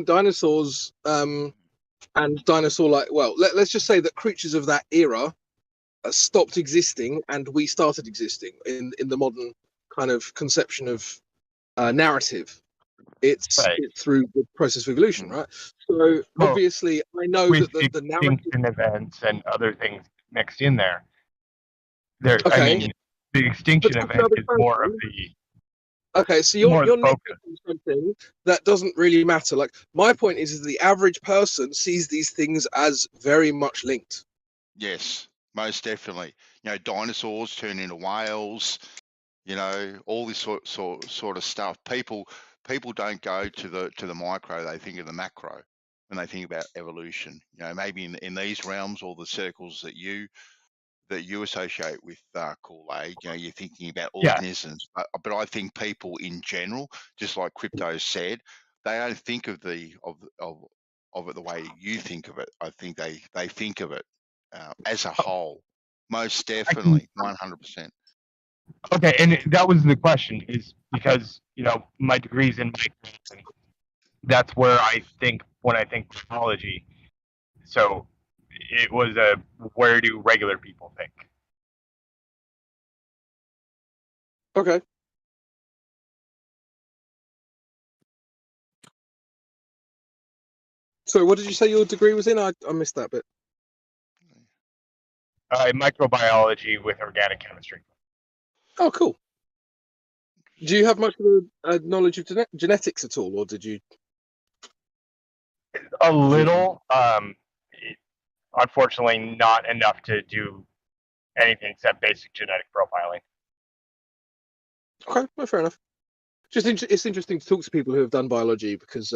dinosaurs and dinosaur-like. Well, let's just say that creatures of that era stopped existing, and we started existing in the modern kind of conception of narrative. It's through the process of evolution, right? So obviously, I know with that the narrative extinction events and other things mixed in there. I Okay. mean, the extinction event is more of the. Okay, so you're nitpicking something that doesn't really matter. Like my point is the average person sees these things as very much linked. Yes, most definitely. You know, dinosaurs turn into whales. You know, all this sort of stuff. People don't go to the micro; they think of the macro when they think about evolution. You know, maybe in these realms or the circles that you associate with Kool-Aid, you know, you're thinking about organisms. But I think people in general, just like Crypto said, they don't think of it the way you think of it. I think they think of it as a whole. Most definitely, 100%. Okay, and that was the question, is because, you know, my degree's in micro, that's where I think when I think biology. So it was where do regular people think? Okay. So what did you say your degree was in? I missed that bit. Microbiology with organic chemistry. Oh, cool. Do you have much of a knowledge of genetics at all, or did you? A little. Unfortunately, not enough to do anything except basic genetic profiling. Okay, well, fair enough. It's interesting to talk to people who have done biology because,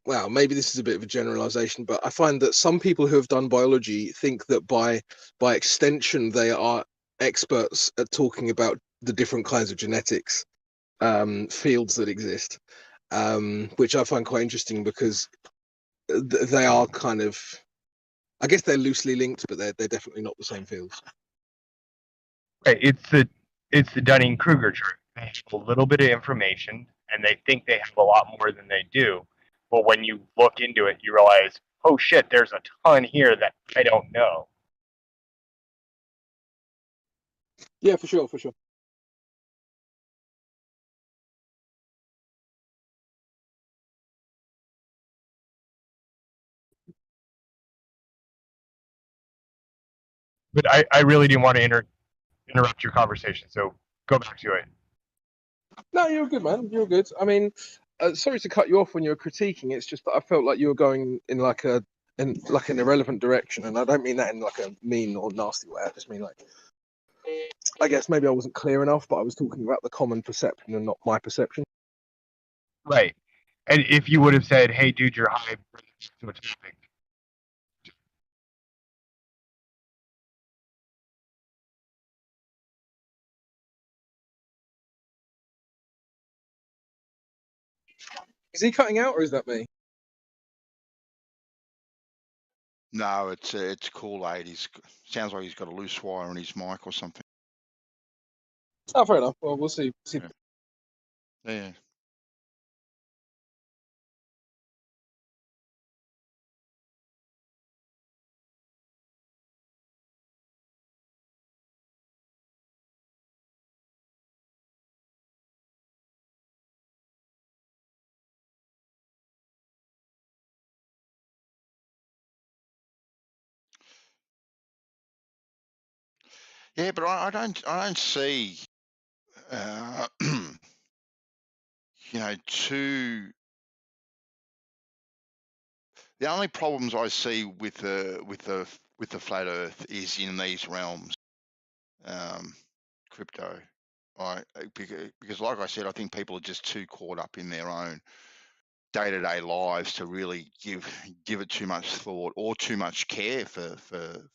well, maybe this is a bit of a generalization, but I find that some people who have done biology think that by extension they are experts at talking about the different kinds of genetics fields that exist, which I find quite interesting because they are kind of, I guess they're loosely linked, but they're definitely not the same fields. Right, it's the Dunning-Kruger chart. They have a little bit of information, and they think they have a lot more than they do. But when you look into it, you realize, oh shit, there's a ton here that I don't know. Yeah, for sure, for sure. But I really didn't want to interrupt your conversation, so go back to it. No, you're good, man. You're good. I mean, sorry to cut you off when you were critiquing. It's just that I felt like you were going in like an irrelevant direction, and I don't mean that in like a mean or nasty way. I just mean like, I guess maybe I wasn't clear enough, but I was talking about the common perception and not my perception. Right. And if you would have said, hey, dude, you're high to a topic. Is he cutting out, or is that me? No, it's Kool-Aid. Sounds like he's got a loose wire on his mic or something. Oh, fair enough. Well, we'll see. Yeah. Yeah, but I don't see, you know, the only problems I see with the flat Earth is in these realms, crypto, right? Because like I said, I think people are just too caught up in their own day-to-day lives to really give it too much thought or too much care for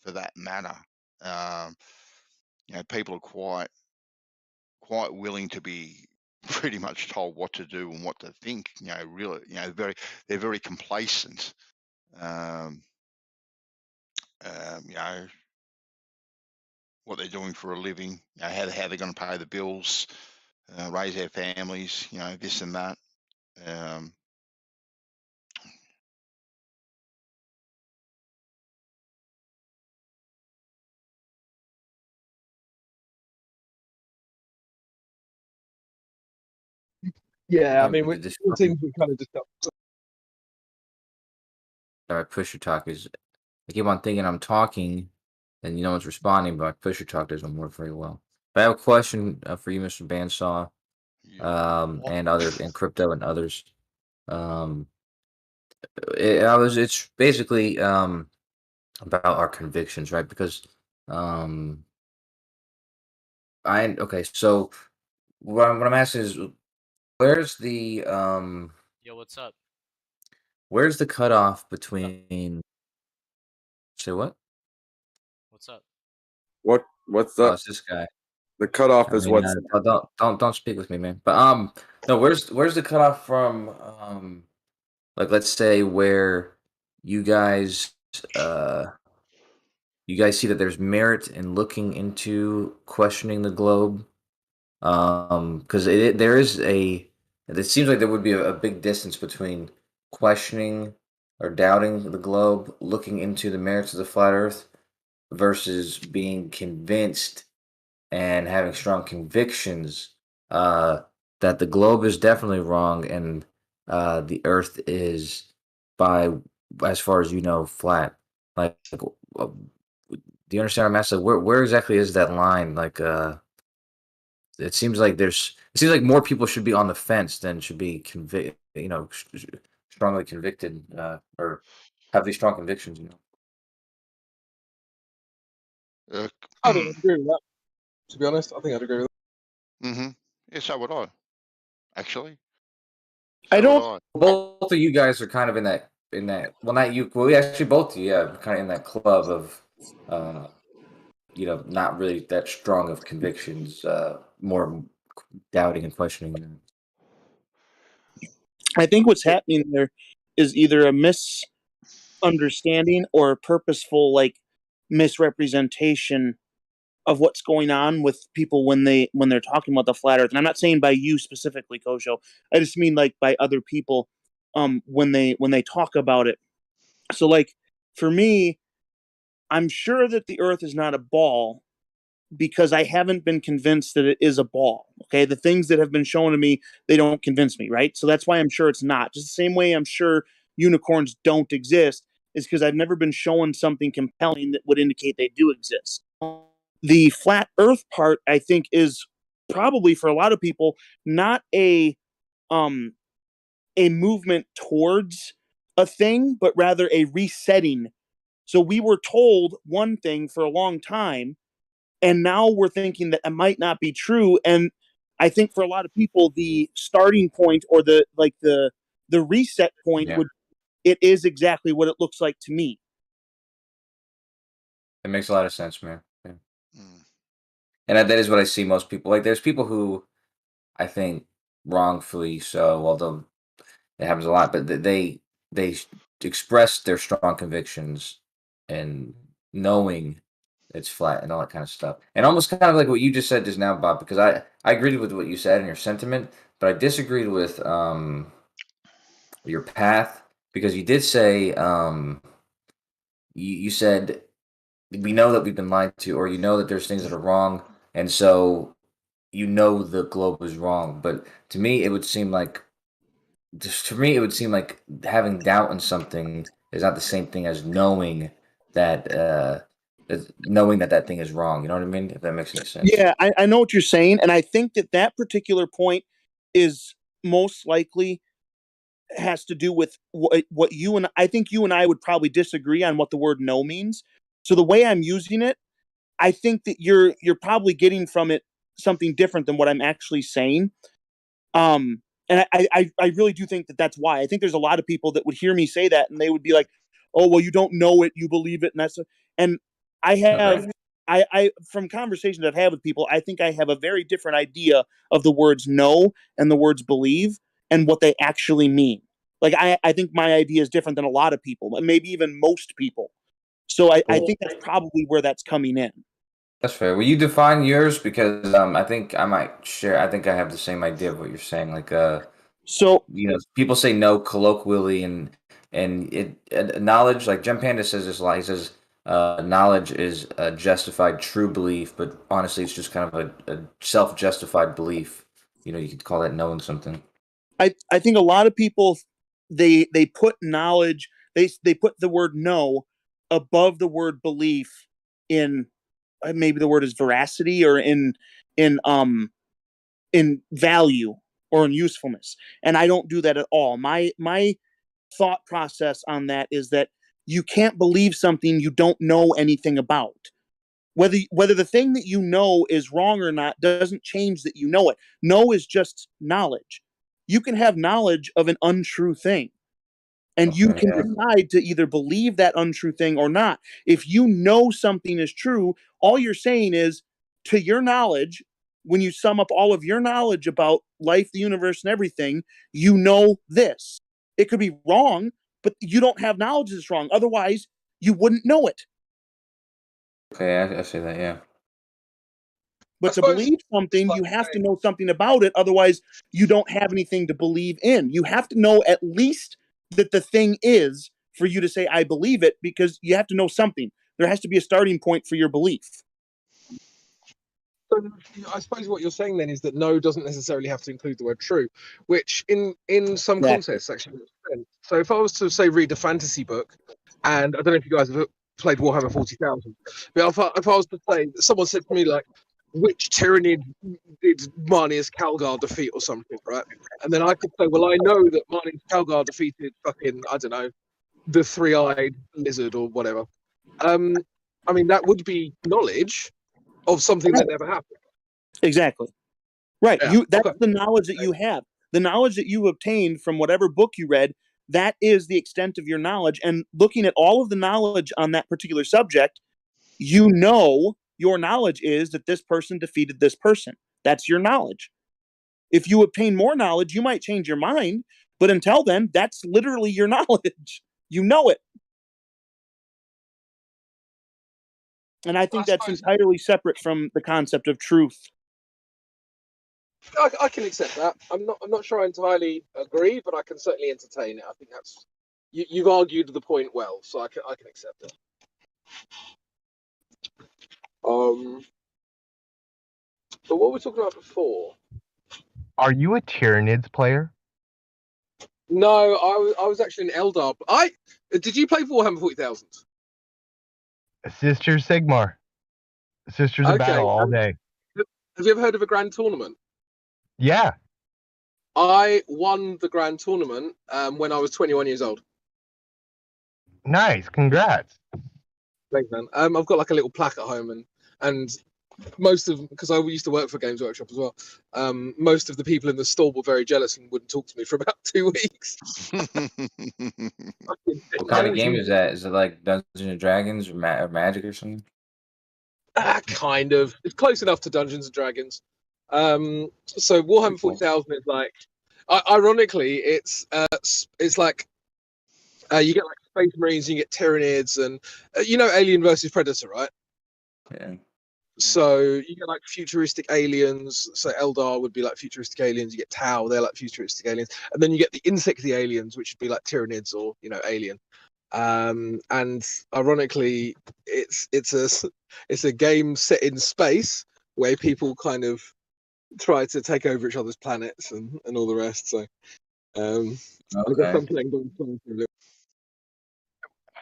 that matter. You know, people are quite willing to be pretty much told what to do and what to think. You know, really, you know, they're very complacent. You know, what they're doing for a living, you know, how they're going to pay the bills, raise their families, you know, this and that. Yeah, I mean, This all fucking things we kind of discussed. pusher talk is. I keep on thinking I'm talking, and no one's responding, but my pusher talk doesn't work very well. But I have a question for you, Mr. Bandsaw, and crypto and others. It's basically about our convictions, right? Because okay, so what I'm asking is, where's the Yo, what's up? where's the cutoff between? Say what? What's up? What's Oh, up? it's this guy. The cutoff I is mean, what's don't speak with me, man. But no, where's the cutoff from? Like, let's say where you guys see that there's merit in looking into questioning the globe, because there is it seems like there would be a big distance between questioning or doubting the globe, looking into the merits of the flat Earth, versus being convinced and having strong convictions that the globe is definitely wrong and the Earth is, by as far as you know, flat. Like, do you understand what I'm asking? Like, where exactly is that line? Like, it seems like more people should be on the fence than should be strongly convicted, or have these strong convictions. I don't agree with that. To be honest, I think I'd agree with Mm-hmm. Yeah, so would I. Actually, I so don't- would I. Both of you guys are kind of in that. Well, not you. Well, we actually both of you, yeah, kind of in that club of, not really that strong of convictions, more doubting and questioning. I think what's happening there is either a misunderstanding or a purposeful misrepresentation of what's going on with people when they're talking about the flat Earth. And I'm not saying by you specifically, Kosho. I just mean like by other people when they talk about it. So like for me, I'm sure that the Earth is not a ball because I haven't been convinced that it is a ball. Okay, the things that have been shown to me, they don't convince me, right? So that's why I'm sure it's not. Just the same way I'm sure unicorns don't exist is because I've never been shown something compelling that would indicate they do exist. The flat Earth part, I think, is probably for a lot of people not a movement towards a thing, but rather a resetting. So we were told one thing for a long time, and now we're thinking that it might not be true. And I think for a lot of people, the starting point or the reset point it is exactly what it looks like to me. It makes a lot of sense, man. Yeah. Mm. And that is what I see most people. Like, there's people who I think wrongfully so, although it happens a lot, but they express their strong convictions and knowing it's flat and all that kind of stuff. And almost kind of like what you just said just now, Bob, because I agreed with what you said and your sentiment, but I disagreed with your path, because you did say you said we know that we've been lied to, or that there's things that are wrong, and so the globe is wrong. But to me, it would seem like having doubt in something is not the same thing as knowing that that thing is wrong. You know what I mean? If that makes any sense. Yeah, I know what you're saying, and I think that particular point is most likely has to do with what you and I think you and I would probably disagree on what the word "no" means. So the way I'm using it, I think that you're probably getting from it something different than what I'm actually saying. And I really do think that that's why. I think there's a lot of people that would hear me say that and they would be like, "Oh, well, you don't know it, you believe it," and I have. Okay. I from conversations I've had with people, I think I have a very different idea of the words "know" and the words "believe" and what they actually mean. Like I think my idea is different than a lot of people, and maybe even most people. So I think that's probably where that's coming in. That's fair. Will you define yours? Because I think I might share. I think I have the same idea of what you're saying. Like, So people say no colloquially, and knowledge. Like Jem Panda says this a lot. He says knowledge is a justified true belief, but honestly, it's just kind of a self-justified belief. You could call that knowing something. I think a lot of people they put knowledge, they put the word know above the word belief in maybe the word is veracity or in value or in usefulness. And I don't do that at all. My thought process on that is that you can't believe something you don't know anything about. Whether the thing that you know is wrong or not doesn't change that you know it. Know is just knowledge. You can have knowledge of an untrue thing, and you can decide to either believe that untrue thing or not. If you know something is true, all you're saying is, to your knowledge, when you sum up all of your knowledge about life, the universe, and everything, you know this. It could be wrong, but you don't have knowledge that's wrong. Otherwise, you wouldn't know it. Okay, I see that, yeah. But to believe something, you have to know something about it. Otherwise, you don't have anything to believe in. You have to know at least that the thing is for you to say, I believe it, because you have to know something. There has to be a starting point for your belief. So I suppose what you're saying then is that no doesn't necessarily have to include the word true, which in some contexts actually makes sense. So if I was to say read a fantasy book, and I don't know if you guys have played Warhammer 40,000, but if I was to say, someone said to me like, which Tyrannid did Marnius Calgar defeat or something, right? And then I could say, well, I know that Marnius Calgar defeated fucking, I don't know, the three-eyed lizard or whatever. I mean, that would be knowledge of something that never happened. Exactly. Right. Yeah. That's the knowledge that you have. The knowledge that you obtained from whatever book you read, that is the extent of your knowledge. And looking at all of the knowledge on that particular subject, you know your knowledge is that this person defeated this person. That's your knowledge. If you obtain more knowledge, you might change your mind. But until then, that's literally your knowledge. You know it. And I think that's entirely separate from the concept of truth. I can accept that. I'm not sure I entirely agree, but I can certainly entertain it. I think that's you've argued the point well, so I can accept it. But what were we talking about before? Are you a Tyranids player? No, I was actually an Eldar. Did you play Warhammer 40,000? Sister Sigmar. Sisters of Battle all day. Have you ever heard of a grand tournament? Yeah. I won the grand tournament when I was 21 years old. Nice. Congrats. Thanks, man. I've got like a little plaque at home, and most of, because I used to work for Games Workshop as well, most of the people in the store were very jealous and wouldn't talk to me for about 2 weeks. What kind of game is that? Is it like Dungeons and Dragons or Magic or something? Kind of. It's close enough to Dungeons and Dragons. So Warhammer 40,000 is like, ironically, it's like you get like Space Marines, you get Tyranids, and you know Alien versus Predator, right? Yeah. So you get like futuristic aliens. So Eldar would be like futuristic aliens. You get Tau, they're like futuristic aliens, and then you get the insecty aliens, which would be like Tyranids or Alien. And ironically, it's a game set in space where people kind of try to take over each other's planets and all the rest. So Okay.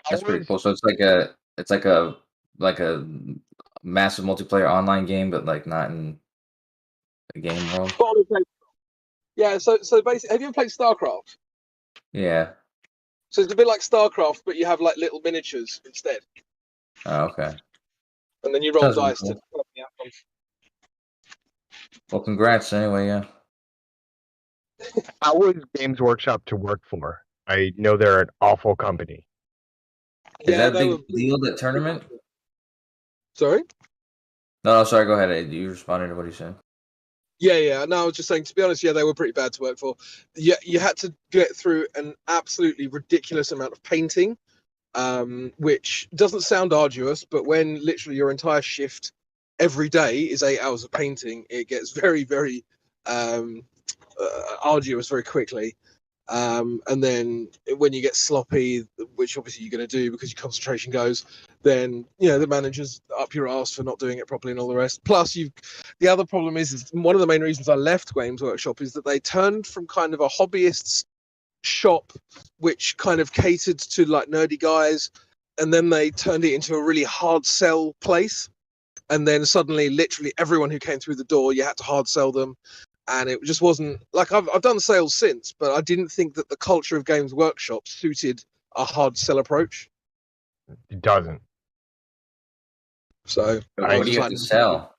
That's pretty cool. So it's like a massive multiplayer online game, but like not in a game world. Yeah. So basically, have you ever played StarCraft? Yeah. So it's a bit like StarCraft, but you have like little miniatures instead. Oh, okay. And then you roll dice cool. to the outcomes. Well, congrats anyway, yeah. How was Games Workshop to work for? I know they're an awful company. Is that a big deal, that tournament? Sorry? No, sorry, go ahead. You responded to what he said. Yeah. No, I was just saying, to be honest, yeah, they were pretty bad to work for. Yeah, you had to get through an absolutely ridiculous amount of painting, which doesn't sound arduous, but when literally your entire shift every day is 8 hours of painting, it gets very, very arduous very quickly. And then when you get sloppy, which obviously you're going to do because your concentration goes, then the manager's up your ass for not doing it properly and all the rest. Plus, the other problem is one of the main reasons I left Games Workshop is that they turned from kind of a hobbyist's shop, which kind of catered to like nerdy guys, and then they turned it into a really hard sell place. And then suddenly, literally everyone who came through the door, you had to hard sell them. And it just wasn't like I've done sales since, but I didn't think that the culture of Games Workshop suited a hard sell approach. It doesn't. So What do you have to sell?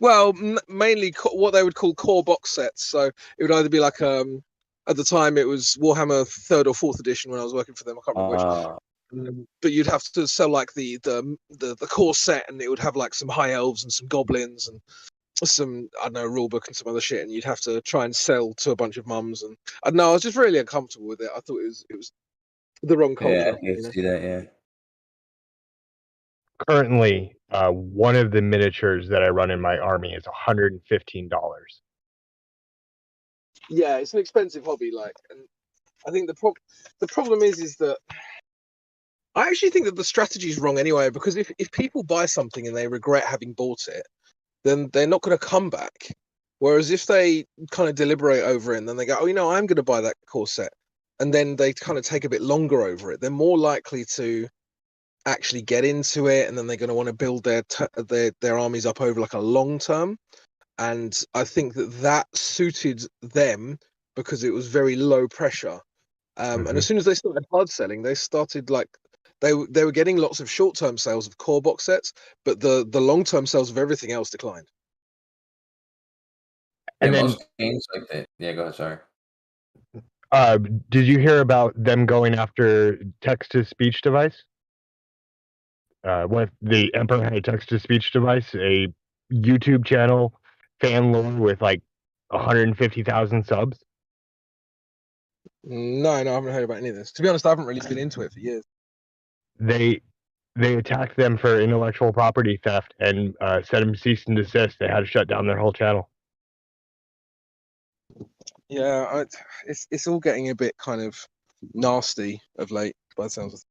Well, mainly what they would call core box sets. So it would either be like at the time it was Warhammer 3rd or 4th edition when I was working for them. I can't remember which. But you'd have to sell like the core set, and it would have like some high elves and some goblins and some, I don't know, rule book and some other shit, and you'd have to try and sell to a bunch of mums. And I don't know, I was just really uncomfortable with it. I thought it was the wrong culture. Yeah, I can see that. Yeah. Currently, one of the miniatures that I run in my army is $115. Yeah, it's an expensive hobby, and I think the problem is that I actually think that the strategy is wrong anyway, because if people buy something and they regret having bought it, then they're not going to come back. Whereas if they kind of deliberate over it and then they go, oh, I'm going to buy that core set, and then they kind of take a bit longer over it, they're more likely to actually get into it, and then they're going to want to build their armies up over like a long term. And I think that suited them because it was very low pressure. And as soon as they started hard selling, they started like they were getting lots of short term sales of core box sets, but the long term sales of everything else declined. And then most games like that. Yeah, go ahead. Sorry. did you hear about them going after text-to-speech device? With the Emperor had a text-to-speech device, a YouTube channel, fan lore with like 150,000 subs. No, I haven't heard about any of this. To be honest, I haven't really been into it for years. They attacked them for intellectual property theft and set them cease and desist. They had to shut down their whole channel. Yeah, it's all getting a bit kind of nasty of late, by the sounds of it.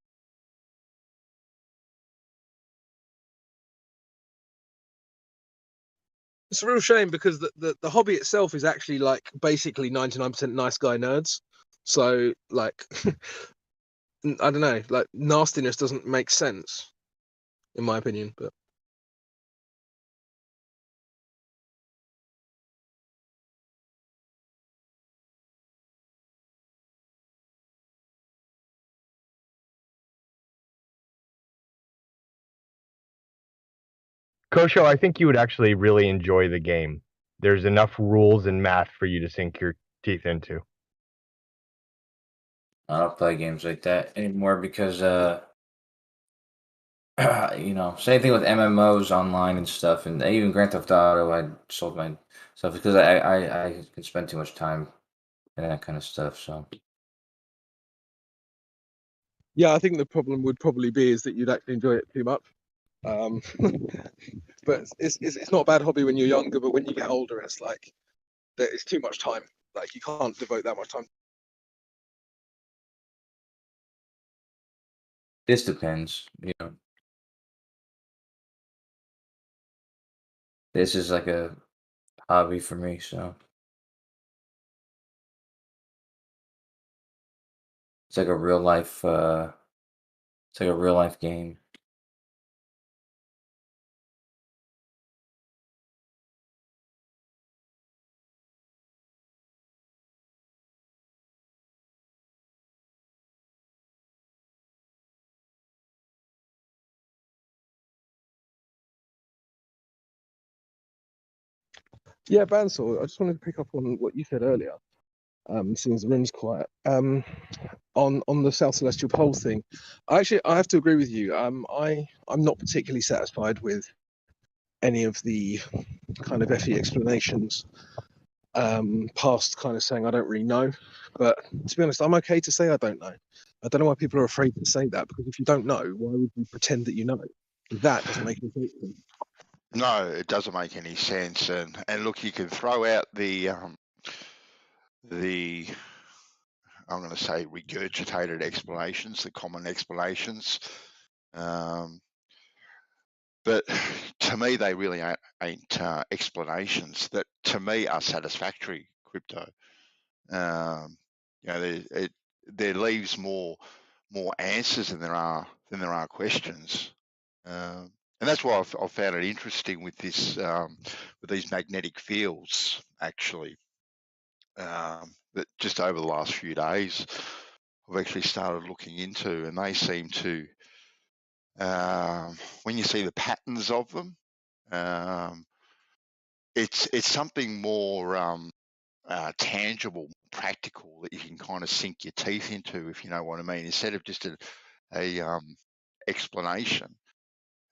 It's a real shame because the hobby itself is actually like basically 99% nice guy nerds. So like, I don't know, like nastiness doesn't make sense, in my opinion. But Kosho, I think you would actually really enjoy the game. There's enough rules and math for you to sink your teeth into. I don't play games like that anymore because same thing with MMOs online and stuff, and even Grand Theft Auto. I sold my stuff because I can spend too much time in that kind of stuff. So yeah, I think the problem would probably be is that you'd actually enjoy it too much. But it's not a bad hobby when you're younger, but when you get older, it's like it's too much time. Like you can't devote that much time. this depends, This is like a hobby for me, so it's like a real life. It's like a real life game. Yeah, Bansal, I just wanted to pick up on what you said earlier. Since the room's quiet. On the South Celestial Pole thing, I have to agree with you. I'm not particularly satisfied with any of the kind of FE explanations. Past kind of saying I don't really know, but to be honest, I'm okay to say I don't know. I don't know why people are afraid to say that, because if you don't know, why would you pretend that you know? That doesn't make any sense. No, it doesn't make any sense. And look, you can throw out the I'm going to say regurgitated explanations, the common explanations. But to me, they really ain't explanations that to me are satisfactory. Crypto, there leaves more answers than there are questions, and that's why I've found it interesting with this with these magnetic fields actually. That just over the last few days, I've actually started looking into, and they seem to, when you see the patterns of them, it's something more tangible, practical that you can kind of sink your teeth into, if you know what I mean. Instead of just a explanation,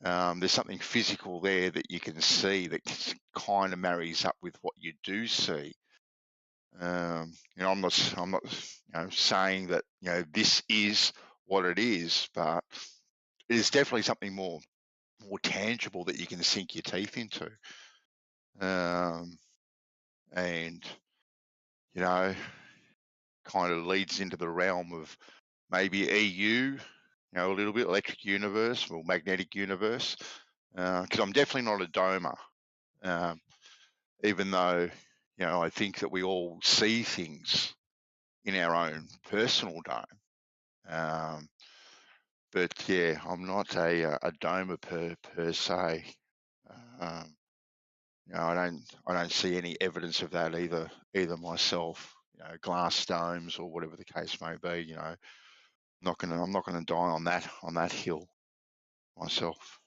there's something physical there that you can see that kind of marries up with what you do see. I'm not saying that this is what it is, but it is definitely something more tangible that you can sink your teeth into, and kind of leads into the realm of maybe EU, a little bit electric universe or magnetic universe, because I'm definitely not a domer, even though I think that we all see things in our own personal dome. But yeah, I'm not a domer per se. I don't see any evidence of that either myself. Glass domes or whatever the case may be. I'm not gonna die on that hill myself.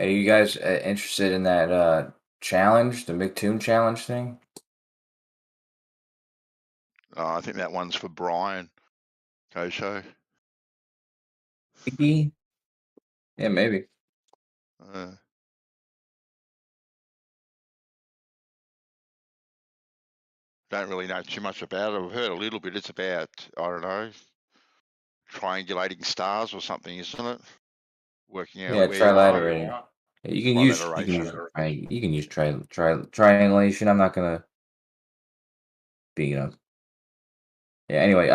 Are you guys interested in that challenge, the McToon challenge thing? I think that one's for Brian Kosho. Maybe. Yeah, maybe. Don't really know too much about it. I've heard a little bit. It's about, I don't know, triangulating stars or something, isn't it? Working out Yeah, where you are. trilateration. Yeah, you can use triangulation. I'm not gonna be Yeah. Anyway,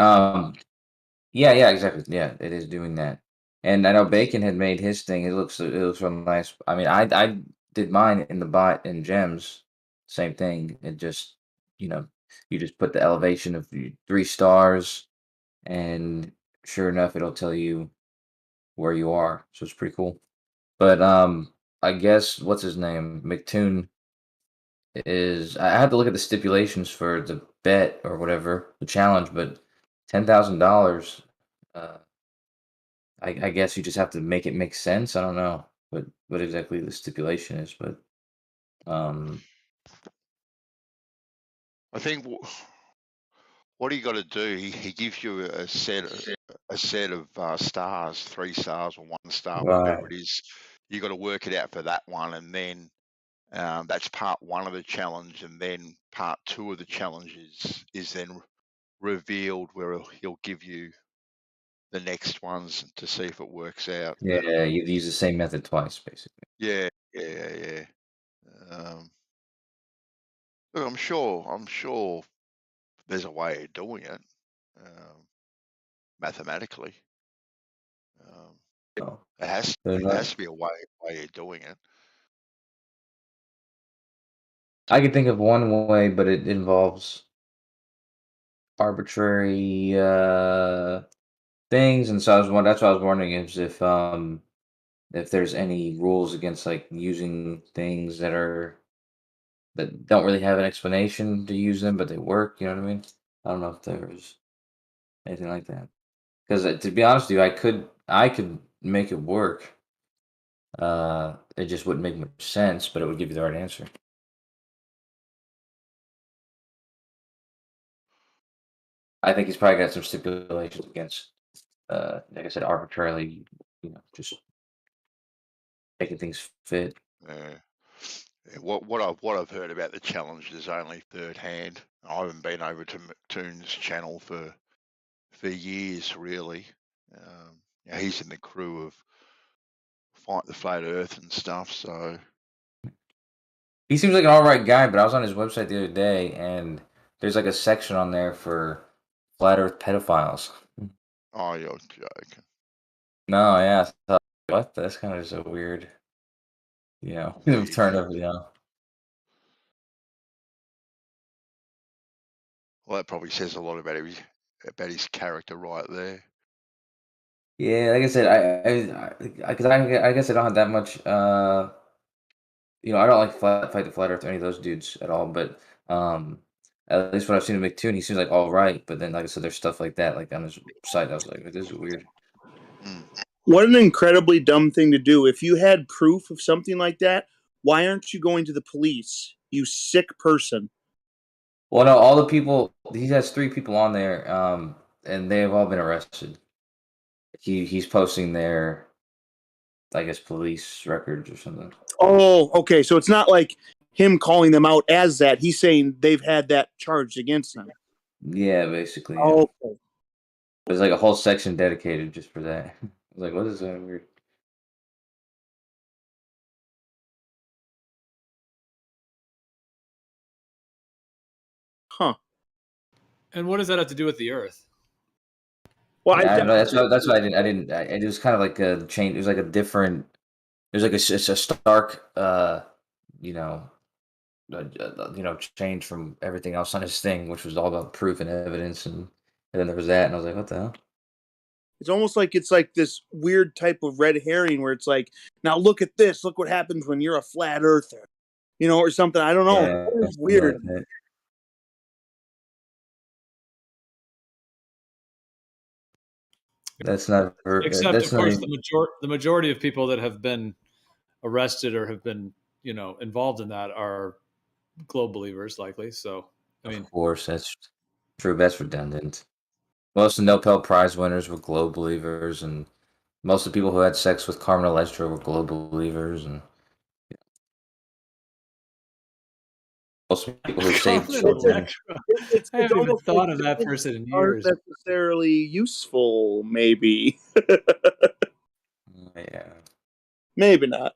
yeah, exactly. Yeah, it is doing that. And I know Bacon had made his thing. It looks real nice. I mean, I did mine in the bot in Gems. Same thing. It just you just put the elevation of 3 stars, and sure enough, it'll tell you where you are. So it's pretty cool. But I guess what's his name? McToon is. I had to look at the stipulations for the bet or whatever the challenge, but $10,000. I guess you just have to make it make sense. I don't know what exactly the stipulation is, but I think what you got to do, he gives you a set of stars, 3 stars or 1 star, whatever right. it is. You got to work it out for that one, and then that's part 1 of the challenge, and then part 2 of the challenge is then revealed, where he'll give you the next ones to see if it works out. Yeah, you use the same method twice, basically. Yeah. Look, I'm sure there's a way of doing it mathematically. Oh, It has to be a way of doing it. I can think of one way, but it involves arbitrary things, and so that's why I was wondering if there's any rules against like using things that don't really have an explanation to use them, but they work. You know what I mean? I don't know if there's anything like that. Because to be honest with you, I could make it work. It just wouldn't make much sense, but it would give you the right answer. I think he's probably got some stipulations against, like I said, arbitrarily, just making things fit. What I've heard about the challenge is only third hand. I haven't been over to McToon's channel for years, really. He's in the crew of Fight the Flat Earth and stuff, so He seems like an all right guy, but I was on his website the other day, and there's like a section on there for flat Earth pedophiles. Oh, you're joking. No, yeah, I thought, what? That's kind of so weird. Weird. Turn of Well, that probably says a lot about his character right there. Yeah, like I said, because I guess I don't have that much. I don't like fight the flat Earth or any of those dudes at all. But at least what I've seen of McToon, he seems like all right. But then, like I said, there's stuff like that, like on his site. I was like, this is weird. What an incredibly dumb thing to do. If you had proof of something like that, why aren't you going to the police? You sick person. Well, no, all the people. He has 3 people on there, and they have all been arrested. He's posting their, I guess, police records or something. Oh, okay. So it's not like him calling them out as that. He's saying they've had that charged against them. Yeah, basically. Yeah. Oh, okay. There's like a whole section dedicated just for that. I was like, what is that weird? Huh. And what does that have to do with the Earth? Well, Yeah, I don't know. That's why I didn't. It was kind of like a change. It was like a different. There's like it's a stark, change from everything else on his thing, which was all about proof and evidence, and then there was that, and I was like, what the hell? it's almost like it's like this weird type of red herring where it's like, now look at this. Look what happens when you're a flat earther, or something. I don't know. Yeah, It's weird. like that. That's not. Except, That's of course, not. the majority of people that have been arrested or have been, involved in that are globe believers, likely. So, I mean, Of course, that's true. That's redundant. Most of the Nobel Prize winners were globe believers, and most of the people who had sex with Carmen Electra were globe believers, and most of the people who saved Carmen children. Electra. It's I haven't even almost thought like of that things person in aren't years. necessarily useful. Maybe, Yeah. maybe not.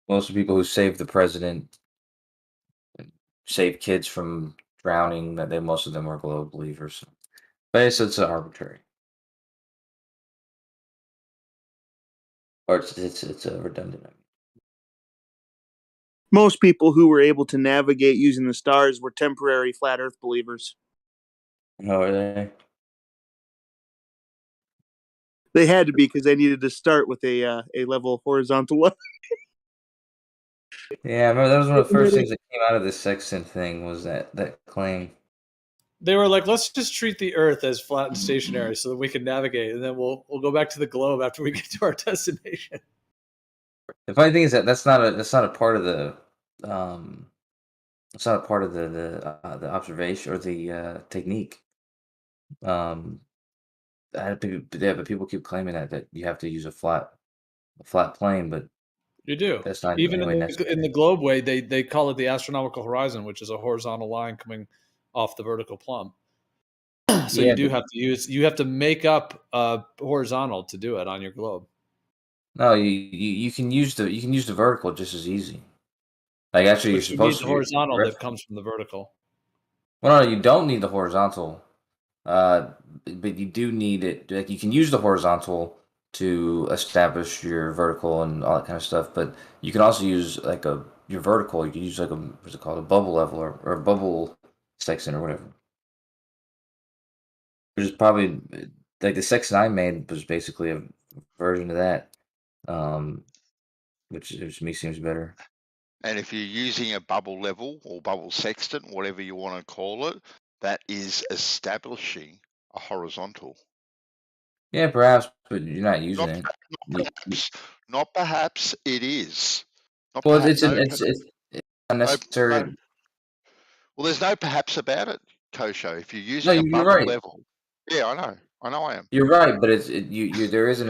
Most of the people who saved the president, saved kids from drowning, most of them are globe believers. But it's arbitrary. Or it's redundant. Most people who were able to navigate using the stars were temporary flat Earth believers. How are they? They had to be because they needed to start with a level horizontal line. Yeah, I remember that was one of the first things that came out of this section thing was that claim. They were like, let's just treat the Earth as flat and stationary so that we can navigate, and then we'll go back to the globe after we get to our destination. The funny thing is that's not a part of the it's not a part of the observation or the technique. But people keep claiming that you have to use a flat plane, but You do. that's not Even anyway in the globe way, they call it the astronomical horizon, which is a horizontal line coming off the vertical plumb. So Yeah, you have to make up horizontal to do it on your globe. No, you can use the vertical just as easy. Like actually, you're But you need supposed the to. horizontal that comes from the vertical. Well, no, you don't need the horizontal. But you do need it. Like you can use the horizontal to establish your vertical and all that kind of stuff. But you can also use like your vertical. You can use like what's it called, a bubble level or a bubble section or whatever. Which is probably like the section I made was basically a version of that, which to me seems better. And if you're using a bubble level or bubble sextant, whatever you want to call it, that is establishing a horizontal. Yeah, perhaps, but you're not using it. Not perhaps. It is. Not Well, perhaps, it's unnecessary. Well, there's no perhaps about it, Kosho. If you're No, using a you're bubble right. level, yeah, I know I am. You're right, but there is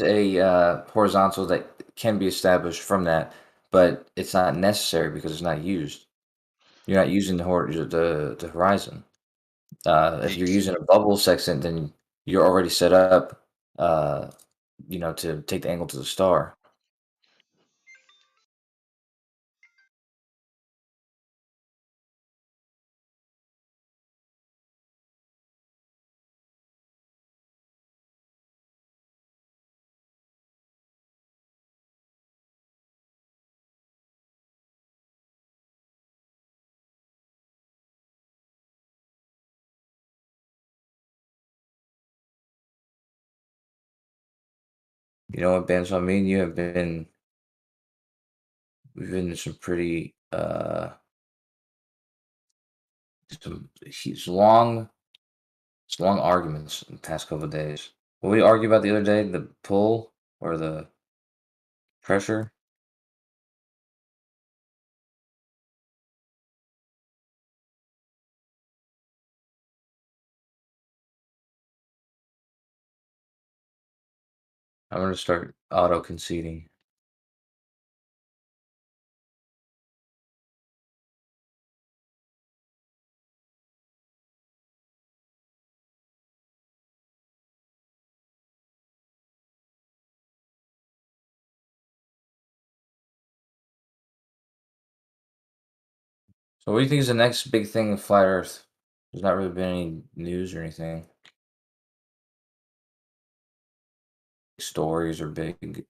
a horizontal that can be established from that, but it's not necessary because it's not used. You're not using the horizon. If you're using a bubble sextant, then you're already set up, to take the angle to the star. You know what, Ben? So me and you have been we've been in some pretty some long arguments in the past couple of days. What we argued about the other day, the pull or the pressure? I'm gonna start auto conceding. So what do you think is the next big thing in Flat Earth? There's not really been any news or anything. Stories or big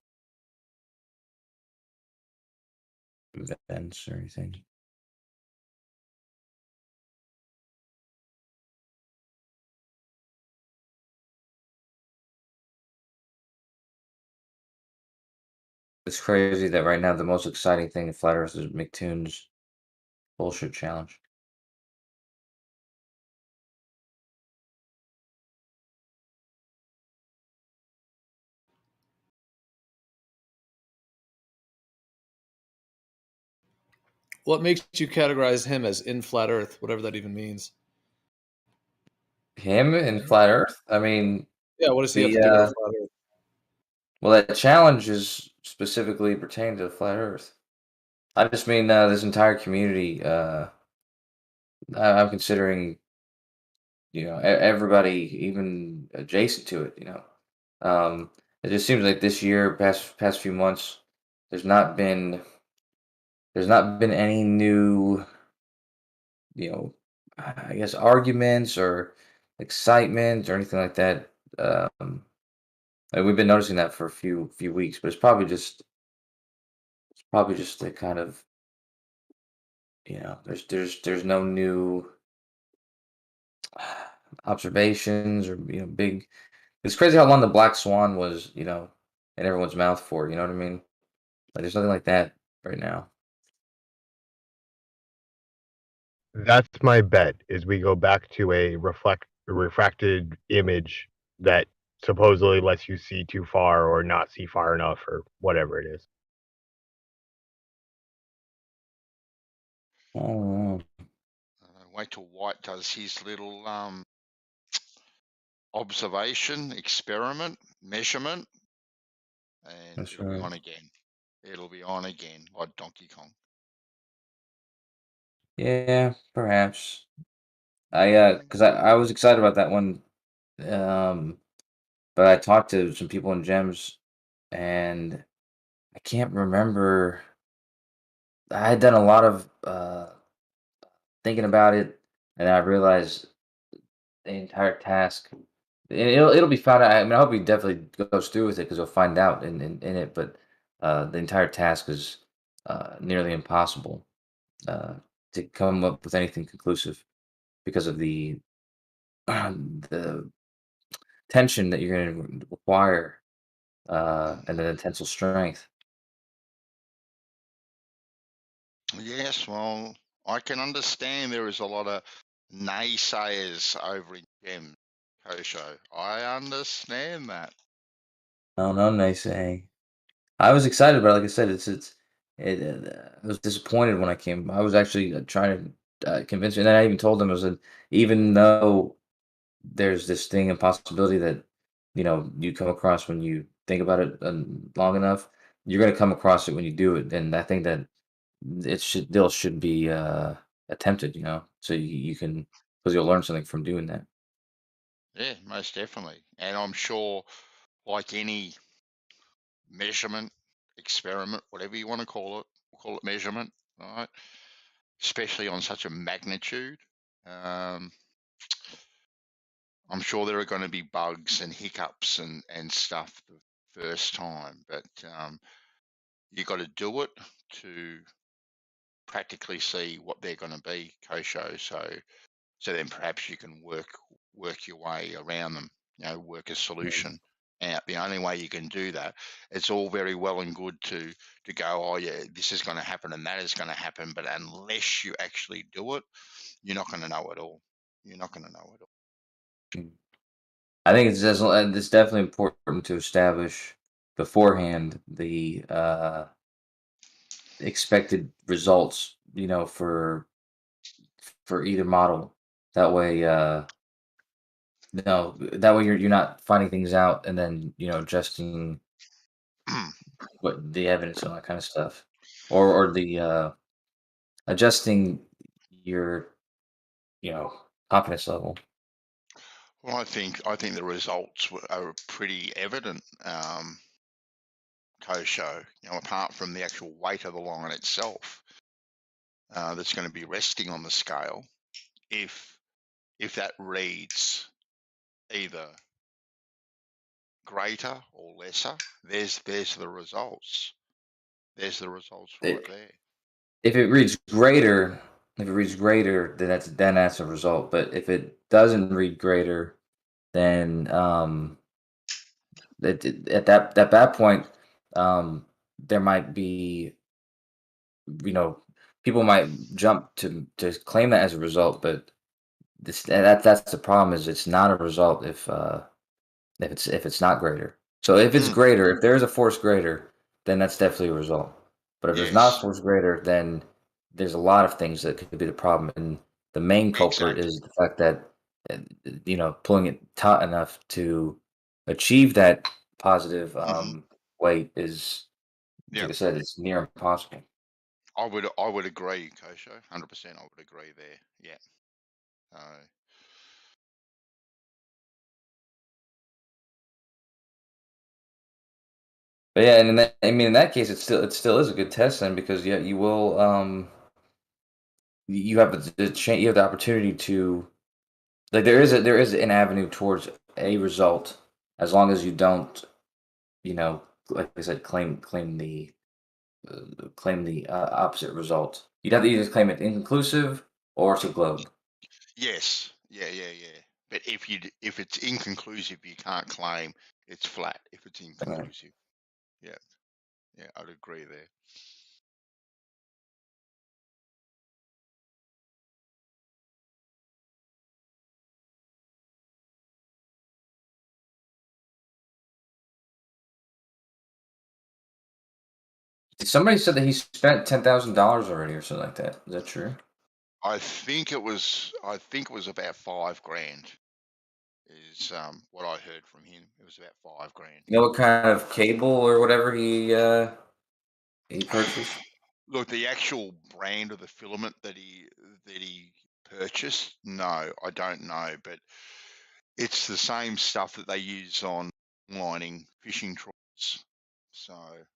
events or anything. It's crazy that right now the most exciting thing in Flat Earth is McToon's bullshit challenge. What makes you categorize him as in flat Earth, whatever that even means? Him in Flat Earth? I mean, Yeah, what does he have to do with flat Earth? well, that challenge is specifically pertaining to Flat Earth. I just mean this entire community. I'm considering, everybody, even adjacent to it. It just seems like this year, past few months, there's not been any new, I guess arguments or excitement or anything like that. Like we've been noticing that for a few weeks, but it's probably just a kind of, there's no new observations or big. It's crazy how long the Black Swan was, in everyone's mouth for. You know what I mean? Like there's nothing like that right now. That's my bet. Is we go back to a refracted image that supposedly lets you see too far or not see far enough or whatever it is. Oh, Wait till White does his little observation, experiment, measurement, and that's it'll be right. on again. It'll be on again, like Donkey Kong. Yeah, perhaps. Because I was excited about that one, but I talked to some people in Gems, and I can't remember. I had done a lot of thinking about it, and I realized the entire task. And it'll be found out. I mean, I hope he definitely goes through with it because he'll find out in it. But the entire task is nearly impossible to come up with anything conclusive because of the the tension that you're going to require and the tensile strength. Yes, well, I can understand there is a lot of naysayers over in Gem, Kosho. I understand that. No, no naysaying. I was excited, but like I said, I was disappointed when I came. I was actually trying to convince you, and then I even told them I was even though there's this thing and possibility that you come across when you think about it long enough, you're going to come across it when you do it, and I think that it should be attempted, so you can because you'll learn something from doing that. Yeah, most definitely. And I'm sure, like any measurement, experiment, whatever you want to call it, we'll call it measurement, right? Especially on such a magnitude. I'm sure there are going to be bugs and hiccups and stuff the first time, but you got to do it to practically see what they're going to be, Kosho. So then perhaps you can work your way around them, work a solution out. The only way you can do that, it's all very well and good to go, oh yeah, this is going to happen and that is going to happen, but unless you actually do it, you're not going to know it all. You're not going to know it all. I think it's definitely important to establish beforehand the expected results, for either model. That way, that way you're not finding things out and then adjusting what the evidence and all that kind of stuff, or the adjusting your confidence level. Well, I think the results are pretty evident. Kosho, apart from the actual weight of the line itself, that's going to be resting on the scale. If that reads either greater or lesser, there's the results. There's the results right there. If it reads greater, then that's a result. But if it doesn't read greater, then at that point, there might be, people might jump to claim that as a result, but that's the problem, is it's not a result if it's not greater. So if it's greater, if there is a force greater, then that's definitely a result. But if there's not a force greater, then there's a lot of things that could be the problem, and the main culprit is the fact that pulling it taut enough to achieve that positive weight is, like I said, it's near impossible. I would agree, Kosho. 100%. I would agree there. Yeah. But yeah, and in that case, it still is a good test then, because you will you have you have the opportunity to, like, there is an avenue towards a result, as long as you don't, like I said, claim the opposite result. You'd have to either claim it inconclusive or it's a globe. Yes. Yeah. But if it's inconclusive, you can't claim it's flat. If it's inconclusive, yeah, I'd agree there. Somebody said that he spent $10,000 already or something like that. Is that true? I think it was about $5,000. Is what I heard from him. It was about $5,000. You know what kind of cable or whatever he purchased? Look, the actual brand of the filament that he purchased, no, I don't know, but it's the same stuff that they use on lining fishing trawls, so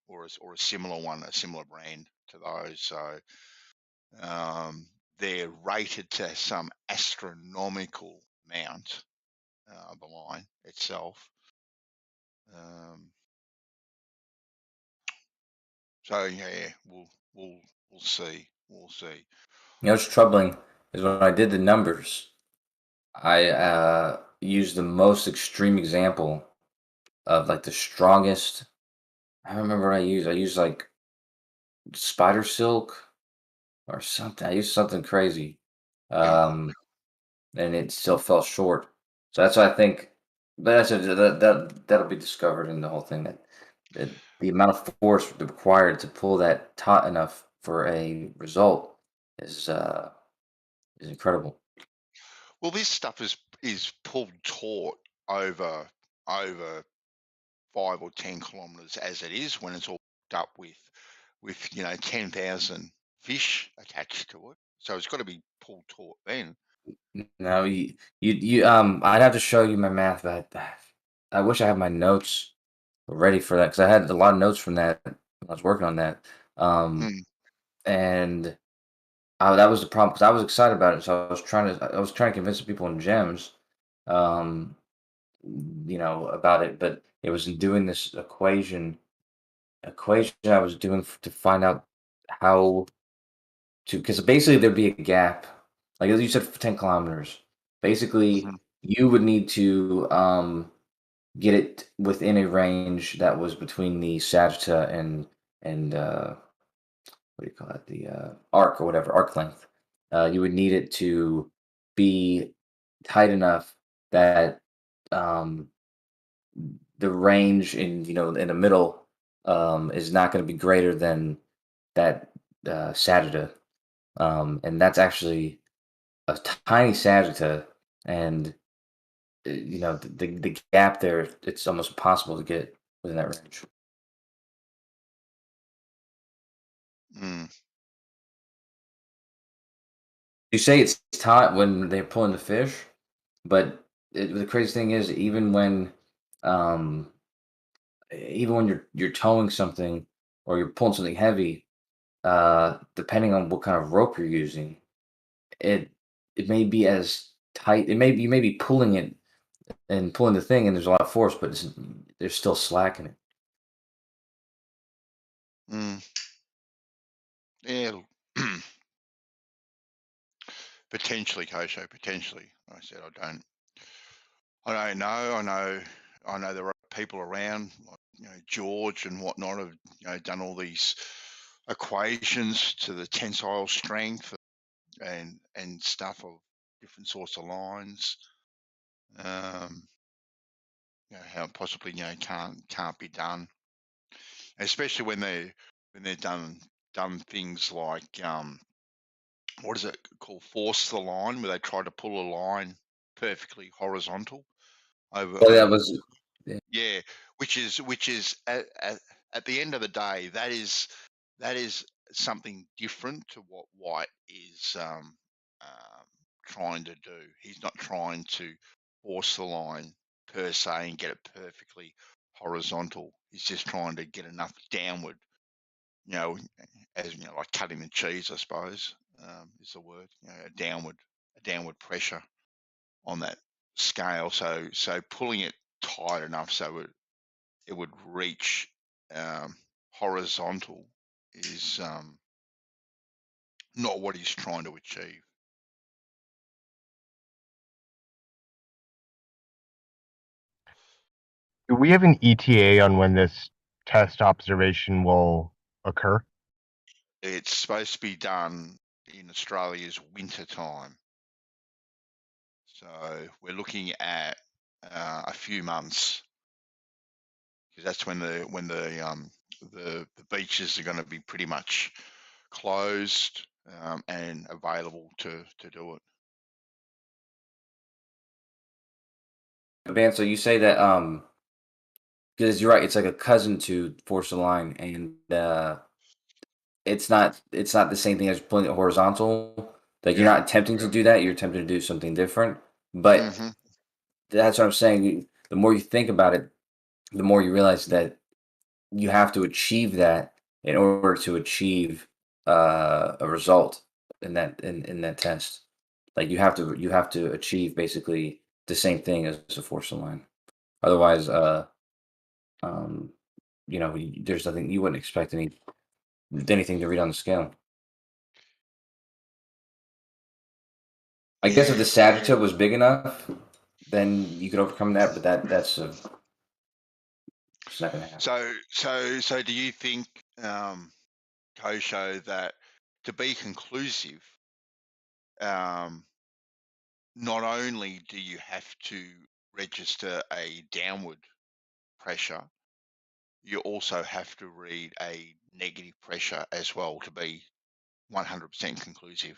or a similar one, a similar brand to those. So they're rated to some astronomical amount, the line itself. So yeah, we'll see. We'll see. What's troubling is when I did the numbers, I used the most extreme example of, like, the strongest. I don't remember what I used. I used like spider silk or something. I used something crazy, and it still fell short. So that's why I think, but that'll be discovered in the whole thing, that the amount of force required to pull that taut enough for a result is incredible. Well, this stuff is pulled taut over 5 or 10 kilometers as it is, when it's all up with 10,000 fish attached to it. So it's got to be pulled taut then. No, I'd have to show you my math, but I wish I had my notes ready for that, because I had a lot of notes from that when I was working on that. And that was the problem, because I was excited about it, so I was trying to convince the people in Gems, about it, but it was in doing this equation I was doing to find out how to, because basically there'd be a gap, like as you said, for 10 kilometers. Basically, you would need to get it within a range that was between the sagitta and what do you call it, the arc or whatever, arc length. You would need it to be tight enough that um, the range in in the middle is not going to be greater than that sagitta, and that's actually a tiny sagitta, and the gap there, it's almost impossible to get within that range. Mm. You say it's taut when they're pulling the fish, but the crazy thing is, um, even when you're towing something or you're pulling something heavy, depending on what kind of rope you're using, it it may be as tight. You may be pulling it and pulling the thing, and there's a lot of force, but there's still slack in it. Mm. Yeah. Potentially, Kosho. Potentially. Like I said, I don't know. I know there are people around, like, George and whatnot, have done all these equations to the tensile strength and stuff of different sorts of lines. How it possibly can't be done, especially when they're done things like what is it called, force the line, where they try to pull a line perfectly horizontal over Well, that over was yeah, which is at the end of the day, that is something different to what White is trying to do. He's not trying to force the line per se and get it perfectly horizontal. He's just trying to get enough downward, as like cutting the cheese, I suppose, is the word. A downward pressure on that scale. So pulling it tight enough so it would reach horizontal is not what he's trying to achieve. Do we have an ETA on when this test observation will occur? It's supposed to be done in Australia's winter time, so we're looking at a few months, because that's when the beaches are going to be pretty much closed and available to do it. Van. So you say that because you're right, it's like a cousin to force the line, and it's not the same thing as pulling it horizontal. Like you're Yeah, not attempting to do that; you're attempting to do something different. But hmm that's what I'm saying. The more you think about it, the more you realize that you have to achieve that in order to achieve a result in that test. Like you have to achieve basically the same thing as a force line. Otherwise, um, there's nothing, you wouldn't expect anything to read on the scale. I guess if Yeah, the so sagitta was big enough, then you could overcome that. But that's it's not going to happen. so do you think, Kosho, that to be conclusive, um, not only do you have to register a downward pressure, you also have to read a negative pressure as well to be 100% conclusive.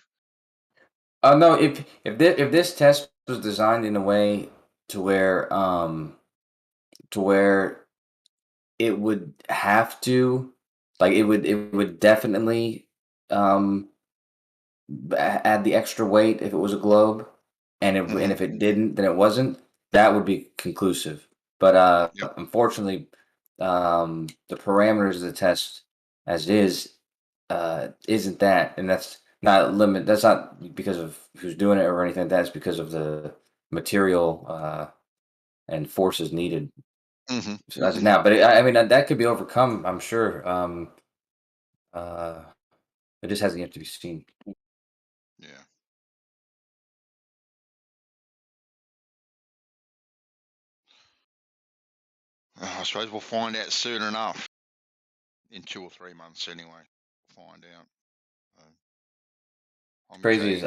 No, if this test was designed in a way to where it would have to, like it would definitely um add the extra weight if it was a globe, and hmm if it didn't, then it wasn't. That would be conclusive. But Yep. unfortunately, the parameters of the test as it is isn't that, and that's not limit. That's not because of who's doing it or anything like that. It's because of the material and forces needed hmm as of hmm now. But I mean that could be overcome, I'm sure. Uh, it just hasn't yet to be seen. Yeah. I suppose we'll find out soon enough. In 2 or 3 months, anyway. We'll find out. I'm Crazy is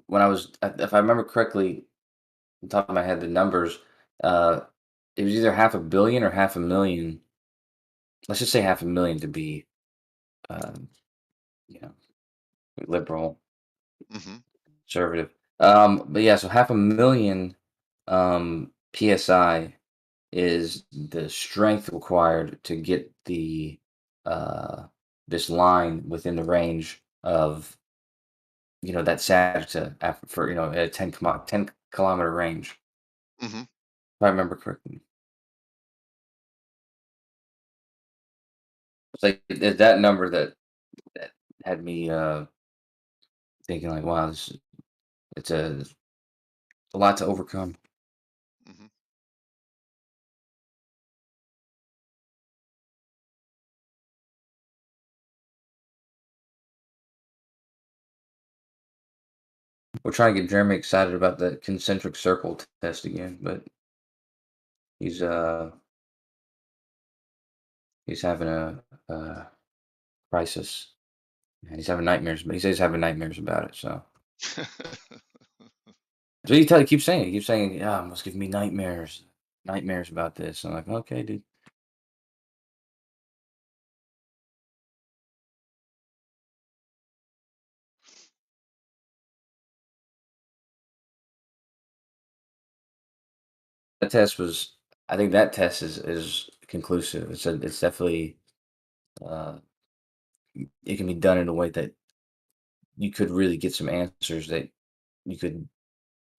when I was, if I remember correctly, on top of my head, the numbers, it was either 500 million or 500,000. Let's just say 500,000 to be, you know, liberal, hmm conservative. But yeah, so 500,000 psi is the strength required to get the this line within the range of that Sagitta for a 10 kilometer range, hmm if I remember correctly. It's like that number that had me thinking like, wow, it's a lot to overcome. hmm We're trying to get Jeremy excited about the concentric circle test again, but he's having a crisis. And he's having nightmares, but he says he's having nightmares about it. So he keeps saying. He keeps saying, "Yeah, it must give me nightmares about this." I'm like, okay, dude. That test was. I think that test is conclusive. It's definitely. It can be done in a way that you could really get some answers that you could,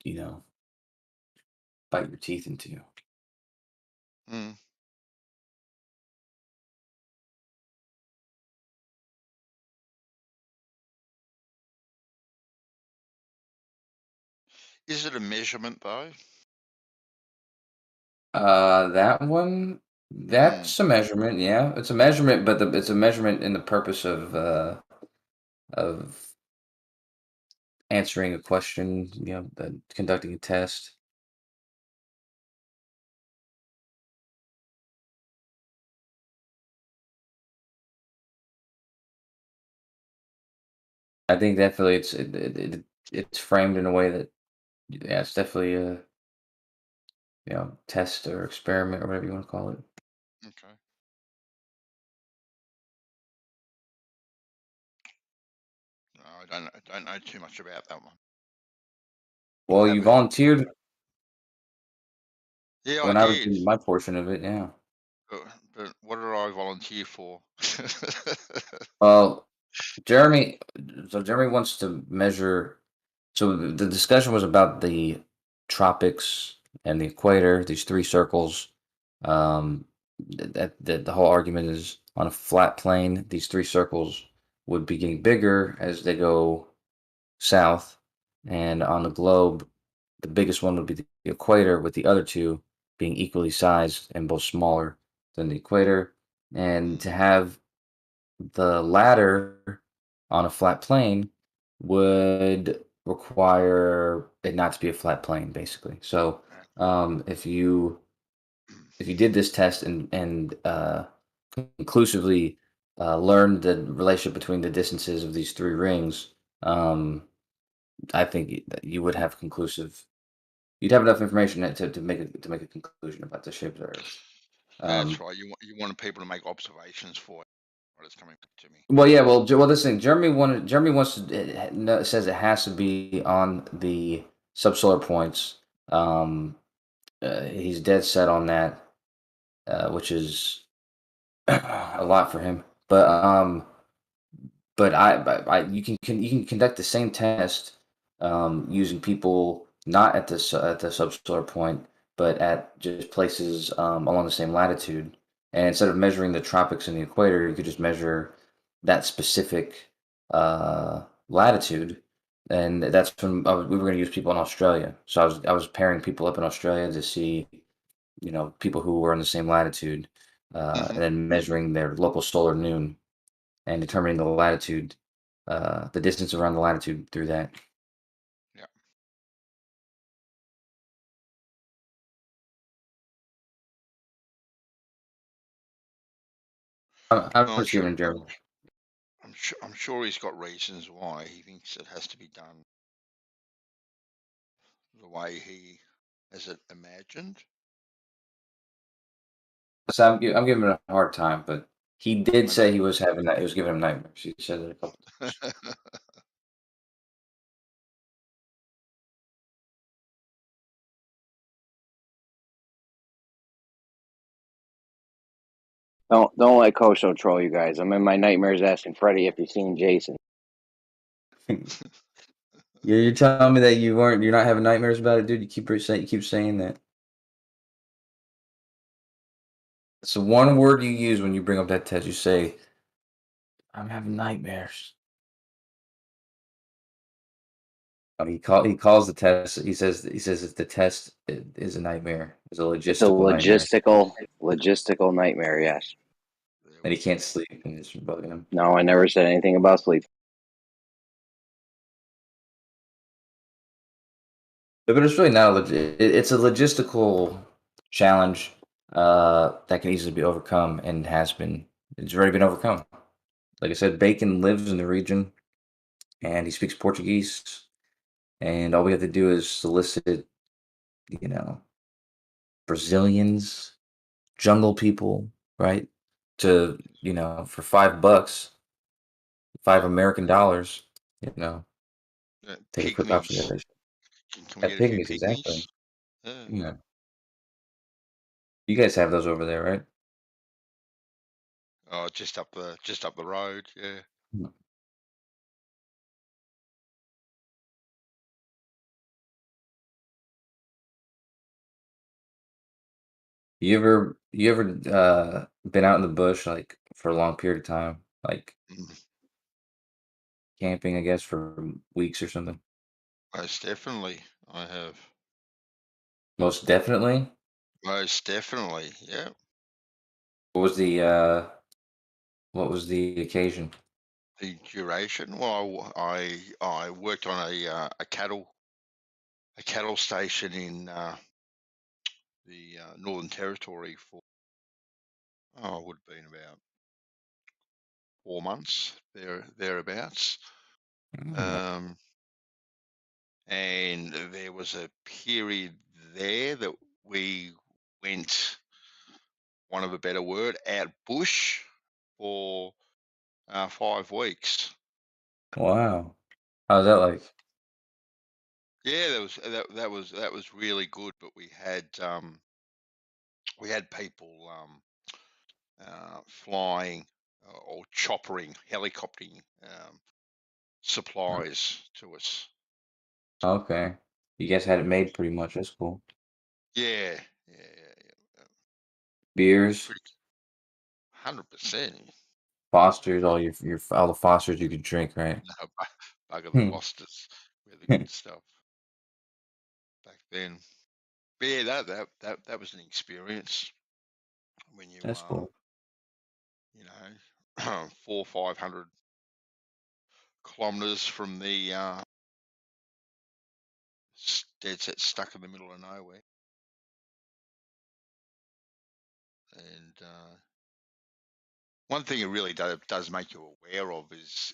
you know, bite your teeth into. mm. Is it a measurement though? That one, that's a measurement. Yeah, it's a measurement, but it's a measurement in the purpose of answering a question. Conducting a test. I think definitely it's framed in a way that it's definitely a test or experiment or whatever you want to call it. Okay. No, I don't know too much about that one. Well, That you was- volunteered Yeah, when I I was did. doing my portion of it. Yeah. But what did I volunteer for? Well, Jeremy wants to measure. So the discussion was about the tropics and the equator, these three circles. The whole argument is on a flat plane, these three circles would be getting bigger as they go south, and on the globe, the biggest one would be the equator, with the other two being equally sized and both smaller than the equator. And to have the latter on a flat plane would require it not to be a flat plane, basically. So if you did this test and conclusively learned the relationship between the distances of these three rings, I think that you would have conclusive. You'd have enough information to make a conclusion about the shape of the Earth. That's right. You wanted people to make observations for it. What is coming to me. Well, yeah. Well, this thing, Jeremy wants to says it has to be on the subsolar points. He's dead set on that, which is a lot for him. But you can conduct the same test using people not at the subsolar point, but at just places along the same latitude. And instead of measuring the tropics and the equator, you could just measure that specific latitude. And that's when we were going to use people in Australia. So I was pairing people up in Australia to see, people who were in the same latitude, and then measuring their local solar noon and determining the latitude, the distance around the latitude through that. Yeah. I'm Well, just giving in German. I'm sure he's got reasons why he thinks it has to be done the way he has it imagined. So I'm giving him a hard time, but he did I say know. he was having that. It was giving him nightmares. He said it a couple times. Don't let Kosho troll you guys. I'm in my nightmares asking Freddy if he's seen Jason. You're telling me that you're not having nightmares about it, dude. You keep saying that. So one word you use when you bring up that test, you say, "I'm having nightmares." He calls the test. He says that the test is a nightmare. It's a It's a logistical nightmare, logistical nightmare. Yes. and he can't sleep, and it's bugging him. No, I never said anything about sleep. But it's really not it's a logistical challenge that can easily be overcome and has been. It's already been overcome. Like I said, Bacon lives in the region, and he speaks Portuguese. And all we have to do is solicit, Brazilians, jungle people, right? To for $5, $5 American, take a quick Pygmies. observation. Can we At get a few pygmies, exactly. pygmies? Yeah. You guys have those over there, right? Oh, just up the road. Yeah. Hmm. You ever been out in the bush like for a long period of time, like Mm, camping, I guess, for weeks or something? most definitely, I have. Most definitely. Most definitely, yeah. What was the occasion? The duration. Well, I worked on a cattle station in the Northern Territory for it would have been about 4 months thereabouts. Mm. And there was a period there that we went, one of a better word, out bush for 5 weeks. Wow. How's that like? Yeah, that was really good. But we had people flying or choppering, helicoptering supplies to us. Okay. You guys had it made pretty much. That's cool. Yeah. Beers, Pretty 100%. Fosters, all the Fosters you could drink, right? No, bugger the Hmm. Fosters. We're the good stuff back then. But yeah, that was an experience when you That's cool. 400 or 500 kilometers from the dead set stuck in the middle of nowhere. And one thing it really does make you aware of is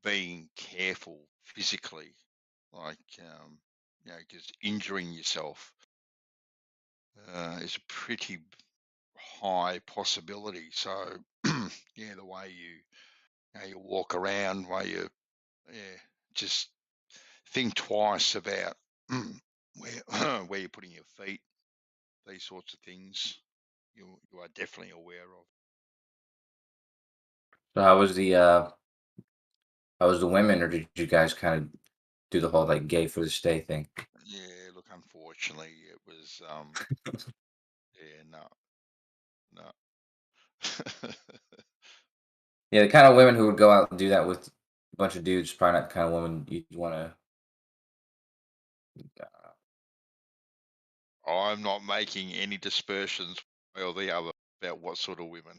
being careful physically, like because injuring yourself is a pretty high possibility. So yeah, the way you walk around, way you just think twice about where you're putting your feet, these sorts of things. You are definitely aware of. So how was the women, or did you guys kind of do the whole like gay for the stay thing? Yeah, look, unfortunately, it was yeah, no. Yeah, the kind of women who would go out and do that with a bunch of dudes, probably not the kind of woman you'd want to. I'm not making any dispersions one way or the other about what sort of women.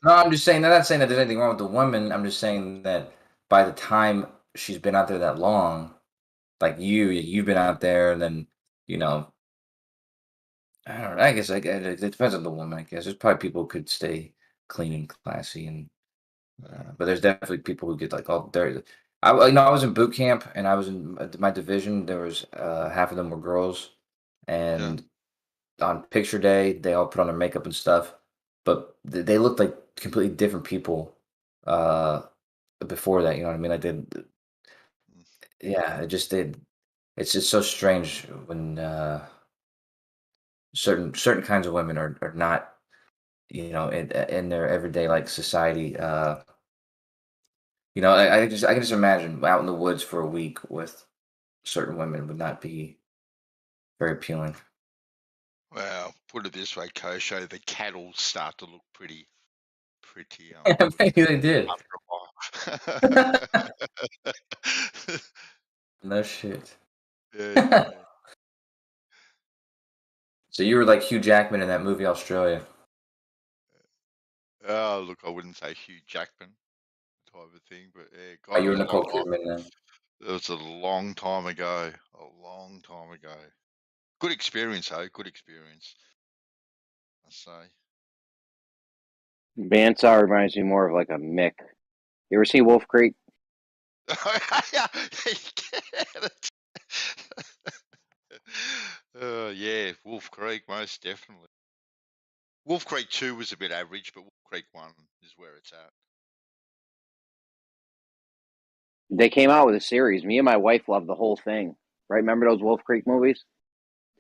No, I'm just saying. I'm not saying that there's anything wrong with the woman. I'm just saying that by the time she's been out there that long, like you've been out there, and then you know I don't know. I guess it depends on the woman. I guess there's probably people who could stay clean and classy, and but there's definitely people who get like all dirty. I was in boot camp, and I was in my division. There was half of them were girls, and on picture day they all put on their makeup and stuff, but they looked like completely different people before that. You know what I mean? Like yeah, it just did. It's just so strange when certain kinds of women are not, in their everyday like society. I can just imagine out in the woods for a week with certain women would not be very appealing. Well, put it this way, Kosho, the cattle start to look pretty Maybe they did. after a while. No shit. Yeah. So you were like Hugh Jackman in that movie Australia. Oh, look, I wouldn't say Hugh Jackman type of thing, but yeah, Oh, God, you it were was a long Nicole time. Kidman then. It was a long time ago. A long time ago. Good experience, though. Good experience, I say. Bandsaw reminds me more of like a Mick. You ever see Wolf Creek? Yeah, Wolf Creek, most definitely. Wolf Creek 2 was a bit average, but Wolf Creek 1 is where it's at. They came out with a series. Me and my wife loved the whole thing. Right? Remember those Wolf Creek movies?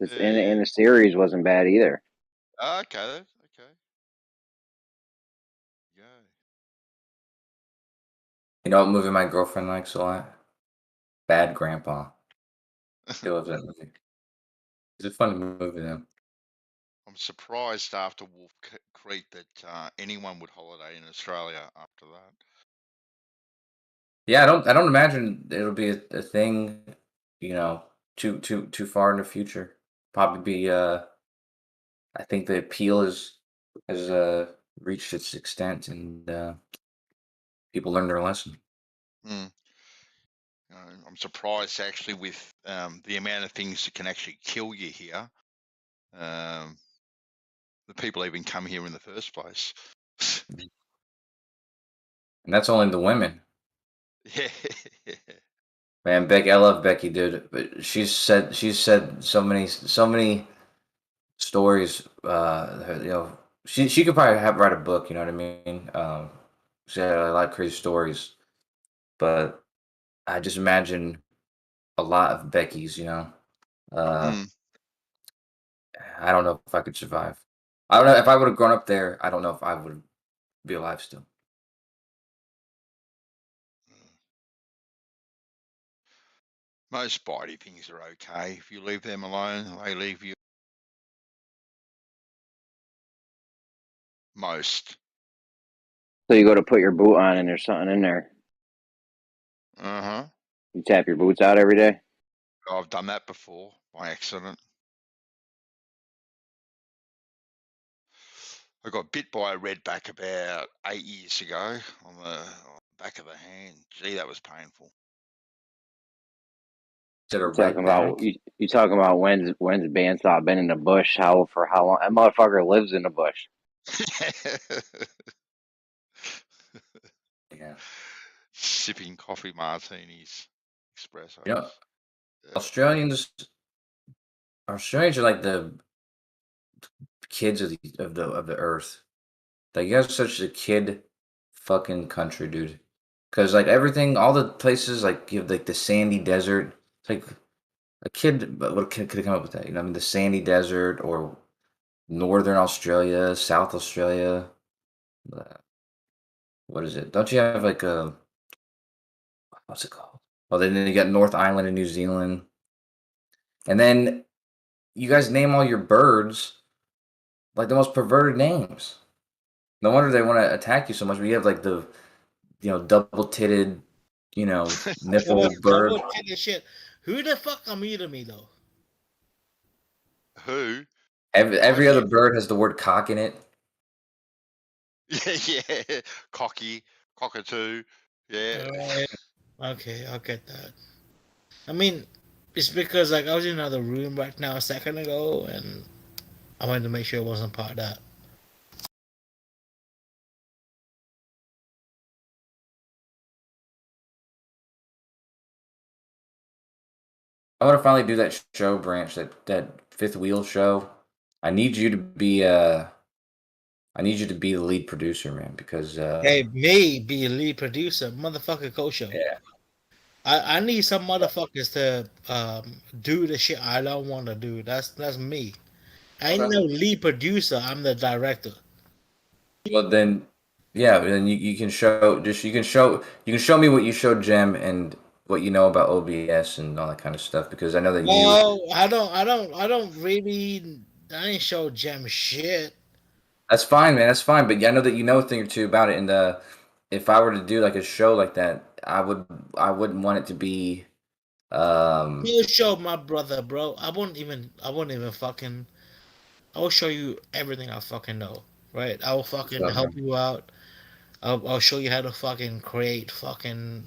And the series wasn't bad either. Okay, okay. Yeah. You know what movie my girlfriend likes a lot? Bad Grandpa. She loves that movie. It's a funny movie though. I'm surprised after Wolf Creek that anyone would holiday in Australia after that. Yeah, I don't imagine it'll be a thing, too far in the future. Probably be I think the appeal has reached its extent, and people learn their lesson. Mm. I'm surprised actually with the amount of things that can actually kill you here. The people even come here in the first place. And that's only the women. Yeah. Man, Becky, I love Becky, dude. But she's said so many stories. She could probably write a book. You know what I mean? She had a lot of crazy stories, but I just imagine a lot of Becky's. Mm. I don't know if I could survive. I don't know if I would have grown up there. I don't know if I would be alive still. Most body things are okay. If you leave them alone, they leave you. Most. So you go to put your boot on and there's something in there. Uh-huh. You tap your boots out every day? I've done that before by accident. I got bit by a redback about 8 years ago on the back of the hand. Gee, that was painful. Is it a You talking about redback? you talking about when's Bandsaw been in the bush? For how long? That motherfucker lives in the bush. Yeah. Sipping coffee martinis, espressos. You know, Australians are like the kids of the earth. Like, you guys are such a kid fucking country, dude. Because like everything, all the places, like you have like the sandy desert. It's like a kid, but what kid could have come up with that? I mean, the sandy desert or northern Australia, South Australia. What is it? Don't you have like a what's it called? Well, then you got North Island in New Zealand, and then you guys name all your birds like the most perverted names. No wonder they want to attack you so much. But you have like the, double-titted, nipple bird. Double-titted shit. Who the fuck are muting me though? Who? Every other bird has the word cock in it. Yeah. Cocky, cockatoo. Yeah. Alright. Okay, I'll get that. I mean, it's because like I was in another room right now a second ago, and I wanted to make sure it wasn't part of that. I want to finally do that show branch, that fifth wheel show. I need you to be the lead producer, man, because Hey, me be a lead producer, motherfucker Kosho. yeah. I need some motherfuckers to do the shit I don't want to do. That's me. I ain't Okay. no lead producer. I'm the director. Well then, yeah, then you can show me what you showed Jem and what you know about OBS and all that kind of stuff, because I know that you. Well, I don't really. I ain't show Gem shit. That's fine, man. That's fine. But I know that you know a thing or two about it. And if I were to do like a show like that, I wouldn't want it to be. You show my brother, bro. I won't even fucking. I will show you everything I fucking know. Right? I will fucking Stuff, help man. you out. I'll show you how to fucking create fucking.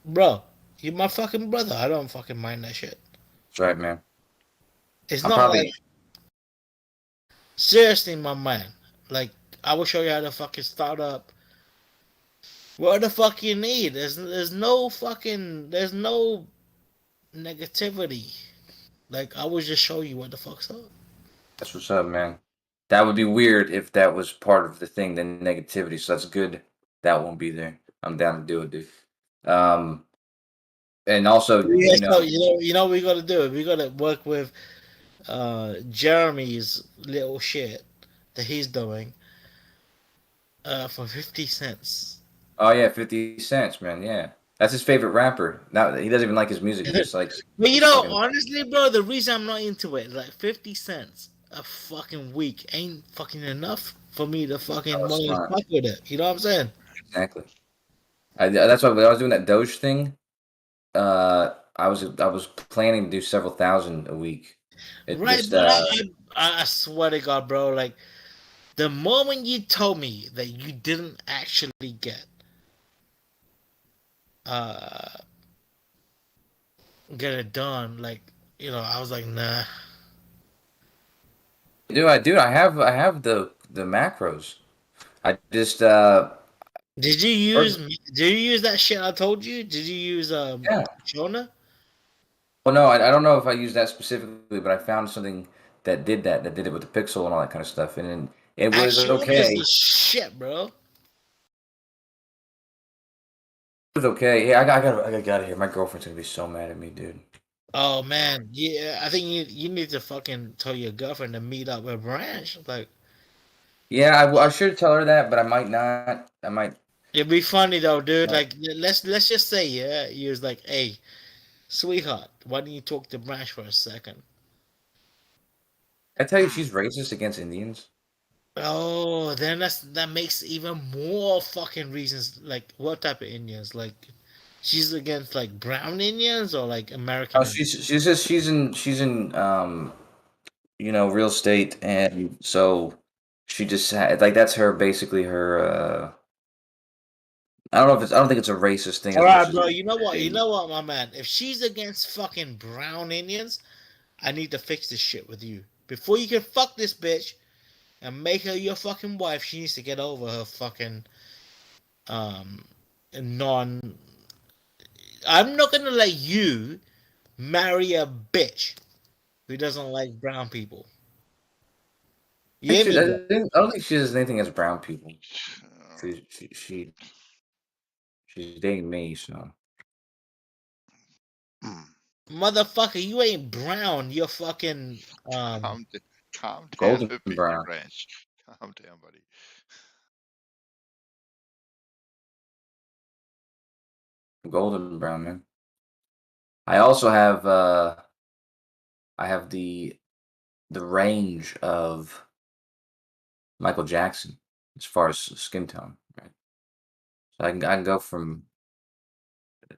Bro, you're my fucking brother. I don't fucking mind that shit. That's right, man. It's I'm not probably. like seriously, my man. Like I will show you how to fucking start up. What the fuck you need? There's no fucking negativity. Like I will just show you what the fuck's up. That's what's up, man. That would be weird if that was part of the thing, the negativity. So that's good. That won't be there. I'm down to do it, dude. And also, Yeah, so you know what we gotta do. We gotta work with Jeremy's little shit that he's doing for 50 cents. Oh yeah, 50 cents, man. Yeah, that's his favorite rapper. Now he doesn't even like his music. He just likes. But you know, fucking- honestly, bro, the reason I'm not into it, like 50 cents a fucking week ain't fucking enough for me to fucking Oh, want to smart. fuck with it. You know what I'm saying? Exactly. That's why when I was doing that Doge thing, I was planning to do several thousand a week. It Right, just but I swear to God, bro, like the moment you told me that you didn't actually uh get it done, like I was like, nah. I have the macros. I just Did you use that shit I told you? Did you use yeah. Shona? Well, no, I don't know if I used that specifically, but I found something that did it with the pixel and all that kind of stuff, and then it was Shona is okay. the shit, bro. It was okay. Yeah, I gotta get out of here. My girlfriend's gonna be so mad at me, dude. Oh man, yeah. I think you need to fucking tell your girlfriend to meet up with Branch. Like, Yeah, I should tell her that, but I might not. I might. it'd be funny though, dude. No. Like, let's just say, yeah, you was like, hey, sweetheart, why don't you talk to Branch for a second? I tell you, she's racist against Indians. Oh, then that makes even more fucking reasons. Like, what type of Indians? Like, she's against like brown Indians or like American Oh, Indians? she's in real estate, and so she just had like that's her basically her. I don't think it's a racist thing All as much right, as bro. You know what? You know what, my man? If she's against fucking brown Indians, I need to fix this shit with you. Before you can fuck this bitch and make her your fucking wife, she needs to get over her fucking non. I'm not gonna let you marry a bitch who doesn't like brown people. You hear me, bro? I don't think she does anything as brown people. She's dating me, so Motherfucker, you ain't brown. You're fucking Calm down golden a bit, brown, Branch. Calm down, buddy. golden brown, man. I also have I have the range of Michael Jackson as far as skin tone, right? So I can go from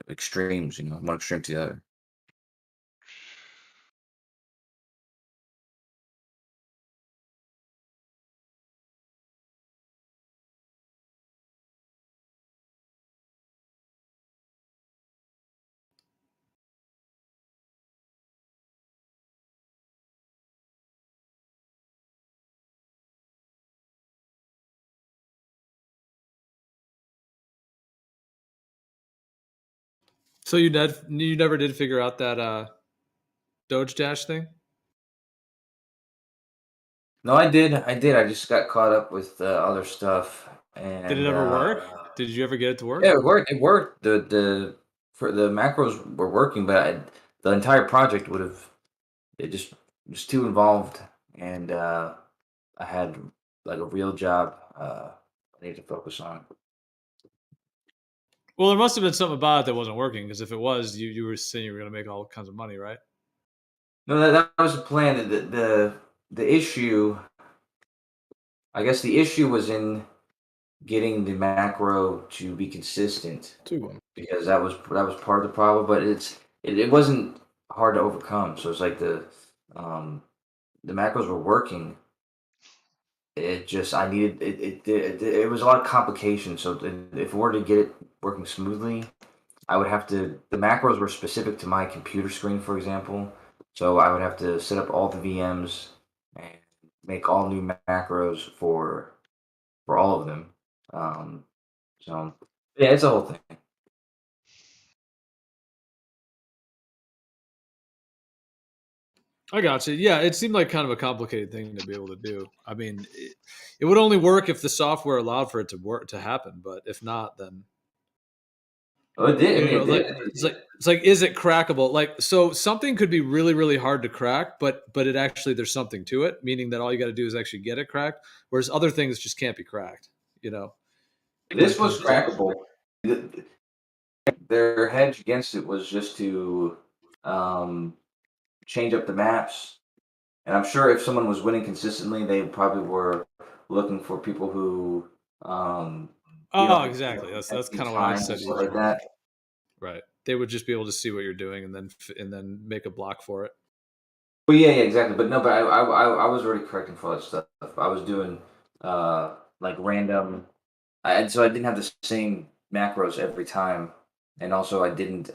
extremes, one extreme to the other. So you never did figure out that Doge Dash thing? No, I did. I just got caught up with other stuff. And Did it ever work? Did you ever get it to work? Yeah, it worked. It worked. The macros were working, but the entire project would have. It just was too involved, and I had like a real job I need to focus on. Well, there must have been something about it that wasn't working, because if it was, you were saying you were going to make all kinds of money, right? No, that was the plan. The issue, I guess, the issue was in getting the macro to be consistent, because that was part of the problem. But it wasn't hard to overcome. So it's like the macros were working. It just I needed it was a lot of complications. So if we were to get it working smoothly, I would have to. The macros were specific to my computer screen, for example. So I would have to set up all the VMs and make all new macros for all of them. So yeah, it's a whole thing. I got you. Yeah, it seemed like kind of a complicated thing to be able to do. I mean, it would only work if the software allowed for it to happen. But if not, then Oh, it did. I mean, it's like, is it crackable? Like, so something could be really, really hard to crack, but it actually there's something to it, meaning that all you got to do is actually get it cracked. Whereas other things just can't be cracked. This was crackable. Their hedge against it was just to change up the maps. And I'm sure if someone was winning consistently, they probably were looking for people who. Exactly. That's kind of what I said. Like that. Right. They would just be able to see what you're doing and then make a block for it. Well, yeah, exactly. But no, but I was already correcting for that stuff. I was doing like random, and so I didn't have the same macros every time, and also I didn't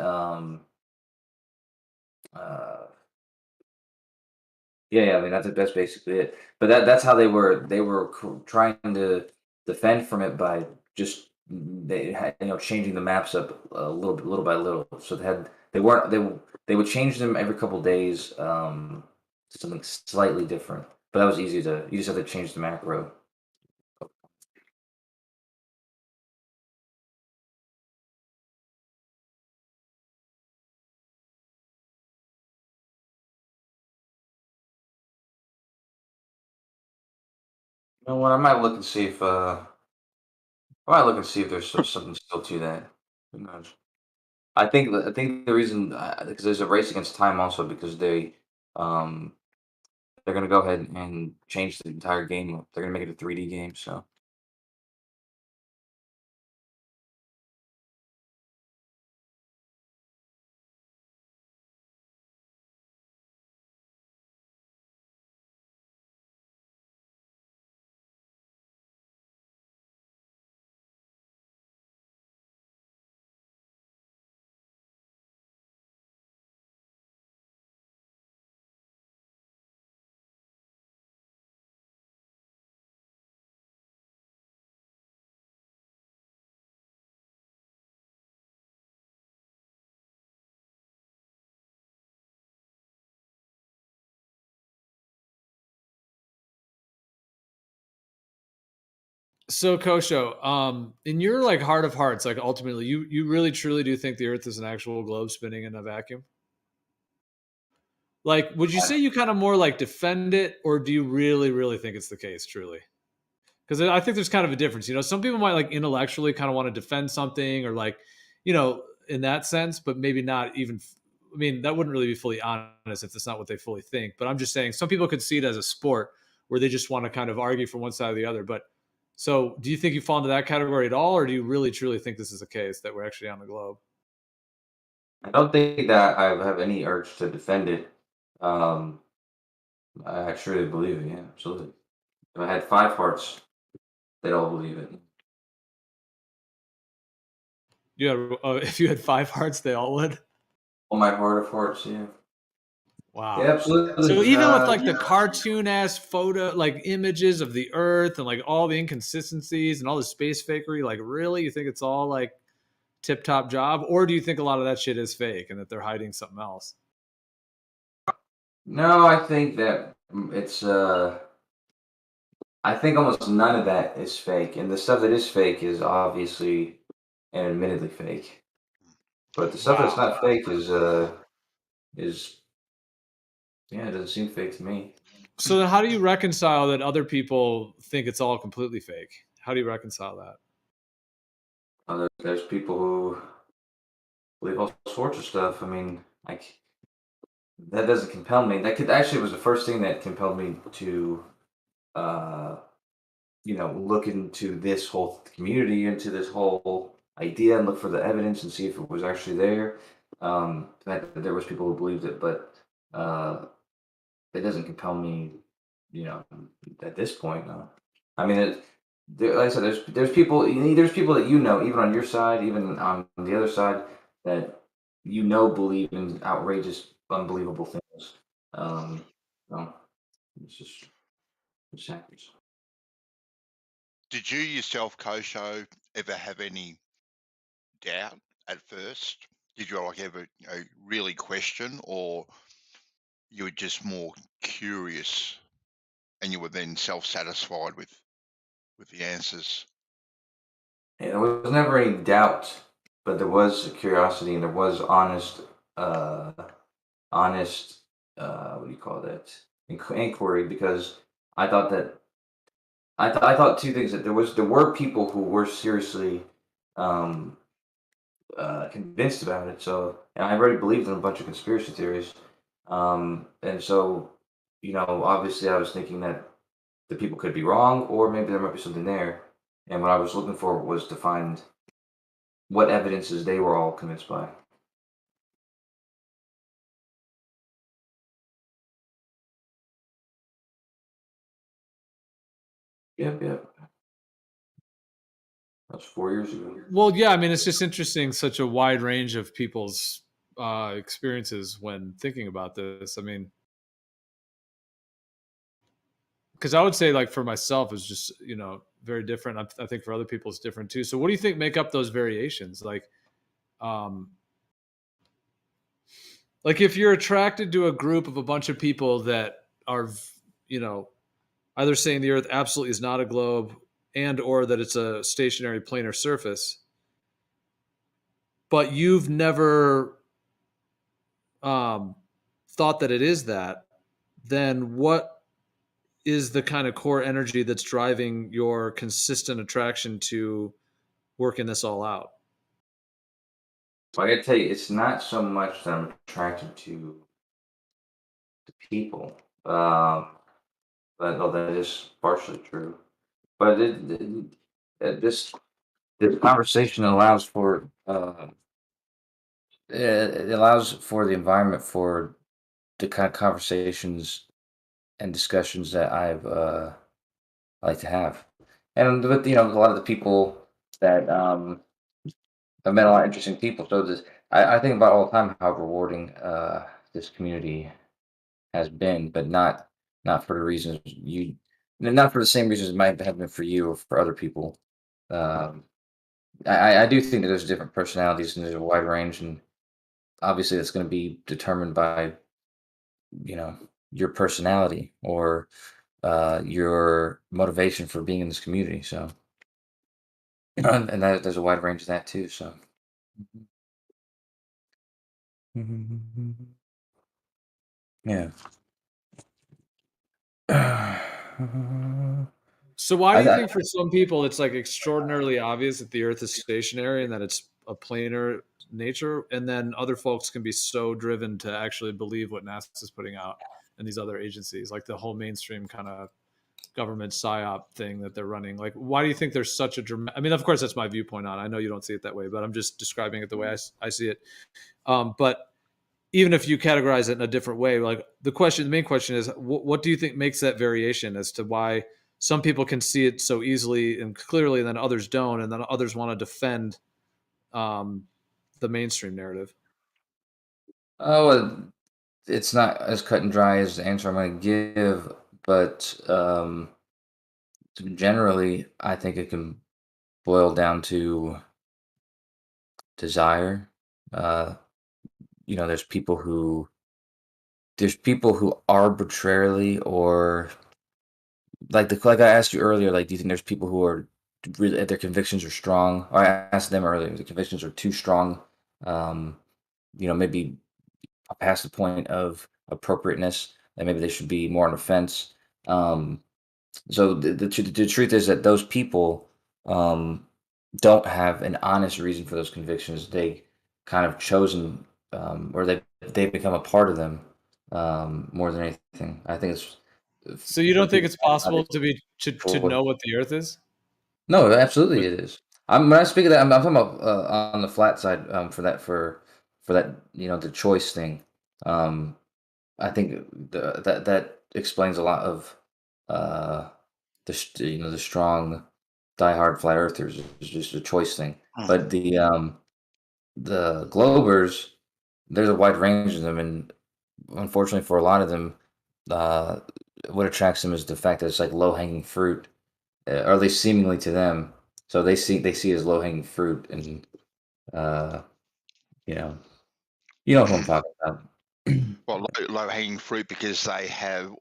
yeah, I mean that's basically it. But that's how they were trying to defend from it by just changing the maps up little by little. So they would change them every couple days to something slightly different. But that was easy you just have to change the macro. You know what? I might look and see if there's something still to that. Who knows? I think the reason because there's a race against time also, because they're gonna go ahead and change the entire game. They're gonna make it a 3D game. So So Kosho, in your like heart of hearts, like ultimately, you really truly do think the Earth is an actual globe spinning in a vacuum? Like, would you say you kind of more like defend it, or do you really, really think it's the case, truly? Because I think there's kind of a difference. Some people might like intellectually kind of want to defend something, or like, in that sense, but maybe not even. I mean, that wouldn't really be fully honest if that's not what they fully think. But I'm just saying, some people could see it as a sport where they just want to kind of argue from one side or the other. But so, do you think you fall into that category at all, or do you really, truly think this is the case that we're actually on the globe? I don't think that I have any urge to defend it. I truly believe it. Yeah, absolutely. If I had 5 hearts, they'd all believe it. If you had 5 hearts, they all would. All my heart of hearts, yeah. Wow. Yeah, absolutely. So even with like the cartoon ass photo, like images of the Earth and like all the inconsistencies and all the space fakery, like really, you think it's all like tip top job, or do you think a lot of that shit is fake and that they're hiding something else? No, I think that it's I think almost none of that is fake, and the stuff that is fake is obviously and admittedly fake. But the stuff that's not fake is yeah, it doesn't seem fake to me. So then how do you reconcile that other people think it's all completely fake? How do you reconcile that? There's people who believe all sorts of stuff. I mean, like that doesn't compel me. That could actually was the first thing that compelled me to, look into this whole community, into this whole idea, and look for the evidence and see if it was actually there. That there was people who believed it, but it doesn't compel me, at this point. No. I mean, like I said, there's people that even on your side, even on the other side, that believe in outrageous, unbelievable things. So it's just happens. Did you yourself, Kosho, ever have any doubt at first? Did you ever really question, or you were just more curious, and you were then self-satisfied with the answers? Yeah, there was never any doubt, but there was curiosity and there was honest, what do you call that? Inquiry, because I thought that I thought two things, that there were people who were seriously um, convinced about it. So, and I already believed in a bunch of conspiracy theories, and so obviously I was thinking that the people could be wrong, or maybe there might be something there. And what I was looking for was to find what evidences they were all convinced by. Yep. That was 4 years ago. Well, yeah, I mean, it's just interesting, such a wide range of people's experiences when thinking about this. I mean, because I would say, like, for myself, it's just, very different. I think for other people, it's different too. So what do you think make up those variations? Like if you're attracted to a group of a bunch of people that are, either saying the Earth absolutely is not a globe and or that it's a stationary planar surface, but you've never thought that it is that, then what is the kind of core energy that's driving your consistent attraction to working this all out? Well, I gotta tell you, it's not so much that I'm attracted to people, but no, that is partially true. But this conversation allows for it allows for the environment for the kind of conversations and discussions that I like to have, and with a lot of the people that I've met a lot of interesting people. So I think about all the time how rewarding this community has been, but not for the reasons not for the same reasons it might have been for you or for other people. Um, I do think that there's different personalities and there's a wide range, and obviously that's going to be determined by your personality or your motivation for being in this community. So, and there's a wide range of that too. So. Yeah. So why do you think for some people it's like extraordinarily obvious that the Earth is stationary and that it's a planar nature, and then other folks can be so driven to actually believe what NASA is putting out and these other agencies, like the whole mainstream kind of government psyop thing that they're running? Like, why do you think there's such a dramatic? I mean, of course, that's my viewpoint on it. I know you don't see it that way, but I'm just describing it the way I see it. But even if you categorize it in a different way, like the main question is, what do you think makes that variation as to why some people can see it so easily and clearly, and then others don't, and then others want to defend the mainstream narrative? Oh, it's not as cut and dry as the answer I'm going to give, but generally, I think it can boil down to desire. There's people who arbitrarily, or like I asked you earlier, like, do you think there's people who are really, their convictions are strong? Or I asked them earlier, the convictions are too strong. Maybe past the point of appropriateness, that maybe they should be more on the fence. So the truth is that those people don't have an honest reason for those convictions. They kind of chosen, or they've become a part of them more than anything. I think it's. So you don't think it's possible it to know what the Earth is? No, absolutely it is. When I speak of that, I'm talking about on the flat side, for that the choice thing. I think that explains a lot of the strong diehard flat earthers. It's just a choice thing. But the Globers, there's a wide range of them, and unfortunately for a lot of them, what attracts them is the fact that it's like low hanging fruit, or at least seemingly to them. So they see it as low hanging fruit, and you know what I'm talking about. Well, low hanging fruit because they have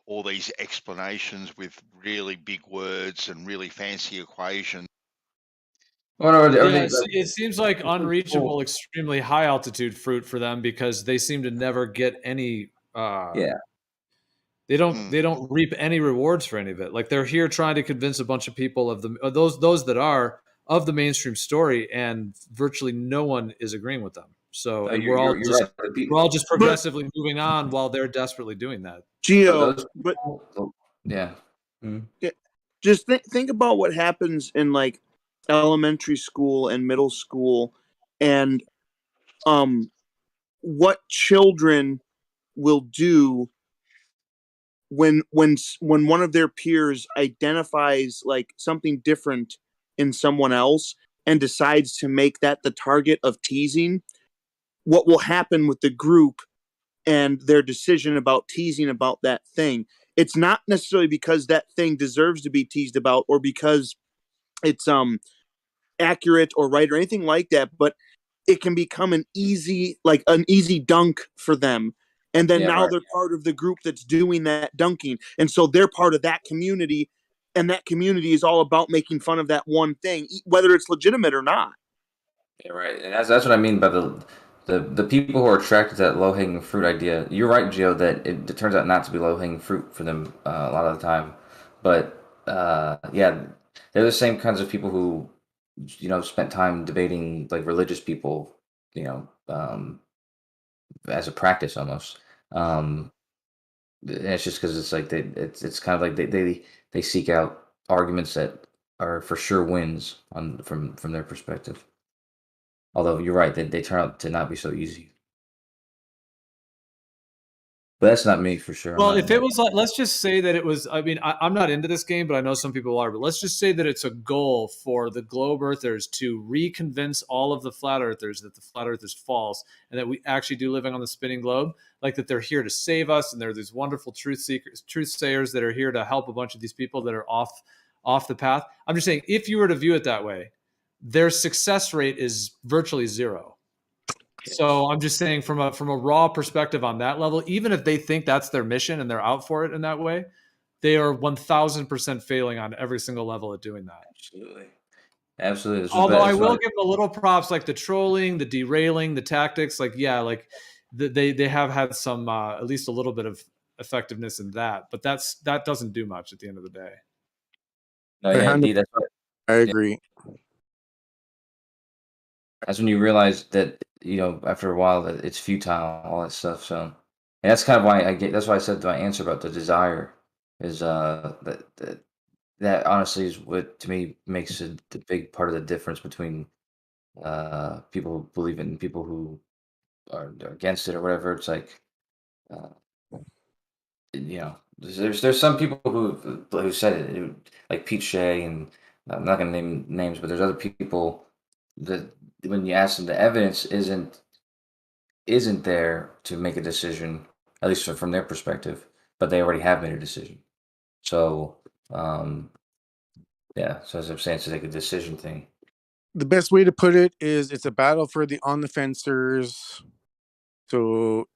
all these explanations with really big words and really fancy equations. It seems like unreachable, extremely high altitude fruit for them because they seem to never get any. They don't reap any rewards for any of it. Like they're here trying to convince a bunch of people of those that are of the mainstream story, and virtually no one is agreeing with them. So we're all just progressively moving on while they're desperately doing that. Geo, just think about what happens in like elementary school and middle school, and what children will do when one of their peers identifies like something different in someone else and decides to make that the target of teasing. What will happen with the group and their decision about teasing about that thing? It's not necessarily because that thing deserves to be teased about or because it's accurate or right or anything like that, but it can become an easy dunk for them. And then they're part of the group that's doing that dunking. And so they're part of that community, and that community is all about making fun of that one thing, whether it's legitimate or not. Yeah, right. And that's what I mean by the people who are attracted to that low hanging fruit idea. You're right, Gio, that it turns out not to be low hanging fruit for them a lot of the time. But they're the same kinds of people who spent time debating like religious people, as a practice almost. And it's just because it's like it's kind of like they seek out arguments that are for sure wins from their perspective. Although you're right, they turn out to not be so easy. But that's not me for sure. Well, if it was like, let's just say that it was, I mean, I'm not into this game, but I know some people are, but let's just say that it's a goal for the globe earthers to reconvince all of the flat earthers that the flat earth is false and that we actually do living on the spinning globe, like that they're here to save us. And there are these wonderful truth sayers that are here to help a bunch of these people that are off the path. I'm just saying, if you were to view it that way, their success rate is virtually zero. So I'm just saying from a raw perspective on that level, even if they think that's their mission and they're out for it in that way, they are 1000% failing on every single level at doing that. Absolutely. Although I will give them a little props, like the trolling, the derailing, the tactics, they have had some at least a little bit of effectiveness in that, but that doesn't do much at the end of the day. No, yeah, indeed, that's what, I agree. That's when you realize that after a while that it's futile, all that stuff. So, and that's kind of why that's why I said my answer about the desire is that honestly is what to me makes the big part of the difference between people who believe it and people who are against it or whatever. It's like there's some people who said it, like Pete Shea, and I'm not going to name names, but there's other people that when you ask them, the evidence isn't there to make a decision, at least from their perspective, but they already have made a decision. So so as I'm saying, it's like a decision thing. the best way to put it is it's a battle for the on the fencers. So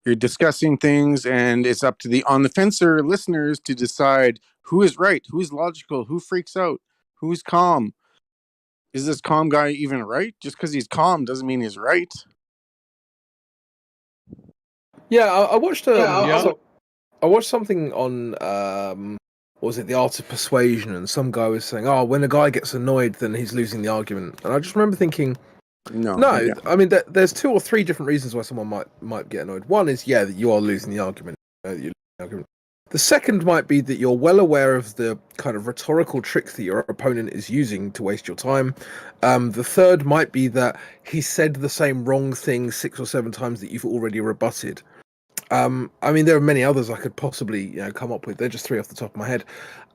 you're discussing things, and it's up to the on the fencer listeners to decide who is right, who's logical, who freaks out, who's calm. Is this calm guy even right? Just because he's calm doesn't mean he's right. Yeah, I watched Yeah. I watched something on what was it, The Art of Persuasion, and some guy was saying, "Oh, when a guy gets annoyed, then he's losing the argument." And I just remember thinking, No, no, I mean, there's 2 or 3 different reasons why someone might get annoyed. One is, yeah, that you are losing the argument. The second might be that you're well aware of the kind of rhetorical tricks that your opponent is using to waste your time. The third might be that he said the same wrong thing 6 or 7 times that you've already rebutted. I mean, there are many others I could possibly come up with. They're just 3 off the top of my head.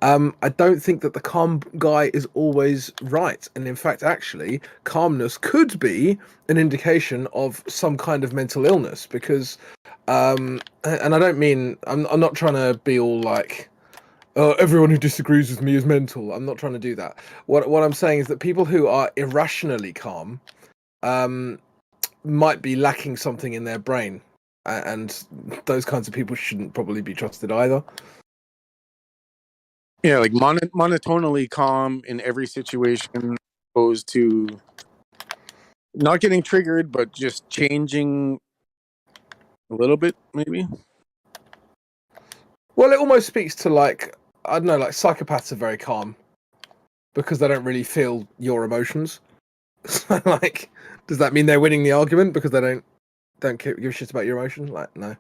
I don't think that the calm guy is always right, and in fact, actually, calmness could be an indication of some kind of mental illness. Because, and I don't mean I'm not trying to be all like, everyone who disagrees with me is mental. I'm not trying to do that. What I'm saying is that people who are irrationally calm, might be lacking something in their brain. And those kinds of people shouldn't probably be trusted either. Yeah, like monotonally calm in every situation, opposed to not getting triggered, but just changing a little bit, maybe. Well, it almost speaks to, like, I don't know, like psychopaths are very calm because they don't really feel your emotions. So, like, does that mean they're winning the argument because they don't give a shit about your emotions? Like, no.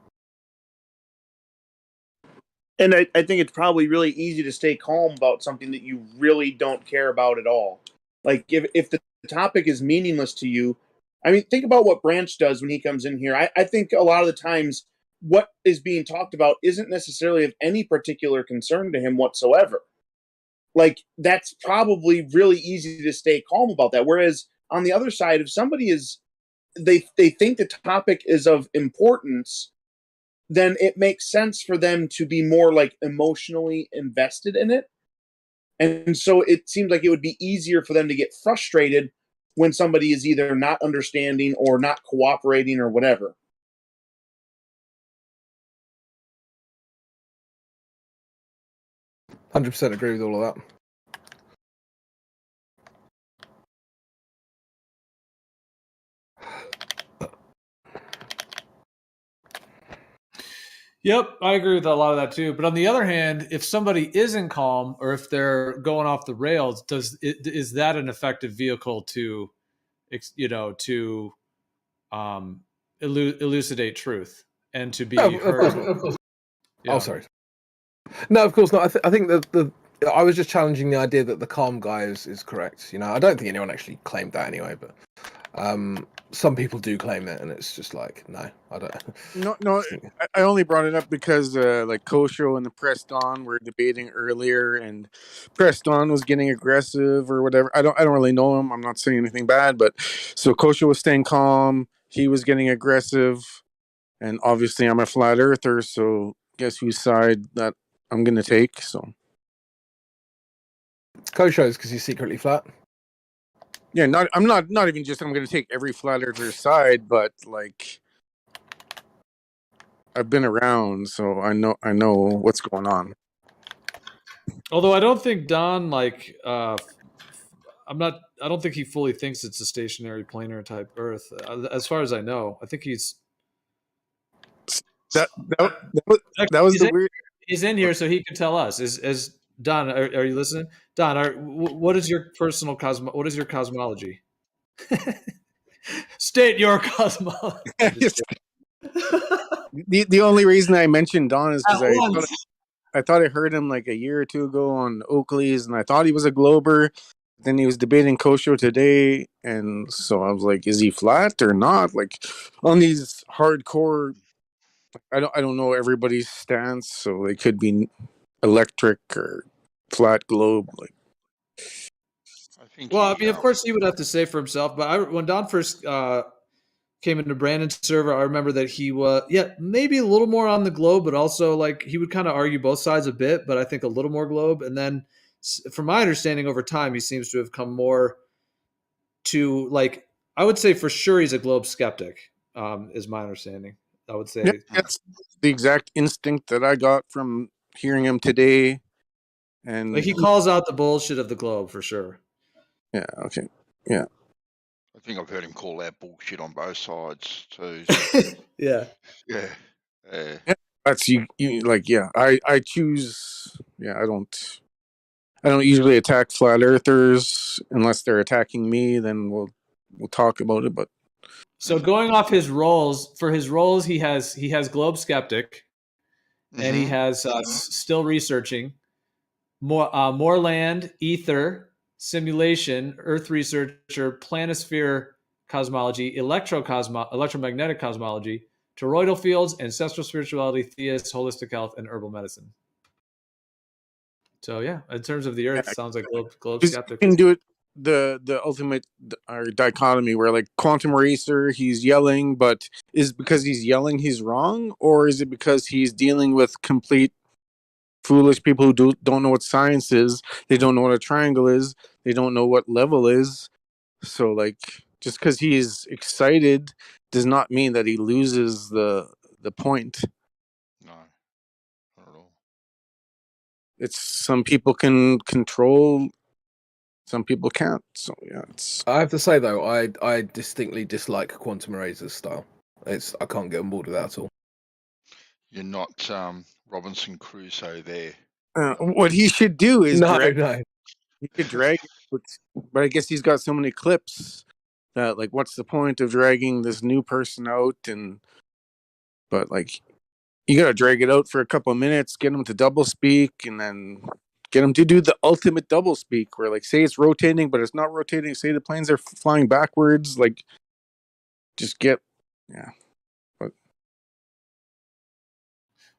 And I think it's probably really easy to stay calm about something that you really don't care about at all. Like, if the topic is meaningless to you, I mean, think about what Branch does when he comes in here. I think a lot of the times what is being talked about isn't necessarily of any particular concern to him whatsoever. Like, that's probably really easy to stay calm about that. Whereas on the other side, if somebody they think the topic is of importance, then it makes sense for them to be more like emotionally invested in it. And so it seems like it would be easier for them to get frustrated when somebody is either not understanding or not cooperating or whatever. I 100% agree with all of that. Yep, I agree with a lot of that too. But on the other hand, if somebody isn't calm or if they're going off the rails, is that an effective vehicle to, elucidate truth and to be heard? Of course. Yeah. Oh, sorry. No, of course not. I think that I was just challenging the idea that the calm guy is correct. I don't think anyone actually claimed that anyway, but some people do claim it, and it's just like, no, I don't. No, I only brought it up because like Kosho and the Press Don were debating earlier, and Press Don was getting aggressive or whatever. I don't really know him. I'm not saying anything bad, but so Kosho was staying calm. He was getting aggressive, and obviously I'm a flat earther, so guess whose side that I'm gonna take. So Kosho's because he's secretly flat. Yeah, I'm not even just I'm going to take every flat earther's side, but like I've been around, so I know what's going on. Although I don't think Don I don't think he fully thinks it's a stationary planar type Earth. As far as I know, I think he's that was the weird. He's in here, so he can tell us. Is Don? Are you listening, Don? What is your personal What is your cosmology? State your cosmology. The only reason I mentioned Don is because I thought I heard him like a year or two ago on Oakley's, and I thought he was a Glober. Then he was debating Kosho today, and so I was like, is he flat or not? Like on these hardcore, I don't know everybody's stance, so they could be electric or flat globe. Like, well, I mean, of course, he would have to say for himself. But when Don first came into Brandon's server, I remember that he was, maybe a little more on the globe, but also like he would kind of argue both sides a bit, but I think a little more globe. And then from my understanding over time, he seems to have come more to like, I would say for sure he's a globe skeptic, is my understanding. I would say. Yeah, that's the exact instinct that I got from hearing him today. And like he calls out the bullshit of the globe for sure. Yeah, okay. Yeah. I think I've heard him call out bullshit on both sides too. Yeah. Yeah. That's you like, yeah. I choose, yeah, I don't usually attack flat earthers unless they're attacking me, then we'll talk about it, but so going off his roles, for his roles he has globe skeptic, and he has still researching, more land, ether, simulation, earth researcher, planisphere cosmology, electromagnetic cosmology, toroidal fields, ancestral spirituality, theist, holistic health, and herbal medicine. So yeah, in terms of the earth, sounds like globe skeptic. You can do it the ultimate dichotomy where like quantum racer, he's yelling, but is because he's yelling he's wrong, or is it because he's dealing with complete foolish people who don't know what science is, they don't know what a triangle is, they don't know what level is. So like just because he is excited does not mean that he loses the point. No, not at all. It's some people can control, some people can't. So yeah, it's. I have to say though, I distinctly dislike Quantum Razor's style. I can't get on board with that at all. You're not Robinson Crusoe there. What he should do is no. He could drag it, but I guess he's got so many clips that like, what's the point of dragging this new person out? But like, you gotta drag it out for a couple of minutes, get him to double speak, and then get him to do the ultimate double speak, where like, say it's rotating, but it's not rotating. Say the planes are flying backwards. Like, just get, yeah. But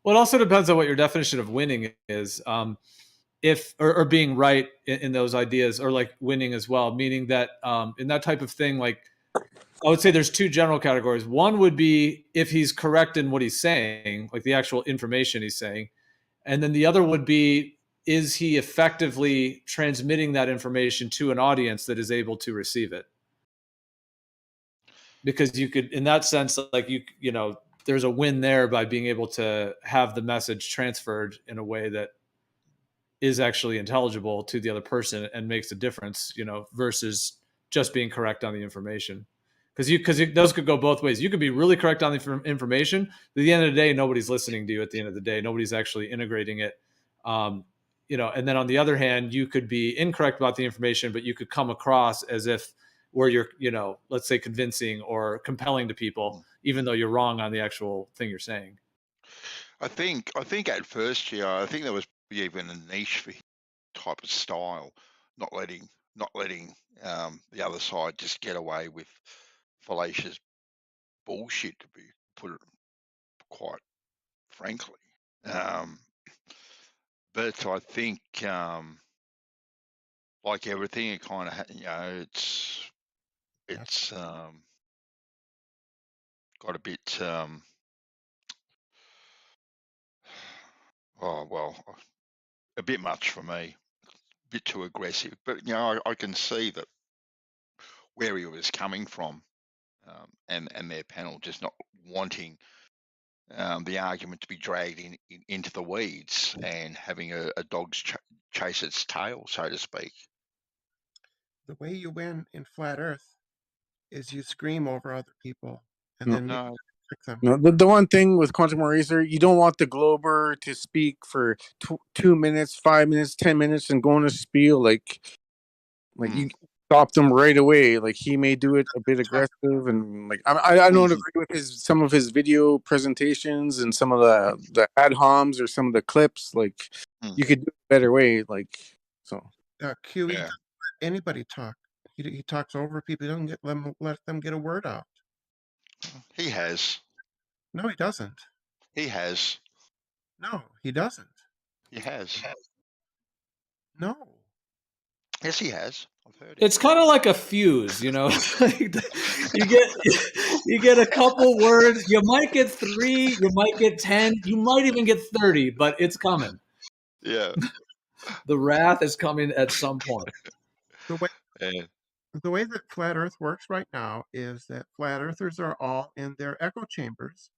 well, it also depends on what your definition of winning is. If or being right in those ideas, or like winning as well, meaning that in that type of thing, like I would say there's two general categories. One would be if he's correct in what he's saying, like the actual information he's saying, and then the other would be, is he effectively transmitting that information to an audience that is able to receive it? Because you could, in that sense, like you know, there's a win there by being able to have the message transferred in a way that is actually intelligible to the other person and makes a difference, you know, versus just being correct on the information. Because those could go both ways. You could be really correct on the information, but at the end of the day, nobody's listening to you. At the end of the day, nobody's actually integrating it. You know, and then on the other hand, you could be incorrect about the information, but you could come across as if where you're, you know, let's say convincing or compelling to people, even though you're wrong on the actual thing you're saying. I think at first, yeah, I think there was even a niche for his type of style, not letting the other side just get away with fallacious bullshit, to be put it quite frankly. But I think like everything, it kind of you know, it's got a bit oh well, a bit much for me, a bit too aggressive. But you know, I can see that where he was coming from, and their panel just not wanting the argument to be dragged into the weeds and having a dog's chase its tail, so to speak. The way you win in Flat Earth is you scream over other people and then No. trick them. No, the one thing with Quantum Eraser, you don't want the Glober to speak for 2 minutes, 5 minutes, 10 minutes, and go on a spiel. Like you stop them right away. Like he may do it a bit aggressive, and like I don't agree with some of his video presentations and some of the ad homs or some of the clips. Like you could do it a better way. Like so. QE doesn't let anybody talk. He talks over people. He doesn't let them get a word out. He has. No, he doesn't. He has. No, he doesn't. He has. No. Yes, he has. I've heard it. It's kind of like a fuse, you know. you get a couple words. You might get 3. You might get 10. You might even get 30, but it's coming. Yeah. The wrath is coming at some point. The way Yeah. the way that flat Earth works right now is that flat earthers are all in their echo chambers.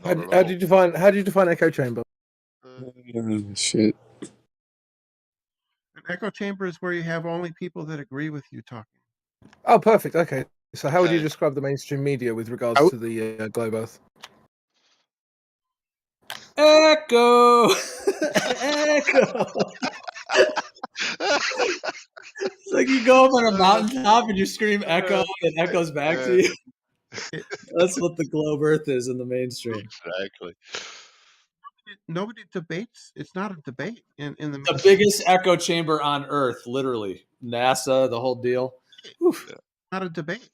How do you define echo chamber? Shit. An echo chamber is where you have only people that agree with you talking. Oh, perfect. Okay. So how would you Okay. describe the mainstream media with regards to the globe Earth? Echo, echo. It's like you go up on a mountaintop and you scream echo, and it echoes back to you. That's what the globe Earth is in the mainstream. Exactly. Nobody debates. It's not a debate in the The biggest echo chamber on Earth, literally. NASA, the whole deal. Oof. Not a debate.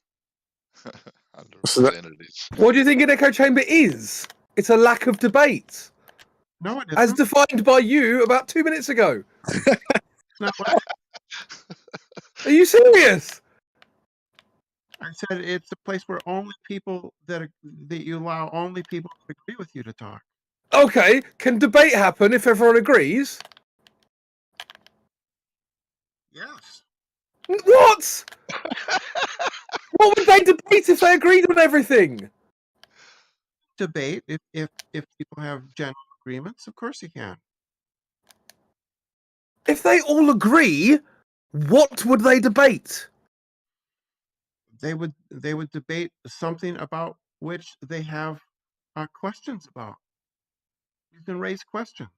100% it is. What do you think an echo chamber is? It's a lack of debate. No, it isn't. As defined by you about 2 minutes ago. Not what Are you serious? I said it's a place where only people that you allow only people that agree with you to talk. Okay, can debate happen if everyone agrees? Yes. What? What would they debate if they agreed on everything? Debate if people have general agreements, of course you can. If they all agree, what would they debate? They would debate something about which they have questions about. You can raise questions.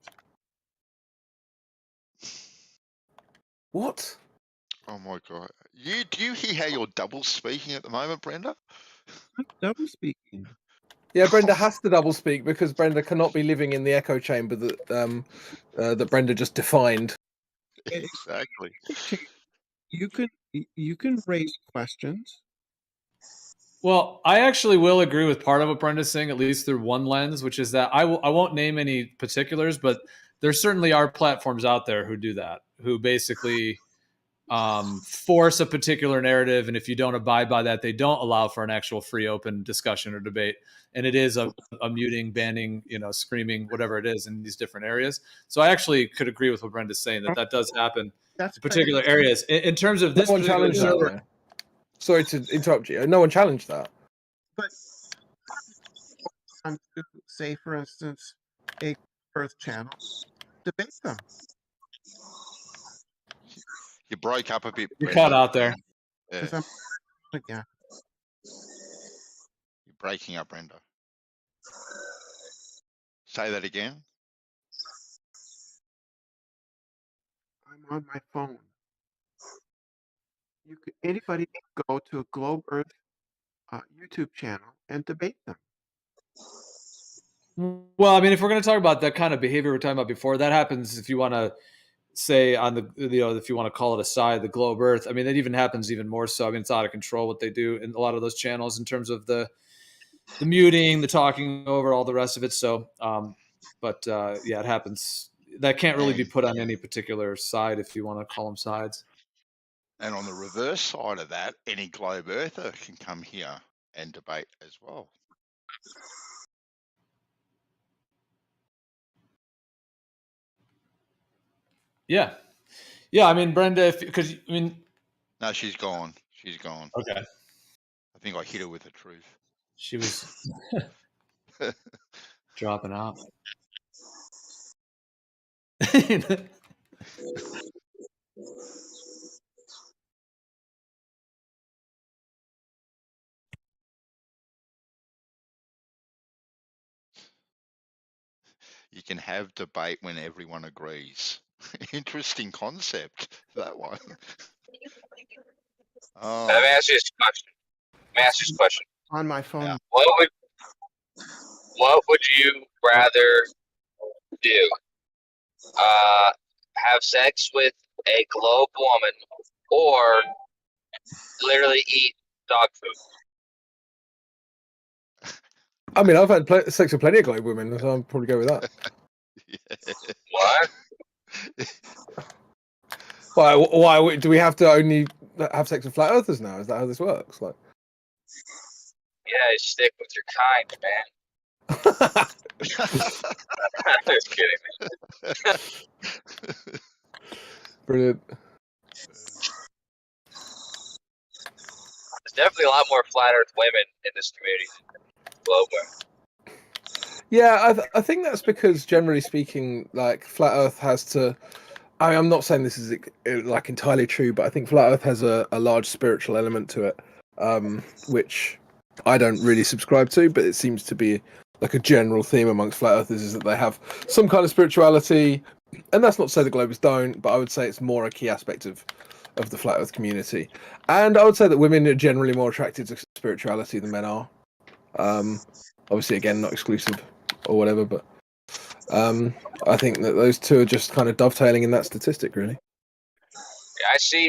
What? Oh my god! Do you hear how you're double speaking at the moment, Brenda? Double speaking. Yeah, Brenda has to double speak because Brenda cannot be living in the echo chamber that that Brenda just defined. Exactly. You can raise questions. Well, I actually will agree with part of what Brenda's saying, at least through one lens, which is that I won't name any particulars, but there certainly are platforms out there who do that, who basically force a particular narrative, and if you don't abide by that, they don't allow for an actual free, open discussion or debate, and it is a muting, banning, screaming, whatever it is in these different areas. So I actually could agree with what Brenda's saying, that does happen in particular areas. In terms of this particular server. Sorry to interrupt you. No one challenged that. But on, say, for instance, a Earth channel, debate them. You broke up a bit. You're Brenda. cut out there. Yeah. Yeah. You're breaking up, Brenda. Say that again. I'm on my phone. Anybody can go to a Globe Earth YouTube channel and debate them. Well, I mean, if we're going to talk about that kind of behavior we're talking about before, that happens if you want to say on the, if you want to call it a side, the globe Earth. I mean, that even happens even more so. I mean, it's out of control what they do in a lot of those channels in terms of the muting, the talking over, all the rest of it. So, yeah, it happens. That can't really be put on any particular side if you want to call them sides. And on the reverse side of that, any globe earther can come here and debate as well. Yeah. Yeah, I mean, Brenda, No, she's gone. She's gone. Okay. I think I hit her with the truth. She was dropping out. You can have debate when everyone agrees. Interesting concept, that one. Oh. Let me ask you this question. On my phone. Yeah. What would you rather do? Have sex with a globe woman or literally eat dog food? I mean, I've had sex with plenty of globe women, so I'll probably go with that. What? Why do we have to only have sex with flat earthers now? Is that how this works? Like, Yeah, stick with your kind, man. I'm just kidding. Brilliant. There's definitely a lot more flat Earth women in this community than globe women. Yeah, I think that's because, generally speaking, like flat Earth has to. I'm not saying this is like entirely true, but I think flat Earth has a large spiritual element to it, which I don't really subscribe to, but it seems to be like a general theme amongst flat Earthers is that they have some kind of spirituality, and that's not to say the Globers don't, but I would say it's more a key aspect of the flat Earth community, and I would say that women are generally more attracted to spirituality than men are. Obviously, again, not exclusive or whatever, but I think that those two are just kind of dovetailing in that statistic, really. Yeah, I see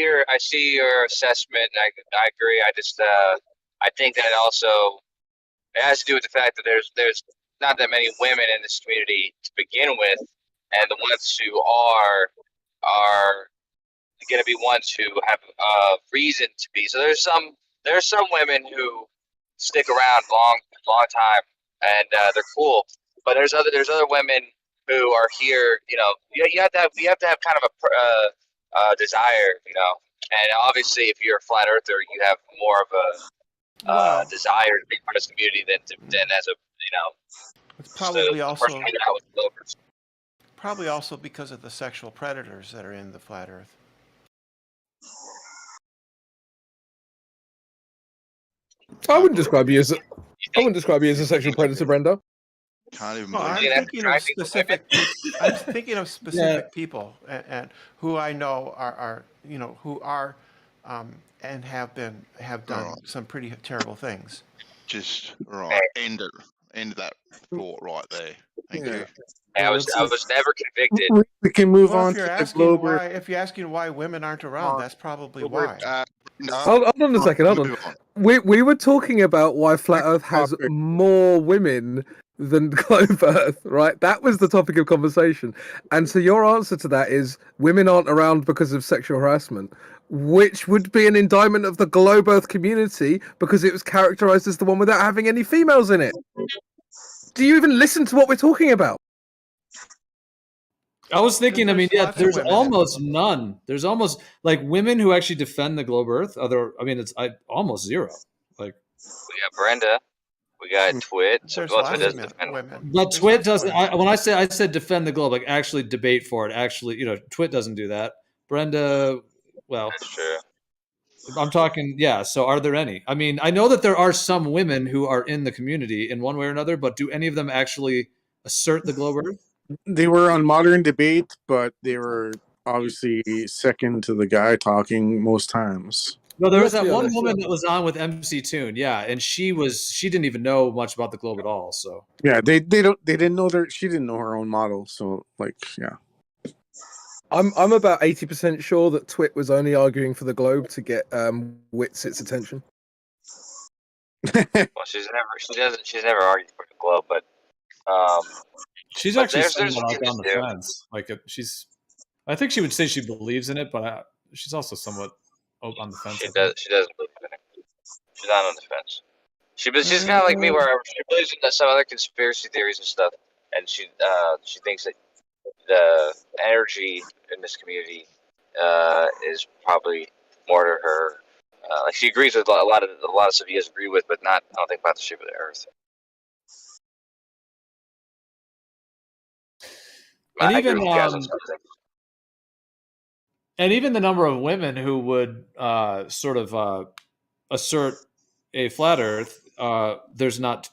your assessment. I agree. I just I think that also it has to do with the fact that there's not that many women in this community to begin with, and the ones who are going to be ones who have reason to be. So there's some women who stick around long time, and they're cool. But there's other women who are here. You know, you have to have kind of a desire. You know, and obviously if you're a flat earther, you have more of a desire to be part of this community than as a It's probably person hanging out with Glovers. Probably also because of the sexual predators that are in the flat Earth. I wouldn't describe you as a sexual predator, Brenda. Can't even I'm believe thinking of specific. I'm thinking of specific people and who I know are who are and have done some pretty terrible things. Just right. End that thought right there. Thank you. I was never convicted. We can move on If you're to the asking Glober. if you're asking why women aren't around, that's probably why. Hold on a second. Hold on. We were talking about why flat Earth has more women than globe Earth, right? That was the topic of conversation. And so your answer to that is women aren't around because of sexual harassment, which would be an indictment of the globe Earth community because it was characterized as the one without having any females in it. Do you even listen to what we're talking about? I was thinking, I mean, yeah, lots of there's women. almost none. There's almost like women who actually defend the globe Earth. It's almost zero. Like We got Brenda. We got Twit. There's Twit lots does of defend. women. But Twit doesn't. When I said defend the globe, like actually debate for it. Actually, Twit doesn't do that. Brenda, well, That's true. I'm talking. Yeah. So are there any? I mean, I know that there are some women who are in the community in one way or another, but do any of them actually assert the globe Earth? They were on Modern Debate, but they were obviously second to the guy talking most times. No, there was that one woman that was on with MC Toon, yeah, and she didn't even know much about the globe at all. So Yeah, they didn't know she didn't know her own model. So yeah. I'm about 80% sure that Twit was only arguing for the globe to get Witsit's attention. Well, she's never argued for the globe, but she's but actually there's somewhat women on the too. fence. Like I think she would say she believes in it, but she's also somewhat on the fence. She doesn't believe in it. She's not on the fence. She's kind of like me, where she believes in some other conspiracy theories and stuff, and she thinks that the energy in this community is probably more to her. Like she agrees with a lot of stuff you guys agree with, but I don't think about the shape of the Earth. And I agree even with you guys on some things. and even the number of women who would sort of assert a flat Earth, there's not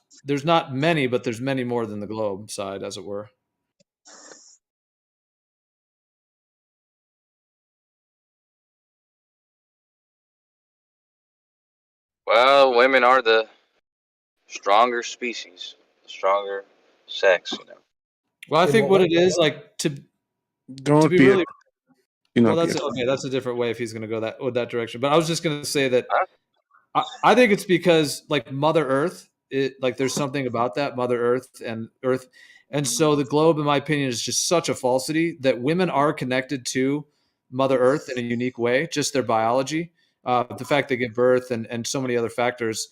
many, but there's many more than the globe side, as it were. Well, women are the stronger species, the stronger sex. Well, I think what it is like to be really. Well, that's okay. That's a different way if he's going to go that direction. But I was just going to say that I think it's because like Mother Earth, there's something about that Mother Earth, and so the globe, in my opinion, is just such a falsity that women are connected to Mother Earth in a unique way, just their biology, the fact they give birth, and so many other factors.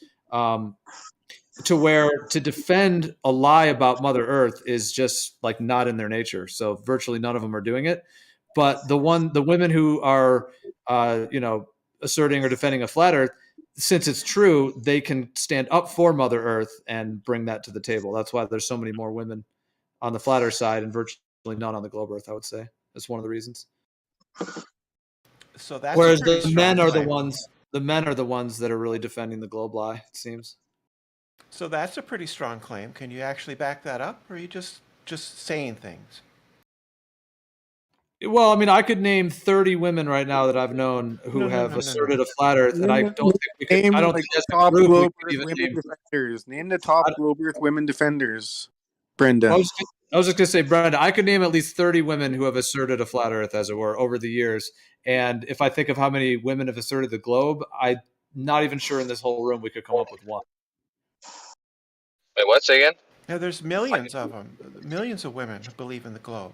to where to defend a lie about Mother Earth is just like not in their nature. So virtually none of them are doing it. But the women who are, asserting or defending a flat Earth, since it's true, they can stand up for Mother Earth and bring that to the table. That's why there's so many more women on the flat Earth side and virtually none on the globe Earth. I would say that's one of the reasons. So that's Whereas a pretty the strong men are the claim. ones. The men are the ones that are really defending the globe lie. It seems. So that's a pretty strong claim. Can you actually back that up, or are you just saying things? Well, I mean, I could name 30 women right now that I've known who have asserted a flat Earth, and I don't think we could. Name I don't like think the as a top group we globe could Earth even women name. defenders. Name the top globe Earth women defenders. Brenda. I was just gonna say, Brenda, I could name at least 30 women who have asserted a flat Earth, as it were, over the years. And if I think of how many women have asserted the globe, I'm not even sure in this whole room we could come up with one. Wait, what? Say again? Now, there's millions of them, millions of women who believe in the globe.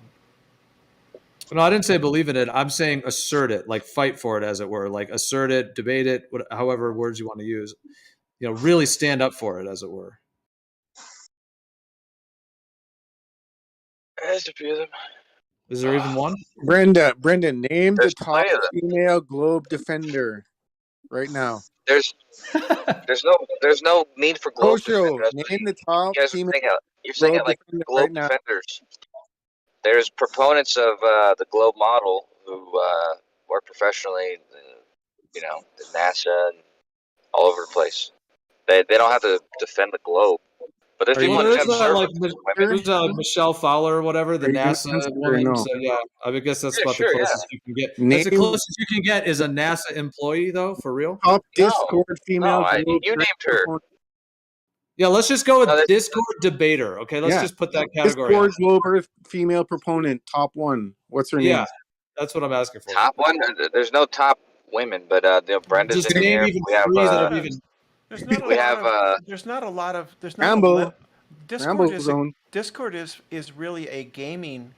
No, I didn't say believe in it. I'm saying assert it, like fight for it, as it were, like assert it, debate it, however words you want to use. Really stand up for it, as it were. There's a few of them. Is there even one? Brenda, name There's the top plenty of them. female globe defender right now. There's no need for globe Kosho, defenders. name the top You guys are female you're saying globe it like defender globe right now. defenders. There's proponents of the globe model who work professionally, in NASA and all over the place. They don't have to defend the globe, but there's people in There's Gem that, Server. who's that, like Michelle Fowler or whatever, the Are you gonna NASA answer or woman. no? So yeah, I guess that's Yeah, about sure, the closest you can get. That's the Name closest you can get is a NASA employee, though, for real. top No, Discord female no, globe you Earth named her. proponent. Yeah, let's just go with No, Discord debater. Okay, let's Yeah. just put that category on. Discord globe Earth female proponent, top one. What's her Yeah, name? that's what I'm asking for. Top one. There's no top women, but Brenda's Just in name here. even We have 3 that have even. There's not a we lot have of. There's not a lot of. There's not a Rambo. li- Discord Rambo is zone. Discord is really a gaming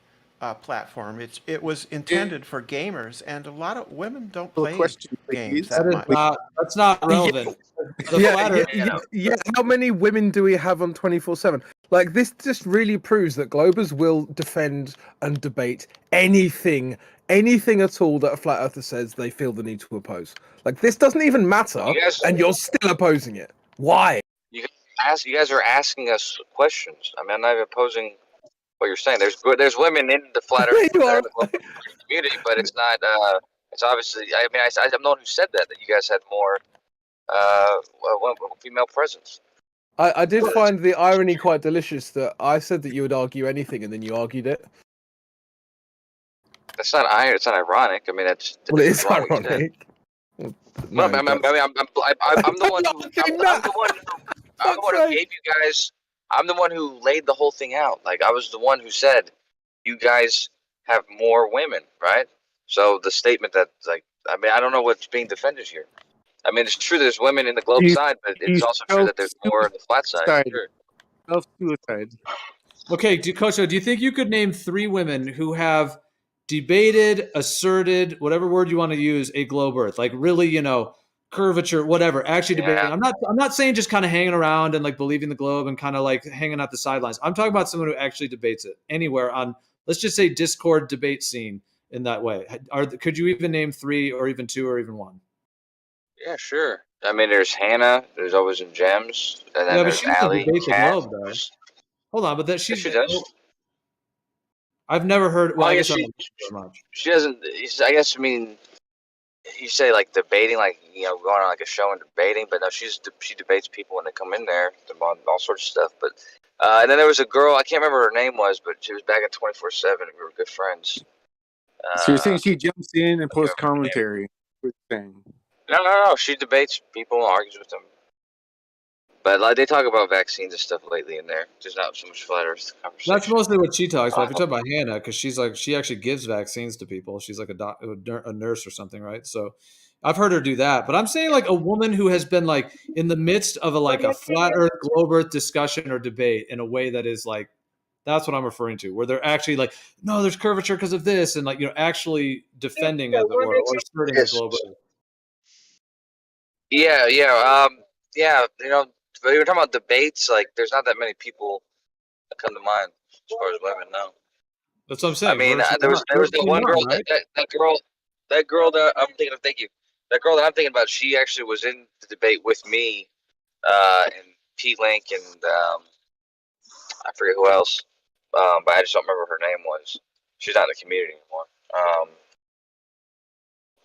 platform. It was intended for gamers, and a lot of women don't play Question, games please. that much. That's not relevant. The Yeah, flat Earth- yeah. How many women do we have on 24/7? Like, this just really proves that Globers will defend and debate anything at all that a flat earther says they feel the need to oppose. Like, this doesn't even matter, and you're still opposing it. Why? You guys are asking us questions. I mean, I'm not even opposing what you're saying. There's women in the flat Earth community, but it's not. It's obviously. I mean, I'm the one who said that you guys had more female presence. I did find the irony quite delicious that I said that you would argue anything, and then you argued it. That's not iron. It's not ironic. I mean, that's. Well, it is wrong what you said. ironic. No, I'm the one. I'm the one who gave you guys. I'm the one who laid the whole thing out. Like, I was the one who said, you guys have more women, right? So the statement that, like, I mean, I don't know what's being defended here. I mean, it's true there's women in the globe side, but it's also true that there's more on the flat side. Sure. Self-suicide. Okay, Kocho, do you think you could name 3 women who have debated, asserted, whatever word you want to use, a globe Earth? Like, really, curvature, whatever, actually debating. I'm not saying just kind of hanging around and like believing the globe and kind of like hanging out the sidelines. I'm talking about someone who actually debates it anywhere on, let's just say, Discord debate scene in that way. Could you even name 3 or even 2 or even 1? Yeah, sure. I mean, there's Hannah. There's always in Gems, and then Yeah, but there's she doesn't Allie. debate the Kat. globe, though. Hold on, but that Yes, she does. I've never heard. Well, Well, I yeah, guess I don't know very much. She doesn't. I guess. I mean, you say like debating, like going on like a show and debating, but no, she debates people when they come in there on all sorts of stuff. But and then there was a girl. I can't remember her name was, but she was back in 24/7. We were good friends. So you're saying she jumps in and posts commentary? What you're saying? No. She debates people and argues with them. But like they talk about vaccines and stuff lately in there. There's not so much flat Earth conversation. That's mostly what she talks about. If you're talking about Hannah, because she actually gives vaccines to people. She's like a nurse or something, right? So I've heard her do that. But I'm saying like a woman who has been like in the midst of a flat Earth, globe Earth discussion or debate in a way that is like, that's what I'm referring to, where they're actually like, no, there's curvature because of this, and like actually defending as it were, or asserting the globe Earth. Yeah. But you're talking about debates. Like, there's not that many people that come to mind as far as women now. That's what I'm saying. I mean, there was that one girl, that girl that I'm thinking of. Thank you. That girl that I'm thinking about. She actually was in the debate with me, and Pete Link, and I forget who else. But I just don't remember her name was. She's not in the community anymore.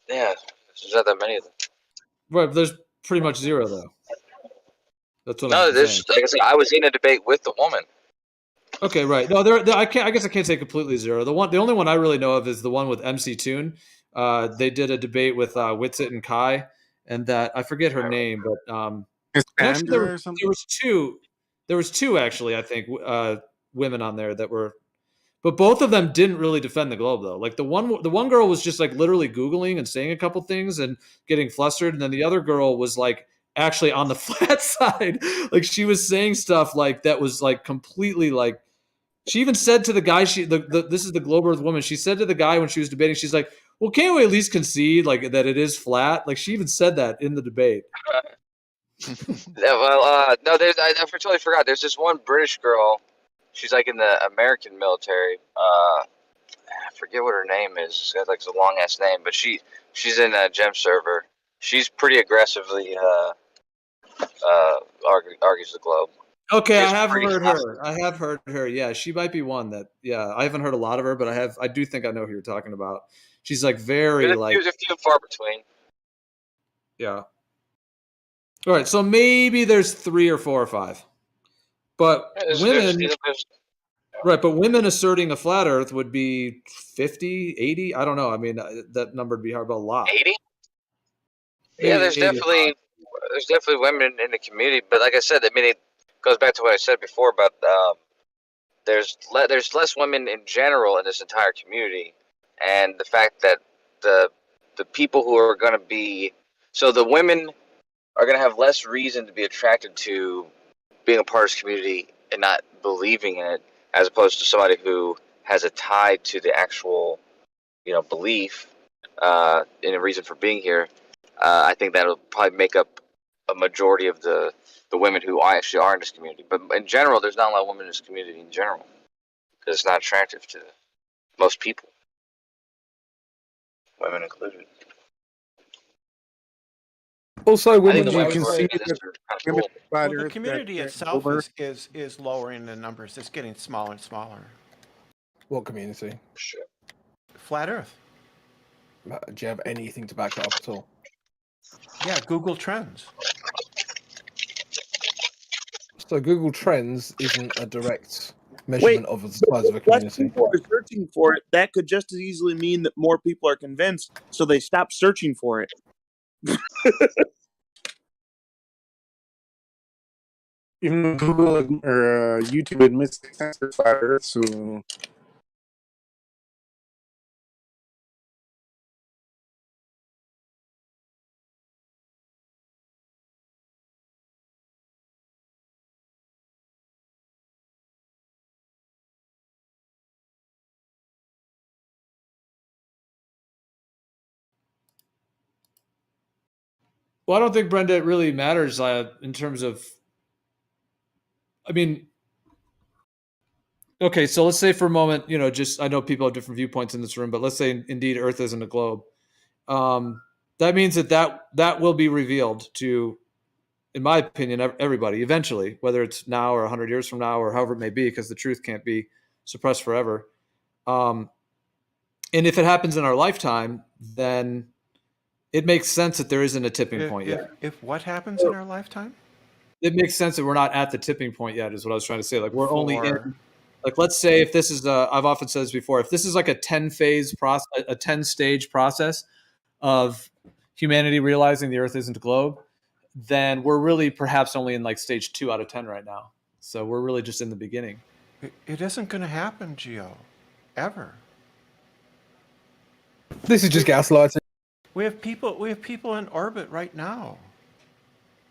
Yeah, there's not that many of them. Right, but there's pretty much zero though. That's what No, I'm there's saying. like I said, I was in a debate with the woman. Okay, right. No, there. I can't. I guess I can't say completely zero. The only one I really know of is the one with MC Toon. They did a debate with Witsit and Kai, and that I forget her name, but and actually Cassandra or something. there was two. There was two actually. I think women on there that were, but both of them didn't really defend the globe though. Like the one girl was just like literally Googling and saying a couple things and getting flustered, and then the other girl was like actually on the flat side. Like she was saying stuff like that was like completely like. She even said to the guy, this is the Globe Earth woman. She said to the guy when she was debating, she's like, "Well, can't we at least concede like that it is flat?" Like she even said that in the debate. Yeah, well, no, I totally forgot. There's this one British girl. She's like in the American military. I forget what her name is. She's got like a long ass name, but she's in a gem server. She's pretty aggressively argues the globe. Okay, I have heard her. I have heard her. Yeah, she might be one that. Yeah, I haven't heard a lot of her, but I do think I know who you're talking about. She's like very like. There's a few far between. Yeah. All right, so maybe there's 3 or 4 or 5, but women. Right, but women asserting a flat Earth would be 50, 80. I don't know. I mean, that number would be hard, but a lot. 80. Yeah, there's definitely women in the community, but like I said, I mean, it goes back to what I said before about there's less women in general in this entire community, and the fact that the people who are going to be the women are going to have less reason to be attracted to being a part of this community and not believing in it, as opposed to somebody who has a tie to the actual, belief in a reason for being here. I think that'll probably make up a majority of the women who actually are in this community. But in general, there's not a lot of women in this community in general because it's not attractive to most people, women included. Also, women Well, can see the community itself is lowering the numbers. It's getting smaller and smaller. What community? Sure. Flat Earth. Do you have anything to back it up at all? Yeah, Google Trends. So Google Trends isn't a direct measurement of the size of a community. People are searching for it. That could just as easily mean that more people are convinced, so they stop searching for it. Even Google or YouTube admits to flat Earth, so. Well, I don't think, Brenda, it really matters in terms of. I mean, okay, so let's say for a moment, I know people have different viewpoints in this room, but let's say indeed Earth isn't a globe. That means that will be revealed to, in my opinion, everybody eventually, whether it's now or 100 years from now or however it may be, because the truth can't be suppressed forever. And if it happens in our lifetime, then it makes sense that there isn't a tipping point yet. If what happens in our lifetime? It makes sense that we're not at the tipping point yet, is what I was trying to say. Like we're only in, like, let's say if this is I've often said this before, if this is like a 10-phase process, a 10-stage process of humanity realizing the Earth isn't a globe, then we're really perhaps only in like stage 2 out of 10 right now. So we're really just in the beginning. It isn't going to happen, Gio, ever. This is just gaslighting. We have people in orbit right now.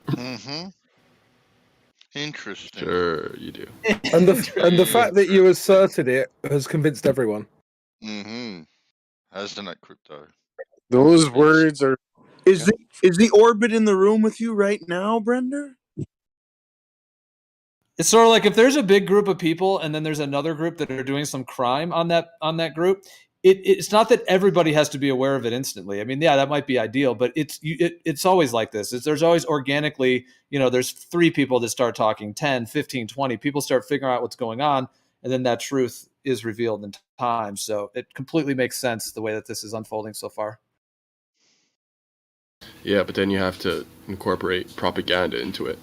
Mm-hmm. Interesting. Sure, you do. And the fact that you asserted it has convinced everyone. Mm-hmm. Hasn't it, Crypto? Those words are. Is the orbit in the room with you right now, Brenda? It's sort of like if there's a big group of people and then there's another group that are doing some crime on that group. It's not that everybody has to be aware of it instantly. I mean, yeah, that might be ideal, but it's always like this. There's always organically, there's 3 people that start talking, 10, 15, 20. People start figuring out what's going on, and then that truth is revealed in time. So it completely makes sense the way that this is unfolding so far. Yeah, but then you have to incorporate propaganda into it.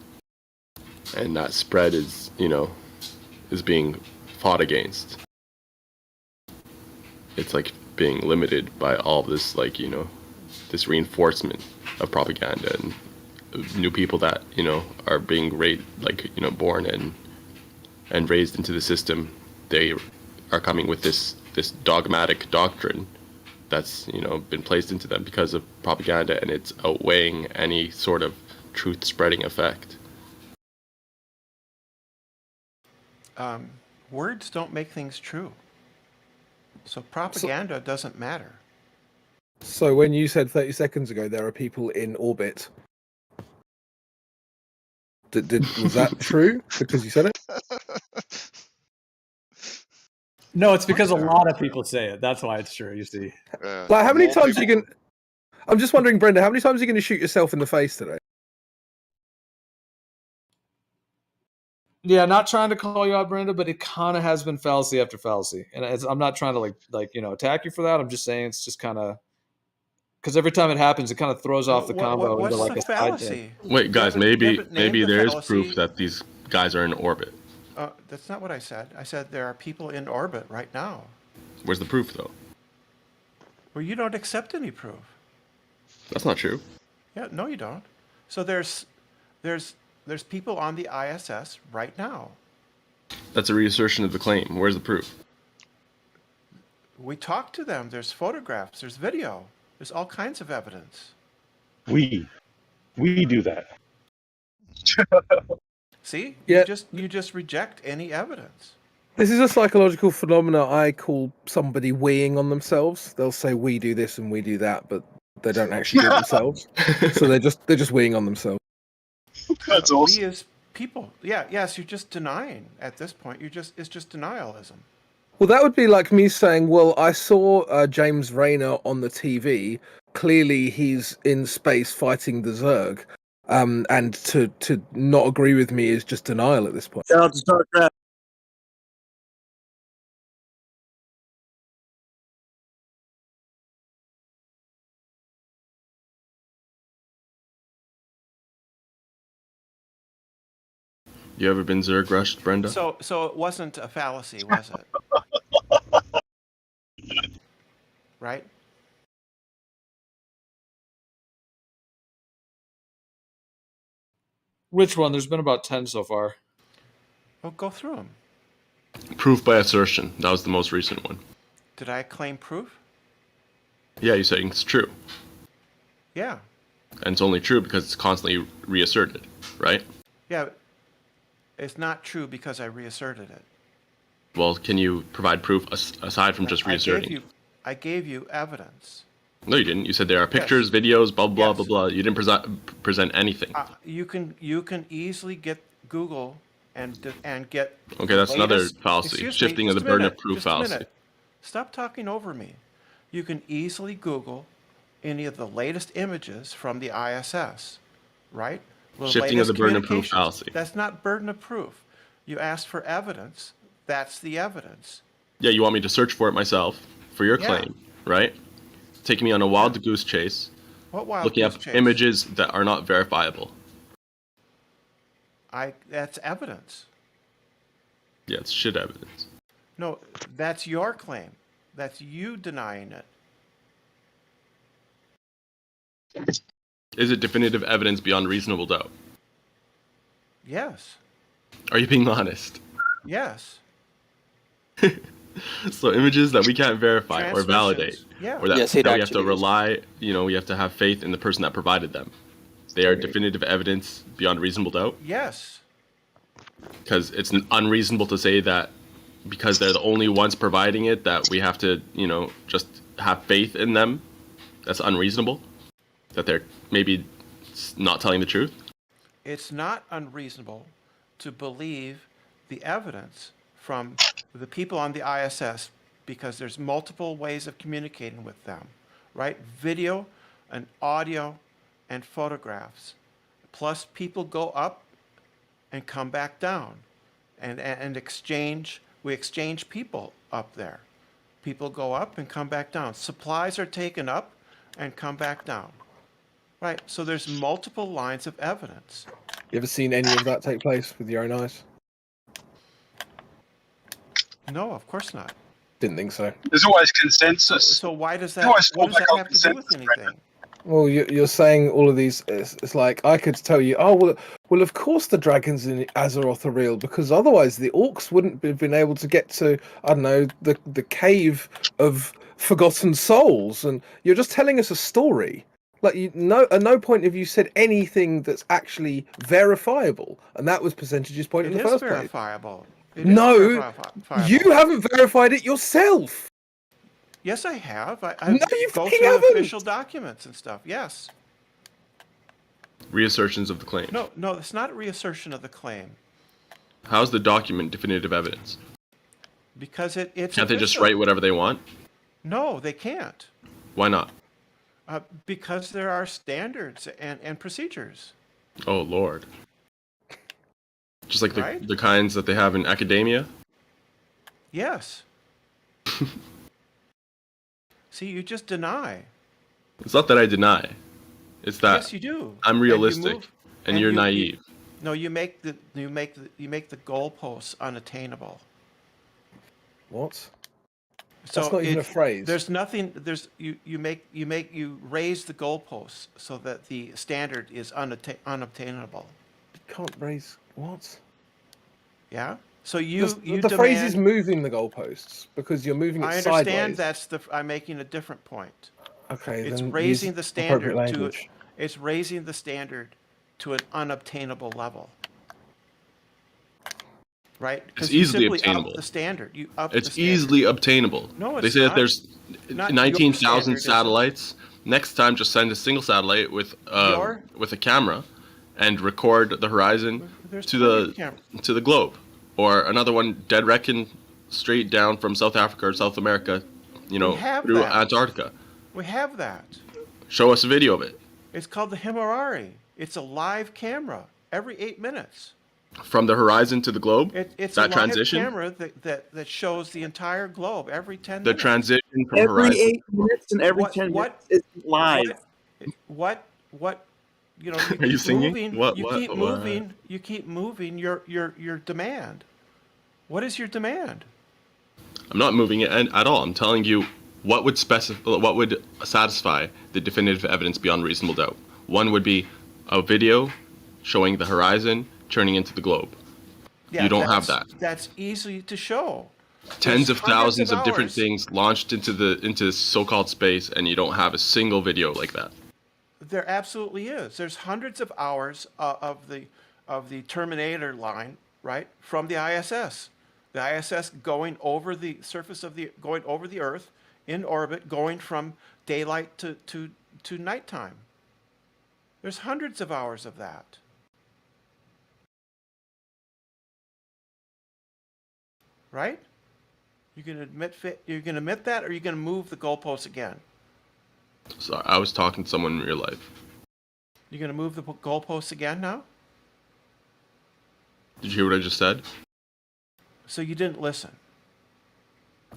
And that spread is, is being fought against. It's like being limited by all this, this reinforcement of propaganda and new people that, are being born and raised into the system. They are coming with this dogmatic doctrine that's, been placed into them because of propaganda, and it's outweighing any sort of truth spreading effect. Words don't make things true. So propaganda doesn't matter. So when you said 30 seconds ago there are people in orbit, was that true because you said it? No, it's because a lot of people say it. That's why it's true, you see. Like, how many times are you going to... I'm just wondering, Brenda, how many times are you going to shoot yourself in the face today? Yeah, not trying to call you out, Brenda, but it kind of has been fallacy after fallacy. And I'm not trying to attack you for that. I'm just saying it's just kind of... Because every time it happens, it kind of throws off the combo into like a fallacy. Wait, guys, maybe there is proof that these guys are in orbit. That's not what I said. I said there are people in orbit right now. Where's the proof, though? Well, you don't accept any proof. That's not true. Yeah, no, you don't. So there's people on the ISS right now. That's a reassertion of the claim. Where's the proof? We talked to them. There's photographs. There's video. There's all kinds of evidence. We do that. See? Yeah. You just reject any evidence. This is a psychological phenomenon I call somebody weeing on themselves. They'll say we do this and we do that, but they don't actually do it themselves. So they're just weeing on themselves. That's awesome. We as people, yes, you're just denying at this point. It's just denialism. Well, that would be like me saying, well, I saw James Rayner on the TV. Clearly, he's in space fighting the Zerg. And to not agree with me is just denial at this point. Shout out to StarCraft. You ever been Zerg rushed, Brenda? So it wasn't a fallacy, was it? Right? Which one? There's been about 10 so far. Well, go through them. Proof by assertion. That was the most recent one. Did I claim proof? Yeah, you're saying it's true. Yeah. And it's only true because it's constantly reasserted, right? Yeah. It's not true because I reasserted it. Well, can you provide proof aside from just reasserting? I gave you evidence. No, you didn't. You said there are pictures, videos, blah blah blah blah. You didn't present anything. You can easily get Google and get. Okay, that's another fallacy. Excuse me, Shifting of the just a burden minute, of proof just a fallacy. minute. Stop talking over me. You can easily Google any of the latest images from the ISS, right? Shifting of the burden of proof fallacy. That's not burden of proof. You asked for evidence. That's the evidence. Yeah, you want me to search for it myself for your claim, right? Taking me on a wild goose chase. What wild looking goose up chase? images that are not verifiable. That's evidence. Yeah, it's shit evidence. No, that's your claim. That's you denying it. Is it definitive evidence beyond reasonable doubt? Yes. Are you being honest? Yes. So images that we can't verify or validate, Yeah. or that, Yes, it that we have to actually is. rely, we have to have faith in the person that provided them. They are definitive evidence beyond reasonable doubt. Yes. Because it's unreasonable to say that because they're the only ones providing it that we have to, just have faith in them. That's unreasonable. That they're maybe not telling the truth. It's not unreasonable to believe the evidence from the people on the ISS because there's multiple ways of communicating with them, right? Video and audio and photographs. Plus people go up and come back down and exchange, we exchange people up there. People go up and come back down. Supplies are taken up and come back down. Right, so there's multiple lines of evidence. You ever seen any of that take place with your own eyes? No, of course not. Didn't think so. There's always consensus. So why does that, There's always what does that fallback have on to do with consensus, anything? Well, you're saying all of these. It's like I could tell you. Oh well, of course the dragons in Azeroth are real because otherwise the orcs wouldn't have been able to get to I don't know the cave of forgotten souls, and you're just telling us a story. Like at no point have you said anything that's actually verifiable, and that was Percentage's point in the first place. Verifiable. No, you haven't verified it yourself. Yes, I have. I No, you go fucking through haven't. official documents and stuff. Yes. Reassertions of the claim. No, it's not a reassertion of the claim How's the document definitive evidence? because it's. Can't they just official. write whatever they want? No, they can't. Why not? Because there are standards and procedures. Oh Lord. Just like Right? the kinds that they have in academia. Yes. See, you just deny. It's not that I deny. It's that Yes, you do. I'm And you realistic move- and you're you- naive. No, you make the goalposts unattainable. What? So That's not even a phrase. There's nothing. You raise the goalposts so that the standard is unobtainable. You can't raise what? Yeah. So you the phrase is demand- moving the goalposts because you're moving it I sideways. understand I'm making a different point. Okay, It's then raising use the standard appropriate to language. it's raising the standard to an unobtainable level. Right? It's 'Cause you easily simply obtainable. Up the standard. You up It's the standard. easily obtainable. No, They it's say not. that there's Not your 19,000 standard, is it? satellites. Next time, just send a single satellite with Your- a camera and record the horizon There's to plenty of the cam- to the globe, or another one dead reckon straight down from South Africa or South America, have through that. Antarctica. We have that. Show us a video of it It's called the Himawari. It's a live camera every 8 minutes. from the horizon to the globe. It's that a live transition, camera that shows the entire globe every 10 the minutes. transition from Every horizon. 8 minutes and every 10 minutes is live. What you know, Are you keep singing? moving, What- you what- keep what? moving, you keep moving your demand. What is your demand? I'm not moving it at all. I'm telling you what would satisfy the definitive evidence beyond reasonable doubt. One would be a video showing the horizon turning into the globe. Yeah, You don't have that. That's easy to show. Tens There's of thousands of different hours. things launched into so-called space, and you don't have a single video like that. There absolutely is. There's hundreds of hours of the Terminator line, right, from the ISS. The ISS going over the surface going over the Earth in orbit, going from daylight to nighttime. There's hundreds of hours of that. Right? You can admit that, or you can move the goalposts again. So I was talking to someone in real life. You're gonna move the goalposts again now? Did you hear what I just said? So you didn't listen.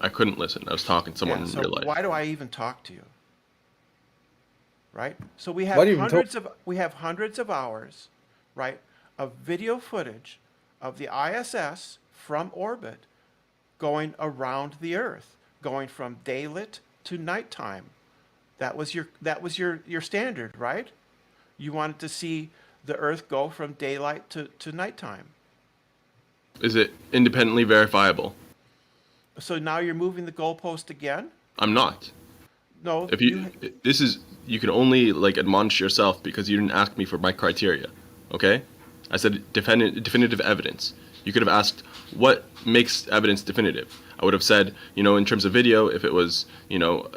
I couldn't listen. I was talking to someone Yeah, in so real life. why do I even talk to you? Right? So we Why have do you even hundreds of hours, right, of video footage of the ISS from orbit going around the Earth, going from daylit to nighttime. That was your standard, right? You wanted to see the Earth go from daylight to nighttime. Is it independently verifiable? So now you're moving the goalpost again? I'm not. No. If you can only admonish yourself because you didn't ask me for my criteria. Okay? I said definitive evidence. You could have asked what makes evidence definitive. I would have said, in terms of video, if it was,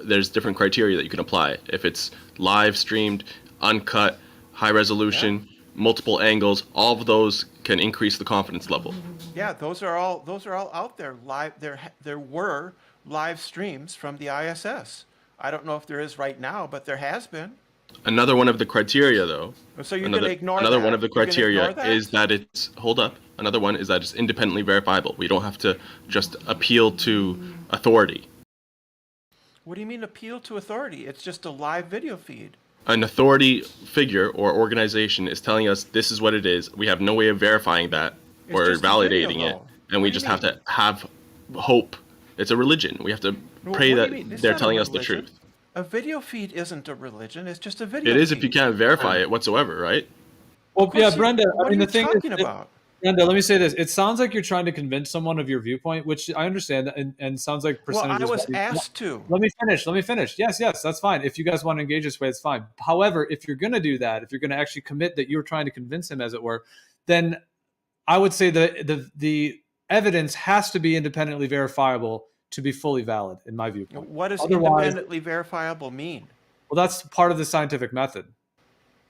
there's different criteria that you can apply. If it's live streamed, uncut, high resolution, multiple angles, all of those can increase the confidence level. Yeah, those are all out there. Live, there were live streams from the ISS. I don't know if there is right now, but there has been. Another one of the criteria, though. So you're going to ignore another that? one of the You're gonna criteria ignore that? is that it's Another one is that it's independently verifiable. We don't have to just appeal to authority. What do you mean appeal to authority? It's just a live video feed. An authority figure or organization is telling us this is what it is. We have no way of verifying that It's or just a video, validating it, though. and we just have to have hope. It's a religion. We have to pray What that do you mean? It's they're not a telling us the religion. truth. A video feed isn't a religion. It's just a video It is feed. if you can't verify it whatsoever, right? Well, yeah, Brenda. What I mean, are the you thing talking is, about? Brenda, let me say this. It sounds like you're trying to convince someone of your viewpoint, which I understand, and sounds like Well, percentages. I was asked to. Let me finish. Yes, that's fine. If you guys want to engage this way, it's fine. However, if you're going to do that, if you're going to actually commit that you're trying to convince him, as it were, then I would say the evidence has to be independently verifiable to be fully valid, in my viewpoint. What does Otherwise, independently verifiable mean? well, that's part of the scientific method.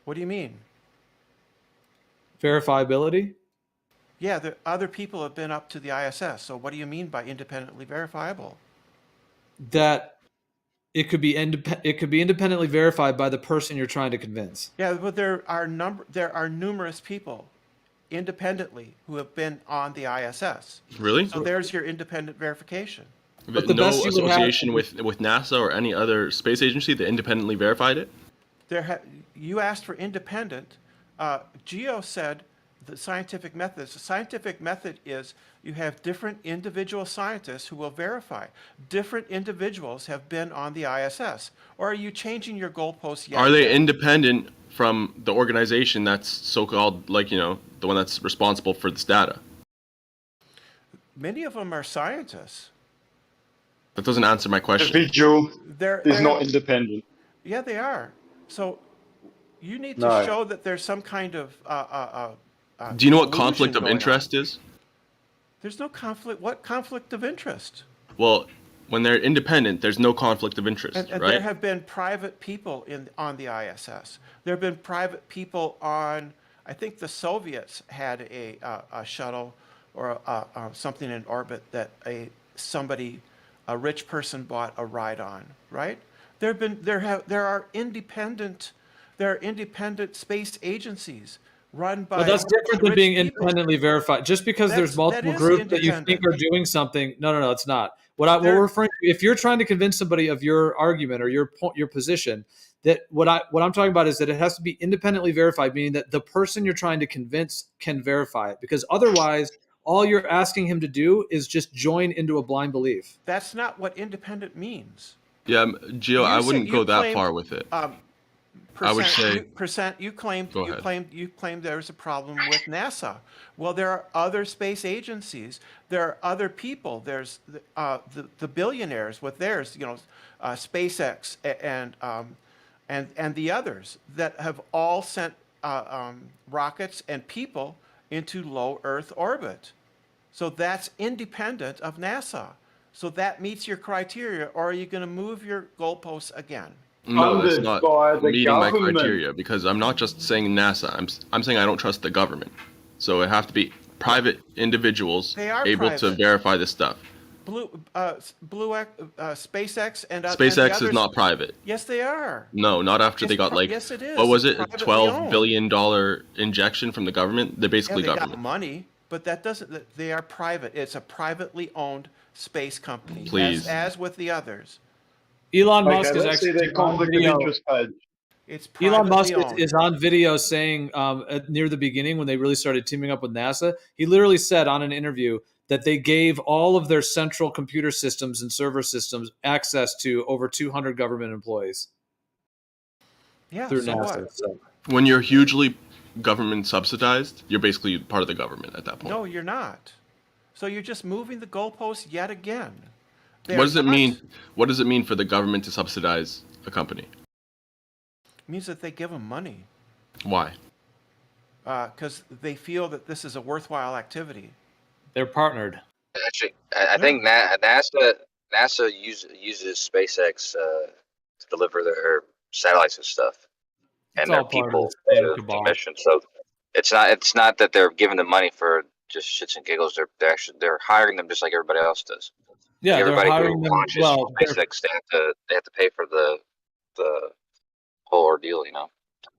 What do you mean? Verifiability. Yeah, the other people have been up to the ISS. So what do you mean by independently verifiable? That it could be independently verified by the person you're trying to convince. Yeah, but there are numerous people independently who have been on the ISS. Really? So there's your independent verification. But no association with NASA or any other space agency that independently verified it? You asked for independent. Geo said the scientific method. The scientific method is you have different individual scientists who will verify. Different individuals have been on the ISS. Or are you changing your goalposts yet? Are they independent from the organization that's so-called, like, you know, the one that's responsible for this data? Many of them are scientists. That doesn't answer my question. Individual They're is not independent. Yeah, they are. So you need to No. show that there's some kind of Do you know what collusion conflict of going on. interest is? There's no conflict. What conflict of interest? Well, when they're independent, there's no conflict of interest, And right? there have been private people on the ISS. There have been private people on. I think the Soviets had a shuttle or something in orbit that a rich person bought a ride on. Right? There are independent space agencies run by. But that's different than rich being people. independently verified. Just because there's multiple groups that you think are doing something, no, it's not. What we're referring to, if you're trying to convince somebody of your argument or your position, that what I'm talking about is that it has to be independently verified, meaning that the person you're trying to convince can verify it. Because otherwise, all you're asking him to do is just join into a blind belief. That's not what independent means. Yeah, Gio, I wouldn't go that claimed, far with it. I would say you claimed Go ahead. you claimed there's a problem with NASA. Well, there are other space agencies. There are other people. There's the billionaires with theirs, SpaceX and the others that have all sent rockets and people into low Earth orbit. So that's independent of NASA. So that meets your criteria, or are you going to move your goalposts again? No, that's not by the meeting my government. criteria, because I'm not just saying NASA. I'm saying I don't trust the government. So it have to be private individuals They are able to private. verify this stuff. SpaceX and SpaceX and the is others- not private. Yes, they are. No, not after they got like yes, it is. what was it? It's A privately $12 owned. billion injection from the government. They're basically Yeah, they government. got money, but that doesn't. They are private. It's a privately owned space company. Please. as with the others. Elon Okay, Musk is let's see actually their conflict of interest page. It's Elon Musk privately owned. is on video saying near the beginning when they really started teaming up with NASA, he literally said on an interview that they gave all of their central computer systems and server systems access to over 200 government employees. Yeah, through so NASA. what? So, When you're hugely government subsidized, you're basically part of the government at that point. No, you're not. So you're just moving the goalposts yet again. They What are does it not- mean? What does it mean for the government to subsidize a company? Means that they give them money Why? because they feel that this is a worthwhile activity. they're partnered. Actually, I think NASA uses SpaceX to deliver their satellites and stuff, It's and their all part of people the same to the cabal. mission. So It's not that they're giving them money for just shits and giggles. They're hiring them just like everybody else does. Yeah, Everybody they're who hiring them. launches Well, SpaceX, they have to pay for the whole ordeal. You know.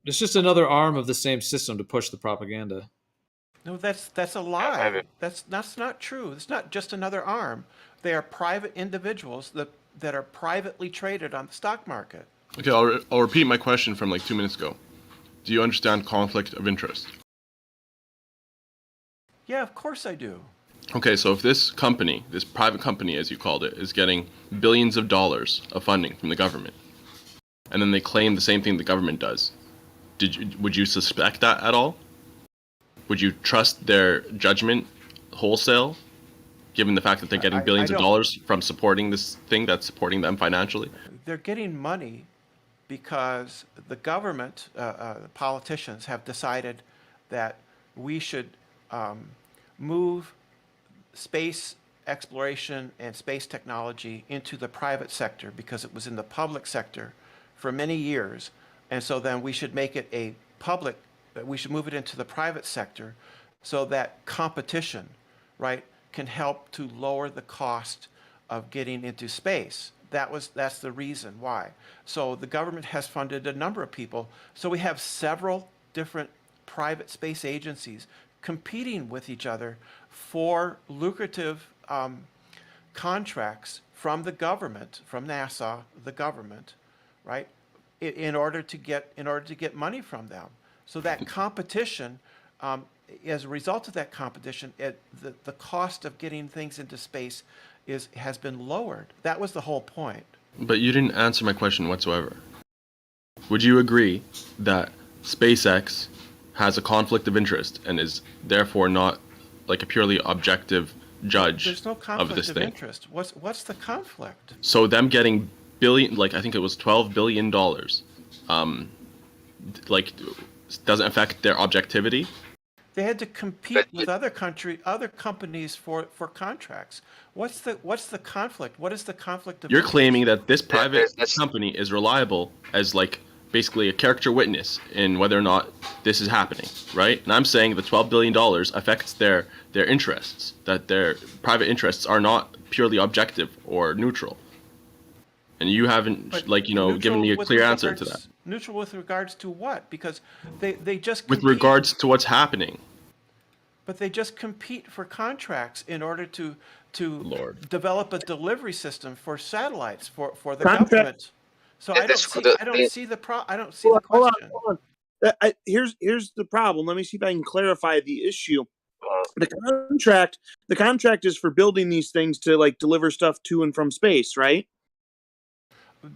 it's just another arm of the same system to push the propaganda. No, that's a lie. That's not true. It's not just another arm. They are private individuals that are privately traded on the stock market. Okay, I'll repeat my question from like 2 minutes ago. Do you understand conflict of interest? Yeah, of course I do. Okay, so if this company, this private company as you called it, is getting billions of dollars of funding from the government, and then they claim the same thing the government does, would you suspect that at all? Would you trust their judgment wholesale, given the fact that they're getting billions of dollars from supporting this thing that's supporting them financially? They're getting money because the government, the politicians, have decided that we should move space exploration and space technology into the private sector because it was in the public sector for many years. And so then we should make it we should move it into the private sector so that competition, right, can help to lower the cost of getting into space. That's the reason why. So the government has funded a number of people. So we have several different private space agencies competing with each other for lucrative contracts from the government, from NASA, the government, right, in order to get money from them. So that competition, as a result of that competition, the cost of getting things into space has been lowered. That was the whole point. But you didn't answer my question whatsoever. Would you agree that SpaceX has a conflict of interest and is therefore not like a purely objective judge There's no of conflict this of thing? interest. What's the conflict? So them getting I think it was $12 billion, doesn't affect their objectivity? They had to compete with other companies for contracts. What's the conflict? What is the conflict of You're interest? claiming that this private company is reliable as like basically a character witness in whether or not this is happening, right? And I'm saying the $12 billion affects their interests, that their private interests are not purely objective or neutral. And you haven't, given me a clear answer to that. Neutral with regards to what? Because they just With compete, regards to what's happening. but they just compete for contracts in order to develop a delivery system for satellites for the government. So I don't see the question. Hold on. Here's the problem. Let me see if I can clarify the issue. The contract is for building these things to like deliver stuff to and from space, right?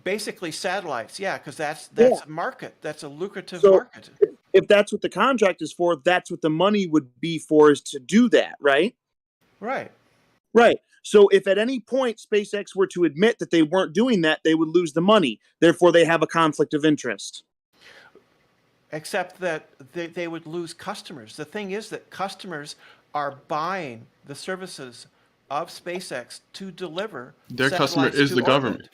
Basically satellites, yeah, because that's a market. That's a lucrative market. If that's what the contract is for, that's what the money would be for, is to do that, right? Right. Right. So if at any point SpaceX were to admit that they weren't doing that, they would lose the money. Therefore, they have a conflict of interest. Except that they would lose customers. The thing is that customers are buying the services of SpaceX to deliver. Their customer is the government.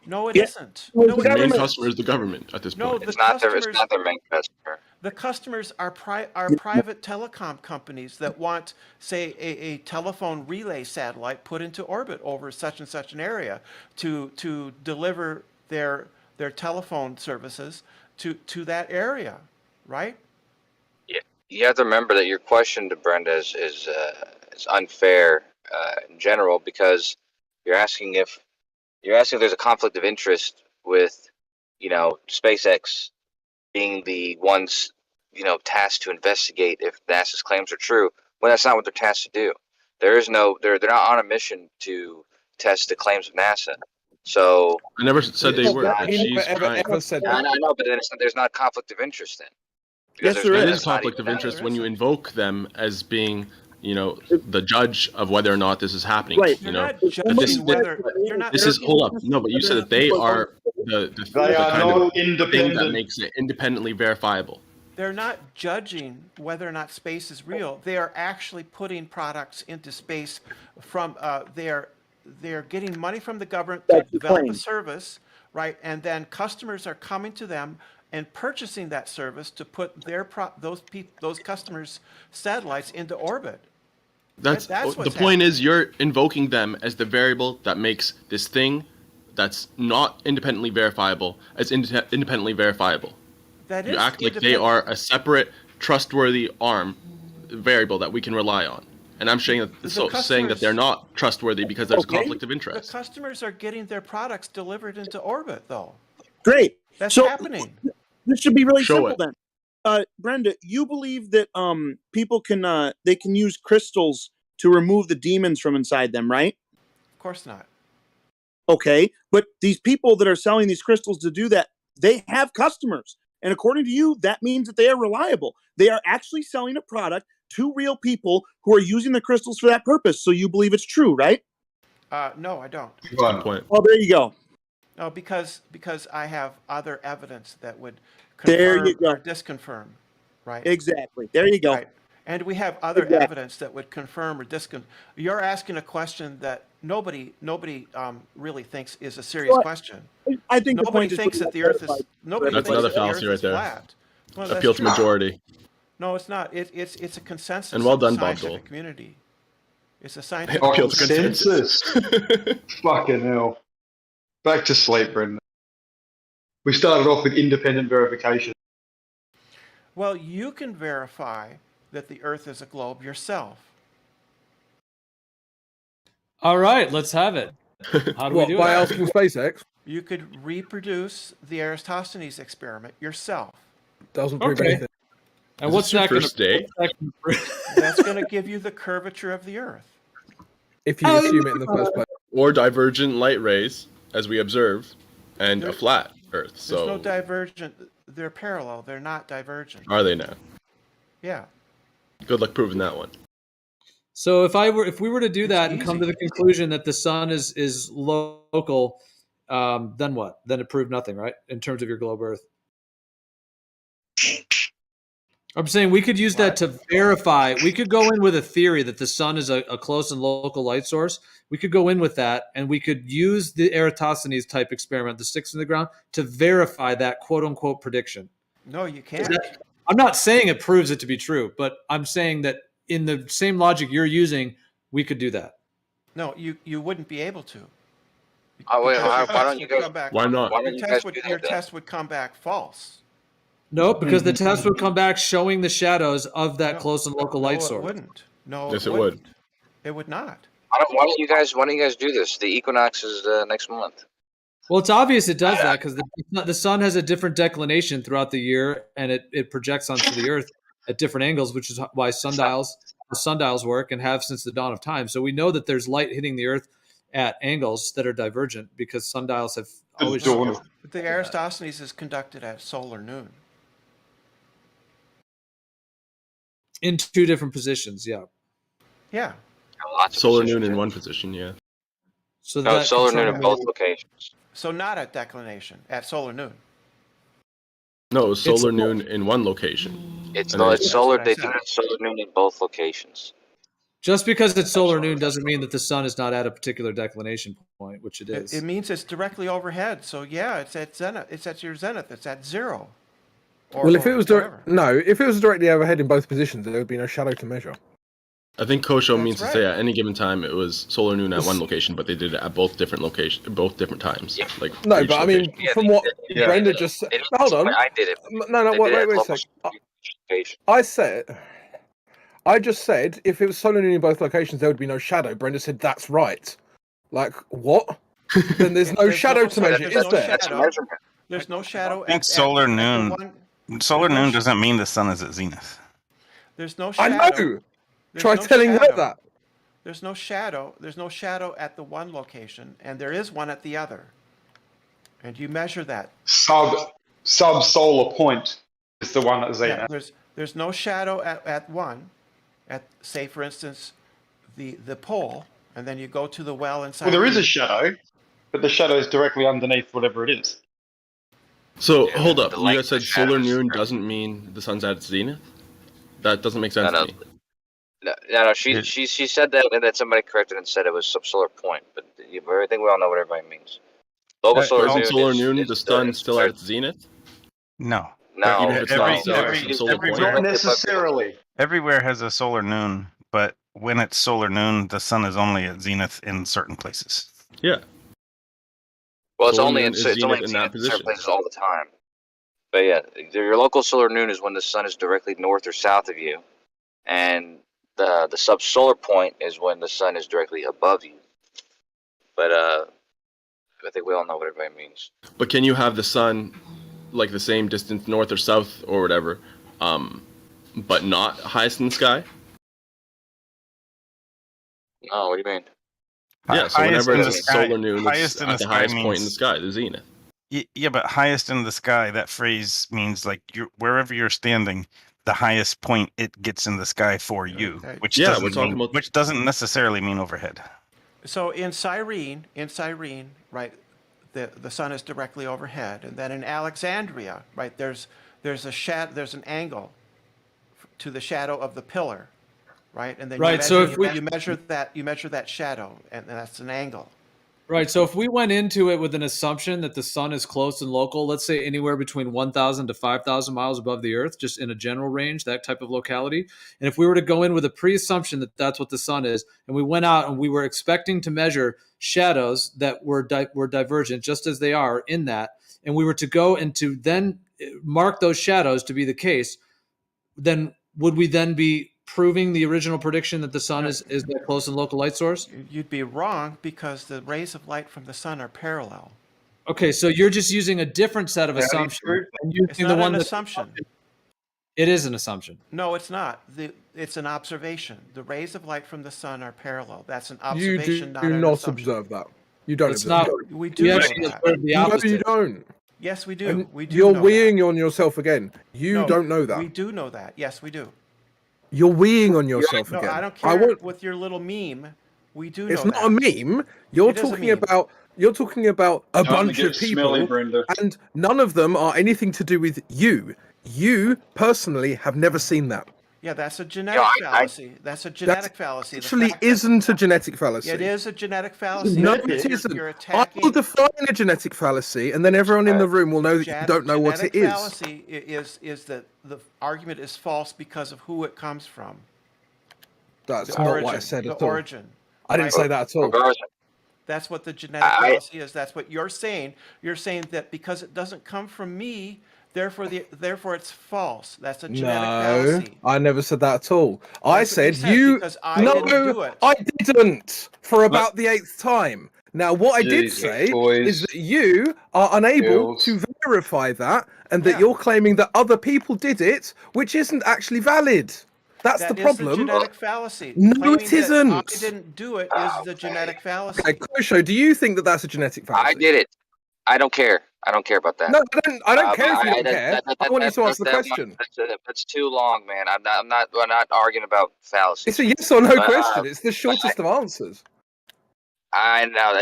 No, it isn't. The main customer is the government at this point. No, It's not their main customer. The customers are private telecom companies that want, say, a telephone relay satellite put into orbit over such and such an area to deliver their telephone services to that area, right? Yeah, you have to remember that your question to Brenda is unfair in general, because you're asking if there's a conflict of interest with, SpaceX being the ones, tasked to investigate if NASA's claims are true, when that's not what they're tasked to do. They're not on a mission to test the claims of NASA. So I never said they were. I never said I that. know, but then there's not conflict of interest then. Yes, there There is. is conflict of interest when you invoke them as being, the judge of whether or not this is happening. Right. You're not judging whether you're not. This is hold up. No, but you said that they are the They are kind not of thing that independent. makes it independently verifiable. They're not judging whether or not space is real. They are actually putting products into space from they're getting money from the government to develop a service, right? And then customers are coming to them and purchasing that service to put their those customers' satellites into orbit. That's That's the what's point. Is you're invoking them as the variable that makes this thing that's not independently verifiable as independently verifiable. That You is act like they are a separate, trustworthy variable that we can rely on. And I'm saying that they're not trustworthy because there's a conflict of interest. The customers are getting their products delivered into orbit, though. Great. That's so happening. This should be really Show simple it. then. Brenda, you believe that people can they can use crystals to remove the demons from inside them, right? Of course not. Okay, but these people that are selling these crystals to do that, they have customers. And according to you, that means that they are reliable. They are actually selling a product to real people who are using the crystals for that purpose. So you believe it's true, right? No, I don't. Good point. Well, there you go. No, because I have other evidence that would There confirm you go. or disconfirm, right? Exactly. There you go. Right. And we have other Exactly. evidence that would confirm or disconfirm. You're asking a question that nobody really thinks is a serious Well, question. I think the Nobody point is thinks that the Earth is. Nobody That's thinks another that the Earth fallacy right is there. flat. Well, that's Appeal to true. majority. No, it's not. It's a consensus. And well of the done, Bob scientific Dole. community. It's a scientific Appeal to Consensus. Fucking hell. Back to sleep, Brendan. We started off with independent verification. Well, you can verify that the Earth is a globe yourself. All right, let's have it. How do we do by it? asking SpaceX? You could reproduce the Eratosthenes experiment yourself. Doesn't prove Okay. anything. And Is what's this your that going first day? That's going to give you the curvature of the Earth. If you assume it in the first place. Or divergent light rays, as we observe, and a flat Earth. There's So no divergent. They're parallel. They're not divergent. are they now? Yeah. Good luck proving that one. So if we were to do that and come to the conclusion that the sun is local, then what? Then it proved nothing, right? In terms of your globe Earth. I'm saying we could use that to verify. We could go in with a theory that the sun is a close and local light source. We could go in with that, and we could use the Eratosthenes type experiment, the sticks in the ground, to verify that quote unquote prediction. No, you can't. I'm not saying it proves it to be true, but I'm saying that in the same logic you're using, we could do that. No, you wouldn't be able to. Oh wait, Because why don't you guys? Why not? Why don't you guys do Your that? test would come back false. No, because the test would come back showing the shadows of that close and local light No, it source. wouldn't. No, Yes, it wouldn't. would. It would not. Why don't you guys do this? The equinox is next month. Well, it's obvious it does that because the sun has a different declination throughout the year, and it projects onto the Earth at different angles, which is why sundials work and have since the dawn of time. So we know that there's light hitting the Earth at angles that are divergent because sundials have always. But the Eratosthenes is conducted at solar noon. In two different positions, yeah. Yeah. Solar noon in one position, yeah. So No, that solar can noon tell in me- both locations. So not at declination, at solar noon. No, it was solar noon in one location. It's And then- it's solar. They That's do what I solar noon in both locations. Just because it's solar noon doesn't mean that the sun is not at a particular declination point, which it is. It means it's directly overhead. So yeah, it's at zenith. It's at your zenith. It's at zero. Well, if it was whatever. if it was directly overhead in both positions, there would be no shadow to measure. I think Kosho That's means to right. say at any given time it was solar noon at one location, but they did it at both different times. Yeah. Like No, for each but I mean, location. Yeah, from they what did it. Brenda just said. They didn't Hold on. I did it. No, They wait did it a at second. location. I just said if it was solar noon in both locations, there would be no shadow. Brenda said that's right. Like what? Then there's no shadow to measure, is there? That's a measurement. There's no shadow. I think solar noon. Solar noon doesn't mean the sun is at zenith. There's no I shadow. know. There's Try no telling her shadow. that. There's no shadow. There's no shadow at the one location, and there is one at the other. And you measure that. Sub-solar point is the one at zenith. Yeah, there's no shadow at one. At say for instance, the pole, and then you go to the well inside. Well, there is a shadow, but the shadow is directly underneath whatever it is. So hold up, the you light guys said shadows solar noon are- doesn't mean the sun's at its zenith? That doesn't make sense No, to me. No. She said that, and then somebody corrected and said it was sub-solar point. But I think we all know what everybody means. Global solar Isn't noon solar is- noon is the sun still at its zenith? No. No, Even if it's not south of solar point? Not necessarily. Everywhere has a solar noon, but when it's solar noon, the sun is only at zenith in certain places. Yeah. Well, it's Solar only noon in is it's only zenith in in that certain position. places all the time. But yeah, your local solar noon is when the sun is directly north or south of you, and the subsolar point is when the sun is directly above you. But I think we all know what everybody means. But can you have the sun like the same distance north or south or whatever, but not highest in the sky? Oh, what do you mean? Yeah, so Highest whenever in it's the a sky- solar noon, it's highest in the at the sky highest point in the means- sky, the zenith. Yeah, but highest in the sky, that phrase means like wherever you're standing, the highest point it gets in the sky for you, which Yeah, doesn't we're talking mean, about- which doesn't necessarily mean overhead. So in Cyrene, right, the sun is directly overhead, and then in Alexandria, right, there's an angle to the shadow of the pillar, right, and then Right, so if we- you measure that shadow, and that's an angle. Right. So if we went into it with an assumption that the sun is close and local, let's say anywhere between 1,000 to 5,000 miles above the Earth, just in a general range, that type of locality. And if we were to go in with a pre-assumption that that's what the sun is, and we went out and we were expecting to measure shadows that were divergent, just as they are in that, and we were to go and to then mark those shadows to be the case, then would we then be proving the original prediction that the sun is that close and local light source? You'd be wrong because the rays of light from the sun are parallel. Okay, so you're just using a different set of assumptions. And using It's the not one an that's- assumption. It is an assumption. No, it's not. It's an observation. The rays of light from the sun are parallel. That's an You observation, do not an not assumption. observe that. You don't It's observe not. that. We do We know actually that. observe the No, opposite. you don't. Yes, we do. And We do you're know weeing on yourself again. You No, don't know that. We do know that. Yes, we do. You're weeing on yourself No, again. I don't care want. with your little meme. We do It's know not that. a meme. You're It is a talking meme. about. You're talking about a Time to bunch get of people, smelly, Brenda. and none of them are anything to do with you. You personally have never seen that. Yeah, that's a genetic fallacy. That's a genetic fallacy. The Actually, fact that- isn't a genetic fallacy. It is a genetic fallacy. No, because it isn't. You're I attacking. will define a genetic fallacy, and then everyone in the room will know that you don't know what it Genetic is. fallacy is that the argument is false because of who it comes from. That's The not origin, what I said the at all. origin. I didn't say that at all. That's what the genetic fallacy is. That's what you're saying. You're saying that because it doesn't come from me, therefore it's false. That's a genetic No, fallacy. I never said that at all. I That's what you said said, you. because I No, didn't do it. I didn't. For about the 8th time. Now, what I did Jesus, say boys. is that you are unable Girls. to verify that, and that you're claiming that other people did it, which isn't actually valid. That's the That is problem. the genetic fallacy. No, Claiming it that isn't. I didn't do it is the genetic fallacy. Okay, Kosho, do you think that that's a genetic fallacy? I did it. I don't care. I don't care about that. No, I don't care if you don't that- care. that- I want you that- to answer the that- question. That's too long, man. We're not arguing about fallacies. It's a yes or no But, question. It's the shortest of answers. I know.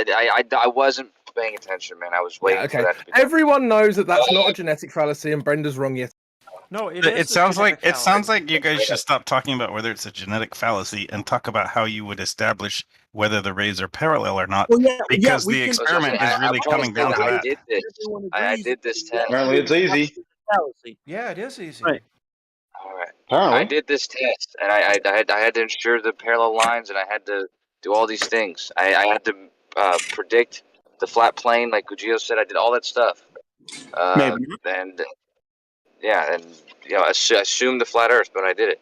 I wasn't paying attention, man. I was waiting Yeah, for okay. that to be. Everyone knows that that's not a genetic fallacy, and Brenda's wrong yet. No, It sounds like you guys should stop talking about whether it's a genetic fallacy and talk about how you would establish whether the rays are parallel or not, Well, yeah, because we the can- experiment is really coming down to I that. did this. I did this test. Apparently it's easy. Fallacy. Yeah, it is easy. All right. Apparently. I did this test, and I had to ensure the parallel lines, and I had to do all these things. I had to predict the flat plane, like Gugio said. I did all that stuff. Maybe. And yeah, and assume the flat Earth, but I did it.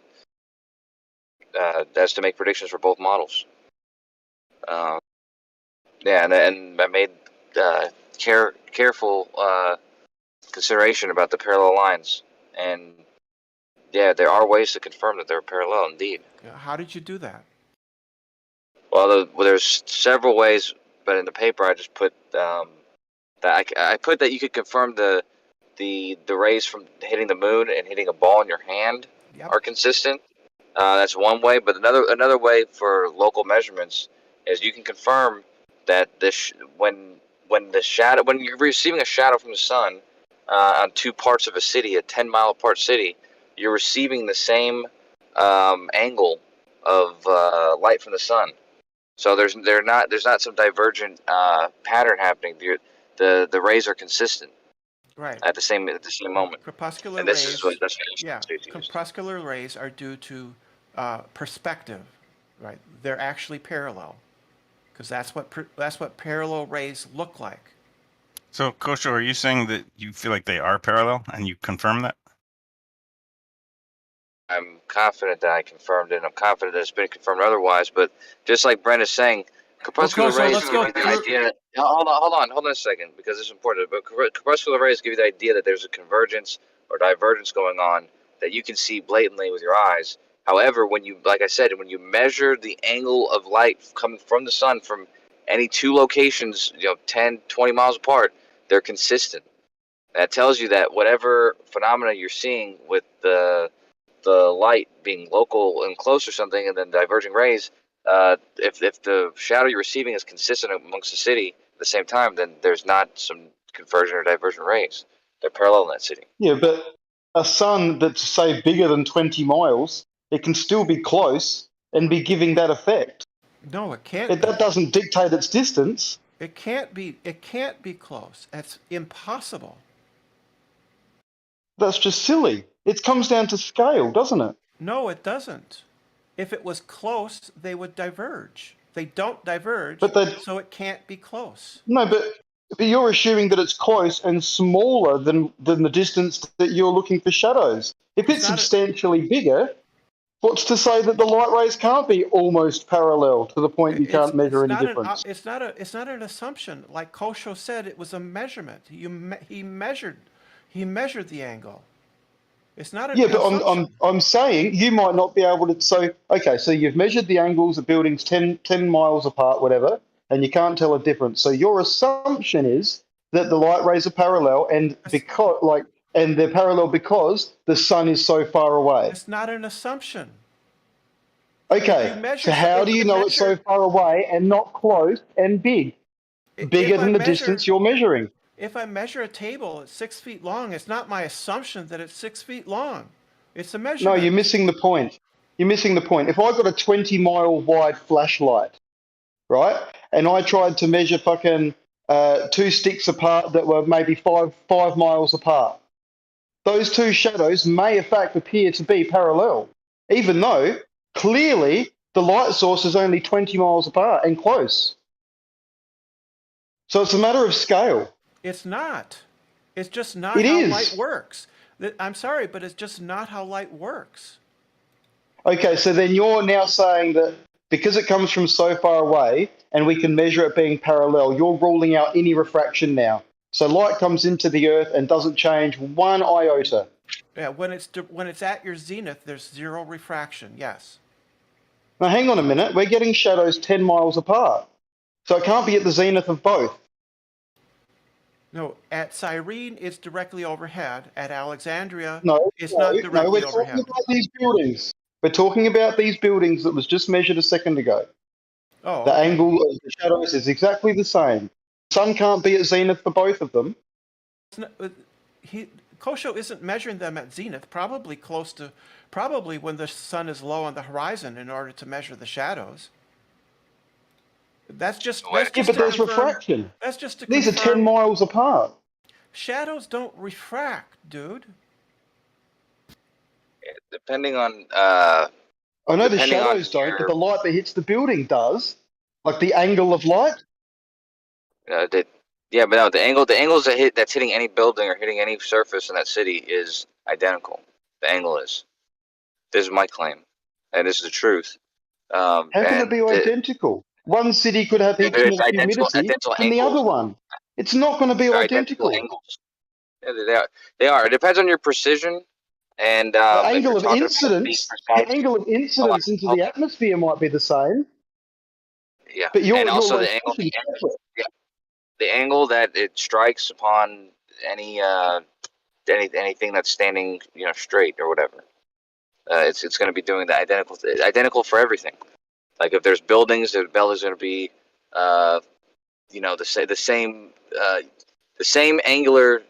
That's to make predictions for both models. Yeah, and I made careful consideration about the parallel lines, and yeah, there are ways to confirm that they're parallel indeed. How did you do that? Well, there's several ways, but in the paper I just put that I put that you could confirm the rays from hitting the moon and hitting a ball in your hand are consistent. That's one way, but another way for local measurements is you can confirm that when you're receiving a shadow from the sun on two parts of a city, a 10-mile apart city, you're receiving the same angle of light from the sun. So there's not some divergent pattern happening. The rays are consistent. Right. at the same moment. Crepuscular And this rays, is what that's yeah, crepuscular rays are due to perspective, right? They're actually parallel, because that's what parallel rays look like. So, Kosho, are you saying that you feel like they are parallel, and you confirm that? I'm confident that I confirmed it. And I'm confident that it's been confirmed otherwise. But just like Brent is saying, crepuscular Kosho, rays let's give go you the through- idea. Hold on a second, because it's important. But crepuscular rays give you the idea that there's a convergence or divergence going on that you can see blatantly with your eyes. However, when you, like I said, when you measure the angle of light coming from the sun from any two locations, 10, 20 miles apart, they're consistent. That tells you that whatever phenomena you're seeing with the light being local and close or something, and then diverging rays, if the shadow you're receiving is consistent amongst the city at the same time, then there's not some convergent or divergent rays. They're parallel in that city. Yeah, but a sun that's, say, bigger than 20 miles, it can still be close and be giving that effect. No, it can't. That doesn't dictate its distance. It can't be. It can't be close. That's impossible. That's just silly. It comes down to scale, doesn't it? No, it doesn't. If it was close, they would diverge. They don't diverge, so it can't be close. No, but you're assuming that it's close and smaller than the distance that you're looking for shadows. If it's substantially bigger, what's to say that the light rays can't be almost parallel to the point you can't measure any difference? It's not an assumption. Like Kosho said, it was a measurement. He measured the angle. It's not an assumption. But I'm saying you might not be able to. So you've measured the angles of buildings 10 miles apart, whatever, and you can't tell a difference. So your assumption is that the light rays are parallel, and they're parallel because the sun is so far away. It's not an assumption. Okay, so how do you know it's so far away and not close and big? Bigger than the distance you're measuring. If I measure a table at 6 feet long, it's not my assumption that it's 6 feet long. It's a measurement. No, you're missing the point. You're missing the point. If I got a 20-mile wide flashlight, right, and I tried to measure fucking 2 sticks apart that were maybe 5 miles apart, those two shadows may in fact appear to be parallel, even though clearly the light source is only 20 miles apart and close. So it's a matter of scale. It's not. It's just not how light works. I'm sorry, but it's just not how light works. Okay, so then you're now saying that because it comes from so far away and we can measure it being parallel, you're ruling out any refraction now. So light comes into the Earth and doesn't change one iota. Yeah, when it's at your zenith, there's zero refraction. Yes. Now hang on a minute. We're getting shadows 10 miles apart, so it can't be at the zenith of both. No, at Cyrene, it's directly overhead. At Alexandria, No, it's not directly we're overhead. talking about these buildings. We're talking about these buildings that was just measured a second ago. Oh, the angle of the shadows is exactly the same. Sun can't be at zenith for both of them. Kosho isn't measuring them at zenith, probably when the sun is low on the horizon in order to measure the shadows. That's just But there's refraction. That's just to These are 10 miles apart. Shadows don't refract, dude. Depending on I know the depending on shadows don't, but the light that hits the building does. Like the angle of light. but no, the angles that's hitting any building or hitting any surface in that city is identical. The angle is. This is my claim, and this is the truth. How can it be identical? One city could have heaps more humidity than the other one. It's not going to be identical. Angles. Yeah, they are. It depends on your precision and The angle of incidence into the atmosphere might be the same. Yeah, but and also the angle that it strikes upon anything that's standing straight or whatever. It's going to be doing the identical for everything. Like if there's buildings, the bell is going to be the same angular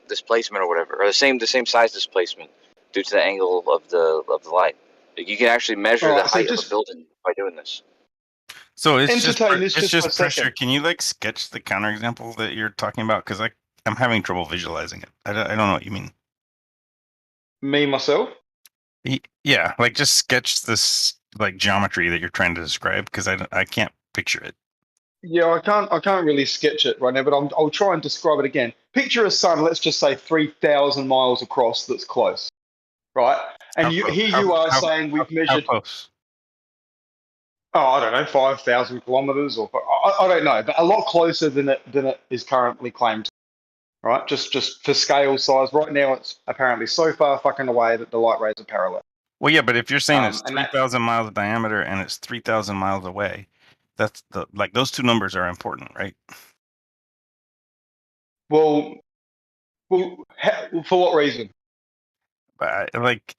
displacement or whatever, or the same size displacement due to the angle of the light. Like you can actually measure the height of a building by doing this. So it's just pressure. Can you sketch the counterexample that you're talking about? Because I'm having trouble visualizing it. I don't know what you mean. Me myself. Yeah, like just sketch this like geometry that you're trying to describe because I can't picture it. Yeah, I can't really sketch it right now, but I'll try and describe it again. Picture a sun, let's just say 3,000 miles across that's close, right? And here you are saying we've measured. How close? Oh, I don't know, 5,000 kilometers, or I don't know, but a lot closer than it is currently claimed. Right, just for scale size. Right now, it's apparently so far fucking away that the light rays are parallel. Well, yeah, but if you're saying it's and that- 3,000 miles of diameter and it's 3,000 miles away, that's like those two numbers are important, right? Well, for what reason? Like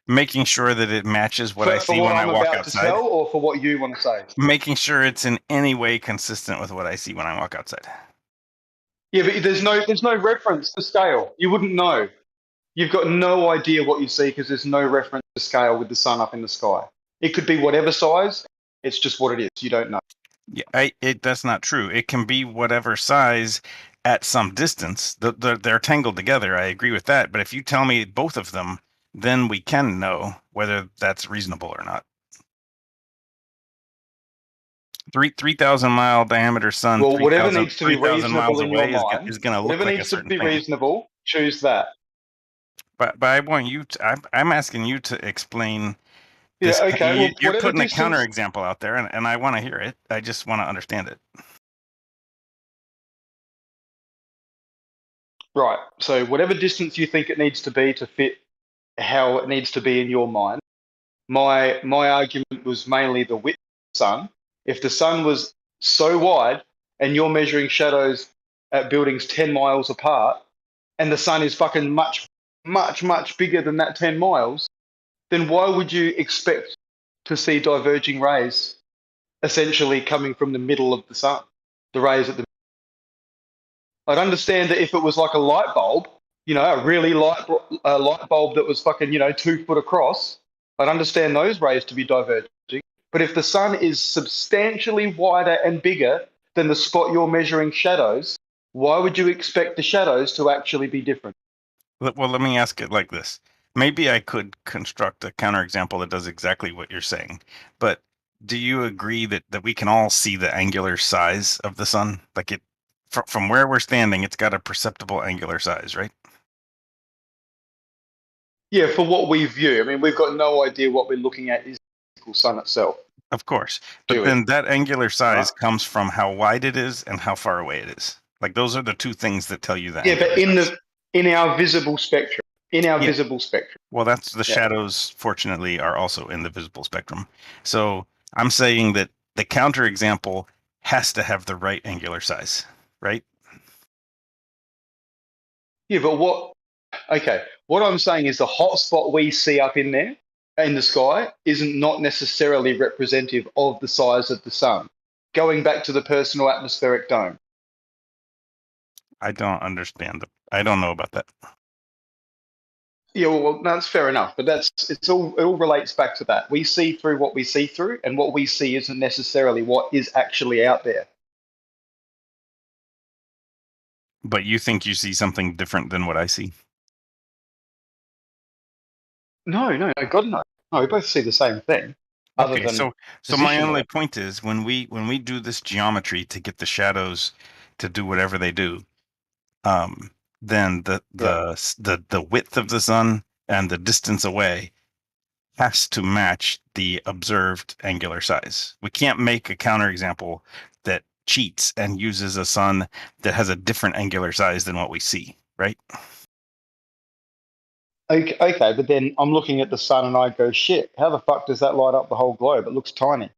making sure that it matches what I see when I walk outside. To tell, or for what you want to say? Making sure it's in any way consistent with what I see when I walk outside. Yeah, but there's no reference to scale. You wouldn't know. You've got no idea what you see because there's no reference to scale with the sun up in the sky. It could be whatever size. It's just what it is. You don't know. Yeah, that's not true. It can be whatever size at some distance. They're tangled together. I agree with that. But if you tell me both of them, then we can know whether that's reasonable or not. 3,000 mile diameter sun. Well, whatever needs to be reasonable in your mind is going to look like a certain thing. Whatever needs to be reasonable, choose that. But I want you to. I'm asking you to explain. This. Yeah. Okay. Well, you're putting a counterexample out there, and I want to hear it. I just want to understand it. Right. So whatever distance you think it needs to be to fit how it needs to be in your mind. My argument was mainly the width of the sun. If the sun was so wide and you're measuring shadows at buildings 10 miles apart, and the sun is fucking much, much, much bigger than that 10 miles, then why would you expect to see diverging rays essentially coming from the middle of the sun? The rays at the I'd understand that if it was like a light bulb, a really light bulb that was fucking, 2 foot across, I'd understand those rays to be diverging. But if the sun is substantially wider and bigger than the spot you're measuring shadows, why would you expect the shadows to actually be different? Well, let me ask it like this. Maybe I could construct a counterexample that does exactly what you're saying. But do you agree that we can all see the angular size of the sun? Like from where we're standing, it's got a perceptible angular size, right? Yeah, for what we view. I mean, we've got no idea what we're looking at is the physical sun itself. Of course. But then that angular size comes from how wide it is and how far away it is. Like those are the two things that tell you that. Yeah, but in our visible spectrum. Visible spectrum. Well, that's the shadows, fortunately, are also in the visible spectrum. So I'm saying that the counterexample has to have the right angular size, right? Yeah, but what I'm saying is the hot spot we see up in there in the sky isn't not necessarily representative of the size of the sun. Going back to the personal atmospheric dome. I don't understand. I don't know about that. Yeah, well, that's fair enough, but it all relates back to that. We see through what we see through, and what we see isn't necessarily what is actually out there. But you think you see something different than what I see? No, God no. No, we both see the same thing. Okay, so my only point is when we do this geometry to get the shadows to do whatever they do, then the width of the sun and the distance away has to match the observed angular size. We can't make a counterexample that cheats and uses a sun that has a different angular size than what we see, right? Okay, but then I'm looking at the sun and I go, shit, how the fuck does that light up the whole globe? It looks tiny.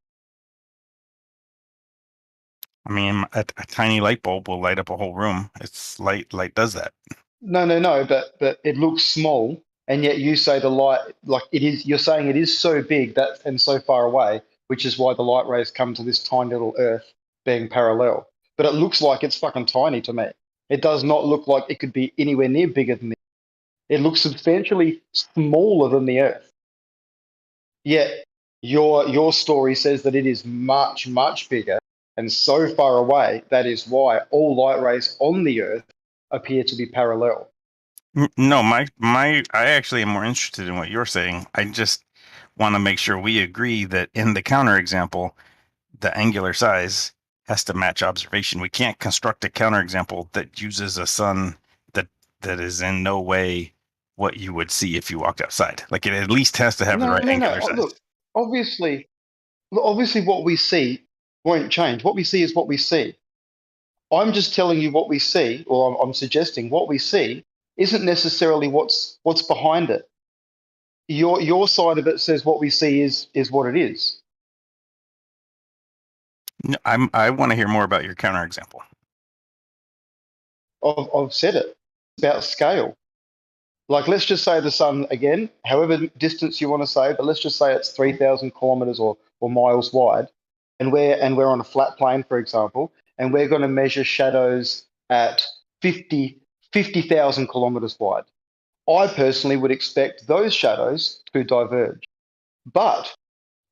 I mean, a tiny light bulb will light up a whole room. It's light does that. No, but it looks small, and yet you say the light, like it is, you're saying it is so big that and so far away, which is why the light rays come to this tiny little Earth being parallel. But it looks like it's fucking tiny to me. It does not look like it could be anywhere near bigger than this. It looks substantially smaller than the Earth. Yet your story says that it is much, much bigger and so far away. That is why all light rays on the Earth appear to be parallel. No, I actually am more interested in what you're saying. I just want to make sure we agree that in the counterexample, the angular size has to match observation. We can't construct a counterexample that uses a sun that is in no way what you would see if you walked outside. Like it at least has to have the right angular size. Look, obviously, what we see won't change. What we see is what we see. I'm just telling you what we see, or I'm suggesting what we see isn't necessarily what's behind it. Your side of it says what we see is what it is. No, I want to hear more about your counterexample. I've said it. It's about scale. Like, let's just say the sun, again, however distance you want to say, but let's just say it's 3,000 kilometers or miles wide, and we're on a flat plane, for example, and we're going to measure shadows at 50,000 kilometers wide. I personally would expect those shadows to diverge. But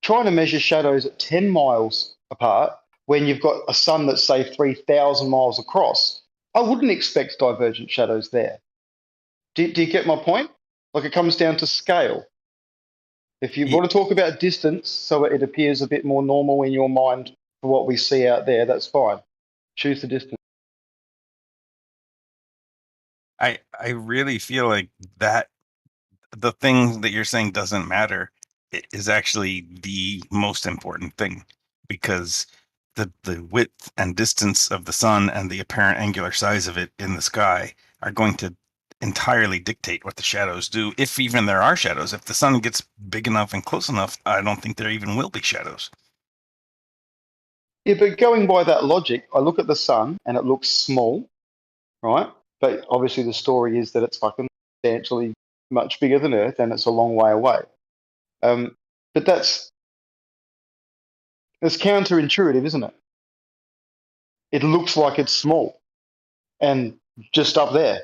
trying to measure shadows at 10 miles apart when you've got a sun that's, say, 3,000 miles across, I wouldn't expect divergent shadows there. Do you get my point? Like, it comes down to scale. If you want to talk about distance so it appears a bit more normal in your mind for what we see out there, that's fine. Choose the distance. I really feel like that the thing that you're saying doesn't matter is actually the most important thing, because the width and distance of the sun and the apparent angular size of it in the sky are going to entirely dictate what the shadows do, if even there are shadows. If the sun gets big enough and close enough, I don't think there even will be shadows. Yeah, but going by that logic, I look at the sun and it looks small, right? But obviously the story is that it's fucking substantially much bigger than Earth and it's a long way away. But that's counterintuitive, isn't it? It looks like it's small and just up there,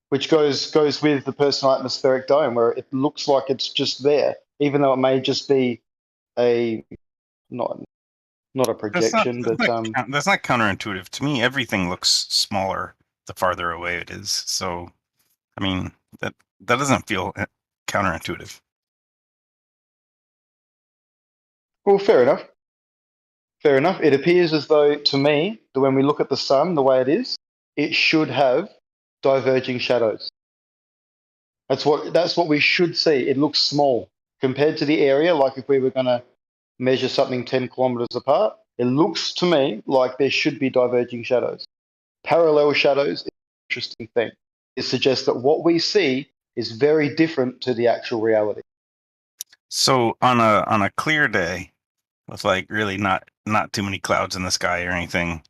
which goes with the personal atmospheric dome, where it looks like it's just there, even though it may just be a not a projection, that's not counterintuitive to me. Everything looks smaller the farther away it is. So, I mean, that doesn't feel counterintuitive. Well, fair enough. Fair enough. It appears as though, to me, that when we look at the sun the way it is, it should have diverging shadows. That's what we should see. It looks small compared to the area. Like if we were going to measure something 10 kilometers apart, it looks to me like there should be diverging shadows. Parallel shadows is an interesting thing. It suggests that what we see is very different to the actual reality. So on a clear day, with like really not too many clouds in the sky or anything,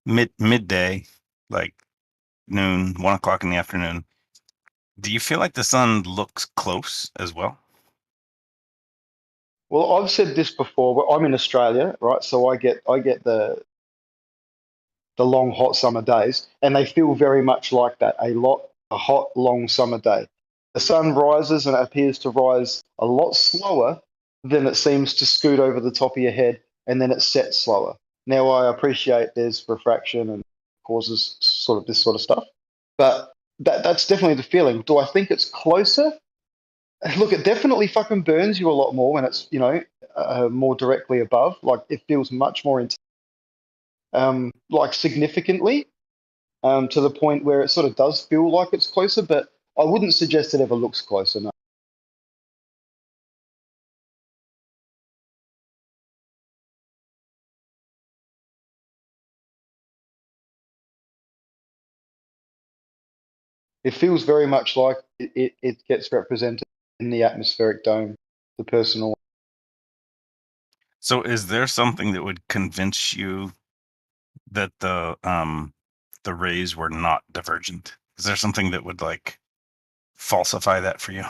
midday, like noon, 1 o'clock in the afternoon, do you feel like the sun looks close as well? Well, I've said this before, but I'm in Australia, right? So I get the long hot summer days, and they feel very much like that. A hot long summer day. The sun rises and it appears to rise a lot slower than it seems to scoot over the top of your head, and then it sets slower. Now, I appreciate there's refraction and causes sort of this sort of stuff, but that's definitely the feeling. Do I think it's closer? Look, it definitely fucking burns you a lot more when it's, more directly above. Like, it feels much more intense, like significantly, to the point where it sort of does feel like it's closer, but I wouldn't suggest it ever looks closer, no. It feels very much like it gets represented in the atmospheric dome, the personal. So is there something that would convince you that the rays were not divergent? Is there something that would like falsify that for you?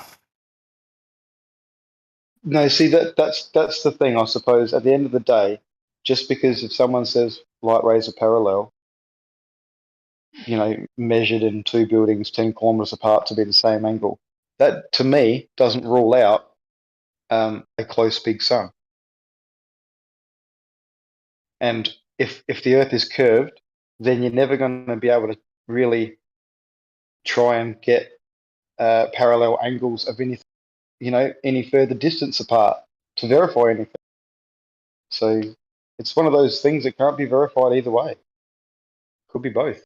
No, see, that's the thing, I suppose. At the end of the day, just because if someone says light rays are parallel, measured in two buildings 10 kilometers apart to be the same angle, that to me doesn't rule out a close big sun. And if the Earth is curved, then you're never going to be able to really try and get parallel angles of any, any further distance apart to verify anything. So it's one of those things that can't be verified either way. Could be both.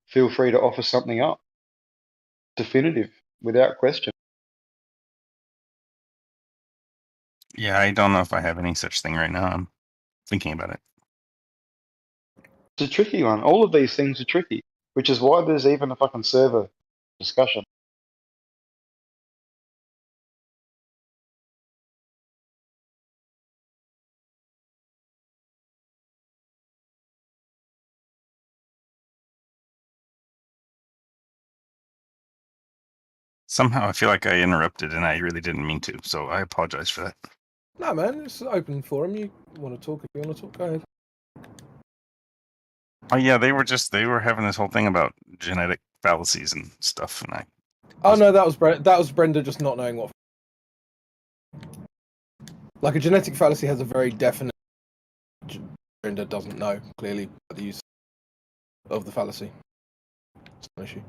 Feel free to offer something up. Definitive, without question. Yeah, I don't know if I have any such thing right now. I'm thinking about it. It's a tricky one. All of these things are tricky, which is why there's even a fucking server discussion. Somehow I feel like I interrupted and I really didn't mean to, so I apologize for that. No, man, it's an open forum. You want to talk? If you want to talk, go ahead. Oh yeah, they were having this whole thing about genetic fallacies and stuff, and Oh no, that was Brenda just not knowing what. Like a genetic fallacy has a very definite. Brenda doesn't know clearly the use of the fallacy. It's an issue.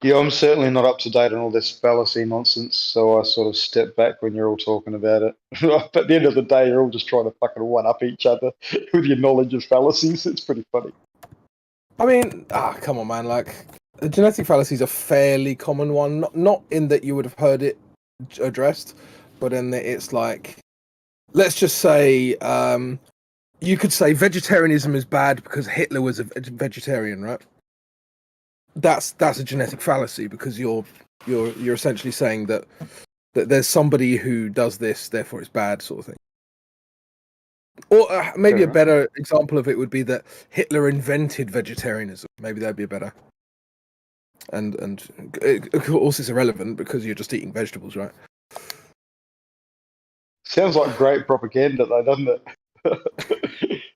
Yeah, I'm certainly not up to date on all this fallacy nonsense, so I sort of step back when you're all talking about it. But at the end of the day, you're all just trying to fucking one-up each other with your knowledge of fallacies. It's pretty funny. I mean, come on, man. Like, the genetic fallacy is a fairly common one. Not in that you would have heard it addressed, but in that it's like, let's just say, you could say vegetarianism is bad because Hitler was a vegetarian, right? That's a genetic fallacy because you're essentially saying that there's somebody who does this, therefore it's bad, sort of thing. Or maybe a better example of it would be that Hitler invented vegetarianism. Maybe that'd be better. And of course it's irrelevant because you're just eating vegetables, right? Sounds like great propaganda, though, doesn't it?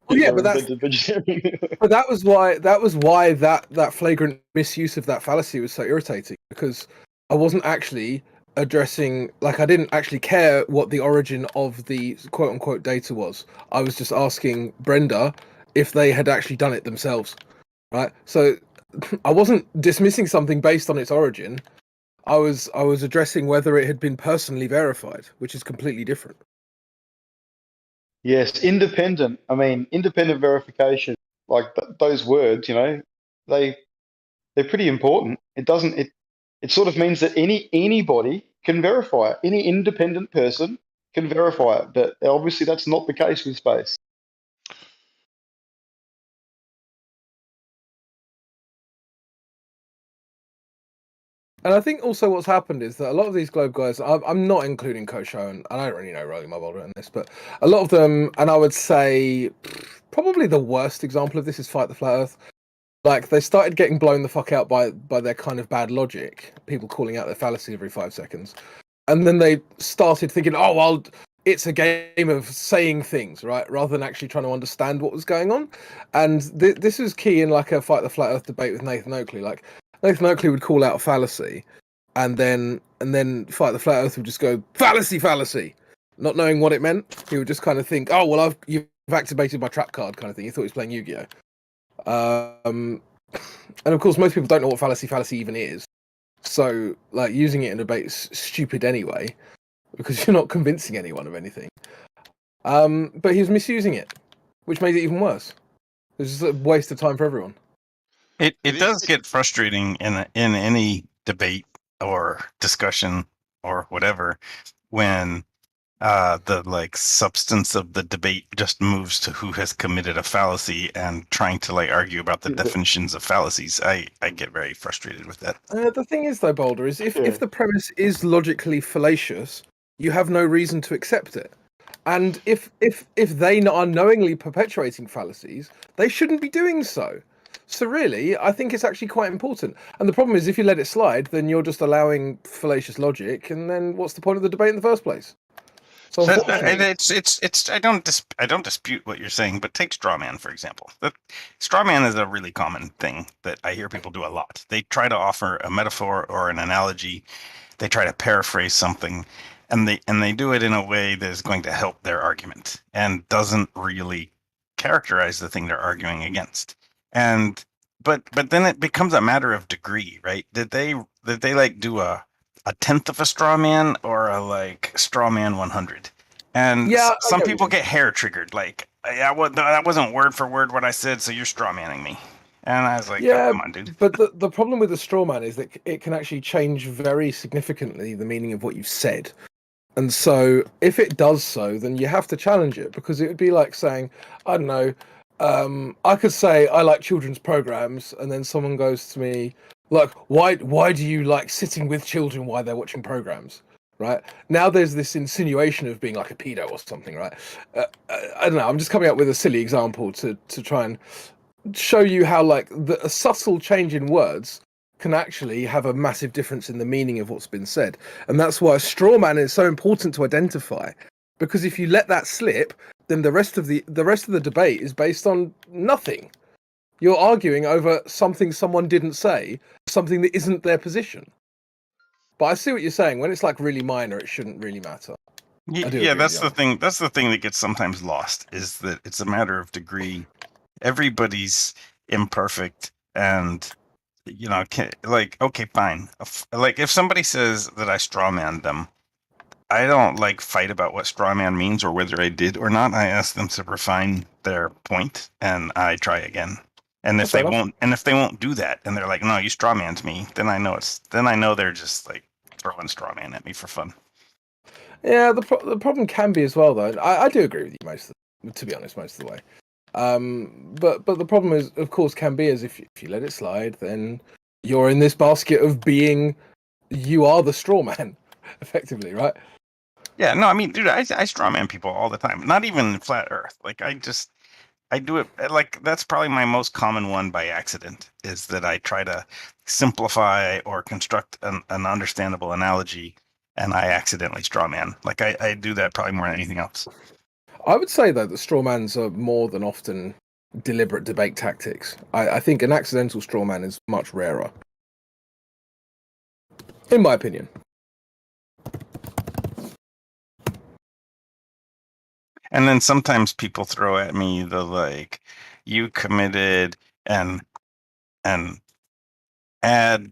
Well, yeah, but that was why that flagrant misuse of that fallacy was so irritating, because I wasn't actually addressing, like, I didn't actually care what the origin of the quote unquote data was. I was just asking Brenda if they had actually done it themselves, right? So I wasn't dismissing something based on its origin. I was addressing whether it had been personally verified, which is completely different. Yes, independent. I mean, independent verification, like those words, they're pretty important. It sort of means that anybody can verify it. Any independent person can verify it, but obviously that's not the case with space. And I think also what's happened is that a lot of these Globe guys, I'm not including Kosho, and I don't really know Rolling My Boulder in this, but a lot of them, and I would say probably the worst example of this is Fight the Flat Earth. Like, they started getting blown the fuck out by their kind of bad logic, people calling out their fallacy every 5 seconds. And then they started thinking, oh, well, it's a game of saying things, right? Rather than actually trying to understand what was going on. And this was key in like a Fight the Flat Earth debate with Nathan Oakley. Like, Nathan Oakley would call out a fallacy, and then Fight the Flat Earth would just go, fallacy, not knowing what it meant. He would just kind of think, oh, well, you've activated my trap card kind of thing. He thought he was playing Yu-Gi-Oh! And of course, most people don't know what fallacy even is. So, like, using it in a debate is stupid anyway, because you're not convincing anyone of anything. But he was misusing it, which made it even worse. It was just a waste of time for everyone. It does get frustrating in any debate or discussion or whatever when the substance of the debate just moves to who has committed a fallacy and trying to argue about the definitions of fallacies. I get very frustrated with that. The thing is, though, Boulder, is if the premise is logically fallacious, you have no reason to accept it. And if they are knowingly perpetuating fallacies, they shouldn't be doing so. So really, I think it's actually quite important. And the problem is, if you let it slide, then you're just allowing fallacious logic, and then what's the point of the debate in the first place? So But unfortunately, it's I don't dispute what you're saying, but take straw man for example. Straw man is a really common thing that I hear people do a lot. They try to offer a metaphor or an analogy. They try to paraphrase something, and they do it in a way that is going to help their argument and doesn't really characterize the thing they're arguing against. And but then it becomes a matter of degree, right? Did they like do a tenth of a straw man or a like straw man 100? And yeah, I some get what people you get hair triggered, like, yeah, that wasn't word for word what I said, so you're straw manning me. And I was like, oh, Yeah, come on, dude. but the problem with the straw man is that it can actually change very significantly the meaning of what you've said. And so if it does so, then you have to challenge it, because it would be like saying, I don't know, I could say I like children's programs, and then someone goes to me, like, why do you like sitting with children while they're watching programs? Right? Now there's this insinuation of being like a pedo or something, right? I don't know, I'm just coming up with a silly example to try and show you how like a subtle change in words can actually have a massive difference in the meaning of what's been said. And that's why straw man is so important to identify, because if you let that slip, then the rest of the debate is based on nothing. You're arguing over something someone didn't say, something that isn't their position. But I see what you're saying. When it's like really minor, it shouldn't really matter. Yeah, that's the thing. That's the thing that gets sometimes lost, is that it's a matter of degree. Everybody's imperfect, and you know, like, okay, fine. Like, if somebody says that I strawman them, I don't like fight about what strawman means or whether I did or not. I ask them to refine their point, and I try again. And if they won't do that, and they're like, no, you strawmanned me, then I know they're just like throwing strawman at me for fun. Yeah, the problem can be as well, though. I do agree with you to be honest, most of the way. But the problem is, of course, can be is if you let it slide, then you're in this basket of being, you are the straw man, effectively, right? Yeah, no, I mean, dude, I strawman people all the time. Not even flat Earth. Like, I do it, like, that's probably my most common one by accident, is that I try to simplify or construct an understandable analogy, and I accidentally strawman. Like, I do that probably more than anything else. I would say, though, that strawmans are more than often deliberate debate tactics. I think an accidental strawman is much rarer, in my opinion. And then sometimes people throw at me the, like, you committed an ad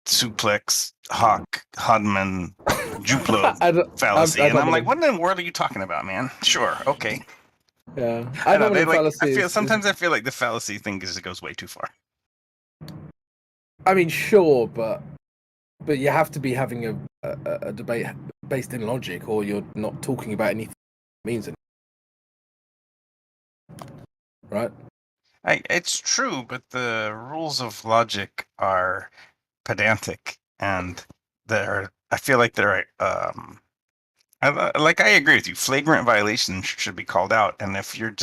suplex hawk Hodman Juplo fallacy, and I'm like, what in the world are you talking about, man? Sure, okay. Yeah, I know. Sometimes I feel like the fallacy thing goes way too far. I mean, sure, but you have to be having a debate based in logic, or you're not talking about anything that means anything. Right? It's true, but the rules of logic are pedantic, and I feel like they're I agree with you. Flagrant violations should be called out, and if you're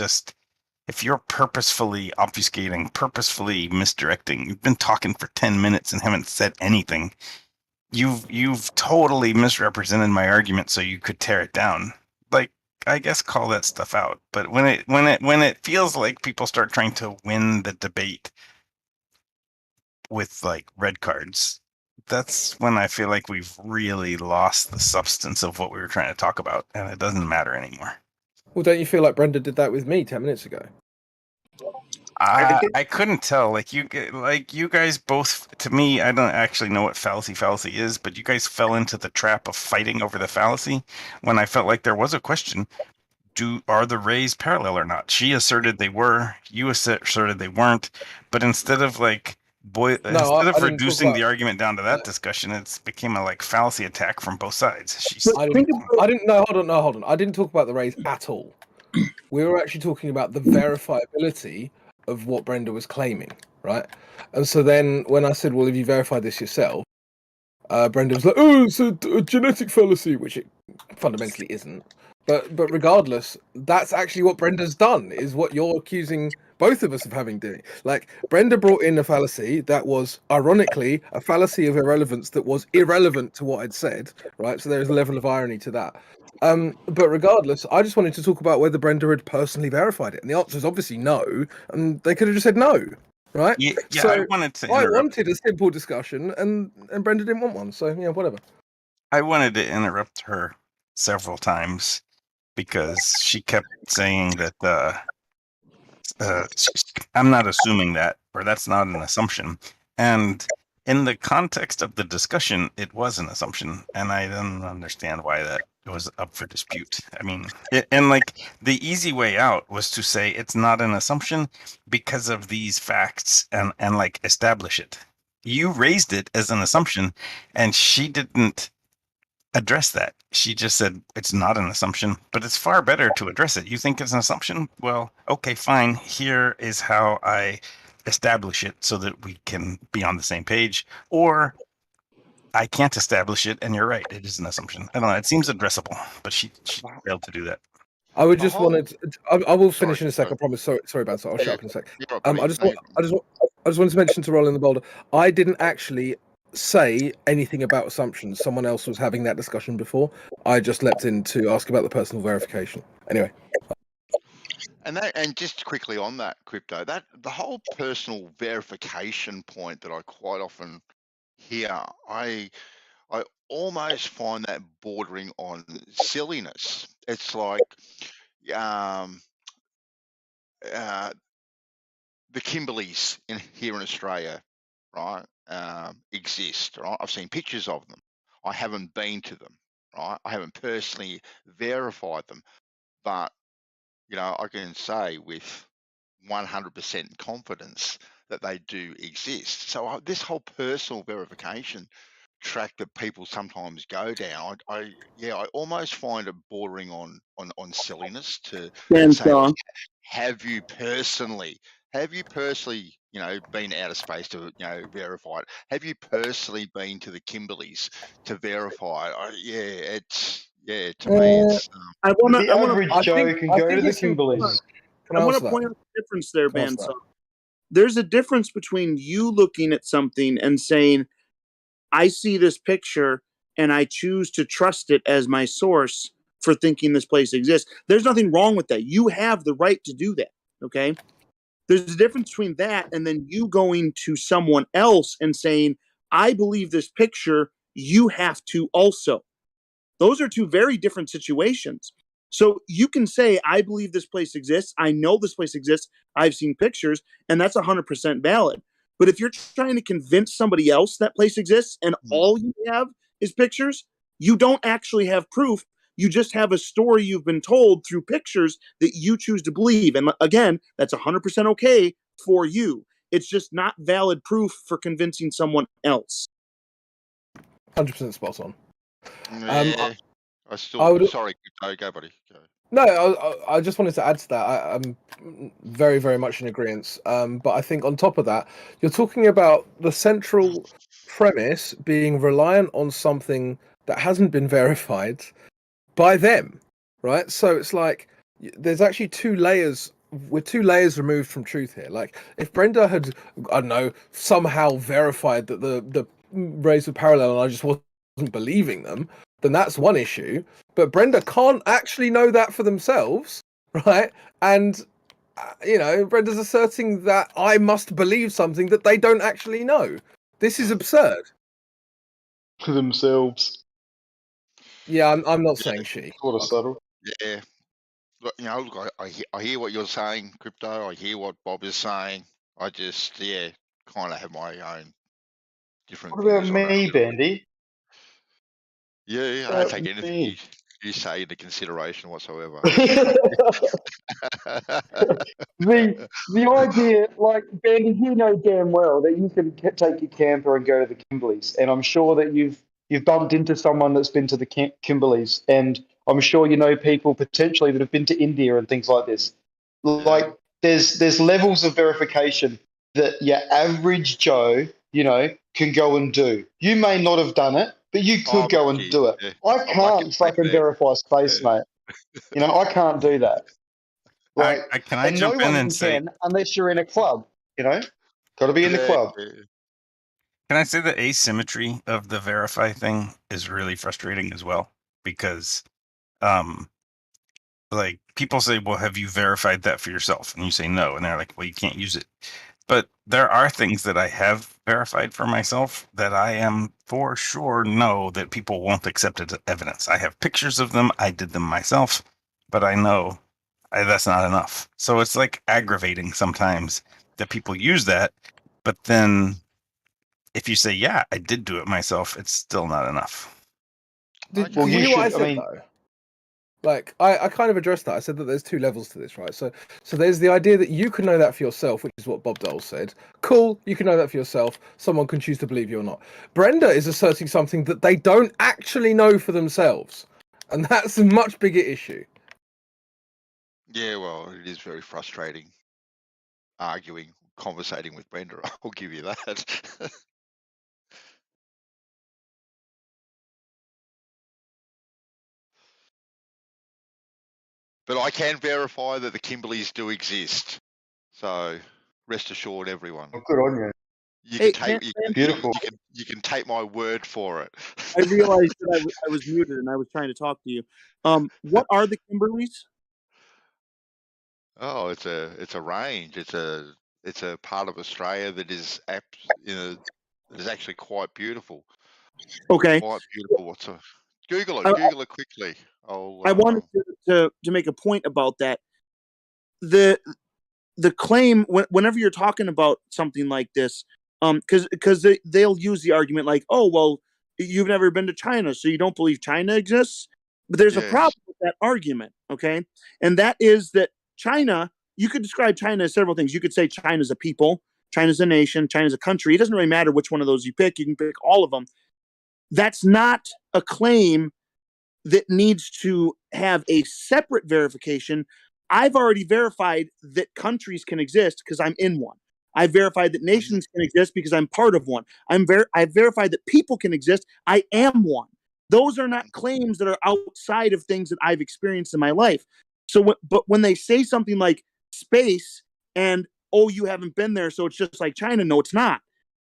purposefully obfuscating, purposefully misdirecting, you've been talking for 10 minutes and haven't said anything, you've totally misrepresented my argument so you could tear it down. Like, I guess call that stuff out. But when it feels like people start trying to win the debate with like red cards, that's when I feel like we've really lost the substance of what we were trying to talk about, and it doesn't matter anymore. Well, don't you feel like Brenda did that with me 10 minutes ago? I couldn't tell. Like you guys both. To me, I don't actually know what fallacy is, but you guys fell into the trap of fighting over the fallacy when I felt like there was a question: are the rays parallel or not? She asserted they were. You asserted they weren't. But instead of like reducing the argument down to that discussion, it's became a like fallacy attack from both sides. I didn't. No, hold on. I didn't talk about the rays at all. We were actually talking about the verifiability of what Brenda was claiming, right? And so then when I said, well, have you verified this yourself? Brenda was like, oh, it's a genetic fallacy, which it fundamentally isn't. But regardless, that's actually what Brenda's done, is what you're accusing both of us of having done. Like, Brenda brought in a fallacy that was, ironically, a fallacy of irrelevance that was irrelevant to what I'd said, right? So there's a level of irony to that. But regardless, I just wanted to talk about whether Brenda had personally verified it, and the answer is obviously no. And they could have just said no, right? Yeah, So I wanted to I interrupt. wanted a simple discussion, and Brenda didn't want one. So yeah, whatever. I wanted to interrupt her several times because she kept saying that I'm not assuming that, or that's not an assumption. And in the context of the discussion, it was an assumption, and I didn't understand why that was up for dispute. I mean, and like the easy way out was to say it's not an assumption because of these facts and like establish it. You raised it as an assumption, and she didn't address that. She just said it's not an assumption, but it's far better to address it. You think it's an assumption? Well, okay, fine. Here is how I establish it so that we can be on the same page. Or I can't establish it, and you're right. It is an assumption. I don't know. It seems addressable, but she failed to do that. I would just whole- wanted. I will finish Sorry, in a second. sorry. I promise. Sorry, Banter. I'll Yeah, shut up in a sec. you're right, buddy. I just No, wanted to mention to Roll in the Boulder. I didn't actually say anything about assumptions. Someone else was having that discussion before. I just leapt in to ask about the personal verification. Anyway. And just quickly on that, Crypto, that the whole personal verification point that I quite often hear, I almost find that bordering on silliness. It's like the Kimberleys here in Australia, right, exist, right? I've seen pictures of them. I haven't been to them, right? I haven't personally verified them, but I can say with 100% confidence that they do exist. So this whole personal verification track that people sometimes go down, I almost find it bordering on silliness to say, well, have you personally been out of space to verify it? Have you personally been to the Kimberleys to verify it? To me it's I want The to. average Joe can go to the Kimberleys. Can I I want answer to that? point out the difference there, Can I answer Bandsaw. that? There's a difference between you looking at something and saying, I see this picture and I choose to trust it as my source for thinking this place exists. There's nothing wrong with that. You have the right to do that. Okay. There's a difference between that and then you going to someone else and saying, I believe this picture, you have to also. Those are two very different situations. So you can say, I believe this place exists. I know this place exists. I've seen pictures, and that's 100% valid. But if you're trying to convince somebody else that place exists and all you have is pictures, you don't actually have proof. You just have a story you've been told through pictures that you choose to believe. And again, that's 100% okay for you. It's just not valid proof for convincing someone else. 100% spot on. yeah. Sorry, go buddy. Go. No, I just wanted to add to that. I'm very, very much in agreement. But I think on top of that, you're talking about the central premise being reliant on something that hasn't been verified by them, right? So it's like there's actually two layers. We're 2 layers removed from truth here. Like if Brenda had, I don't know, somehow verified that the rays were parallel and I just wasn't believing them, then that's one issue. But Brenda can't actually know that for themselves, right? And Brenda's asserting that I must believe something that they don't actually know. This is absurd. To themselves. Yeah, I'm not saying she. Sort of subtle. Yeah. Look, I hear what you're saying, Crypto. I hear what Bob is saying. I just, kind of have my own different What about views on it. me, Bandy? Yeah, I don't take anything you say into consideration whatsoever. The idea, like, Bandy, you know damn well that you can take your camper and go to the Kimberleys, and I'm sure that you've bumped into someone that's been to the Kimberleys, and I'm sure you know people potentially that have been to India and things like this. Like, there's levels of verification that your average Joe, can go and do. You may not have done it, but you could go and do it. I can't fucking verify space, mate. I can't do that. Like, can I jump in and say, unless you're in a club, got to be in the club. Can I say the asymmetry of the verify thing is really frustrating as well? Because like people say, well, have you verified that for yourself? And you say no, and they're like, well, you can't use it. But there are things that I have verified for myself that I am for sure know that people won't accept as evidence. I have pictures of them. I did them myself, but I know that's not enough. So it's like aggravating sometimes that people use that, but then if you say, yeah, I did do it myself, it's still not enough. Did Well, you you hear what I should. I said mean, though? Like I kind of addressed that. I said that there's two levels to this, right? So there's the idea that you can know that for yourself, which is what Bob Dole said. Cool, you can know that for yourself. Someone can choose to believe you or not. Brenda is asserting something that they don't actually know for themselves, and that's a much bigger issue. Yeah, well, it is very frustrating conversating with Brenda. I'll give you that. But I can verify that the Kimberleys do exist. So rest assured, everyone. well, good on you. You Hey, can take Beautiful. you can take my word for it. I realized that I was muted and I was trying to talk to you. What are the Kimberleys? Oh, it's a range. It's a part of Australia that is that is actually quite beautiful. Okay. Quite beautiful. What's a Google it? I- Google it quickly. I wanted to make a point about that. The claim whenever you're talking about something like this, because they'll use the argument like, oh well, you've never been to China, so you don't believe China exists. But there's a Yes. problem with that argument, okay? And that is that China, you could describe China as several things. You could say China's a people, China's a nation, China's a country. It doesn't really matter which one of those you pick. You can pick all of them. That's not a claim that needs to have a separate verification. I've already verified that countries can exist because I'm in one. I've verified that nations can exist because I'm part of one. I've verified that people can exist. I am one. Those are not claims that are outside of things that I've experienced in my life. So, but when they say something like space and, oh, you haven't been there, so it's just like China. No, it's not.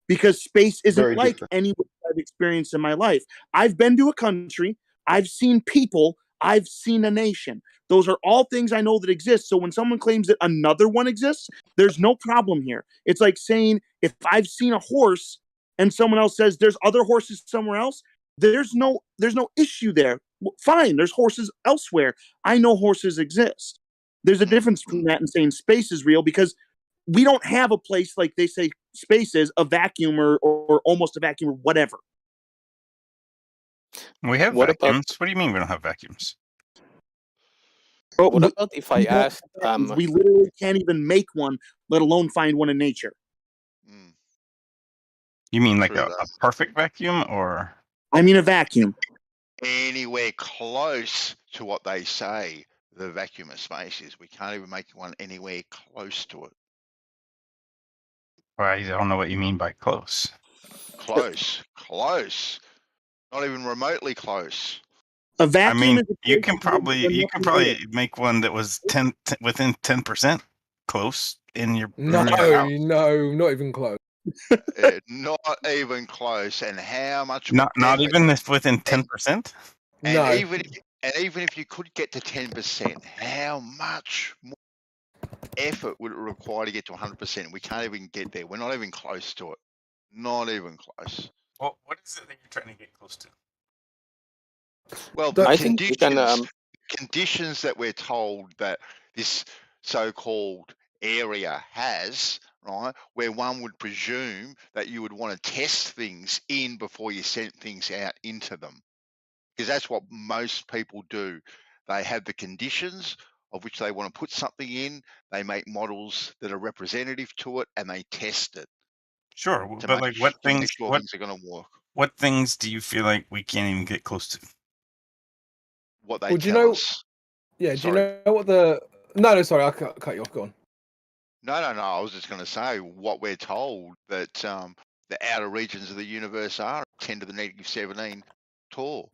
Because space isn't Very like different. any I've experienced in my life. I've been to a country. I've seen people. I've seen a nation. Those are all things I know that exist. So when someone claims that another one exists, there's no problem here. It's like saying if I've seen a horse and someone else says there's other horses somewhere else, there's no issue there. Well, fine, there's horses elsewhere. I know horses exist. There's a difference between that and saying space is real, because we don't have a place like they say space is, a vacuum or almost a vacuum or whatever. We have What about- vacuums. What do you mean we don't have vacuums? What about if I We don't have asked, vacuums. We literally can't even make one, let alone find one in nature. You mean like True a perfect vacuum, or? I mean a vacuum. Anywhere close to what they say the vacuum of space is. We can't even make one anywhere close to it. Well, I don't know what you mean by close. Close. Not even remotely close. A I vacuum mean, is a you place can where probably nothing is. make one that was within 10% close in your No, house. no, not even close. Not even close. And how much? Not effort- even if within 10%. And No. even if you could get to 10%, how much more effort would it require to get to 100%? We can't even get there. We're not even close to it. Not even close. Well, what is it that you're trying to get close to? Well, I the think you can, conditions that we're told that this so-called area has, right, where one would presume that you would want to test things in before you sent things out into them. Because that's what most people do. They have the conditions of which they want to put something in, they make models that are representative to it, and they test it. Sure, to but make, like what to make things? sure things are going to work. What things do you feel like we can't even get close to? What they Well, do you tell know? us. Yeah, Sorry. do you know what the? No, sorry, I cut you off. Go on. No. I was just going to say what we're told that the outer regions of the universe are 10 to the negative 17 tall,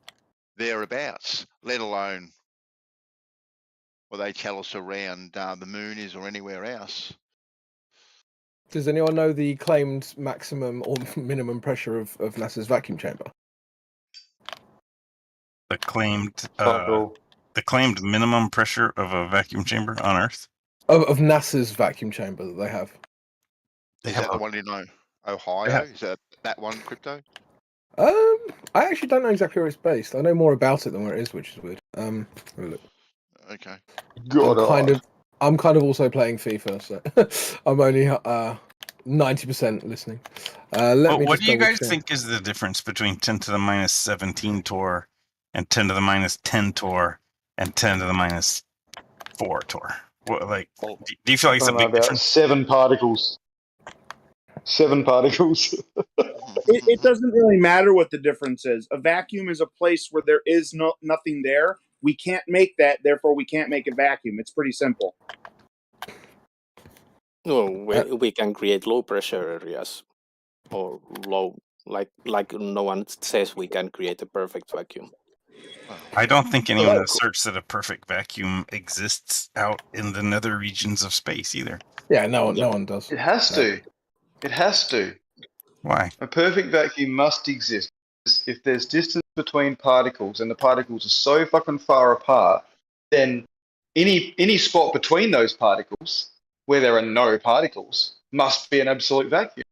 thereabouts, let alone what they tell us around the moon is or anywhere else. Does anyone know the claimed maximum or minimum pressure of NASA's vacuum chamber? The claimed the claimed minimum pressure of a vacuum chamber on Earth? Of NASA's vacuum chamber that they have. They Is have that the a, one in They Ohio? have, Is that one, Crypto? I actually don't know exactly where it's based. I know more about it than where it is, which is weird. Have a look. Okay. I'm kind of also playing FIFA, so I'm only 90% listening. Let me what just do you double guys check. think is the difference between 10 to the minus 17 torr and 10 to the minus 10 torr and 10 to the minus 4 torr? What, like, do you feel like I it's a don't know, big about difference? 7 particles. 7 particles. It doesn't really matter what the difference is. A vacuum is a place where there is nothing there. We can't make that, therefore we can't make a vacuum. It's pretty simple. No, we can create low pressure areas or low, like no one says we can create a perfect vacuum. I don't think anyone asserts that a perfect vacuum exists out in the nether regions of space either. Yeah, no one does. It has to. It has to. Why? A perfect vacuum must exist. If there's distance between particles and the particles are so fucking far apart, then any spot between those particles where there are no particles must be an absolute vacuum.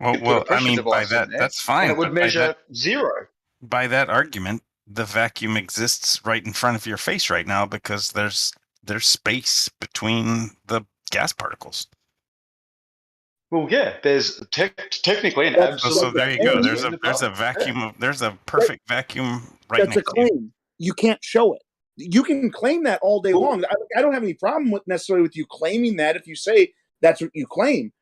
You could put a pressure device in there, that's fine. and it would but by measure zero. By that argument, the vacuum exists right in front of your face right now because there's space between the gas particles. Well, yeah, there's technically an absolute. So there you go. There's a vacuum. vacuum. There's a perfect vacuum right That's a next to you. claim. You can't show it. You can claim that all day long. I don't have any problem with necessarily with you claiming that if you say that's what you claim,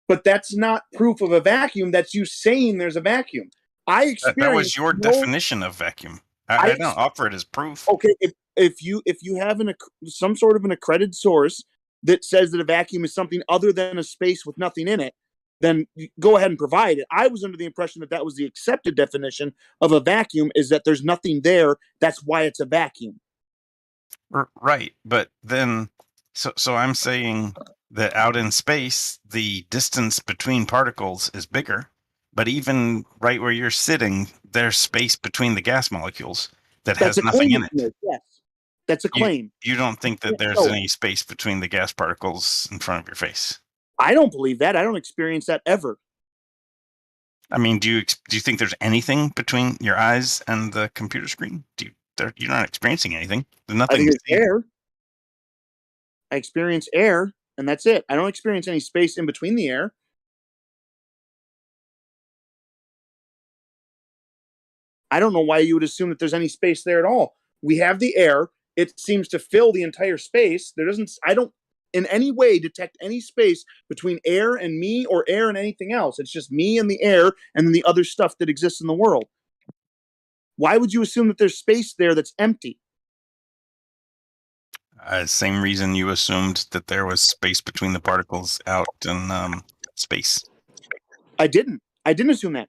but that's not proof of a vacuum. That's you saying there's a vacuum. I experienced That was your definition of vacuum. I don't offer it as proof. Okay, if you have some sort of an accredited source that says that a vacuum is something other than a space with nothing in it, then go ahead and provide it. I was under the impression that that was the accepted definition of a vacuum, is that there's nothing there. That's why it's a vacuum. Right, but then, so I'm saying that out in space, the distance between particles is bigger, but even right where you're sitting, there's space between the gas molecules that has nothing in it. Yes, that's a claim. You don't think that there's any space between the gas particles in front of your face? I don't believe that. I don't experience that ever. I mean, do you think there's anything between your eyes and the computer screen? You're not experiencing anything. There's nothing. I think it's air. I experience air, and that's it. I don't experience any space in between the air. I don't know why you would assume that there's any space there at all. We have the air. It seems to fill the entire space. I don't in any way detect any space between air and me or air and anything else. It's just me and the air and then the other stuff that exists in the world. Why would you assume that there's space there that's empty? Same reason you assumed that there was space between the particles out in space. I didn't assume that.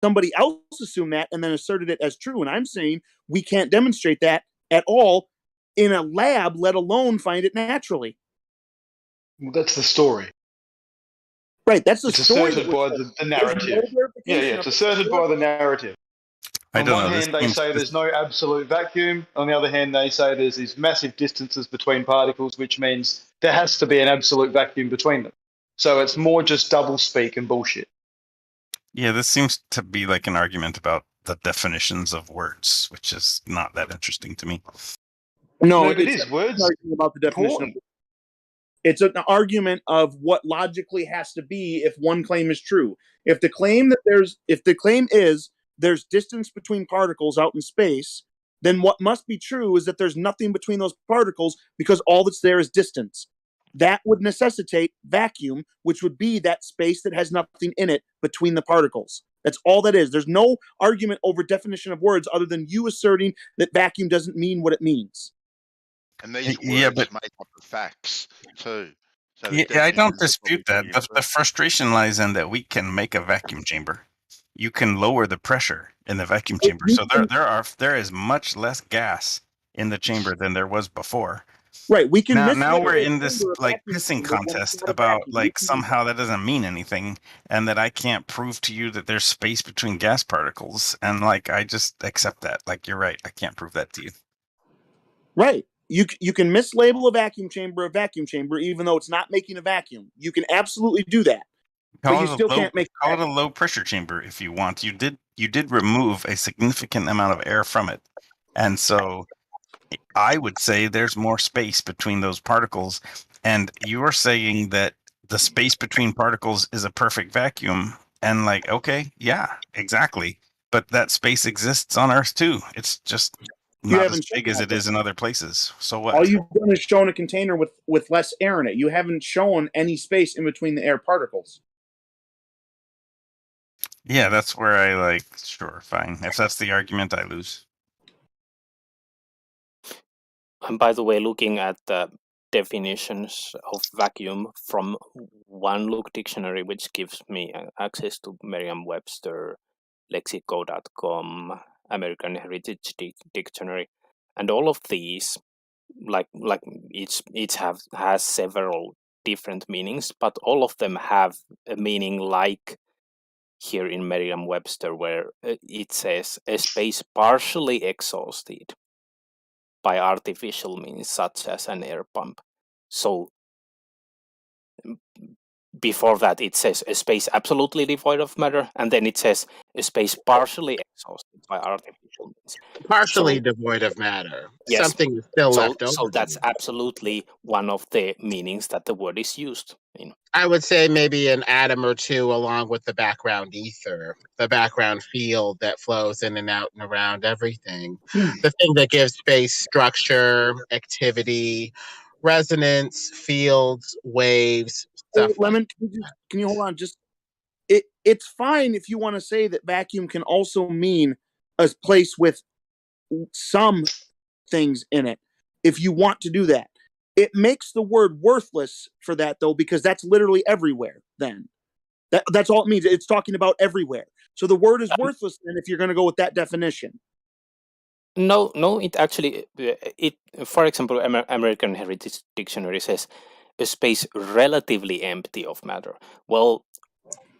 Somebody else assumed that and then asserted it as true. And I'm saying we can't demonstrate that at all in a lab, let alone find it naturally. Well, that's the story. Right, that's the it's story. Asserted by the narrative. It's asserted by the narrative. On one hand, they say there's no absolute vacuum. On the other hand, they say there's these massive distances between particles, which means there has to be an absolute vacuum between them. So it's more just double speak and bullshit. Yeah, this seems to be like an argument about the definitions of words, which is not that interesting to me. No, it is. Words arguing about the definition of it's an argument of what logically has to be if one claim is true. If the claim is there's distance between particles out in space, then what must be true is that there's nothing between those particles because all that's there is distance. That would necessitate vacuum, which would be that space that has nothing in it between the particles. That's all that is. There's no argument over definition of words other than you asserting that vacuum doesn't mean what it means. And these words make up the facts too. So I don't dispute that. The frustration lies in that we can make a vacuum chamber. You can lower the pressure in the vacuum chamber. So there is much less gas in the chamber than there was before. Right. We can now we're in this like pissing contest about like somehow that doesn't mean anything and that I can't prove to you that there's space between gas particles. And like I just accept that. Like you're right. I can't prove that to you. Right. You can mislabel a vacuum chamber, even though it's not making a vacuum. You can absolutely do that, but you still can't make. Call it a low pressure chamber if you want. You did remove a significant amount of air from it, and so I would say there's more space between those particles. And you're saying that the space between particles is a perfect vacuum, and like, okay, yeah, exactly. But that space exists on Earth too. It's just not as big as it is in other places. So what? All you've done is shown a container with less air in it. You haven't shown any space in between the air particles. Yeah, that's where I like, sure, fine. If that's the argument, I lose. And by the way, looking at the definitions of vacuum from One Look Dictionary, which gives me access to Merriam-Webster, Lexico.com, American Heritage Dictionary, and all of these, like each has several different meanings, but all of them have a meaning like here in Merriam-Webster, where it says a space partially exhausted by artificial means such as an air pump. So before that it says a space absolutely devoid of matter, and then it says a space partially exhausted by artificial means. Partially devoid of matter. Yes. Something is still left over. So that's absolutely one of the meanings that the word is used in. I would say maybe an atom or two along with the background ether, the background field that flows in and out and around everything. The thing that gives space structure, activity, resonance, fields, waves, stuff. Lemon, can you hold on? Just it's fine if you want to say that vacuum can also mean a place with some things in it. If you want to do that, it makes the word worthless for that though, because that's literally everywhere. Then that's all it means. It's talking about everywhere. So the word is worthless then if you're going to go with that definition. No, it actually, for example, American Heritage Dictionary says a space relatively empty of matter. Well,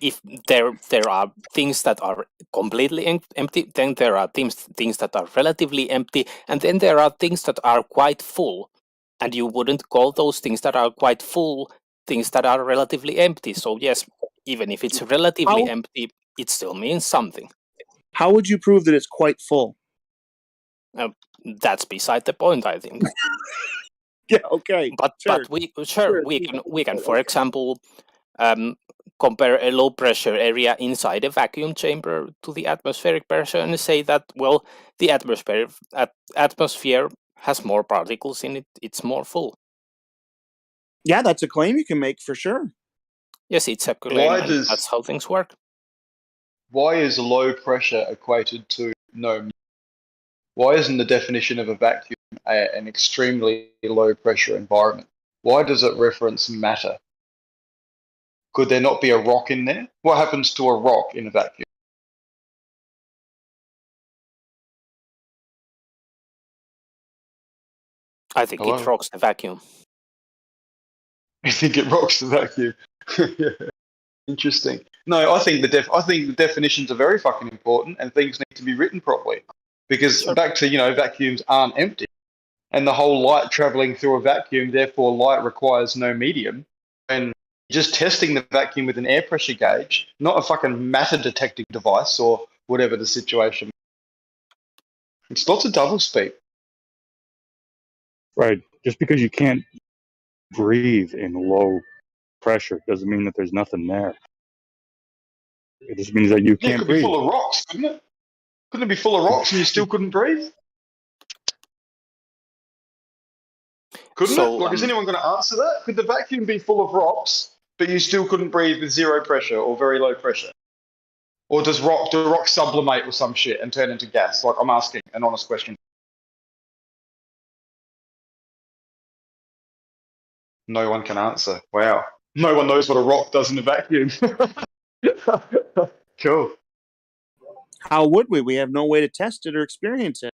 if there are things that are completely empty, then there are things that are relatively empty, and then there are things that are quite full, and you wouldn't call those things that are quite full things that are relatively empty. So yes, even if it's relatively empty, it still means something. How would you prove that it's quite full? That's beside the point, I think. Yeah, okay. But we can, for example, compare a low pressure area inside a vacuum chamber to the atmospheric pressure and say that, well, the atmosphere has more particles in it, it's more full. Yeah, that's a claim you can make for sure. Yes, it's a claim. That's how things work. Why is low pressure equated to no? Why isn't the definition of a vacuum an extremely low pressure environment? Why does it reference matter? Could there not be a rock in there? What happens to a rock in a vacuum? I think it rocks the vacuum. I think it rocks the vacuum. Yeah. Interesting. No, I think the definitions are very fucking important, and things need to be written properly. Because back to vacuums aren't empty, and the whole light traveling through a vacuum, therefore light requires no medium. And just testing the vacuum with an air pressure gauge, not a fucking matter detecting device or whatever the situation. It's lots of double speak. Right. Just because you can't breathe in low pressure doesn't mean that there's nothing there. It just means that you can't it could breathe. be full of rocks, couldn't it? Couldn't it be full of rocks and you still couldn't breathe? Couldn't it? Like, is anyone going to answer that? Could the vacuum be full of rocks, but you still couldn't breathe with zero pressure or very low pressure? Or do rocks sublimate with some shit and turn into gas? Like, I'm asking an honest question. No one can answer. Wow. No one knows what a rock does in a vacuum. Cool. How would we? We have no way to test it or experience it.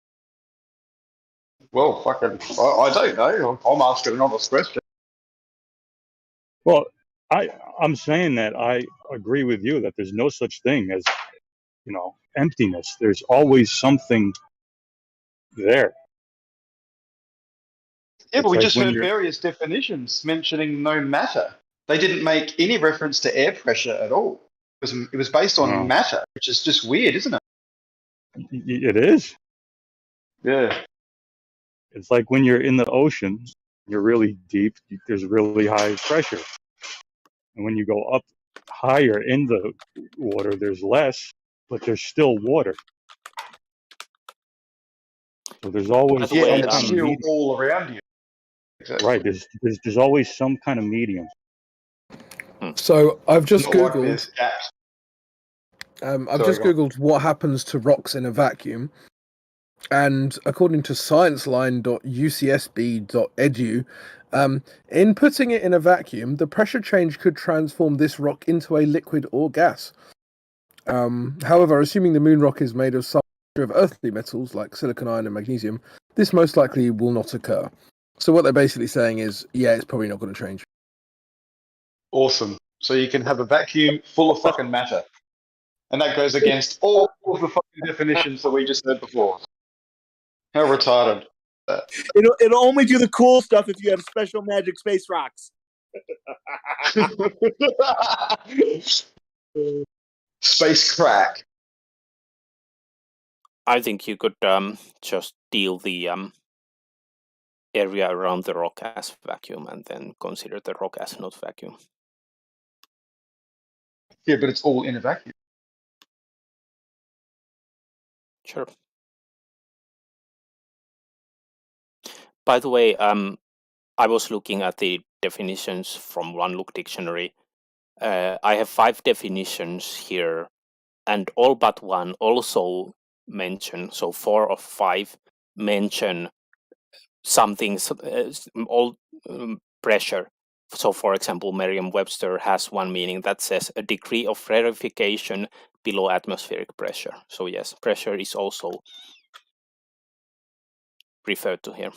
Well, fucking, I don't know. I'm asking an honest question. Well, I'm saying that I agree with you that there's no such thing as, emptiness. There's always something there. Yeah, but It's we like just when heard you're various definitions mentioning no matter. They didn't make any reference to air pressure at all. It was based on matter, which is just weird, isn't it? it is. Yeah. It's like when you're in the ocean, you're really deep. There's really high pressure, and when you go up higher in the water, there's less, but there's still water. So there's always Yeah, and some it's kind of still medium. all around you. Exactly. Right. There's always some kind of medium. So I've just Not like googled. there's gaps. I've Sorry, just go on. googled what happens to rocks in a vacuum, and according to scienceline.ucsb.edu, in putting it in a vacuum, the pressure change could transform this rock into a liquid or gas. However, assuming the moon rock is made of some mixture of earthly metals like silicon, iron, and magnesium, this most likely will not occur. So what they're basically saying is, yeah, it's probably not going to change. Awesome. So you can have a vacuum full of fucking matter. And that goes against all of the fucking definitions that we just heard before. How retarded. It'll only do the cool stuff if you have special magic space rocks. Space crack. I think you could just deal the area around the rock as vacuum and then consider the rock as not vacuum. Yeah, but it's all in a vacuum. Sure. By the way, I was looking at the definitions from One Look Dictionary. I have 5 definitions here, and all but one also mention, so 4 of 5 mention something, all pressure. So, for example, Merriam-Webster has one meaning that says a degree of rarefication below atmospheric pressure. So yes, pressure is also referred to here.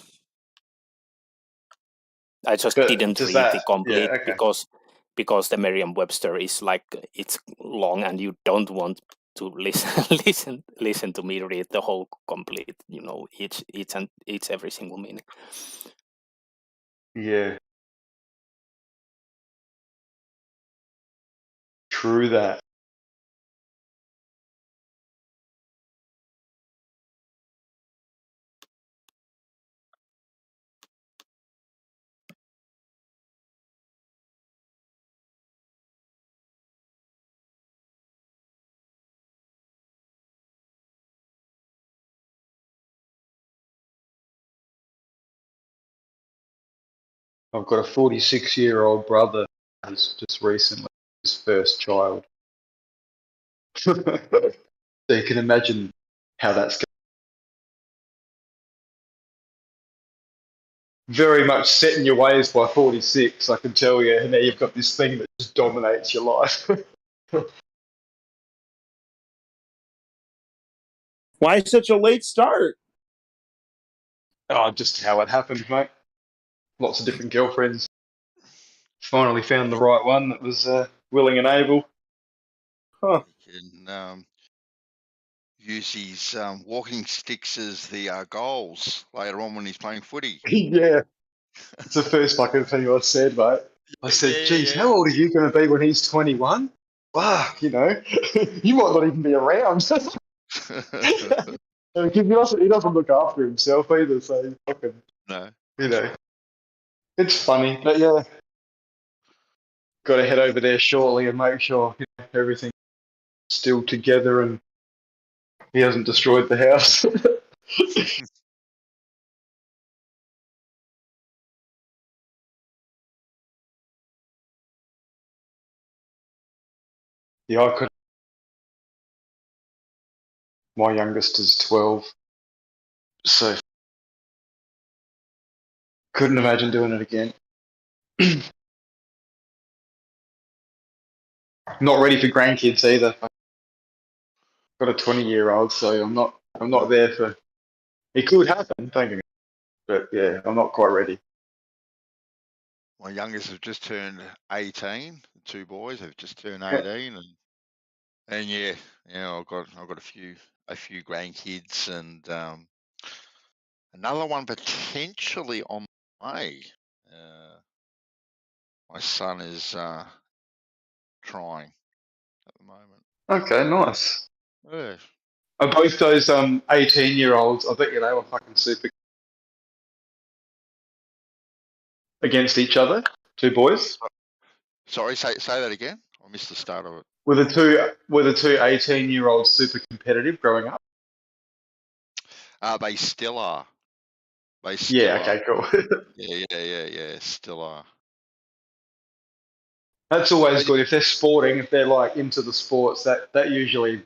I just But didn't does read the that- complete yeah, okay. because the Merriam-Webster is like, it's long and you don't want to listen to me read the whole complete, each every single meaning. Yeah. True that. I've got a 46-year-old brother who's just recently his first child. So you can imagine how that's going. Very much set in your ways by 46, I can tell you. And now you've got this thing that just dominates your life. Why such a late start? Oh, just how it happened, mate. Lots of different girlfriends. Finally found the right one that was willing and able. Huh. He can use his walking sticks as the goals later on when he's playing footy. Yeah. It's the first fucking thing I said, mate. I said, geez, how old are you going to be when he's 21? Fuck, you know, you might not even be around. He doesn't look after himself either, so he's fucking, No. you know. It's funny, but yeah. Got to head over there shortly and make sure everything's still together and he hasn't destroyed the house. Yeah, I could. My youngest is 12, so couldn't imagine doing it again. Not ready for grandkids either. I've got a 20-year-old, so I'm not there for. It could happen, don't get me, but yeah, I'm not quite ready. My youngest have just turned 18. 2 boys have just turned 18, and yeah, I've got a few grandkids and another one potentially on Hey, my son is trying at the moment. Okay, nice. Yeah. And both those 18-year-olds, I bet you they were fucking super against each other. Two boys. Sorry, say that again. I missed the start of it. Were the two 18-year-olds super competitive growing up? They still are. They still Yeah. are. Okay. Cool. Yeah. Still are. That's always good if they're sporting. If they're like into the sports, that usually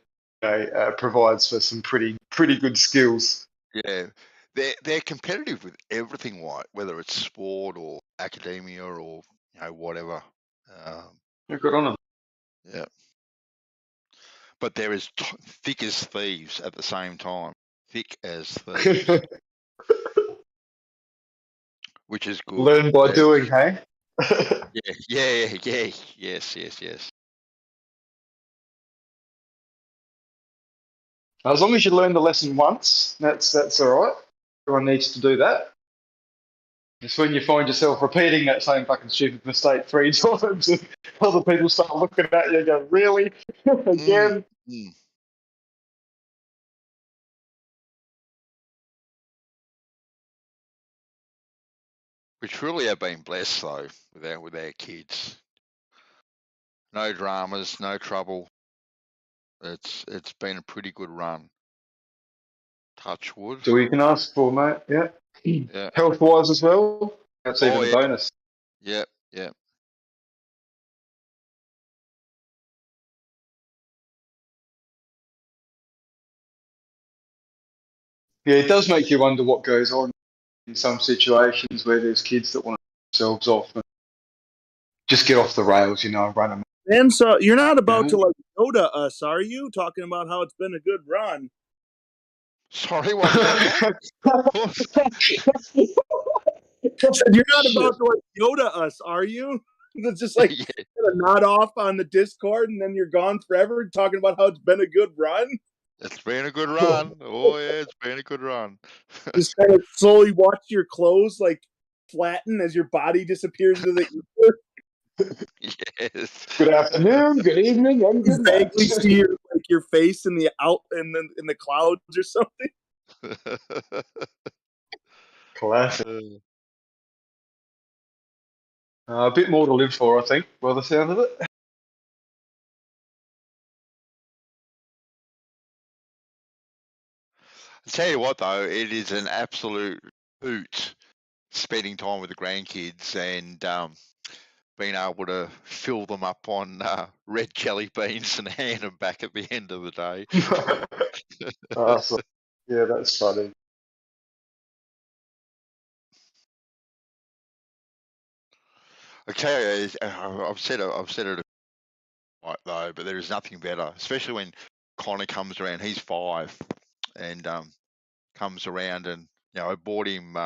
provides for some pretty good skills. Yeah, they're competitive with everything, right? Whether it's sport or academia or whatever. Yeah, good on them. Yeah, but they're as thick as thieves at the same time. Thick as thieves, which is good. Learn by doing, hey? Yeah. Yes. As long as you learn the lesson once, that's all right. Everyone needs to do that. It's when you find yourself repeating that same fucking stupid mistake 3 times and other people start looking at you and go, really? Again? We truly have been blessed though with our kids. No dramas, no trouble. It's been a pretty good run. Touch wood. So you can ask for, mate. Yeah. Yeah. Health-wise as well. That's even a bonus. Yeah. Yeah, it does make you wonder what goes on in some situations where there's kids that want to themselves off and just get off the rails, and run them. And so you're not about to like Yoda us, are you? Talking about how it's been a good run. Sorry, what? You're not about to like Yoda us, are you? It's just like get a nod off on the Discord and then you're gone forever talking about how it's been a good run. It's been a good run. Oh yeah, it's been a good run. Just kind of slowly watch your clothes like flatten as your body disappears into the ether. Yes. Good afternoon, good evening, and good night. Vaguely see your face in the in the clouds or something. Classic. A bit more to live for, I think, by the sound of it. I'll tell you what though, it is an absolute hoot spending time with the grandkids and being able to fill them up on red jelly beans and hand them back at the end of the day. Awesome. Yeah, that's funny. Okay, I've said it right though, but there is nothing better, especially when Connor comes around. He's 5 and comes around, and I bought him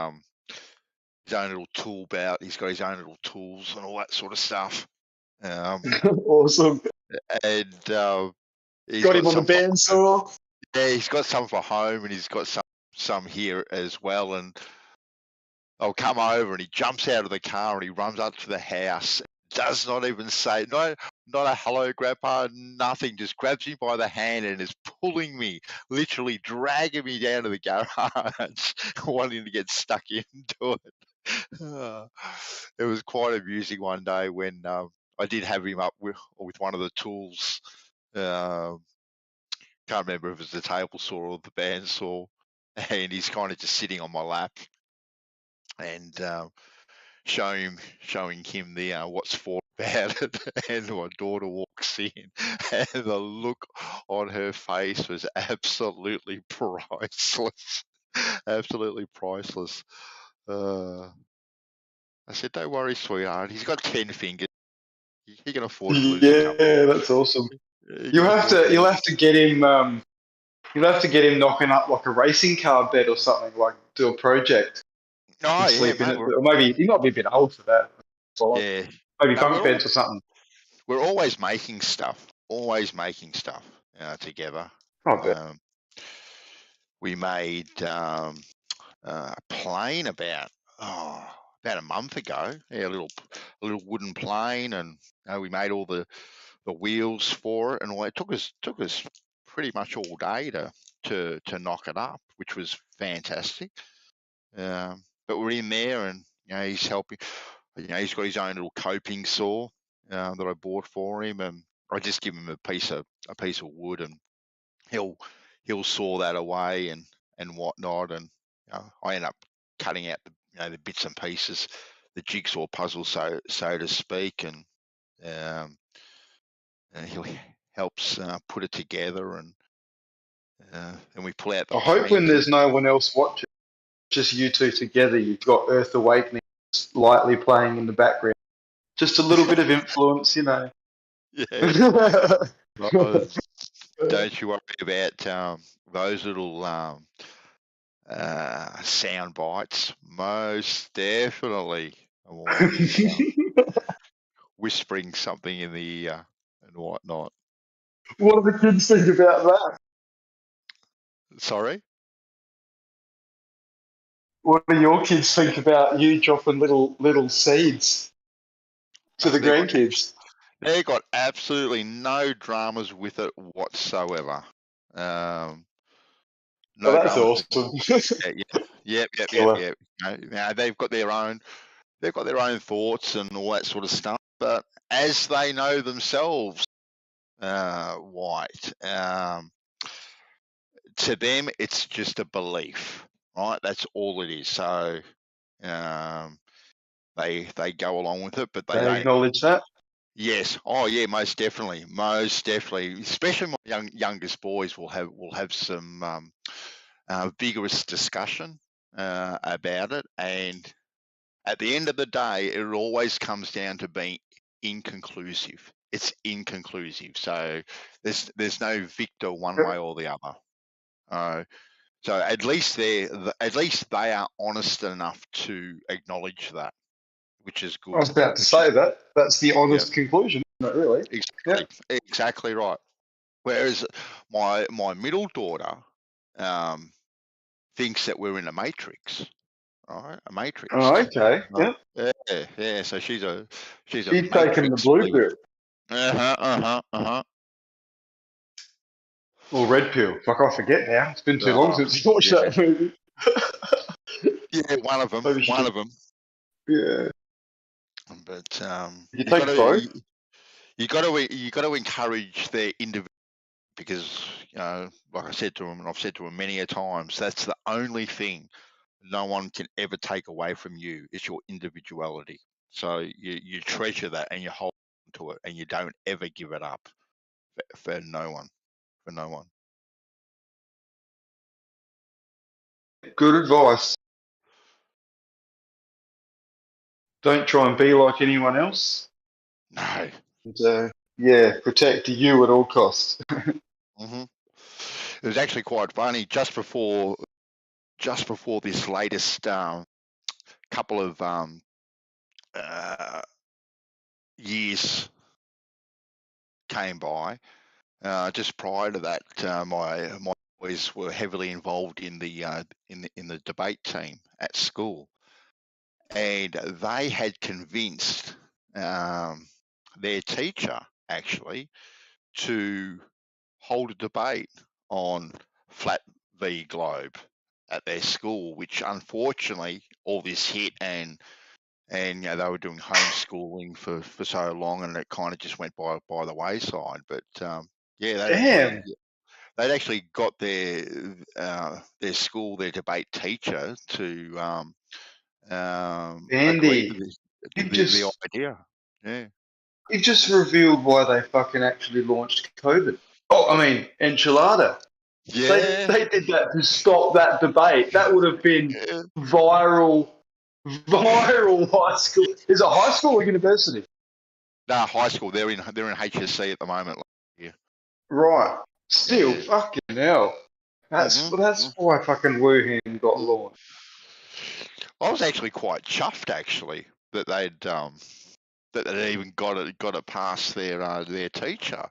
his own little tool belt. He's got his own little tools and all that sort of stuff. Awesome. And he's got him on the bandsaw. Yeah, he's got some for home, and he's got some here as well. And I'll come over, and he jumps out of the car, and he runs up to the house. Does not even say not a hello, Grandpa, nothing. Just grabs me by the hand and is pulling me, literally dragging me down to the garage, wanting to get stuck into it. It was quite amusing one day when I did have him up with one of the tools. Can't remember if it was the table saw or the bandsaw, and he's kind of just sitting on my lap, and showing him the what's for about it, and my daughter walks in, and the look on her face was absolutely priceless. Absolutely priceless. I said, "Don't worry, sweetheart. He's got 10 fingers. He can afford to lose a couple." Yeah, that's awesome. You'll have to get him. You'll have to get him knocking up like a racing car bed or something, like do a project. Oh, sleep yeah, in mate, it. Or maybe he might be a bit old for that. Yeah. Maybe No, bunk beds or something. We're always making stuff. Together. I bet. We made a plane about about a month ago. Yeah, a little wooden plane, and we made all the wheels for it, and all. It took us pretty much all day to knock it up, which was fantastic. But we're in there, and he's helping. He's got his own little coping saw that I bought for him, and I just give him a piece of wood, and he'll saw that away and whatnot, and I end up cutting out the bits and pieces, the jigsaw puzzle, so to speak, and he helps put it together, and we pull out the I hope when paint. there's no one else watching, just you two together, you've got Earth Awakening lightly playing in the background. Just a little bit of influence, Yeah. Don't you worry about those little sound bites. Most definitely, I won't be whispering something in the ear and whatnot. What do the kids think about that? Sorry? What do your kids think about you dropping little seeds to the grandkids? They got absolutely no dramas with it whatsoever. No that's dramas. awesome. Yep. They've got their own thoughts and all that sort of stuff. But as they know themselves, White, to them it's just a belief, right? That's all it is. So they go along with it, but they don't acknowledge that. Yes. Oh, yeah. Most definitely. Most definitely. Especially my youngest boys will have some vigorous discussion about it, and at the end of the day, it always comes down to being inconclusive. It's inconclusive. So there's no victor one way or the other. So at least they are honest enough to acknowledge that, which is good. I was about to say that. That's the honest conclusion, isn't it, really? Exactly right. Whereas my middle daughter thinks that we're in a matrix. Right, a matrix. Oh, okay. Yeah. So she's She's taken the blue pill. Or red pill. Fuck, I forget now. It's been too long since I watched that movie. Yeah, one of them. Yeah. But you take both. You got to encourage their individual, because like I said to them, and I've said to them many a times, that's the only thing no one can ever take away from you. It's your individuality. So you treasure that and you hold on to it, and you don't ever give it up for no one. For no one. Good advice. Don't try and be like anyone else. No. And, protect you at all costs. It was actually quite funny. Just before this latest couple of years came by, just prior to that, my boys were heavily involved in the debate team at school, and they had convinced their teacher actually to hold a debate on flat v globe at their school, which unfortunately all this hit, and they were doing homeschooling for so long, and it kind of just went by the wayside. But they'd actually got their school, their debate teacher to agree with the idea. Yeah. You've just revealed why they fucking actually launched COVID. Oh, I mean, enchilada. Yeah. They did that to stop that debate. That would have been viral high school. Is it high school or university? No, high school. They're in HSC at the moment. Yeah. Right. Still, fucking hell. That's why fucking Wuhan got launched. I was actually quite chuffed, actually, that they'd even got it past their teacher.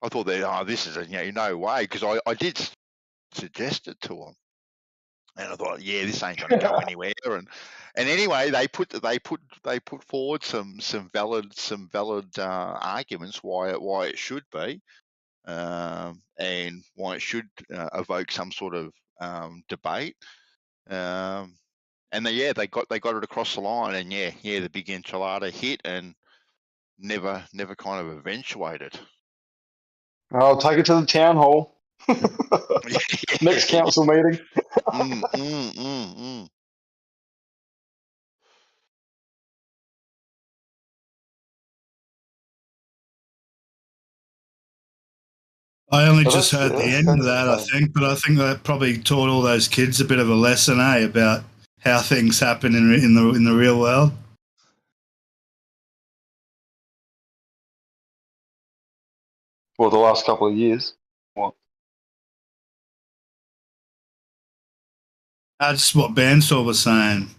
I thought this is no way, because I did suggest it to them. And I thought, yeah, this ain't going to go anywhere. And anyway, they put forward some valid arguments why it should be, and why it should evoke some sort of debate. And they got it across the line, and the big enchilada hit and never kind of eventuated. I'll take it to the town hall. Next council meeting. I only Well, just heard the end of that, I think, but I think that probably taught all those kids a bit of a lesson, about how things happen in the real world. Well, the last couple of years. What? That's what Bandsaw was saying.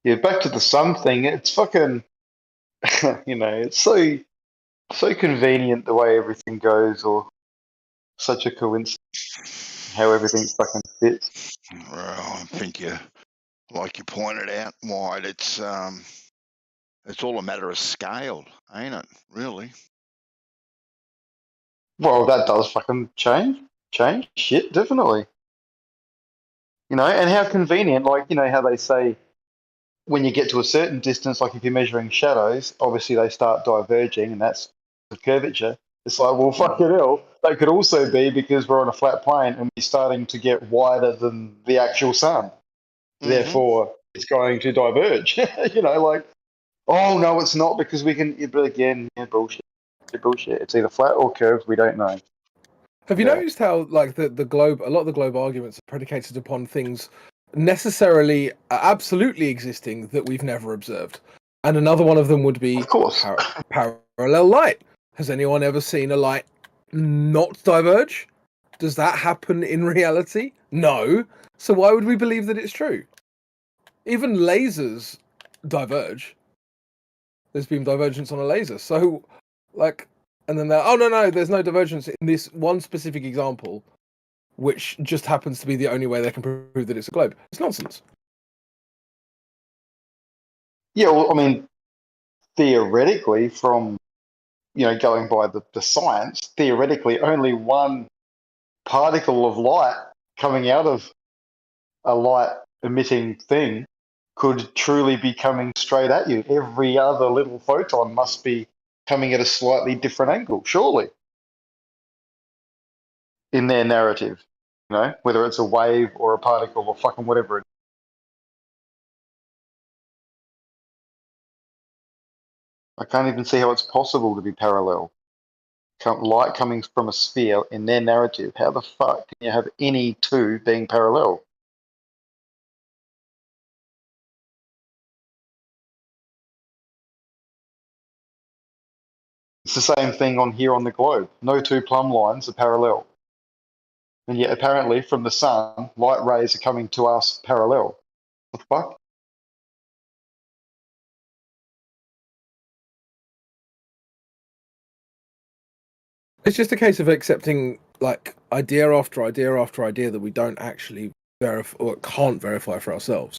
Yeah, back to the sun thing. It's fucking, it's so convenient the way everything goes, or such a coincidence how everything fucking fits. Well, I think like you pointed out, White, it's all a matter of scale, ain't it? Really. Well, that does fucking change shit, definitely. And how convenient, like, how they say when you get to a certain distance, like if you're measuring shadows, obviously they start diverging, and that's the curvature. It's like, well, fucking hell, that could also be because we're on a flat plane and we're starting to get wider than the actual sun. Therefore, it's going to diverge. Like, oh, no, it's not because we can, but again, bullshit. Bullshit. It's either flat or curved, we don't know. Have you noticed how, like, the globe, a lot of the globe arguments are predicated upon things necessarily, absolutely existing that we've never observed? And another one of them would be, of course, parallel light. Has anyone ever seen a light not diverge? Does that happen in reality? No. So why would we believe that it's true? Even lasers diverge. There's beam divergence on a laser. So, like, and then oh no, there's no divergence in this one specific example, which just happens to be the only way they can prove that it's a globe. It's nonsense. Yeah, well, I mean, theoretically, from going by the science, theoretically, only one particle of light coming out of a light emitting thing could truly be coming straight at you. Every other little photon must be coming at a slightly different angle, surely, in their narrative, whether it's a wave or a particle or fucking whatever. I can't even see how it's possible to be parallel. Light coming from a sphere in their narrative. How the fuck can you have any two being parallel? It's the same thing on here on the globe. No two plumb lines are parallel. And yet apparently from the sun, light rays are coming to us parallel. What the fuck? It's just a case of accepting like idea after idea after idea that we don't actually verify or can't verify for ourselves,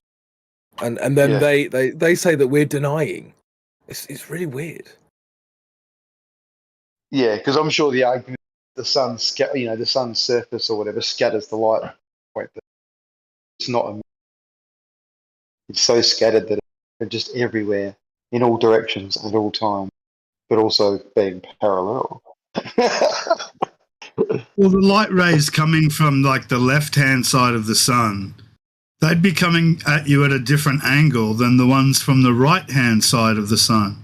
and then Yeah. they say that we're denying. It's really weird. Yeah, because I'm sure the argument the sun's the sun's surface or whatever scatters the light. Point, but it's not. It's so scattered that it's just everywhere, in all directions at all times, but also being parallel. Well, the light rays coming from like the left-hand side of the sun, they'd be coming at you at a different angle than the ones from the right-hand side of the sun.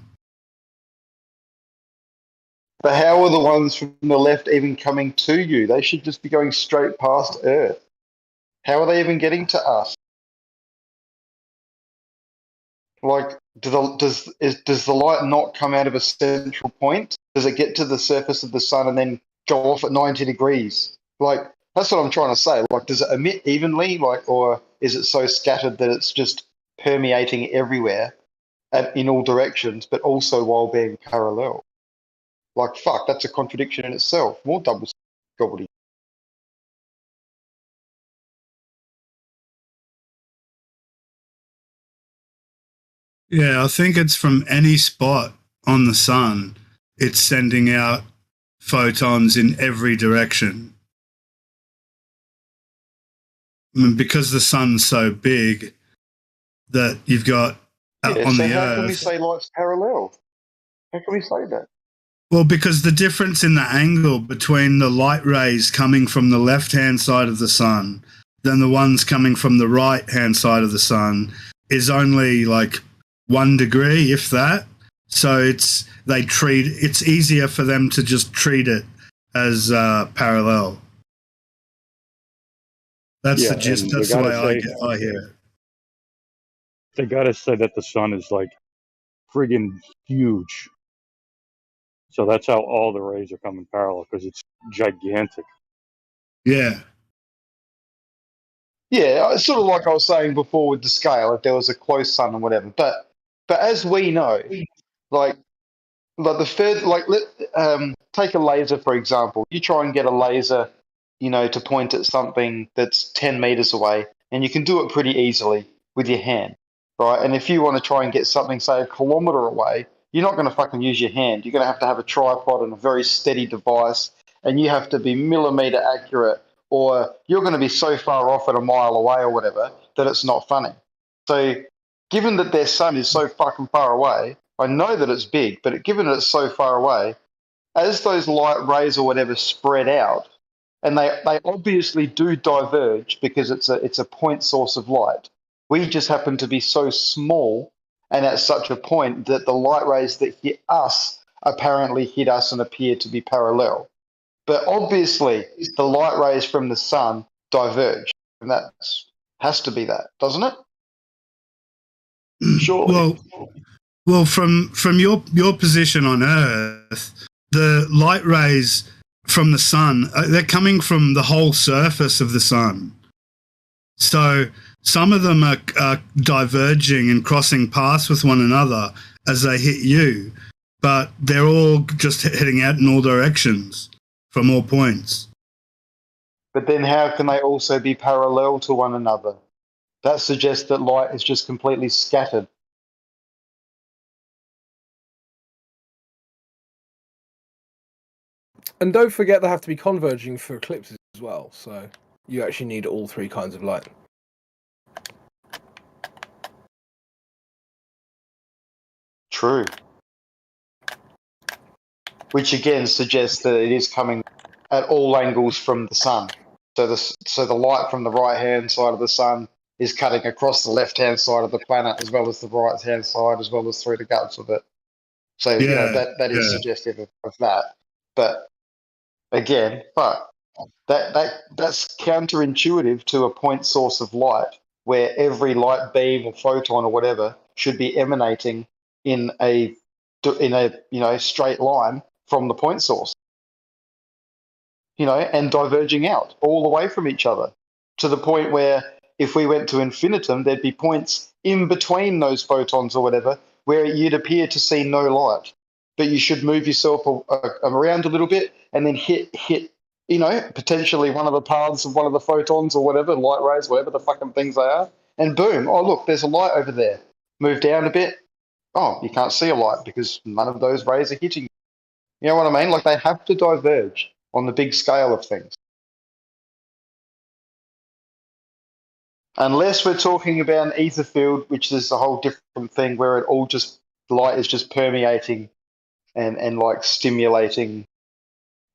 But how are the ones from the left even coming to you? They should just be going straight past Earth. How are they even getting to us? Like, does the light not come out of a central point? Does it get to the surface of the sun and then go off at 90 degrees? Like, that's what I'm trying to say. Like, does it emit evenly, like, or is it so scattered that it's just permeating everywhere in all directions, but also while being parallel? Like, fuck, that's a contradiction in itself. More double gobbledygook. Yeah, I think it's from any spot on the sun, it's sending out photons in every direction. I mean, because the sun's so big that you've got on So the how can we Earth. say light's parallel? How can we say that? Well, because the difference in the angle between the light rays coming from the left-hand side of the sun than the ones coming from the right-hand side of the sun is only like 1 degree, if that. So it's easier for them to just treat it as parallel. That's the gist. That's the way I hear it. They gotta say that the sun is like friggin' huge. So that's how all the rays are coming parallel, because it's gigantic. Yeah. Yeah, it's sort of like I was saying before with the scale, if there was a close sun and whatever. But as we know, like the further, take a laser for example. You try and get a laser, to point at something that's 10 meters away, and you can do it pretty easily with your hand, right? And if you want to try and get something, say, a kilometer away, you're not going to fucking use your hand. You're going to have a tripod and a very steady device, and you have to be millimeter accurate, or you're going to be so far off at a mile away or whatever that it's not funny. So given that their sun is so fucking far away, I know that it's big, but given that it's so far away, as those light rays or whatever spread out, and they obviously do diverge because it's a point source of light. We just happen to be so small and at such a point that the light rays that hit us apparently hit us and appear to be parallel. But obviously, the light rays from the sun diverge, and that has to be that, doesn't it? Surely. Well, from your position on Earth, the light rays from the sun, they're coming from the whole surface of the sun. So some of them are diverging and crossing paths with one another as they hit you, but they're all just heading out in all directions from all points. But then how can they also be parallel to one another? That suggests that light is just completely scattered. And don't forget they have to be converging for eclipses as well, so you actually need all three kinds of light. True. Which again suggests that it is coming at all angles from the sun. So the light from the right-hand side of the sun is cutting across the left-hand side of the planet as well as the right-hand side, as well as through the guts of it. So that is suggestive of that. But again, that's counterintuitive to a point source of light where every light beam or photon or whatever should be emanating in a straight line from the point source, and diverging out all the way from each other to the point where if we went to infinitum, there'd be points in between those photons or whatever where you'd appear to see no light. but you should move yourself around a little bit and then hit, potentially one of the paths of one of the photons or whatever, light rays, whatever the fucking things they are, and boom, oh, look, there's a light over there. Move down a bit. Oh, you can't see a light because none of those rays are hitting you. You know what I mean? Like, they have to diverge on the big scale of things. Unless we're talking about an ether field, which is a whole different thing where it all just, light is just permeating and like stimulating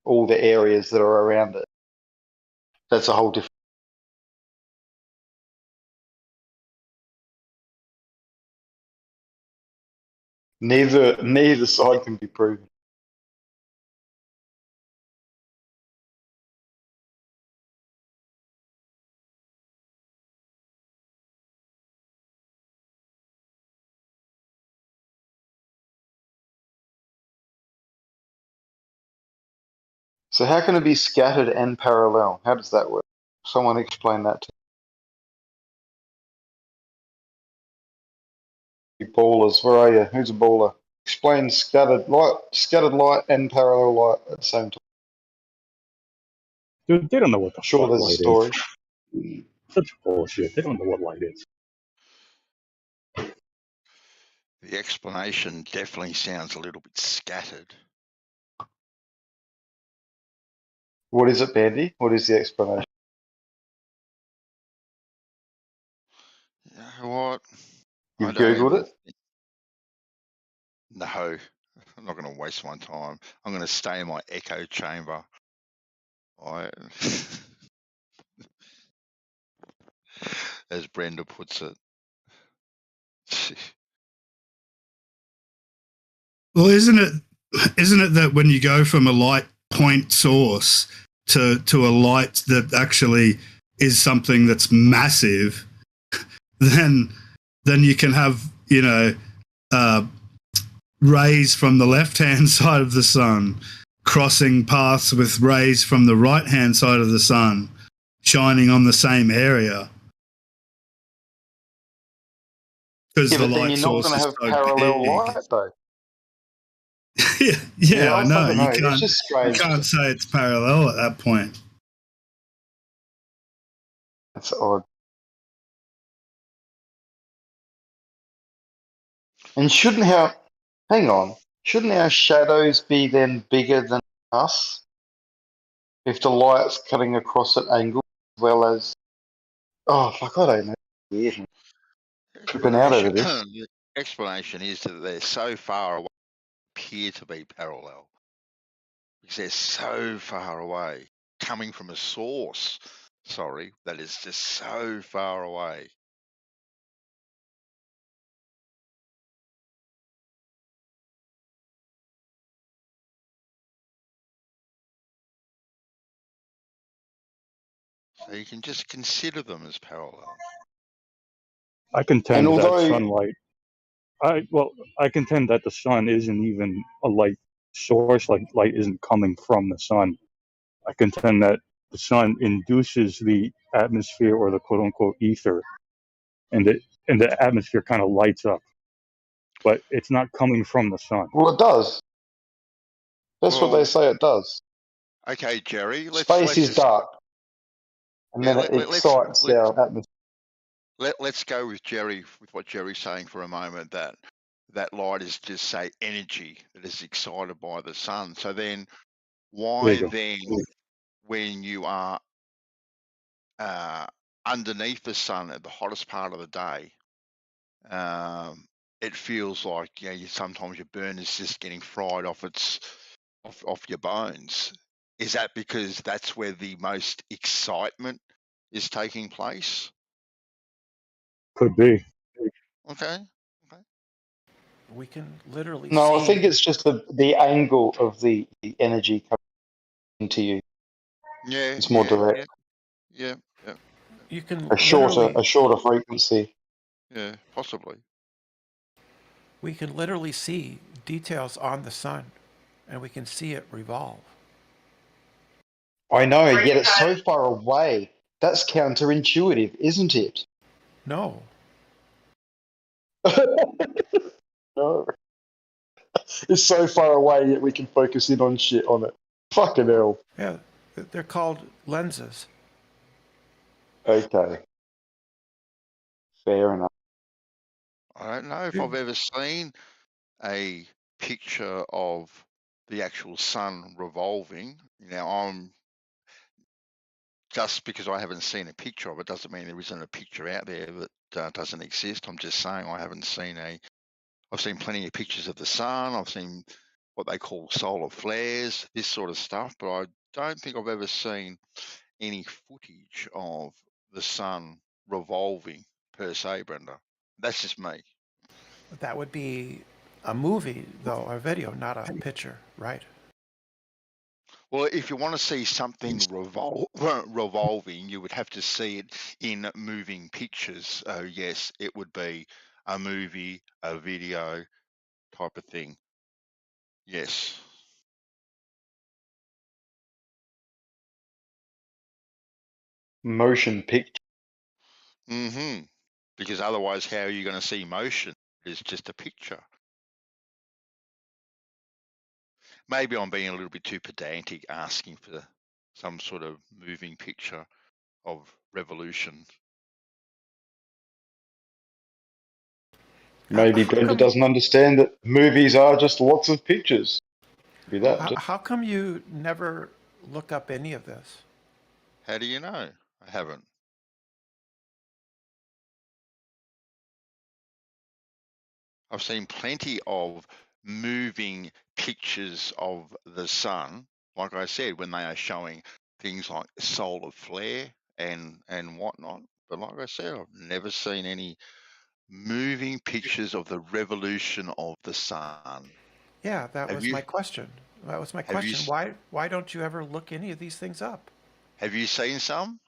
all the areas that are around it. That's a whole different. Neither side can be proven. So how can it be scattered and parallel? How does that work? Someone explain that to me. Ballers, where are you? Who's a baller? Explain scattered light and parallel light at the same time. Dude, they don't know what the Sure, fuck there's a light story. is. Such bullshit. They don't know what light is. The explanation definitely sounds a little bit scattered. What is it, Bandy? What is the explanation? You know what? You've Googled it? No, I'm not going to waste my time. I'm going to stay in my echo chamber. As Brenda puts it. Well, isn't it that when you go from a light point source to a light that actually is something that's massive, then you can have, rays from the left-hand side of the sun crossing paths with rays from the right-hand side of the sun shining on the same area. Because the light source is so parallel big. light, though. Yeah, I know. fucking know. You It's just strange. can't say it's parallel at that point. That's odd. And shouldn't our shadows be then bigger than us? If the light's cutting across at angles as well as... Oh, fuck, I don't know. Weird. Tripping out over this. The explanation is that they're so far away, appear to be parallel. Because they're so far away, coming from a source, that is just so far away. So you can just consider them as parallel. I contend that sunlight. I contend that the sun isn't even a light source. Like, light isn't coming from the sun. I contend that the sun induces the atmosphere or the quote unquote ether, and the atmosphere kind of lights up, but it's not coming from the sun. Well, it does. That's what they say it does. Okay, Jerry. Space is dark. And then it excites our atmosphere. Let's go with Jerry, with what Jerry's saying for a moment, that light is just, say, energy that is excited by the sun. So then why then, when you are underneath the sun at the hottest part of the day, it feels like sometimes your burn is just getting fried off your bones. Is that because that's where the most excitement is taking place? Could be. Okay. We can literally No, see... I think it's just the angle of the energy coming into you. Yeah, it's more direct. Yeah. You can a shorter frequency. Yeah, possibly. We can literally see details on the sun, and we can see it revolve. I know, yet it's so far away. That's counterintuitive, isn't it? No. No. is so far away, yet we can focus in on shit on it. Fucking hell. Yeah, they're called lenses. Okay. Fair enough. I don't know if I've ever seen a picture of the actual sun revolving. Now, I'm just because I haven't seen a picture of it doesn't mean there isn't a picture out there that doesn't exist. I'm just saying I haven't seen I've seen plenty of pictures of the sun. I've seen what they call solar flares, this sort of stuff, but I don't think I've ever seen any footage of the sun revolving per se, Brenda. That's just me. That would be a movie, though, a video, not a picture, right? Well, if you want to see something revolving, you would have to see it in moving pictures. Yes, it would be a movie, a video type of thing. Yes. Motion picture. Mm-hmm. Because otherwise, how are you going to see motion? It's just a picture. Maybe I'm being a little bit too pedantic asking for some sort of moving picture of revolution. Maybe Brenda doesn't understand that movies are just lots of pictures. Be that. How come you never look up any of this? How do you know? I haven't. I've seen plenty of moving pictures of the sun, like I said, when they are showing things like solar flare and whatnot. But like I said, I've never seen any moving pictures of the revolution of the sun. Yeah, that was my question. That was my question. Why don't you ever look any of these things up? Have you seen some?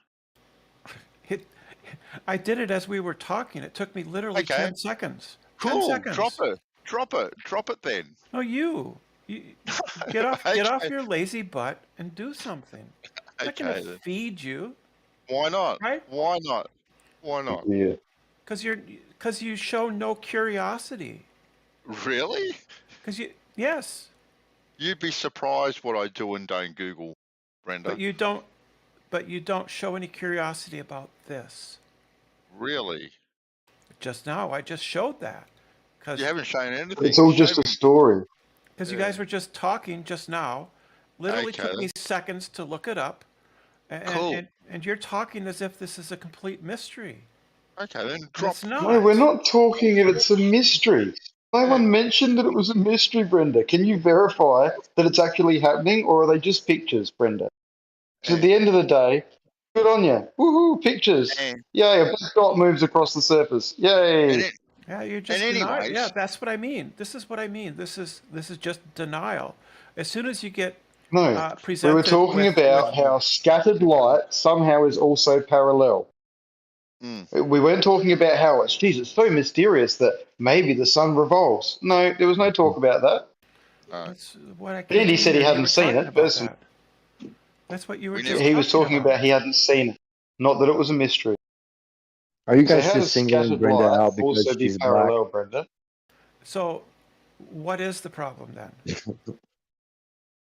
I did it as we were talking. It took me literally 10 seconds. Cool. 10 seconds. Drop it then. No, you get off your lazy butt and do something. I'm not going to feed you. Why not? Right? Why not? Why not? Yeah. Because you show no curiosity. Really? Yes. You'd be surprised what I do and don't Google, Brenda. But you don't show any curiosity about this. Really? Just now, I just showed that. You haven't shown anything. It's all just a story. Because you guys were just talking just now. Literally took me seconds to look it up. And you're talking as if this is a complete mystery. Okay, then drop. No, we're not talking if it's a mystery. No one mentioned that it was a mystery, Brenda. Can you verify that it's actually happening, or are they just pictures, Brenda? Because at the end of the day, good on you. Woohoo, pictures. Yay, a black dot moves across the surface. Yay. Yeah, you're just denying. Yeah, that's what I mean. This is what I mean. This is just denial. As soon as you get presented, we were talking about how scattered light somehow is also parallel. We weren't talking about how it's so mysterious that maybe the sun revolves. No, there was no talk about that. That's what I Andy said he hadn't seen it. That's what you were just he was talking about he hadn't seen it, not that it was a mystery. Are you guys how just does singling scattered Brenda light out because also be she's parallel, black? Brenda? So, what is the problem then?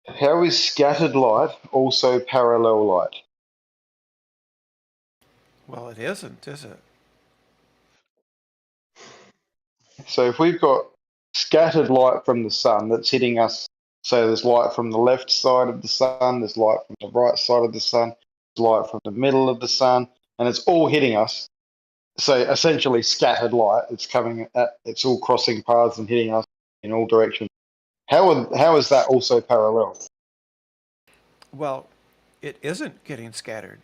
How is scattered light also parallel light? Well, it isn't, is it? So if we've got scattered light from the sun that's hitting us, so there's light from the left side of the sun, there's light from the right side of the sun, there's light from the middle of the sun, and it's all hitting us. So essentially scattered light, it's all crossing paths and hitting us in all directions. How is that also parallel? Well, it isn't getting scattered.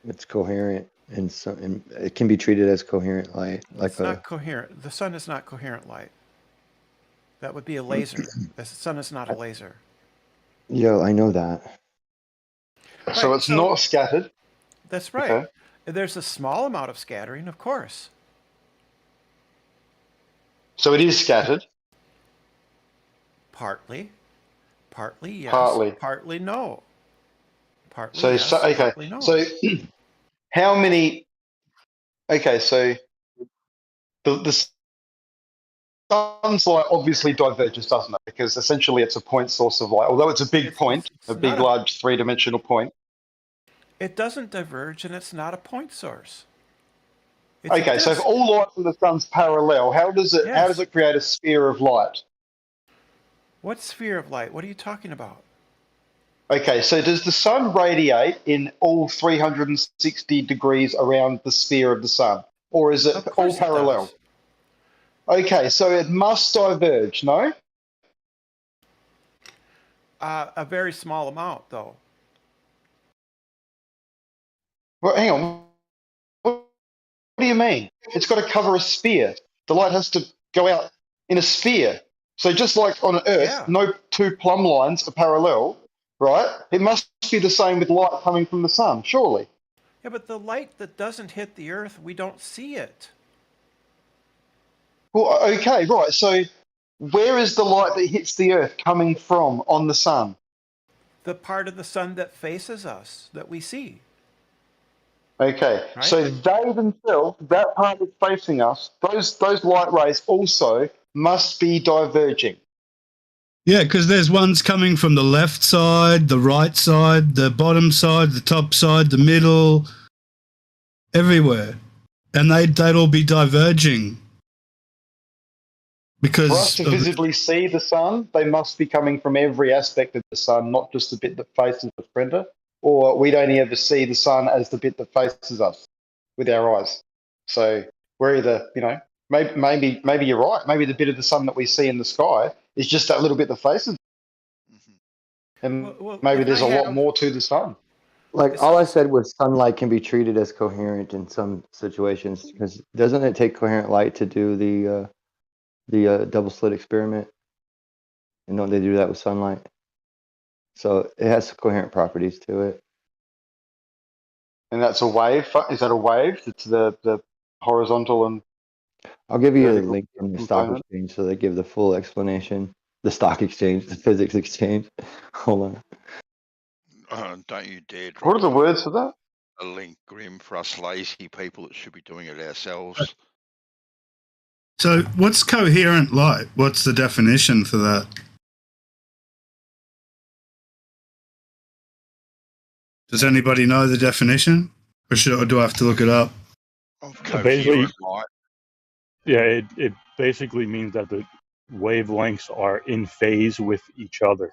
It's coherent, and it can be treated as coherent light. It's not coherent. The sun is not coherent light. That would be a laser. The sun is not a laser. Yo, I know that. So it's not scattered? That's right. Okay. There's a small amount of scattering, of course. So it is scattered? Partly yes. Partly no. Partly so, yes. Okay. Partly no. So how many? Okay. So the sun's light obviously diverges, doesn't it? Because essentially it's a point source of light. Although it's a big point, a big, large three-dimensional point. It doesn't diverge, and it's not a point source. It's a Okay, so if disk. all light from the sun's parallel, how does it create a sphere of light? What sphere of light? What are you talking about? Okay, so does the sun radiate in all 360 degrees around the sphere of the sun? Or is it all parallel? Okay, so it must diverge, no? A very small amount, though. Well, hang on. What do you mean? It's got to cover a sphere. The light has to go out in a sphere. So just like on Earth, no two plumb lines are parallel, right? It must be the same with light coming from the sun, surely. Yeah, but the light that doesn't hit the Earth, we don't see it. Well, okay, right. So where is the light that hits the Earth coming from on the sun? The part of the sun that faces us, that we see. Okay, so they themselves, that part that's facing us, those light rays also must be diverging. Yeah, because there's ones coming from the left side, the right side, the bottom side, the top side, the middle, everywhere. And they'd all be diverging. Because for us to visibly see the sun, they must be coming from every aspect of the sun, not just the bit that faces the printer. Or we'd only ever see the sun as the bit that faces us with our eyes. So we're either, maybe you're right. Maybe the bit of the sun that we see in the sky is just that little bit that faces. And maybe there's a lot more to the sun. Like all I said was sunlight can be treated as coherent in some situations, because doesn't it take coherent light to do the double slit experiment? And don't they do that with sunlight? So it has coherent properties to it. And that's a wave. Is that a wave? It's the horizontal and. I'll give you a link from the stock exchange so they give the full explanation. The stock exchange, the physics exchange. Hold on. Don't you dare. What are the words for that? A link, Grim, for us lazy people that should be doing it ourselves. So what's coherent light? What's the definition for that? Does anybody know the definition? Or do I have to look it up? Basically, it basically means that the wavelengths are in phase with each other.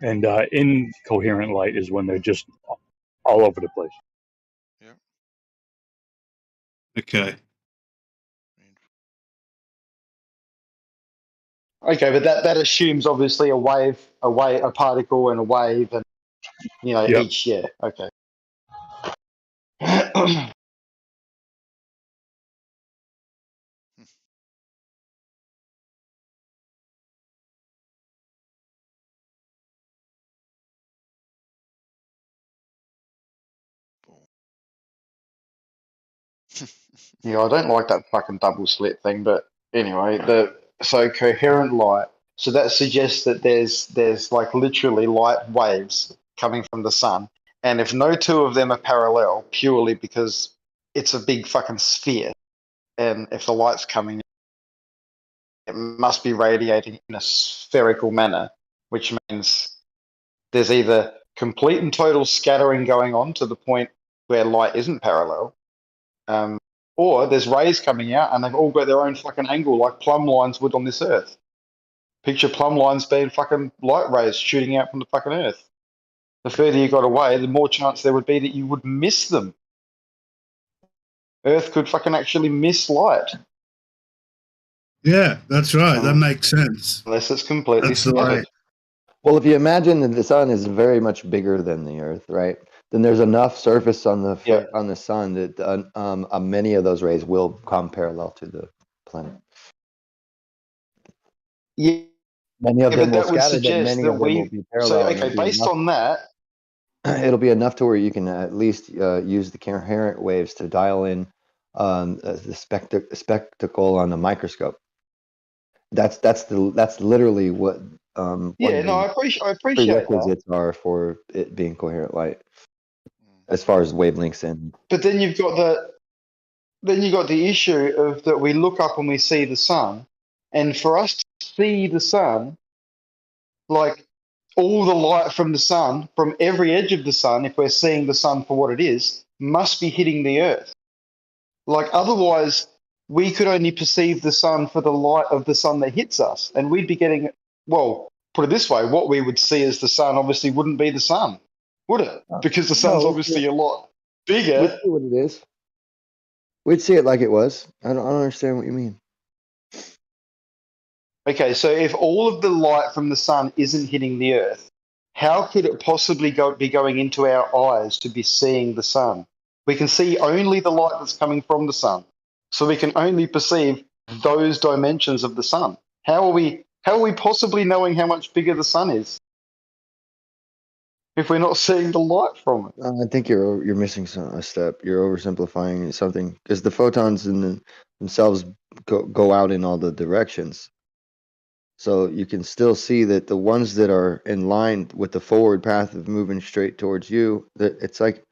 And incoherent light is when they're just all over the place. Okay. Okay, but that assumes obviously a wave, a particle, and a wave, and each. Yeah. Okay. Yeah, I don't like that fucking double slit thing, but anyway, so coherent light. So that suggests that there's like literally light waves coming from the sun, and if no two of them are parallel, purely because it's a big fucking sphere, and if the light's coming, it must be radiating in a spherical manner, which means there's either complete and total scattering going on to the point where light isn't parallel, or there's rays coming out and they've all got their own fucking angle, like plumb lines would on this Earth. Picture plumb lines being fucking light rays shooting out from the fucking Earth. The further you got away, the more chance there would be that you would miss them. Earth could fucking actually miss light. Yeah, that's right. That makes sense. Unless it's completely That's the way. smothered. Well, if you imagine that the sun is very much bigger than the Earth, right? Then there's enough surface on the sun that many of those rays will come parallel to the planet. Yeah, many of them will but that would scatter, but suggest many that of them will be parallel. So, and okay, it'll be based enough- on that, it'll be enough to where you can at least use the coherent waves to dial in the spectacle on the microscope. That's literally what one yeah, of no, I the appreciate that. prerequisites are for it being coherent light, as far as wavelengths and. But then you've got then you got the issue of that we look up and we see the sun, and for us to see the sun, like all the light from the sun, from every edge of the sun, if we're seeing the sun for what it is, must be hitting the earth. Like otherwise, we could only perceive the sun for the light of the sun that hits us, and we'd be getting, well, put it this way, what we would see as the sun obviously wouldn't be the sun, would it? Because the sun's obviously a lot bigger. We'd see what it is. We'd see it like it was. I don't understand what you mean. Okay, so if all of the light from the sun isn't hitting the earth, how could it possibly be going into our eyes to be seeing the sun? We can see only the light that's coming from the sun. So we can only perceive those dimensions of the sun. How are we possibly knowing how much bigger the sun is if we're not seeing the light from it? I think you're missing a step. You're oversimplifying something because the photons themselves go out in all the directions. So you can still see that the ones that are in line with the forward path of moving straight towards you, that it's like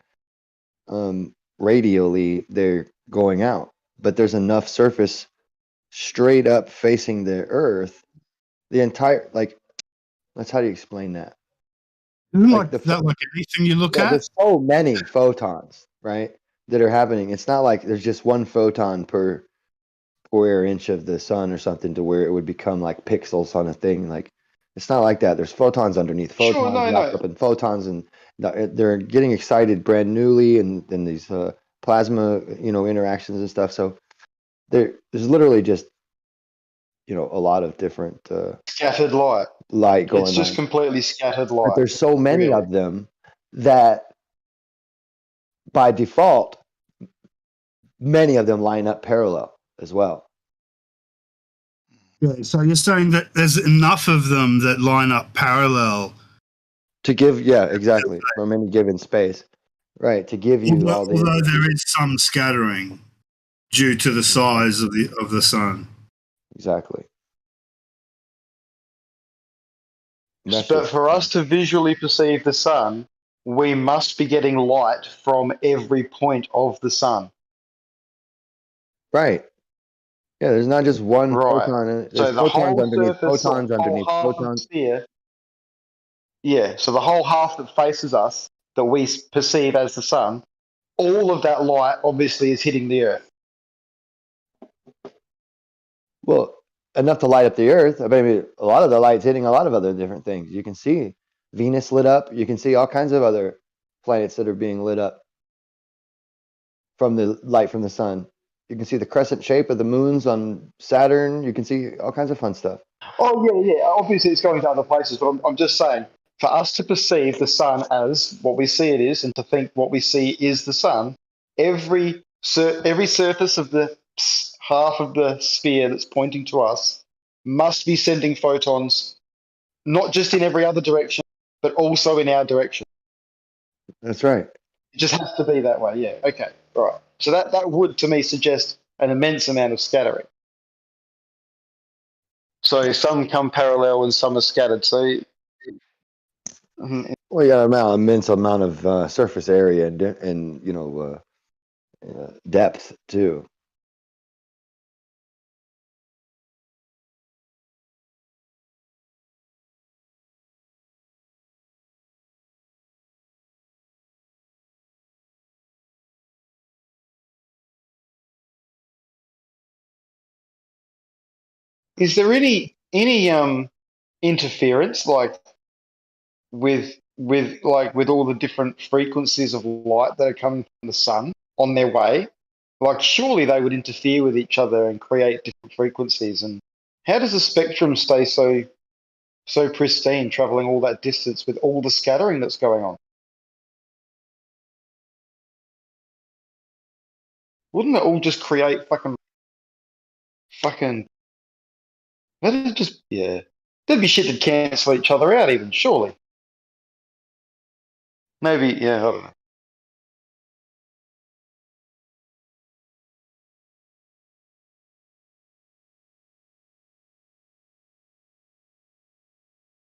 radially they're going out, but there's enough surface straight up facing the earth. The entire, like, that's how do you explain that? Isn't like anything you look at? There's so many photons, right, that are happening. It's not like there's just one photon per square inch of the sun or something to where it would become like pixels on a thing. Like, it's not like that. There's photons underneath photons, wrapped up in photons, and they're getting excited brand newly, and these plasma, interactions and stuff. So there's literally just, a lot of different scattered light going on. It's just completely scattered light. But there's so many of them that by default, many of them line up parallel as well. Yeah, so you're saying that there's enough of them that line up parallel to give, exactly, from any given space, right? To give you all the. Although there is some scattering due to the size of the sun. Exactly. But for us to visually perceive the sun, we must be getting light from every point of the sun. Right. Yeah, there's not just one photon. There's so the photons whole underneath surface, photons underneath half photons. of the sphere, so the whole half that faces us, that we perceive as the sun, all of that light obviously is hitting the earth. Well, enough to light up the earth. I mean, a lot of the light's hitting a lot of other different things. You can see Venus lit up. You can see all kinds of other planets that are being lit up from the light from the sun. You can see the crescent shape of the moons on Saturn. You can see all kinds of fun stuff. Oh, yeah. Obviously, it's going to other places, but I'm just saying, for us to perceive the sun as what we see it is, and to think what we see is the sun, every surface of the half of the sphere that's pointing to us must be sending photons, not just in every other direction, but also in our direction. That's right. It just has to be that way, yeah. Okay, all right. So that would, to me, suggest an immense amount of scattering. So some come parallel and some are scattered. So, well, you got an immense amount of surface area and depth too. is there any interference, like with all the different frequencies of light that are coming from the sun on their way? Like, surely they would interfere with each other and create different frequencies. And how does the spectrum stay so pristine, traveling all that distance with all the scattering that's going on? Wouldn't it all just create fucking? That'd just, there'd be shit that cancel each other out even, surely. Maybe, I don't know.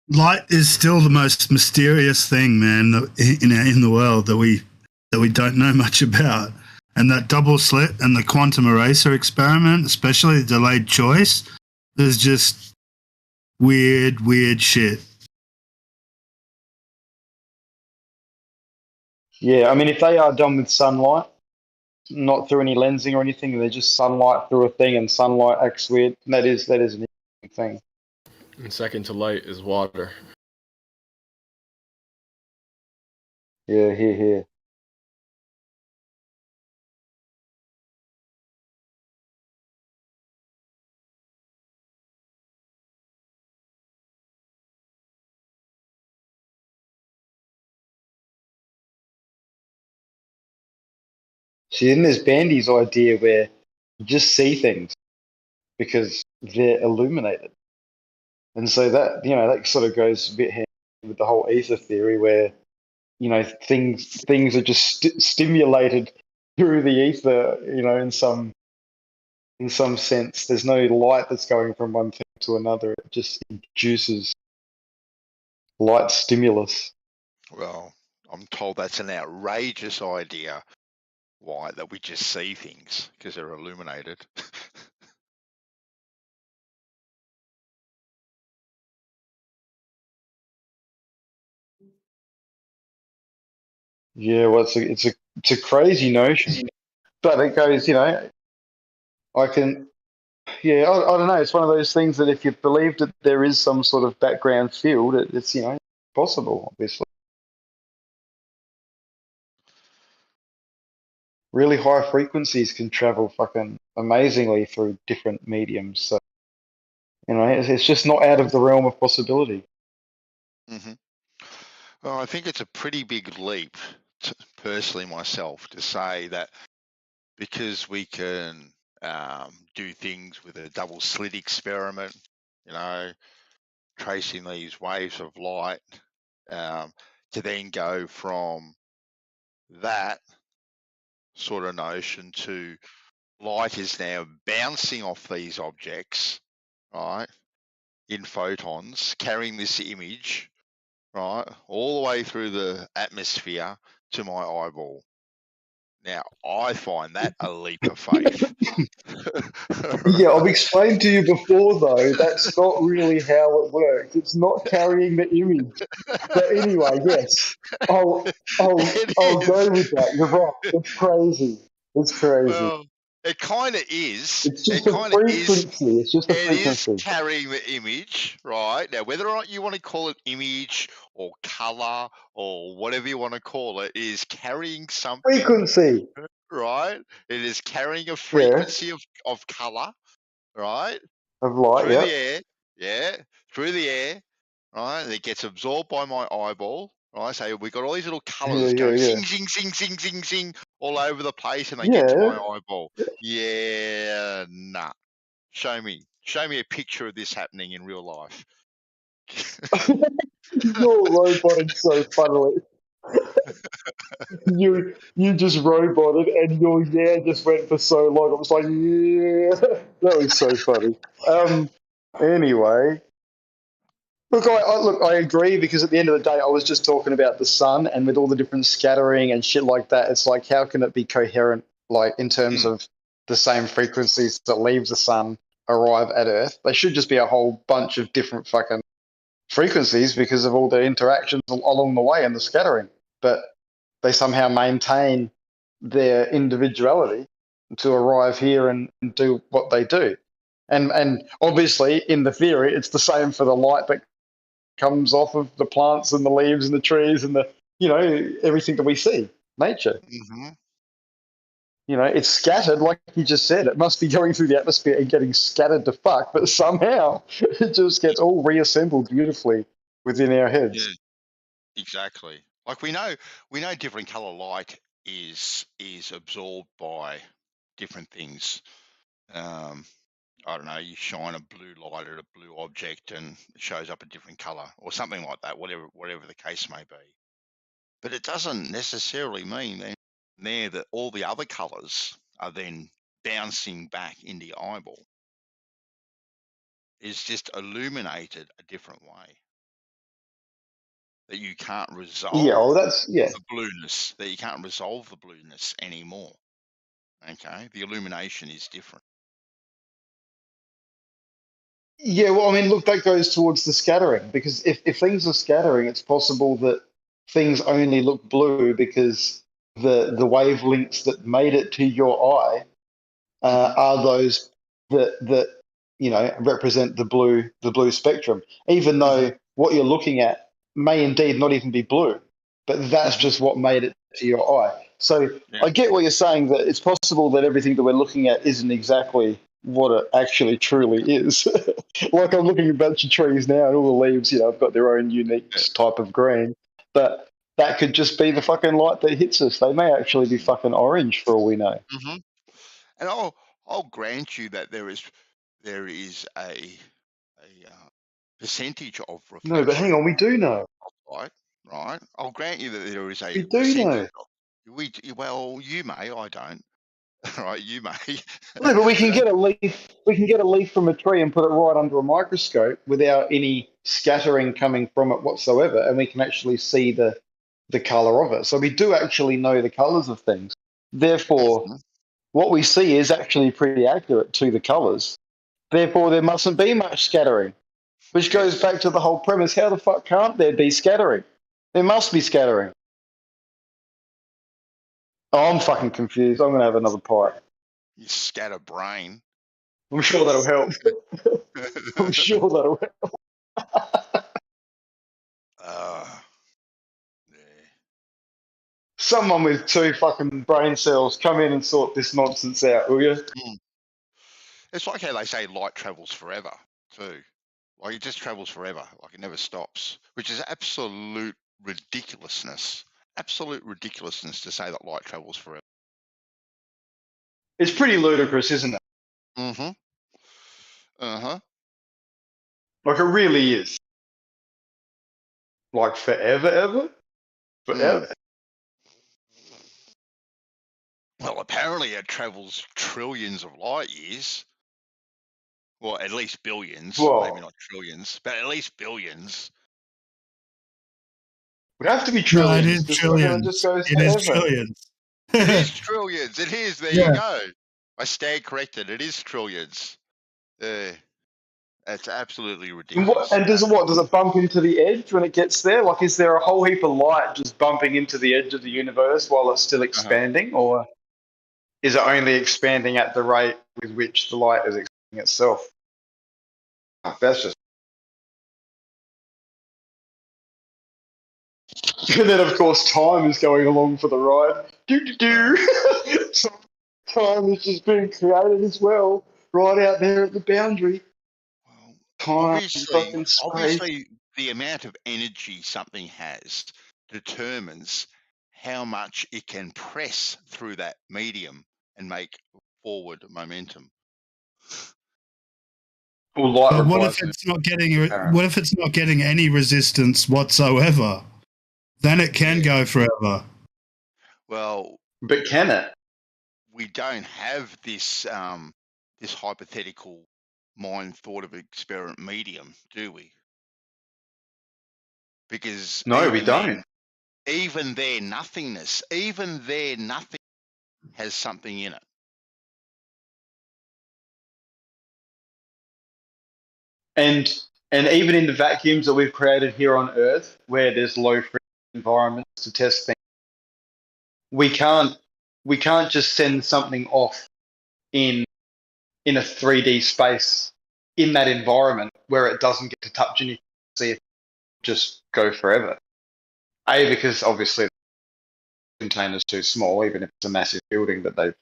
Light is still the most mysterious thing, man, in the world that we don't know much about. And that double slit and the quantum eraser experiment, especially the delayed choice, is just weird shit. Yeah, I mean, if they are done with sunlight, not through any lensing or anything, they're just sunlight through a thing, and sunlight acts weird. That is an interesting thing. And second to light is water. Yeah, here. See, then there's Bandy's idea where you just see things because they're illuminated. And so that, that sort of goes a bit hand with the whole ether theory where, things are just stimulated through the ether, in some sense. There's no light that's going from one thing to another. It just induces light stimulus. Well, I'm told that's an outrageous idea. Why? That we just see things because they're illuminated. Yeah, well, it's a crazy notion, but it goes, I don't know. It's one of those things that if you believe that there is some sort of background field, it's possible, obviously. Really high frequencies can travel fucking amazingly through different mediums. So, it's just not out of the realm of possibility. Mm-hmm. Well, I think it's a pretty big leap, personally myself, to say that because we can do things with a double slit experiment, tracing these waves of light, to then go from that sort of notion to light is now bouncing off these objects, right, in photons, carrying this image, right, all the way through the atmosphere to my eyeball. Now, I find that a leap of faith. Yeah, I've explained to you before, though, that's not really how it works. It's not carrying the image. But anyway, yes, I'll go with that. You're right. It's crazy. It's crazy. Well, it kind of is. It's just a frequency. It's just a frequency. It is carrying the image, right? Now, whether or not you want to call it image or color or whatever you want to call it, is carrying something. Frequency. Right? It is carrying a frequency of color, right? Of light, through the air. Yeah, through the air, right? And it gets absorbed by my eyeball, right? So we've got all these little colors going zing, zing, zing, zing, zing, zing all over the place, and they get to my eyeball. Yeah, nah. Show me a picture of this happening in real life. You're roboting so funnily. You just roboted, and your just went for so long. I was like, yeah, that was so funny. Anyway, look, I agree, because at the end of the day, I was just talking about the sun, and with all the different scattering and shit like that, it's like, how can it be coherent, like in terms of the same frequencies that leave the sun arrive at Earth? They should just be a whole bunch of different fucking frequencies because of all the interactions along the way and the scattering, but they somehow maintain their individuality to arrive here and do what they do. And obviously, in the theory, it's the same for the light that comes off of the plants and the leaves and the trees and the, everything that we see, nature. Mm-hmm. It's scattered, like you just said. It must be going through the atmosphere and getting scattered to fuck, but somehow it just gets all reassembled beautifully within our heads. Yeah, exactly. Like we know different color light is absorbed by different things. I don't know, you shine a blue light at a blue object and it shows up a different color or something like that, whatever the case may be. But it doesn't necessarily mean there that all the other colors are then bouncing back into your eyeball. It's just illuminated a different way. That you can't resolve Yeah, well, that's the blueness, that you can't resolve the blueness anymore. Okay, the illumination is different. Yeah, well, I mean, look, that goes towards the scattering, because if things are scattering, it's possible that things only look blue because the wavelengths that made it to your eye are those that represent the blue spectrum, even though what you're looking at may indeed not even be blue, but that's just what made it to your eye. So I get what you're saying, that it's possible that everything that we're looking at isn't exactly what it actually truly is. Like, I'm looking at a bunch of trees now, and all the leaves, have got their own unique type of green, but that could just be the fucking light that hits us. They may actually be fucking orange for all we know. And I'll grant you that there is a percentage of reflection. No, but hang on, we do know. Right. I'll grant you that there is a We do percentage. know. Well, you may. I don't. Right, you may. No, but we can get a leaf. We can get a leaf from a tree and put it right under a microscope without any scattering coming from it whatsoever, and we can actually see the color of it. So we do actually know the colors of things. Therefore, what we see is actually pretty accurate to the colors. Therefore, there mustn't be much scattering, which goes back to the whole premise. How the fuck can't there be scattering? There must be scattering. Oh, I'm fucking confused. I'm going to have another pie. You scatter brain. I'm sure that'll help. I'm sure that'll help. Someone with 2 fucking brain cells, come in and sort this nonsense out, will you? It's like how they say light travels forever, too. Like, it just travels forever. Like, it never stops, which is absolute ridiculousness. Absolute ridiculousness to say that light travels forever. It's pretty ludicrous, isn't it? Like, it really is. Like, forever, ever? Forever. Well, apparently it travels trillions of light years. Well, at least billions. Whoa. Maybe not trillions, but at least billions. It would have to be No, trillions. it is because trillions. It just goes It is forever. trillions. It is trillions. It is. There Yeah. you go. I stand corrected. It is trillions. That's absolutely And ridiculous. does it bump into the edge when it gets there? Like, is there a whole heap of light just bumping into the edge of the universe while it's still expanding, or is it only expanding at the rate with which the light is expanding itself? Oh, that's just. And then, of course, time is going along for the ride. So time is just being created as well, right out there at the boundary. Time, fucking space. Obviously, the amount of energy something has determines how much it can press through that medium and make forward momentum. But what if it's not getting? What if it's not getting any resistance whatsoever? Then it can go forever. Well, but can it? We don't have this this hypothetical mind thought of experiment medium, do we? Because no, we don't. Even their nothingness has something in it. And even in the vacuums that we've created here on Earth, where there's low friction environments to test things, we can't just send something off in a 3D space in that environment where it doesn't get to touch anything, see if it just go forever. Because obviously the container's too small, even if it's a massive building that they've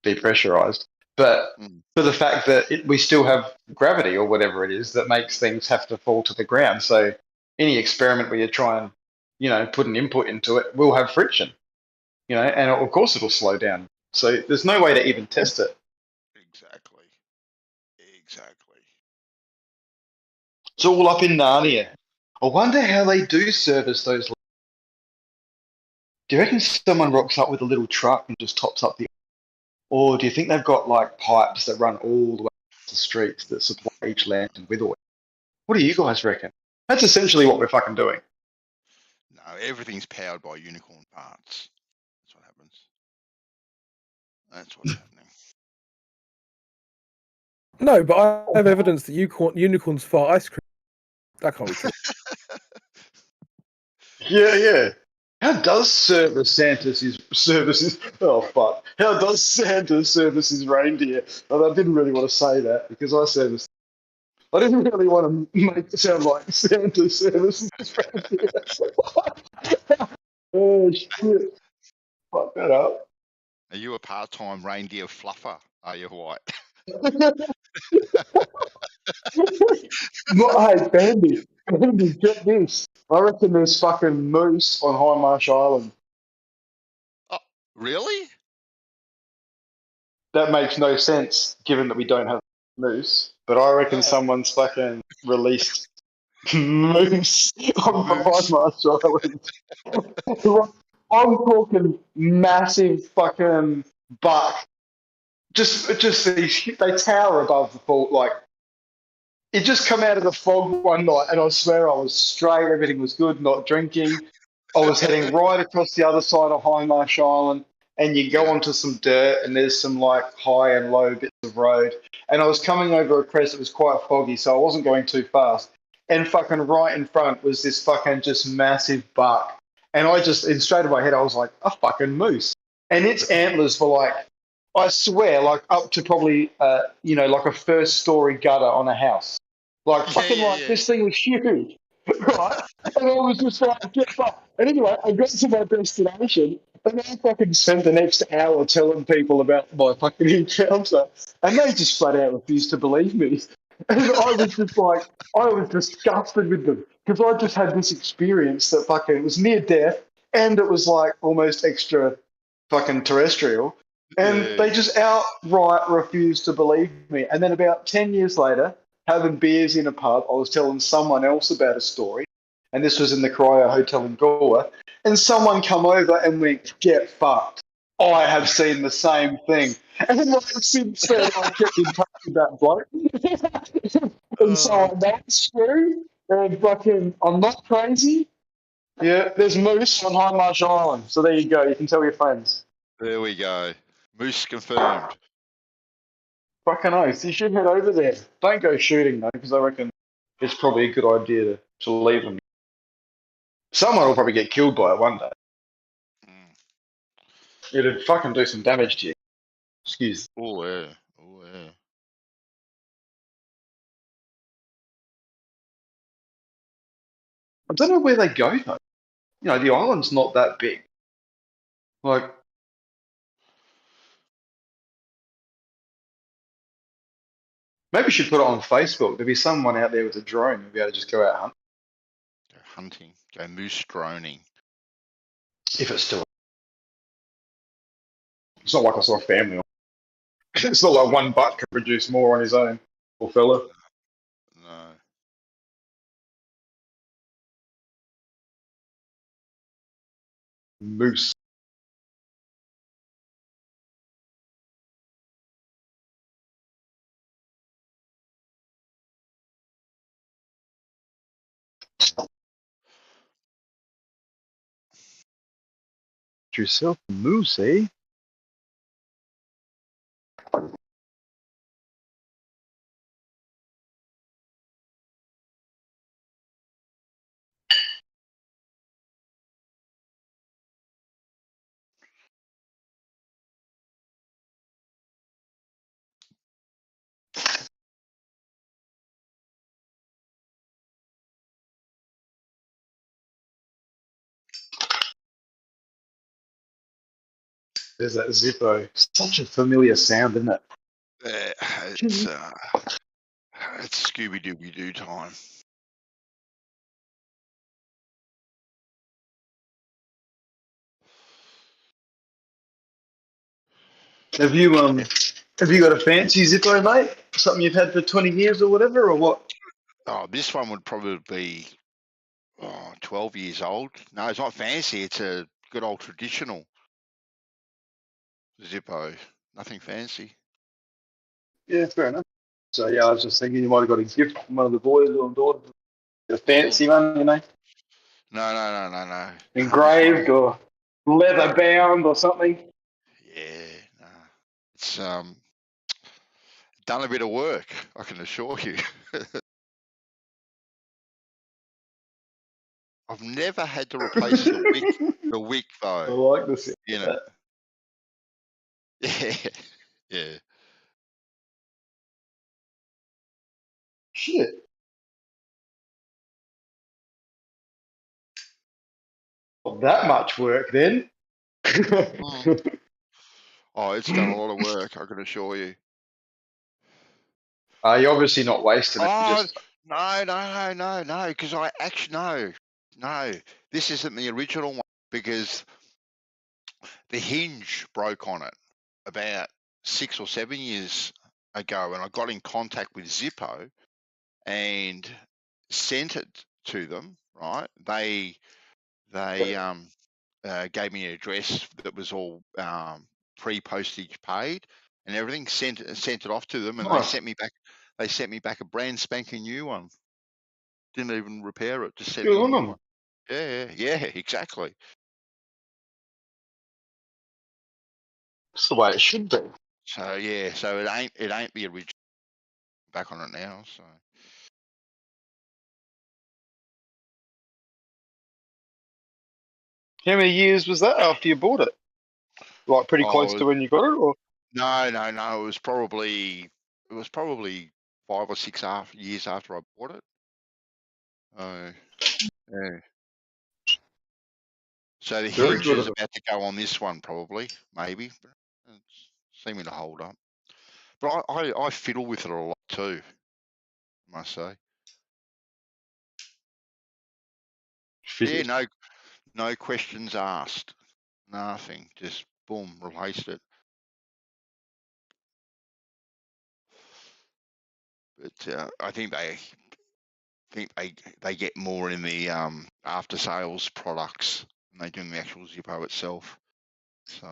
depressurized. But for the fact that we still have gravity or whatever it is that makes things have to fall to the ground. So any experiment where you try and, put an input into it will have friction, and of course it'll slow down. So there's no way to even test it. Exactly. It's all up in Narnia. I wonder how they do service those. Do you reckon someone rocks up with a little truck and just tops up the... Or do you think they've got like pipes that run all the way to the streets that supply each lantern with oil? What do you guys reckon? That's essentially what we're fucking doing. No, everything's powered by unicorn parts. That's what happens. That's what's happening. No, but I have evidence that unicorns fart ice cream. That can't be true. Yeah. How does Santa services? Oh fuck! How does Santa service his reindeer? Well, I didn't really want to say that because I didn't really want to make it sound like Santa services his reindeer. Oh shit! Fuck that up. Are you a part-time reindeer fluffer? Are you white? Hey, Bandy, get this. I reckon there's fucking moose on High Marsh Island. Oh, really? That makes no sense given that we don't have moose. But I reckon someone's fucking released moose on High Marsh Island. I'm talking massive fucking buck. Just these, they tower above the fort. Like, it just come out of the fog one night, and I swear I was straight. Everything was good, not drinking. I was heading right across the other side of High Marsh Island, and you go onto some dirt, and there's some like high and low bits of road. And I was coming over a crest that was quite foggy, so I wasn't going too fast. And fucking right in front was this fucking just massive buck. And I just, in straight in my head, I was like, a fucking moose. And its antlers were like, I swear, like up to probably, like a first story gutter on a house. Like, this thing was huge, right? And I was just like, get fucked. And anyway, I got to my destination, and I fucking spent the next hour telling people about my fucking encounter, and they just flat out refused to believe me. And I was just like, I was disgusted with them, because I just had this experience that fucking, it was near death, and it was like almost extra fucking terrestrial. And they just outright refused to believe me. And then about 10 years later, having beers in a pub, I was telling someone else about a story. And this was in the Cryo Hotel in Goa. And someone come over and went, get fucked. I have seen the same thing. And like, since then, I kept in touch with that bloke. And so I'm not screwed. And fucking, I'm not crazy. Yeah, there's moose on High Marsh Island. So there you go. You can tell your friends. There we go. Moose confirmed. Fucking oath. You should head over there. Don't go shooting, though, because I reckon it's probably a good idea to leave them. Someone will probably get killed by it one day. It'd fucking do some damage to you. Excuse. Oh, yeah. Oh, yeah. I don't know where they go, though. You know, the island's not that big. Like, maybe we should put it on Facebook. There'd be someone out there with a drone who'd be able to just go out hunting. Go hunting. Go moose droning. If it's still. It's not like I saw a family on. It's not like one buck can produce more on his own. Poor fella. No. Moose. Yourself a moose, eh? There's that Zippo. Such a familiar sound, isn't it? It's Scooby-Dooby-Doo time. Have you got a fancy Zippo, mate? Something you've had for 20 years or whatever, or what? Oh, this one would probably be 12 years old. No, it's not fancy. It's a good old traditional Zippo. Nothing fancy. Yeah, fair enough. So yeah, I was just thinking you might have got a gift from one of the boys or daughters. A fancy one, you know? No. Engraved or leather bound or something. Yeah, no. it's done a bit of work, I can assure you. I've never had to replace the wick I though. like this. You know. Yeah. Yeah. Shit. Not that much work then. Mm. Oh, it's done a lot of work, I can assure you. You're obviously not wasting it. You Oh, just no, because I actually, no, this isn't the original one because the hinge broke on it about 6 or 7 years ago, and I got in contact with Zippo and sent it to them, right? They gave me an address that was all pre-postage paid and everything. Sent it off to them, and they nice. sent me back. They sent me back a brand spanking new one. Didn't even repair it. Just sent Good me a on new them. one. Yeah, exactly. That's the way it should be. So yeah, so it ain't the original. Back on it now. So How many years was that after you bought it? Like pretty close to when you got it, or no. It was probably 5 or 6 years after I bought it. Yeah. So the very hinge good is of it. about to go on this one, probably, maybe. But it's seeming to hold up. But I fiddle with it a lot too, I must say. Yeah, no questions asked. Nothing. Just boom, replaced it. But I think they get more in the after sales products than they do in the actual Zippo itself. So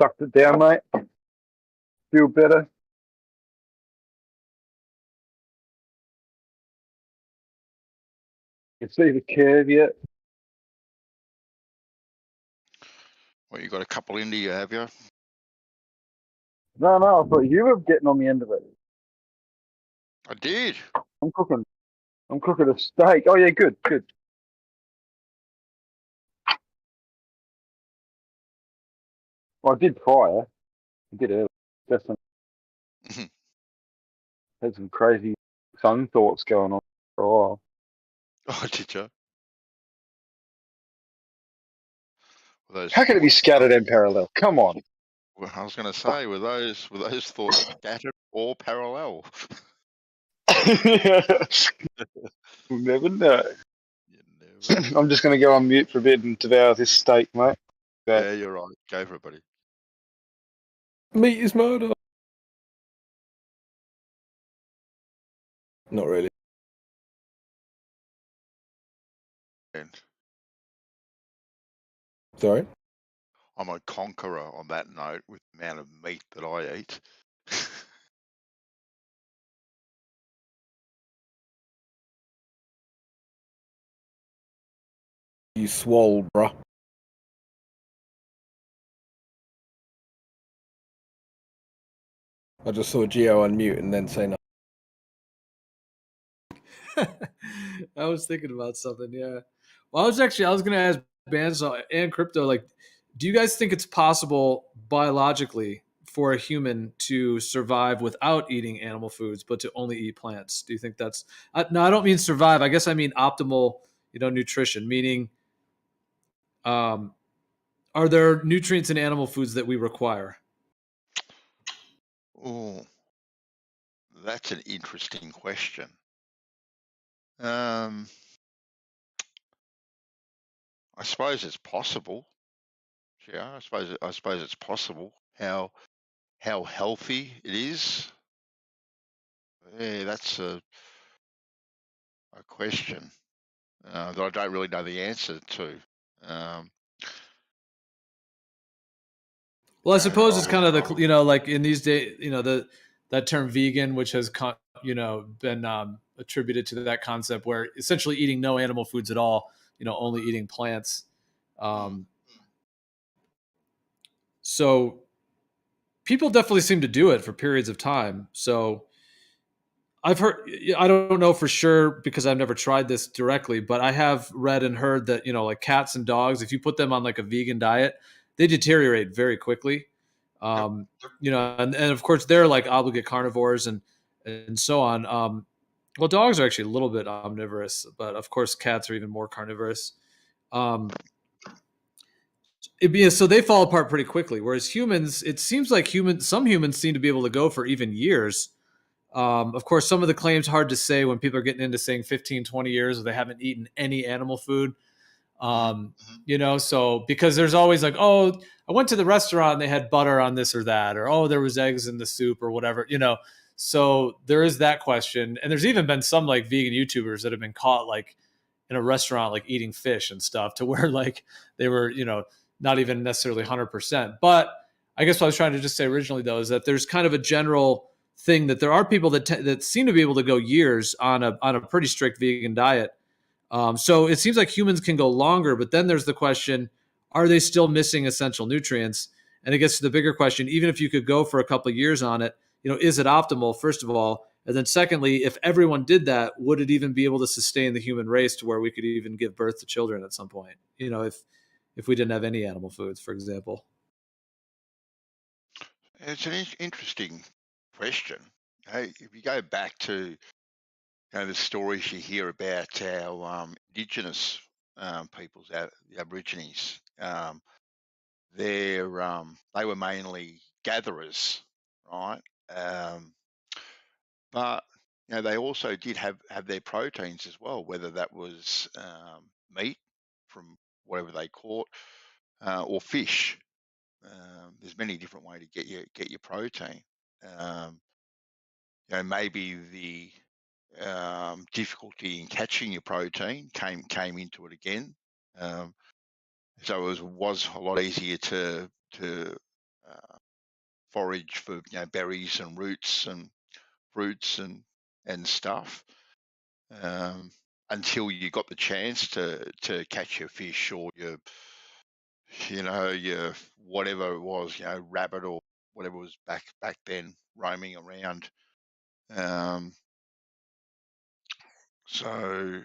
Sucked it down, mate. Feel better? You see the curve yet? Well, you got a couple into you, have you? No, I thought you were getting on the end of it. I did. I'm cooking a steak. Oh yeah, good. Well, I did prior. I did earlier. Definitely. Had some crazy sun thoughts going on for a while. Oh, did you? How can it be scattered in parallel? Come on. Well, I was going to say, were those thoughts scattered or parallel? We'll never know. I'm just going to go on mute for a bit and devour this steak, mate. Yeah, you're right. Go for it, buddy. Meat is murder. Not really. And Sorry? I'm a conqueror on that note with the amount of meat that I eat. You swole, bruh. I just saw Geo unmute and then say no. I was thinking about something, yeah. Well, I was going to ask Banzo and Crypto, like, do you guys think it's possible biologically for a human to survive without eating animal foods, but to only eat plants? Do you think that's no? I don't mean survive. I guess I mean optimal, nutrition. Meaning, are there nutrients in animal foods that we require? Oh, that's an interesting question. I suppose it's possible. Yeah, I suppose it's possible. How healthy it is. Yeah, that's a question that I don't really know the answer to. Well, I suppose it's kind of the like in these days, that term vegan, which has been attributed to that concept where essentially eating no animal foods at all, only eating plants. So people definitely seem to do it for periods of time. So I've heard, I don't know for sure because I've never tried this directly, but I have read and heard that, like cats and dogs, if you put them on like a vegan diet, they deteriorate very quickly. And of course they're like obligate carnivores and so on. Well, dogs are actually a little bit omnivorous, but of course cats are even more carnivorous. So they fall apart pretty quickly. Whereas humans, it seems like some humans seem to be able to go for even years. Of course, some of the claims hard to say when people are getting into saying 15, 20 years or they haven't eaten any animal food. You know, so because there's always like, oh, I went to the restaurant and they had butter on this or that, or oh, there was eggs in the soup or whatever, you know. So there is that question. And there's even been some like vegan YouTubers that have been caught like in a restaurant like eating fish and stuff, to where like they were, you know, not even necessarily 100%. But I guess what I was trying to just say originally, though, is that there's kind of a general thing that there are people that that seem to be able to go years on a pretty strict vegan diet. So it seems like humans can go longer, but then there's the question, are they still missing essential nutrients? And it gets to the bigger question, even if you could go for a couple of years on it, you know, is it optimal, first of all? And then secondly, if everyone did that, would it even be able to sustain the human race to where we could even give birth to children at some point? You know, if we didn't have any animal foods, for example. It's an interesting question. Hey, if you go back to the stories you hear about our indigenous peoples, the Aborigines, they were mainly gatherers, right? But they also did have their proteins as well, whether that was meat from whatever they caught, or fish. There's many different ways to get your protein. Maybe the difficulty in catching your protein came into it again. So it was a lot easier to forage for berries and roots and fruits and stuff, until you got the chance to catch your fish or your whatever it was, rabbit or whatever was back then roaming around. So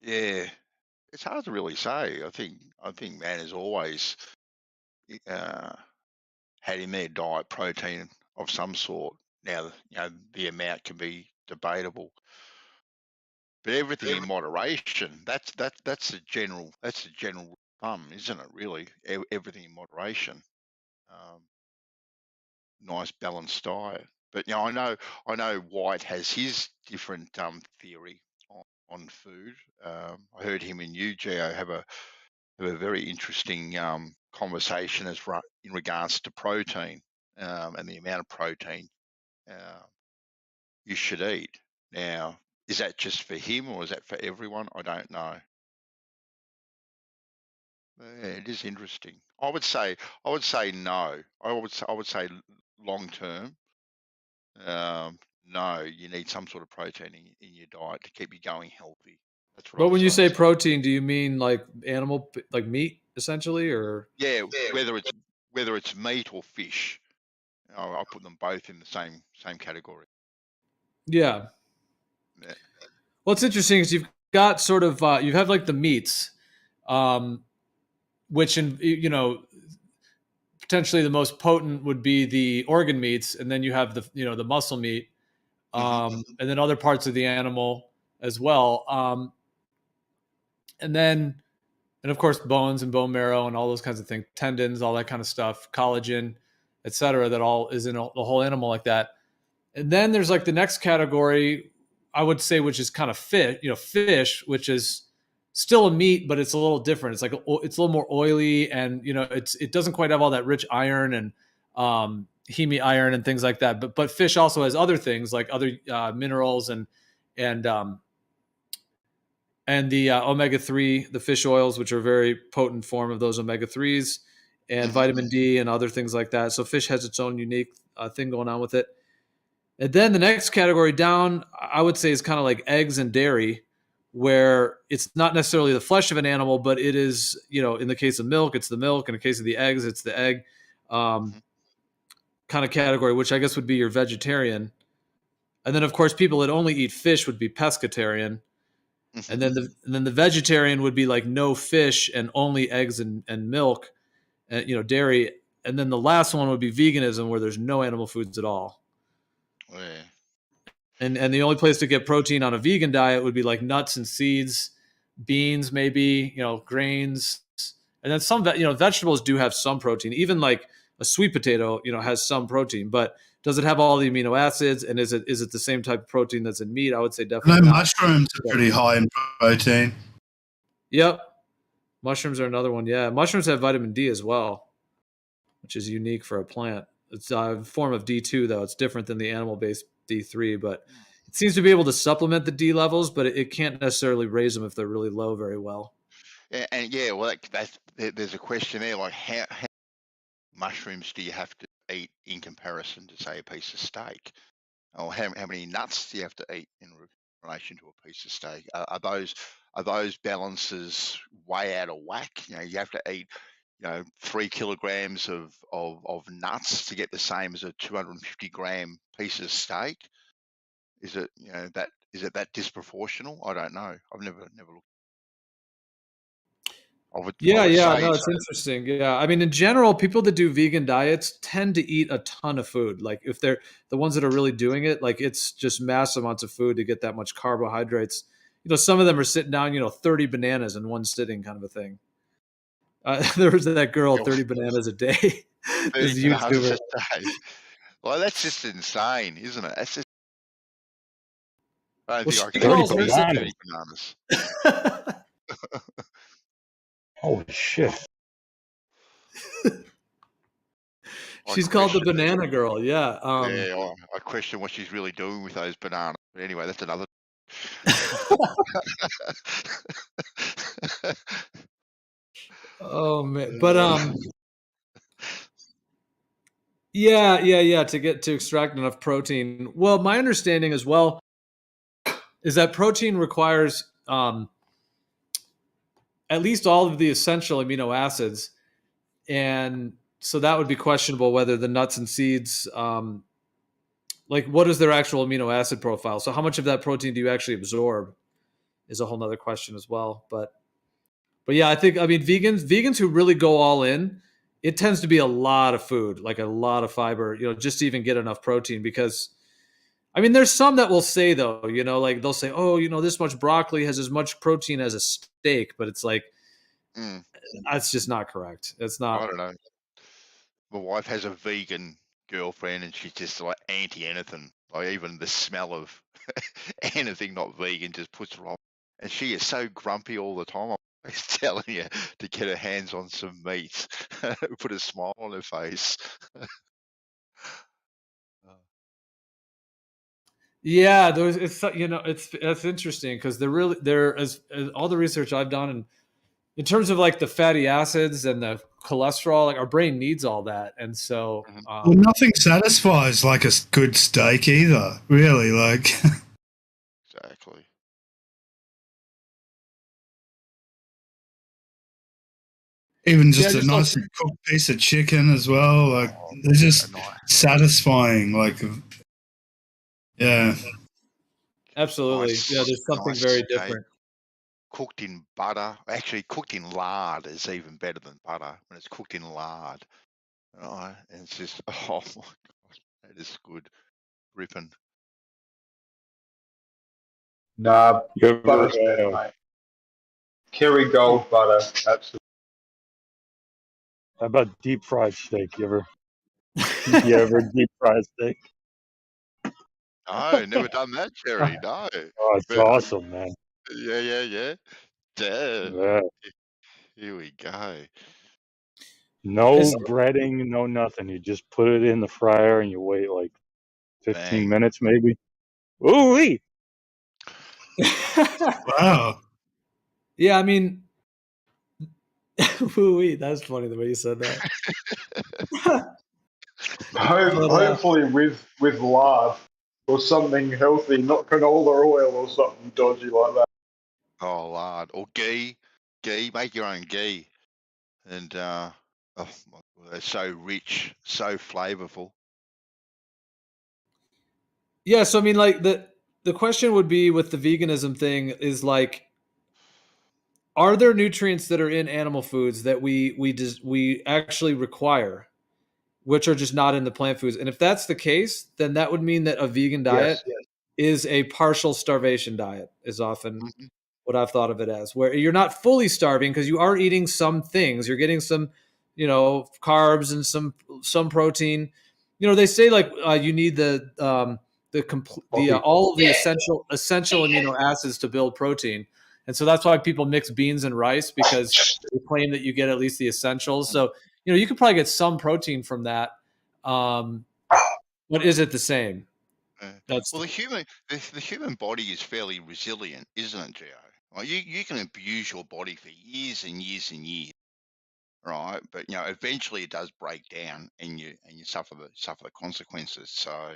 yeah, it's hard to really say. I think man has always had in their diet protein of some sort. Now, the amount can be debatable, but everything in moderation. That's a general thumb, isn't it? Really, everything in moderation. Nice balanced diet. But I know White has his different theory on food. I heard him and you, Gio, have a very interesting conversation in regards to protein, and the amount of protein you should eat. Now, is that just for him or is that for everyone? I don't know. Yeah, it is interesting. I would say no. I would say long term, no. You need some sort of protein in your diet to keep you going healthy. That's what I But would when you say. say protein, do you mean like animal, like meat, essentially, or? Yeah, whether it's meat or fish, I'll put them both in the same category. Yeah. Yeah. Well, it's interesting because you've got sort of you have like the meats, which potentially the most potent would be the organ meats, and then you have the muscle meat, and then other parts of the animal as well, and of course bones and bone marrow and all those kinds of things, tendons, all that kind of stuff, collagen, etc. That all is in the whole animal like that. And then there's like the next category, I would say, which is kind of fish, which is still a meat, but it's a little different. It's it's a little more oily, and it doesn't quite have all that rich iron and heme iron and things like that. But fish also has other things like other minerals and the omega-3, the fish oils, which are a very potent form of those omega-3s, and vitamin D and other things like that. So fish has its own unique thing going on with it. And then the next category down, I would say, is kind of like eggs and dairy, where it's not necessarily the flesh of an animal, but it is, in the case of milk, it's the milk. In the case of the eggs, it's the egg kind of category, which I guess would be your vegetarian. And then, of course, people that only eat fish would be pescatarian. And then the vegetarian would be like no fish and only eggs and milk, and dairy. And then the last one would be veganism, where there's no animal foods at all. Oh, yeah. And the only place to get protein on a vegan diet would be like nuts and seeds, beans, maybe, grains. And then some, vegetables do have some protein. Even like a sweet potato, has some protein, but does it have all the amino acids? And is it the same type of protein that's in meat? I would say definitely not. Mushrooms are pretty high in protein. Yep. Mushrooms are another one. Yeah, mushrooms have vitamin D as well, which is unique for a plant. It's a form of D2 though. It's different than the animal-based D3, but it seems to be able to supplement the D levels, but it can't necessarily raise them if they're really low very well. And yeah, well, there's a question there, like how mushrooms do you have to eat in comparison to, say, a piece of steak? Or how many nuts do you have to eat in relation to a piece of steak? Are those balances way out of whack? You know, you have to eat 3 kilograms of nuts to get the same as a 250-gram piece of steak. Is it that disproportional? I don't know. I've never looked. Yeah, no, it's interesting. Yeah, I mean, in general, people that do vegan diets tend to eat a ton of food. Like if they're the ones that are really doing it, like it's just massive amounts of food to get that much carbohydrates. Some of them are sitting down, 30 bananas in one sitting, kind of a thing. There was that girl, 30 bananas a day. This YouTuber. Well, that's just insane, isn't it? That's just. I don't Well, think I she can calls eat herself- 30 bananas. Holy shit. She's called the Banana Girl. Yeah. Yeah, I question what she's really doing with those bananas. But anyway, that's another. Oh man, but yeah, to extract enough protein. Well, my understanding as well is that protein requires at least all of the essential amino acids, and so that would be questionable whether the nuts and seeds, like what is their actual amino acid profile? So how much of that protein do you actually absorb is a whole nother question as well. But yeah, I mean vegans who really go all in, it tends to be a lot of food, like a lot of fiber, just to even get enough protein. Because I mean, there's some that will say though, like they'll say, oh, this much broccoli has as much protein as a steak, but it's like, that's just not correct. It's not. I don't know. My wife has a vegan girlfriend, and she's just like anti anything. Like even the smell of anything not vegan just puts her off. And she is so grumpy all the time. I'm always telling you to get her hands on some meat, put a smile on her face. Yeah, it's interesting because as all the research I've done, and in terms of like the fatty acids and the cholesterol, like our brain needs all that, and so Well, nothing satisfies like a good steak either. Really, like. Exactly. Even just a nice cooked piece of chicken as well. Like they're just satisfying. Like, yeah. Absolutely. Yeah, there's something very steak different. Cooked in butter. Actually, cooked in lard is even better than butter when it's cooked in lard. And it's just, oh my gosh, that is good. Ripping. Nah, butter's better, mate. Kerry Gold butter, absolutely. How about deep fried steak? You ever deep fried steak? No, never done that, Jerry. No. Oh, it's awesome, man. Yeah. Duh. Yeah. Here we go. No breading, no nothing. You just put it in the fryer and you wait like 15 minutes maybe. Ooh-wee! Wow. Yeah, I mean, ooh-wee, that's funny the way you said that. Hopefully with lard or something healthy, not canola oil or something dodgy like that. Oh, lard. Or ghee. Make your own ghee. And they're so rich, so flavorful. Yeah, so I mean, like the question would be with the veganism thing is like, are there nutrients that are in animal foods that we actually require, which are just not in the plant foods? And if that's the case, then that would mean that a vegan diet is a partial starvation diet, is often what I've thought of it as, where you're not fully starving because you are eating some things. You're getting some, carbs and some protein. They say like you need all of the essential amino acids to build protein. And so that's why people mix beans and rice, because they claim that you get at least the essentials. So, you know, you could probably get some protein from that. But is it the same? That's Well, the human body is fairly resilient, isn't it, Gio? Well, you can abuse your body for years and years and years, right? But you know, eventually it does break down, and you suffer the consequences. So,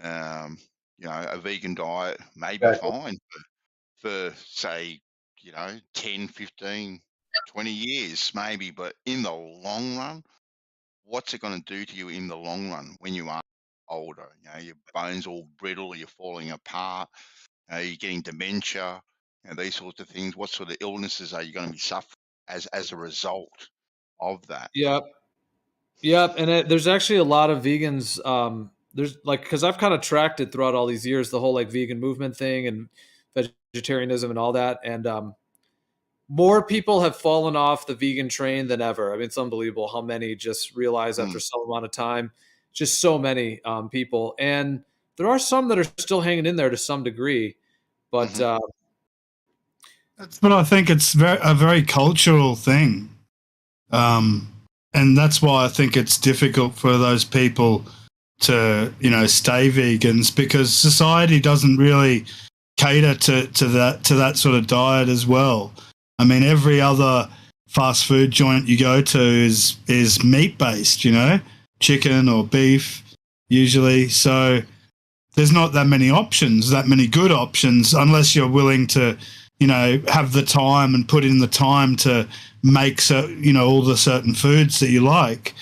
you know, a vegan diet may be fine for say, you know, 10, 15, 20 years maybe, but in the long run, what's it going to do to you in the long run when you are older? You know, your bones all brittle, you're falling apart, you're getting dementia, you know, these sorts of things. What sort of illnesses are you going to be suffering as a result of that? Yep. And there's actually a lot of vegans. There's like, because I've kind of tracked it throughout all these years, the whole like vegan movement thing and vegetarianism and all that. And more people have fallen off the vegan train than ever. I mean, it's unbelievable how many just realize after some amount of time, just so many people. And there are some that are still hanging in there to some degree, but But I think it's a very cultural thing. And that's why I think it's difficult for those people to, you know, stay vegans, because society doesn't really cater to that sort of diet as well. I mean, every other fast food joint you go to is meat based, you know, chicken or beef usually. So there's not that many options, that many good options, unless you're willing to, you know, have the time and put in the time to make, you know, all the certain foods that you like.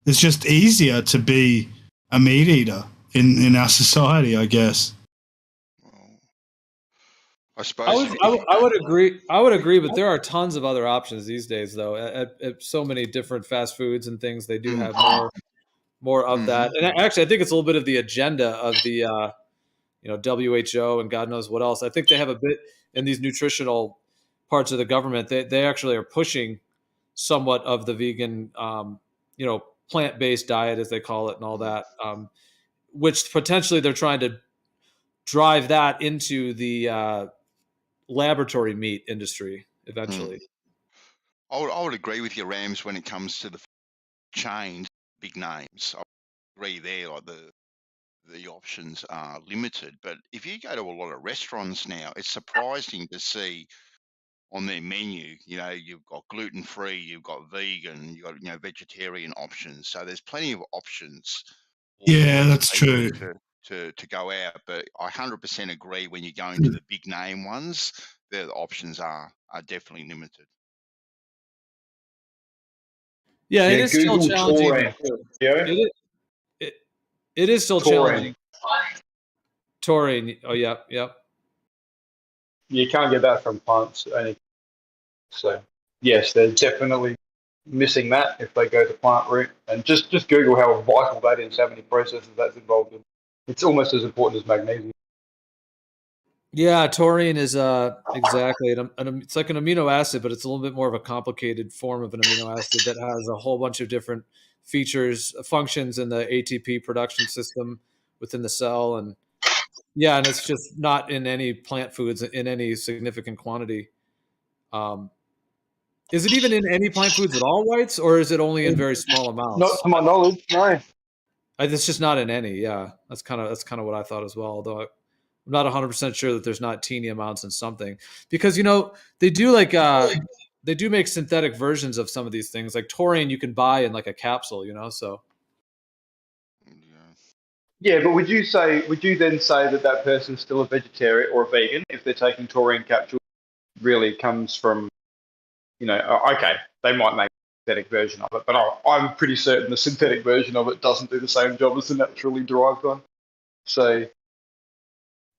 It's just easier to be a meat eater in our society, I guess. I suppose I would agree. I would agree, but there are tons of other options these days, though. At so many different fast foods and things, they do have more of that. And actually, I think it's a little bit of the agenda of the you know, WHO and God knows what else. I think they have a bit in these nutritional parts of the government. They actually are pushing somewhat of the vegan, you know, plant-based diet, as they call it, and all that, which potentially they're trying to drive that into the laboratory meat industry eventually. I would agree with you, Rams, when it comes to the chains, big names. I agree there, like the options are limited. But if you go to a lot of restaurants now, it's surprising to see on their menu, you know, you've got gluten-free, you've got vegan, you've got, you know, vegetarian options. So there's plenty of options. Yeah, that's true. To go out, but I 100% agree when you're going to the big name ones, the options are definitely limited. Yeah, it is still Google challenging. taurine. It is still Taurine. challenging. Taurine. Oh, yep. You can't get that from plants. So, yes, they're definitely missing that if they go the plant route. And just Google how vital that is, how many processes that's involved in. It's almost as important as magnesium. Yeah, taurine is exactly. It's like an amino acid, but it's a little bit more of a complicated form of an amino acid that has a whole bunch of different features, functions in the ATP production system within the cell, and it's just not in any plant foods in any significant quantity. Is it even in any plant foods at all, Whites, or is it only in very small amounts? Not to my knowledge, no. It's just not in any. Yeah, that's kind of what I thought as well. Although I'm not 100% sure that there's not teeny amounts in something, because you know they do they do make synthetic versions of some of these things. Like taurine, you can buy in like a capsule, you know. So yeah, but would you then say that person's still a vegetarian or a vegan if they're taking taurine capsule? Really comes from, you know, okay, they might make a synthetic version of it, but I'm pretty certain the synthetic version of it doesn't do the same job as the naturally derived one. So,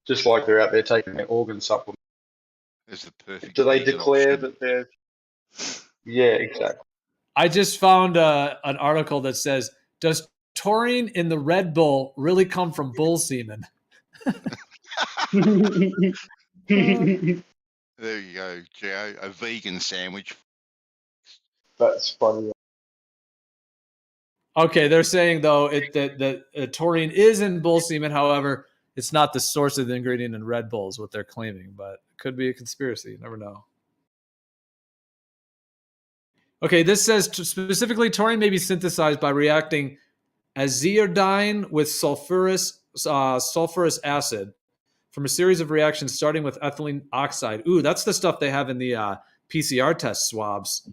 just like they're out there taking their organ supplement. Is the perfect. Do they declare that they're? Yeah, exactly. I just found an article that says, "Does taurine in the Red Bull really come from bull semen?" There you go, Joe. A vegan sandwich. That's funny. Okay, they're saying though that taurine is in bull semen. However, it's not the source of the ingredient in Red Bull is what they're claiming, but it could be a conspiracy. You never know. Okay, this says specifically taurine may be synthesized by reacting aziridine with sulfurous acid from a series of reactions starting with ethylene oxide. Ooh, that's the stuff they have in the PCR test swabs.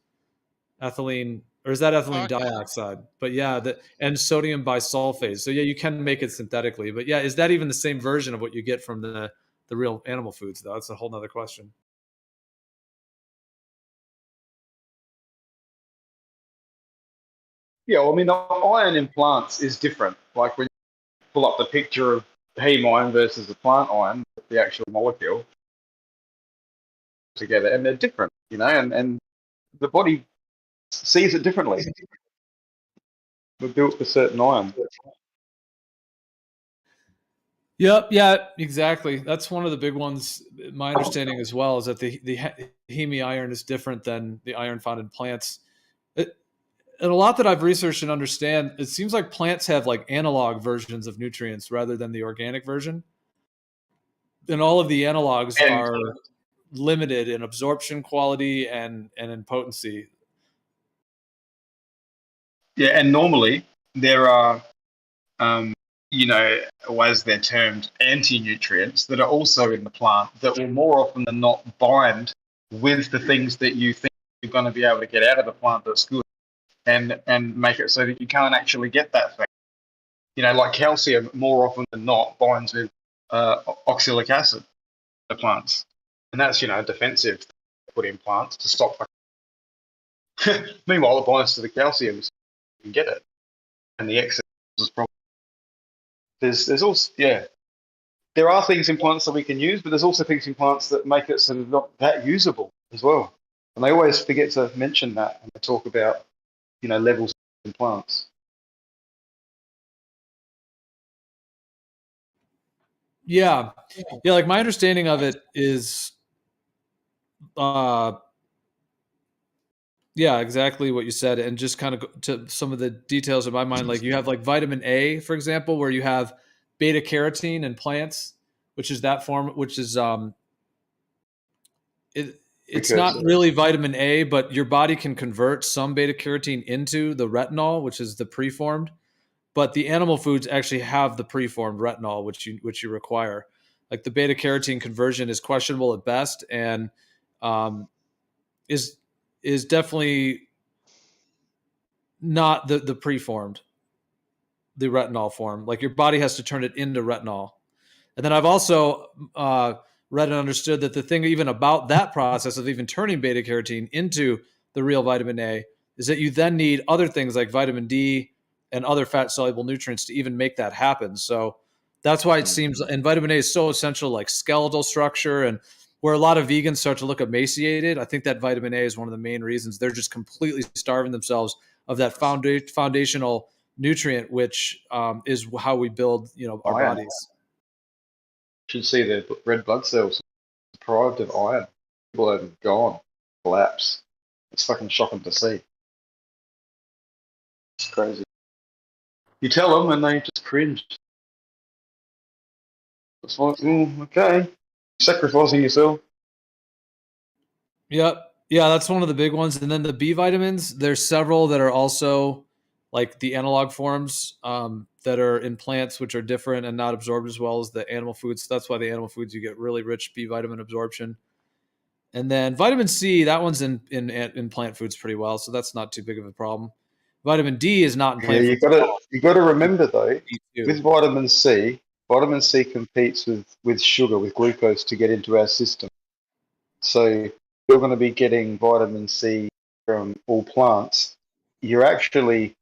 Ethylene, or is that ethylene dioxide? But yeah, and sodium bisulfate. So yeah, you can make it synthetically. But yeah, is that even the same version of what you get from the real animal foods, though? That's a whole nother question. Yeah, well, I mean, the iron in plants is different. Like when you pull up the picture of heme iron versus the plant iron, the actual molecule together, and they're different, you know, and the body sees it differently. We're built for certain iron. Yep, yeah, exactly. That's one of the big ones. My understanding as well is that the heme iron is different than the iron found in plants. And a lot that I've researched and understand, it seems like plants have like analog versions of nutrients rather than the organic version. And all of the analogs are limited in absorption quality and in potency. Yeah, and normally there are, you know, as they're termed, anti-nutrients that are also in the plant that will more often than not bind with the things that you think you're going to be able to get out of the plant that's good, and make it so that you can't actually get that thing. You know, like calcium, more often than not, binds with oxalic acid in the plants, and that's, you know, defensive put in plants to stop. Meanwhile, it binds to the calcium, so you can get it, and the excess is probably. There's also, yeah, there are things in plants that we can use, but there's also things in plants that make it sort of not that usable as well. And they always forget to mention that when they talk about, you know, levels in plants. Yeah. Yeah, like my understanding of it is yeah, exactly what you said. And just kind of to some of the details in my mind, like you have like vitamin A, for example, where you have beta carotene in plants, which is that form, which is it's not really vitamin A, but your body can convert some beta carotene into the retinol, which is the preformed. But the animal foods actually have the preformed retinol, which you require. Like the beta carotene conversion is questionable at best, and is definitely not the preformed, the retinol form. Like your body has to turn it into retinol. And then I've also read and understood that the thing even about that process of even turning beta carotene into the real vitamin A is that you then need other things like vitamin D and other fat soluble nutrients to even make that happen. So that's why it seems, and vitamin A is so essential, like skeletal structure, and where a lot of vegans start to look emaciated. I think that vitamin A is one of the main reasons they're just completely starving themselves of that foundational nutrient, which is how we build, you know, our Iron. bodies. Should see their red blood cells deprived of iron. People are gone, collapse. It's fucking shocking to see. It's crazy. You tell them and they just cringe. It's like, okay, sacrificing yourself. Yep. Yeah, that's one of the big ones. And then the B vitamins, there's several that are also like the analog forms that are in plants, which are different and not absorbed as well as the animal foods. That's why the animal foods, you get really rich B vitamin absorption. And then vitamin C, that one's in plant foods pretty well, so that's not too big of a problem. Vitamin D is not in plant foods. You got to remember though, with vitamin C competes with sugar, with glucose to get into our system. So you're going to be getting vitamin C from all plants. You're actually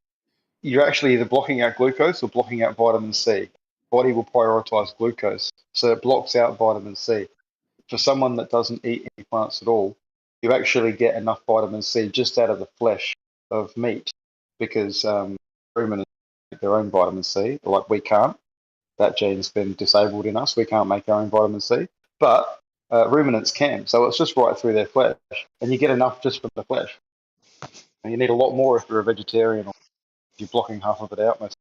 either blocking out glucose or blocking out vitamin C. Body will prioritize glucose, so it blocks out vitamin C. For someone that doesn't eat any plants at all, you actually get enough vitamin C just out of the flesh of meat, because ruminants make their own vitamin C, like we can't. That gene's been disabled in us. We can't make our own vitamin C, but ruminants can. So it's just right through their flesh, and you get enough just from the flesh. And you need a lot more if you're a vegetarian, or if you're blocking half of it out.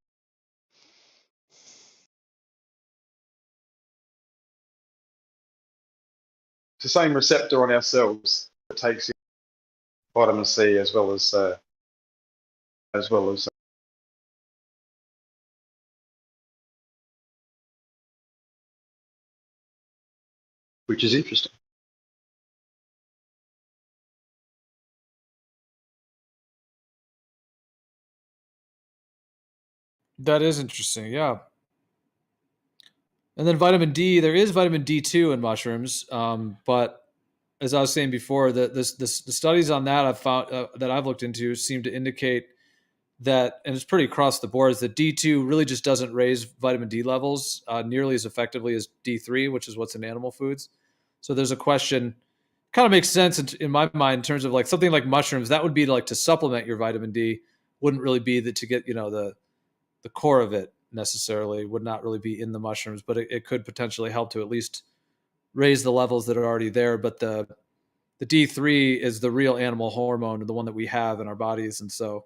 the same receptor on our cells that takes in vitamin C as well as which is interesting. That is interesting, yeah. And then vitamin D, there is vitamin D2 in mushrooms, but as I was saying before, the studies on that I've found that I've looked into seem to indicate that, and it's pretty across the board, is that D2 really just doesn't raise vitamin D levels nearly as effectively as D3, which is what's in animal foods. So there's a question, kind of makes sense in my mind in terms of like something like mushrooms. That would be like to supplement your vitamin D. Wouldn't really be that to get the core of it necessarily. Would not really be in the mushrooms, but it could potentially help to at least raise the levels that are already there. But the D3 is the real animal hormone and the one that we have in our bodies, and so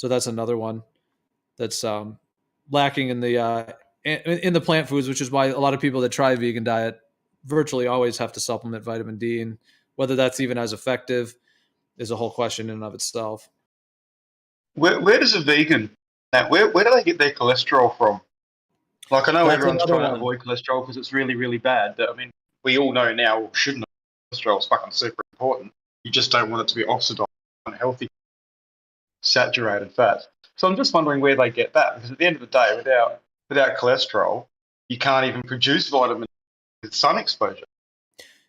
that's another one that's lacking in the plant foods, which is why a lot of people that try a vegan diet virtually always have to supplement vitamin D, and whether that's even as effective is a whole question in and of itself. Where does a vegan, where do they get their cholesterol from? Like, I know That's everyone's another trying to one. avoid cholesterol because it's really, really bad. But, I mean, we all know now, or should know, cholesterol is fucking super important. You just don't want it to be oxidized, unhealthy, saturated fat. So I'm just wondering where they get that, because at the end of the day, without cholesterol, you can't even produce vitamin D with sun exposure.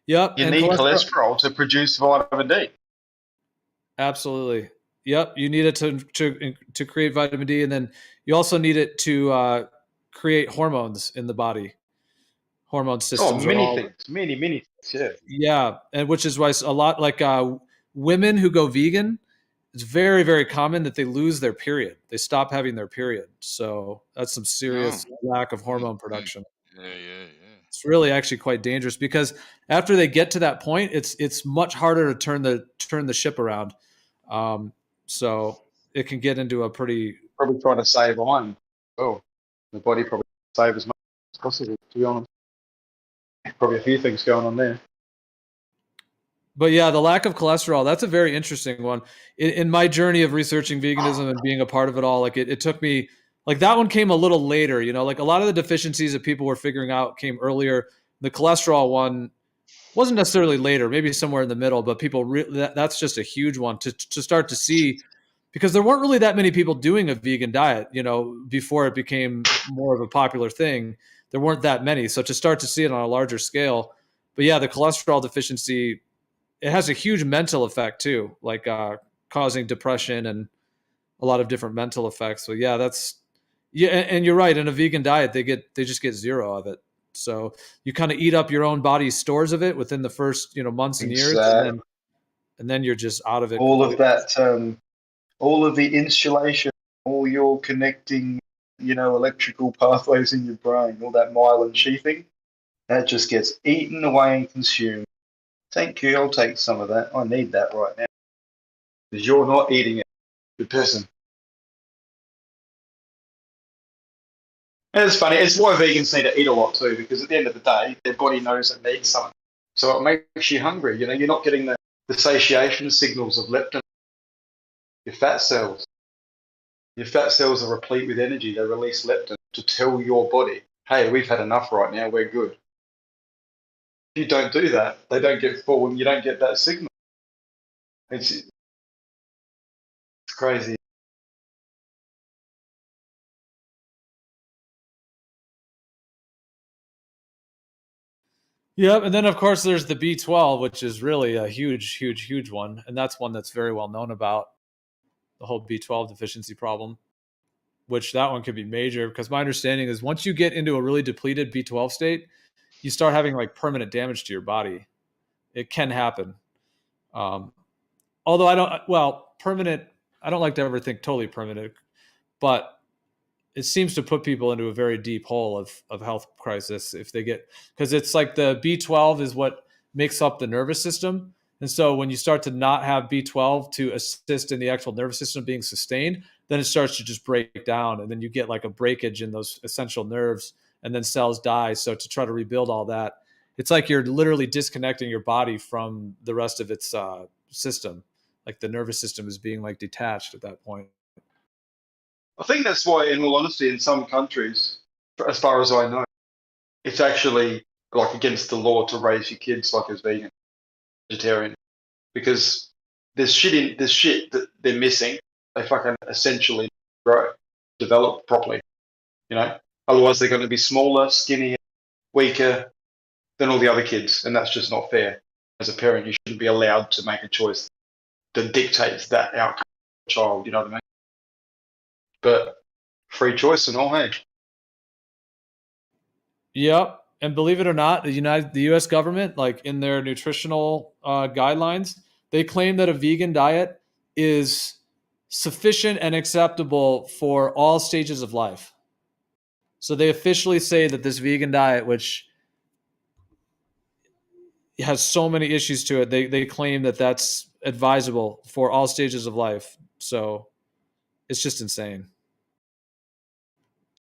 Yep. You and need cholesterol to produce vitamin D. Absolutely. Yep. You need it to create vitamin D, and then you also need it to create hormones in the body. Hormone systems are all Many things, yeah. Yeah, and which is why a lot like women who go vegan, it's very, very common that they lose their period. They stop having their period. So that's some serious lack of hormone production. Yeah. It's really actually quite dangerous because after they get to that point, it's much harder to turn the ship around. So it can get into a pretty Probably trying to save iron. Oh, the body probably save as much as possible, to be honest. Probably a few things going on there. But yeah, the lack of cholesterol, that's a very interesting one. In my journey of researching veganism and being a part of it all, like it took me, like that one came a little later, like a lot of the deficiencies that people were figuring out came earlier. The cholesterol one wasn't necessarily later, maybe somewhere in the middle, but people, that's just a huge one to start to see, because there weren't really that many people doing a vegan diet, before it became more of a popular thing. There weren't that many. So to start to see it on a larger scale, but yeah, the cholesterol deficiency, it has a huge mental effect too, like causing depression and a lot of different mental effects. So yeah, and you're right. In a vegan diet, they just get zero of it. So you kind of eat up your own body's stores of it within the first months and years, and then you're just out of it. All of that, all of the insulation, all your connecting, electrical pathways in your brain, all that myelin sheathing, that just gets eaten away and consumed. Thank you. I'll take some of that. I need that right now. Because you're not eating it. Good person. And it's funny. It's why vegans need to eat a lot too, because at the end of the day, their body knows it needs something. So it makes you hungry. You're not getting the satiation signals of leptin. Your fat cells. Your fat cells are replete with energy. They release leptin to tell your body, hey, we've had enough right now. We're good. If you don't do that, they don't get full and you don't get that signal. It's crazy. Yep, and then of course there's the B12, which is really a huge one, and that's one that's very well known about, the whole B12 deficiency problem, which that one could be major, because my understanding is once you get into a really depleted B12 state, you start having like permanent damage to your body. It can happen. Although permanent, I don't like to ever think totally permanent, but it seems to put people into a very deep hole of health crisis if they get, because it's like the B12 is what makes up the nervous system. And so when you start to not have B12 to assist in the actual nervous system being sustained, then it starts to just break down. And then you get like a breakage in those essential nerves, and then cells die. So to try to rebuild all that, it's like you're literally disconnecting your body from the rest of its system. Like the nervous system is being like detached at that point. I think that's why, in all honesty, in some countries, as far as I know, it's actually like against the law to raise your kids like as vegan, vegetarian, because there's shit that they're missing. They fucking essentially grow, develop properly, you know. Otherwise, they're going to be smaller, skinnier, weaker than all the other kids, and that's just not fair. As a parent, you shouldn't be allowed to make a choice that dictates that outcome of the child. You know what I mean? But free choice and all, hey. Yep. And believe it or not, the U.S. government, like in their nutritional guidelines, they claim that a vegan diet is sufficient and acceptable for all stages of life. So they officially say that this vegan diet, which has so many issues to it, they claim that that's advisable for all stages of life. So it's just insane.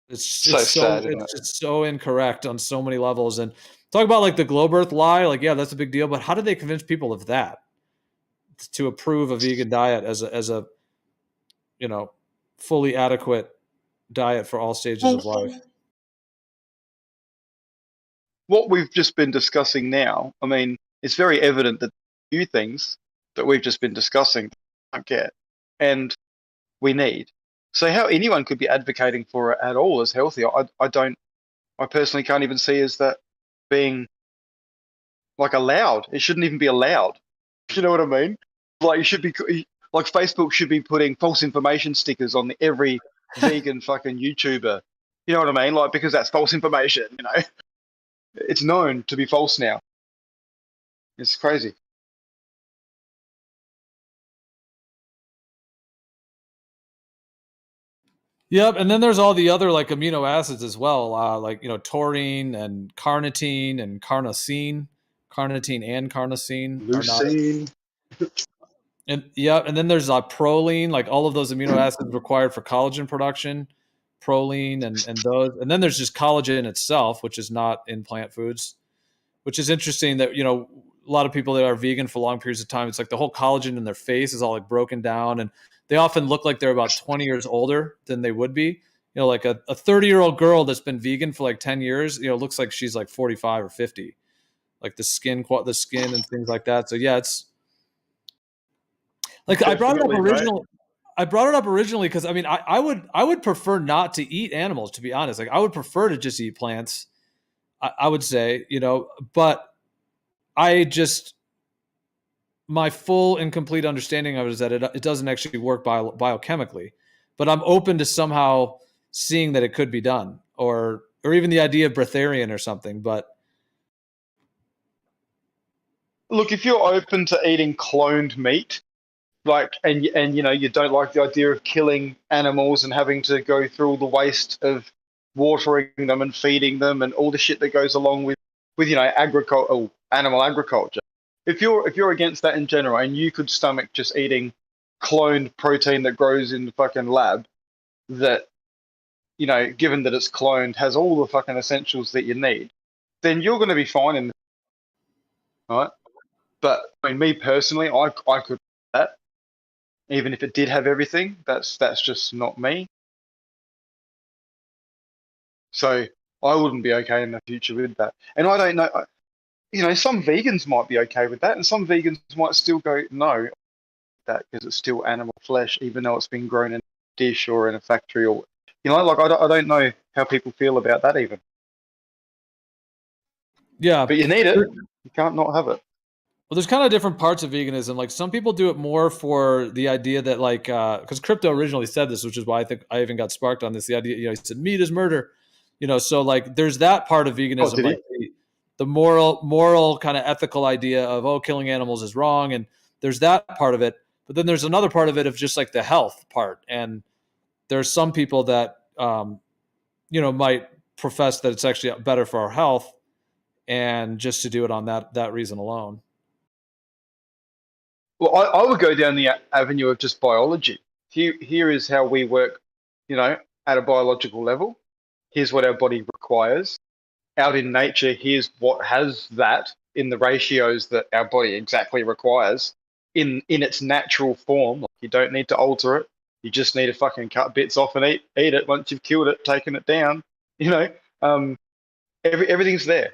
It's just so incorrect on so many levels. And talk about like the globe earth lie, like, yeah, that's a big deal. But how did they convince people of that to approve a vegan diet as a you know, fully adequate diet for all stages of life? What we've just been discussing now, I mean, it's very evident that few things that we've just been discussing don't get, and we need. So how anyone could be advocating for it at all as healthy, I personally can't even see as that being like allowed. It shouldn't even be allowed. You know what I mean? Like, you should be like Facebook should be putting false information stickers on every vegan fucking YouTuber. You know what I mean? Like, because that's false information. You know, it's known to be false now. It's crazy. Yep, and then there's all the other like amino acids as well, like taurine and carnitine and carnosine, carnitine and carnosine, leucine. And yeah, and then there's proline, like all of those amino acids required for collagen production, proline and those, and then there's just collagen itself, which is not in plant foods, which is interesting that a lot of people that are vegan for long periods of time, it's like the whole collagen in their face is all like broken down, and they often look like they're about 20 years older than they would be. Like a 30-year-old girl that's been vegan for like 10 years, looks like she's like 45 or 50, like the skin and things like that. So yeah, it's like I brought it up originally because I mean I would prefer not to eat animals, to be honest. Like I would prefer to just eat plants. I would say, but my full and complete understanding of it is that it doesn't actually work biochemically, but I'm open to somehow seeing that it could be done, or even the idea of breatharian or something. But look, if you're open to eating cloned meat, like, and you don't like the idea of killing animals and having to go through all the waste of watering them and feeding them and all the shit that goes along with animal agriculture. If you're against that in general, and you could stomach just eating cloned protein that grows in the fucking lab, that given that it's cloned, has all the fucking essentials that you need, then you're going to be fine in right. But I mean, me personally, I could do that, even if it did have everything. That's just not me. So I wouldn't be okay in the future with that. And I don't know. Some vegans might be okay with that, and some vegans might still go no, that because it's still animal flesh, even though it's been grown in a dish or in a factory, or like I don't know how people feel about that even. Yeah, but you need it. You can't not have it. Well, there's kind of different parts of veganism. Like some people do it more for the idea that like, because Crypto originally said this, which is why I think I even got sparked on this. The idea, he said meat is murder, so like there's that part of veganism, like the moral kind of ethical idea of, killing animals is wrong. And there's that part of it, but then there's another part of it of just like the health part. And there's some people that, might profess that it's actually better for our health and just to do it on that reason alone. Well, I would go down the avenue of just biology. Here is how we work, at a biological level. Here's what our body requires. out in nature, here's what has that in the ratios that our body exactly requires in its natural form. Like, you don't need to alter it. You just need to fucking cut bits off and eat it once you've killed it, taken it down. You know, everything's there.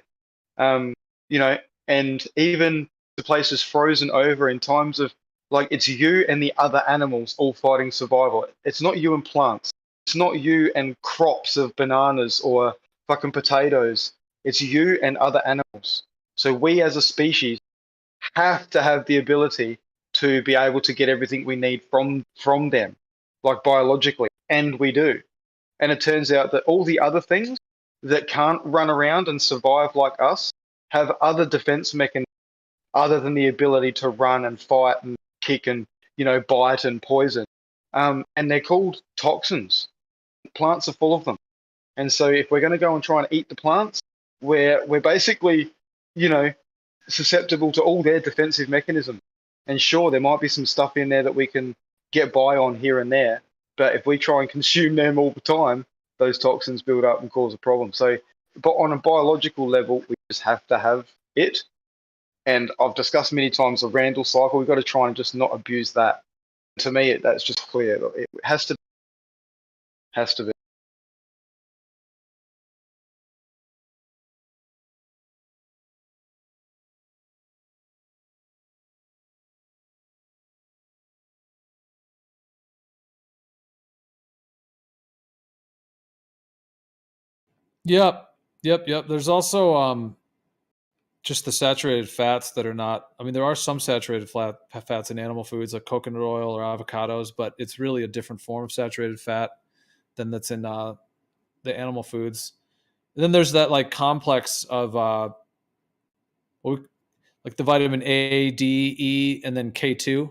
You know, and even the place is frozen over in times of, like, it's you and the other animals all fighting survival. It's not you and plants. It's not you and crops of bananas or fucking potatoes. It's you and other animals. So we as a species have to have the ability to be able to get everything we need from them, like biologically, and we do. And it turns out that all the other things that can't run around and survive like us have other defense mechanisms other than the ability to run and fight and kick and, you know, bite and poison. And they're called toxins. Plants are full of them. And so if we're going to go and try and eat the plants, we're basically, you know, susceptible to all their defensive mechanisms. And sure, there might be some stuff in there that we can get by on here and there. But if we try and consume them all the time, those toxins build up and cause a problem. So, but on a biological level, we just have to have it. And I've discussed many times the Randall cycle. We've got to try and just not abuse that. To me, that's just clear. It has to be. Yep. There's also just the saturated fats that are not. I mean, there are some saturated fats in animal foods like coconut oil or avocados, but it's really a different form of saturated fat than that's in the animal foods. And then there's that like complex of like the vitamin A, D, E, and then K2.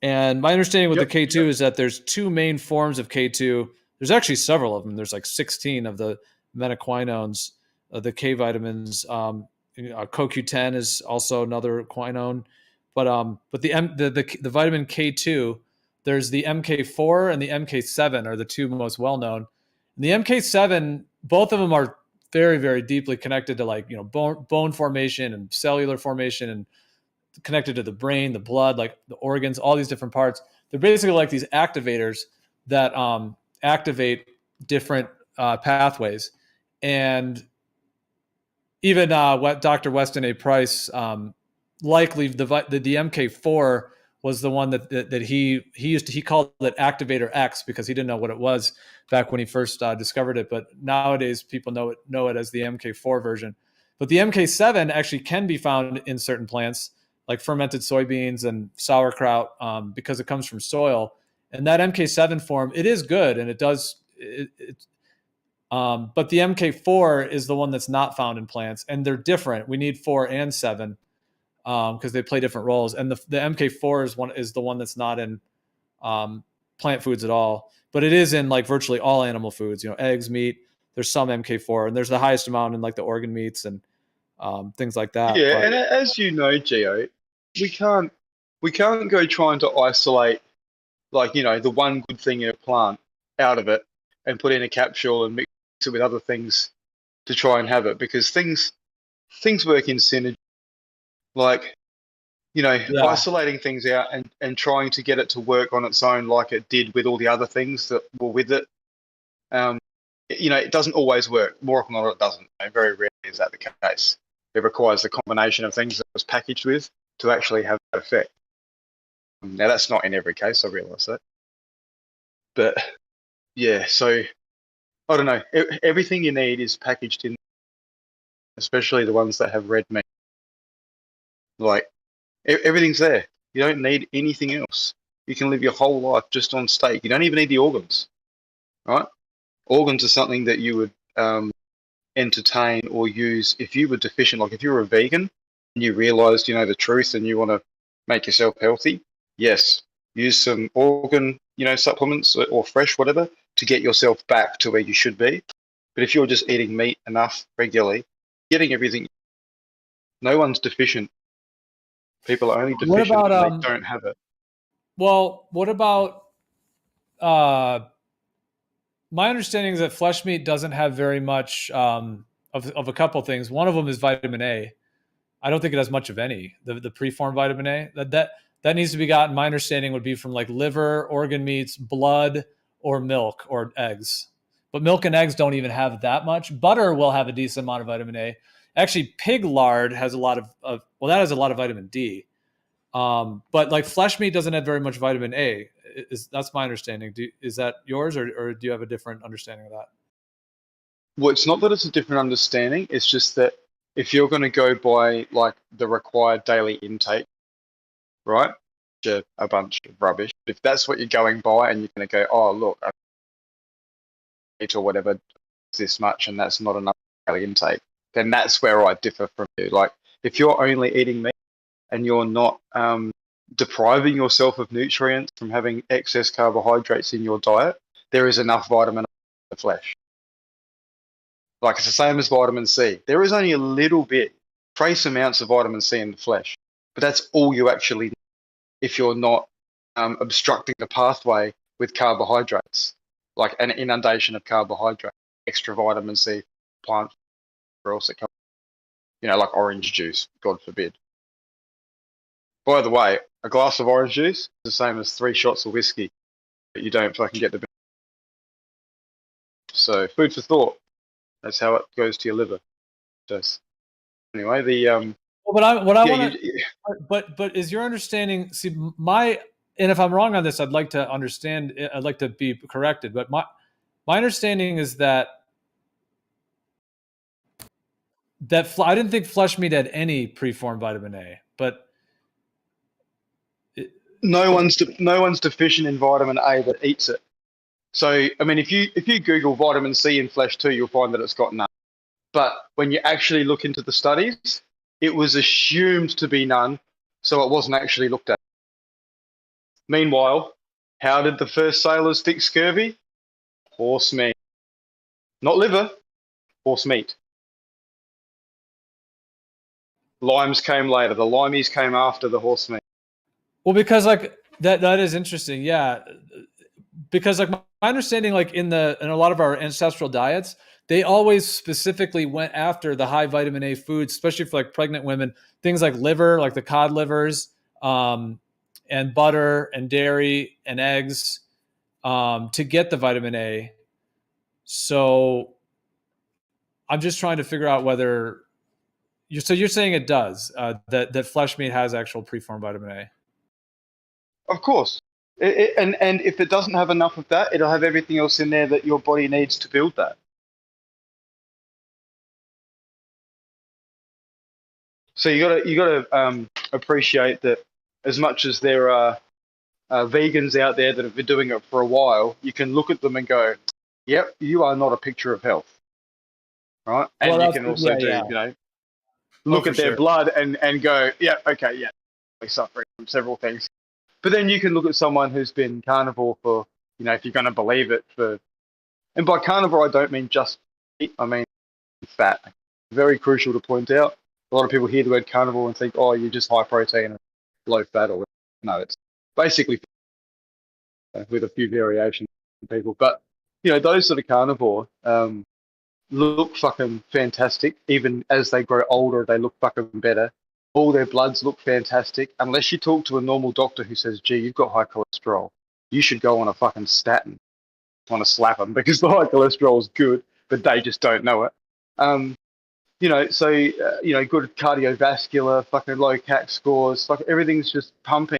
And my understanding with the K2 is that there's two main forms of K2. There's actually several of them. There's like 16 of the metaquinones, the K vitamins. CoQ10 is also another quinone, but the vitamin K2, there's the MK4 and the MK7 are the two most well known. And the MK7, both of them are very, very deeply connected to, like, you know, bone formation and cellular formation, and connected to the brain, the blood, like the organs, all these different parts. They're basically like these activators that activate different pathways. And even what Dr. Weston A. Price, likely the MK4 was the one that he called it activator X because he didn't know what it was back when he first discovered it. But nowadays people know it as the MK4 version. But the MK7 actually can be found in certain plants, like fermented soybeans and sauerkraut, because it comes from soil. And that MK7 form, it is good, and it does but the MK4 is the one that's not found in plants, and they're different. We need 4 and 7 because they play different roles. And the MK4 is the one that's not in plant foods at all, but it is in like virtually all animal foods. You know, eggs, meat. There's some MK4, and there's the highest amount in like the organ meats and things like that. Yeah, But and as you know, Gio, we can't go trying to isolate, like, you know, the one good thing in a plant out of it and put it in a capsule and mix it with other things to try and have it, because things work in synergy. Like, you know, isolating things out and trying to get it to work on its own like it did with all the other things that were with it. You know, it doesn't always work. More often than not, it doesn't. You know, very rarely is that the case. It requires the combination of things that it was packaged with to actually have that effect. Now, that's not in every case, I realise that. But, yeah, so, I don't know. Everything you need is packaged in, especially the ones that have red meat. Like, everything's there. You don't need anything else. You can live your whole life just on steak. You don't even need the organs, right? Organs are something that you would entertain or use if you were deficient. Like if you were a vegan and you realized, you know, the truth and you want to make yourself healthy, yes, use some organ, you know, supplements or fresh, whatever, to get yourself back to where you should be. But if you're just eating meat enough regularly, getting everything, no one's deficient. People are only deficient What about, when they don't have it. Well, what about my understanding is that flesh meat doesn't have very much of a couple things. One of them is vitamin A. I don't think it has much of any. The preformed vitamin A that needs to be gotten. My understanding would be from like liver, organ meats, blood, or milk or eggs. But milk and eggs don't even have that much. Butter will have a decent amount of vitamin A. Actually, pig lard has a lot of that has a lot of vitamin D. But like flesh meat doesn't have very much vitamin A. That's my understanding. Is that yours, or do you have a different understanding of that? Well, it's not that it's a different understanding. It's just that if you're going to go by like the required daily intake, right? A bunch of rubbish. If that's what you're going by, and you're going to go, oh look, I eat or whatever this much, and that's not enough daily intake, then that's where I differ from you. Like if you're only eating meat and you're not depriving yourself of nutrients from having excess carbohydrates in your diet, there is enough vitamin in the flesh. Like it's the same as vitamin C. There is only a little bit, trace amounts of vitamin C in the flesh, but that's all you actually need if you're not obstructing the pathway with carbohydrates, like an inundation of carbohydrate, extra vitamin C, plant, or else it comes, like orange juice, God forbid. By the way, a glass of orange juice is the same as 3 shots of whiskey, but you don't fucking get the. So food for thought. That's how it goes to your liver. Just anyway, But is your understanding? See, and if I'm wrong on this, I'd like to understand. I'd like to be corrected. But my understanding is that I didn't think flesh meat had any preformed vitamin A, but no one's deficient in vitamin A that eats it. So I mean, if you Google vitamin C in flesh too, you'll find that it's got none. But when you actually look into the studies, it was assumed to be none, so it wasn't actually looked at. Meanwhile, how did the first sailors fix scurvy? Horse meat. Not liver, horse meat. Limes came later. The limeys came after the horse meat. Well, because like that is interesting, yeah. Because like my understanding, like in a lot of our ancestral diets, they always specifically went after the high vitamin A foods, especially for like pregnant women. Things like liver, like the cod livers, and butter and dairy and eggs, to get the vitamin A. So I'm just trying to figure out whether you're saying it does, that flesh meat has actual preformed vitamin A. Of course. And if it doesn't have enough of that, it'll have everything else in there that your body needs to build that. So you gotta appreciate that as much as there are vegans out there that have been doing it for a while, you can look at them and go, yep, you are not a picture of health. Right? And you can also look at their blood and go, yeah, okay, yeah, they're suffering from several things. But then you can look at someone who's been carnivore for, if you're going to believe it, and by carnivore, I don't mean just meat, I mean fat. Very crucial to point out. A lot of people hear the word carnivore and think, oh, you're just high protein and low fat. Or no, it's basically with a few variations in people. But, those that are carnivore look fucking fantastic. Even as they grow older, they look fucking better. All their bloods look fantastic. Unless you talk to a normal doctor who says, gee, you've got high cholesterol, you should go on a fucking statin. I want to slap them because the high cholesterol is good, but they just don't know it. Good cardiovascular, fucking low CAC scores, fucking everything's just pumping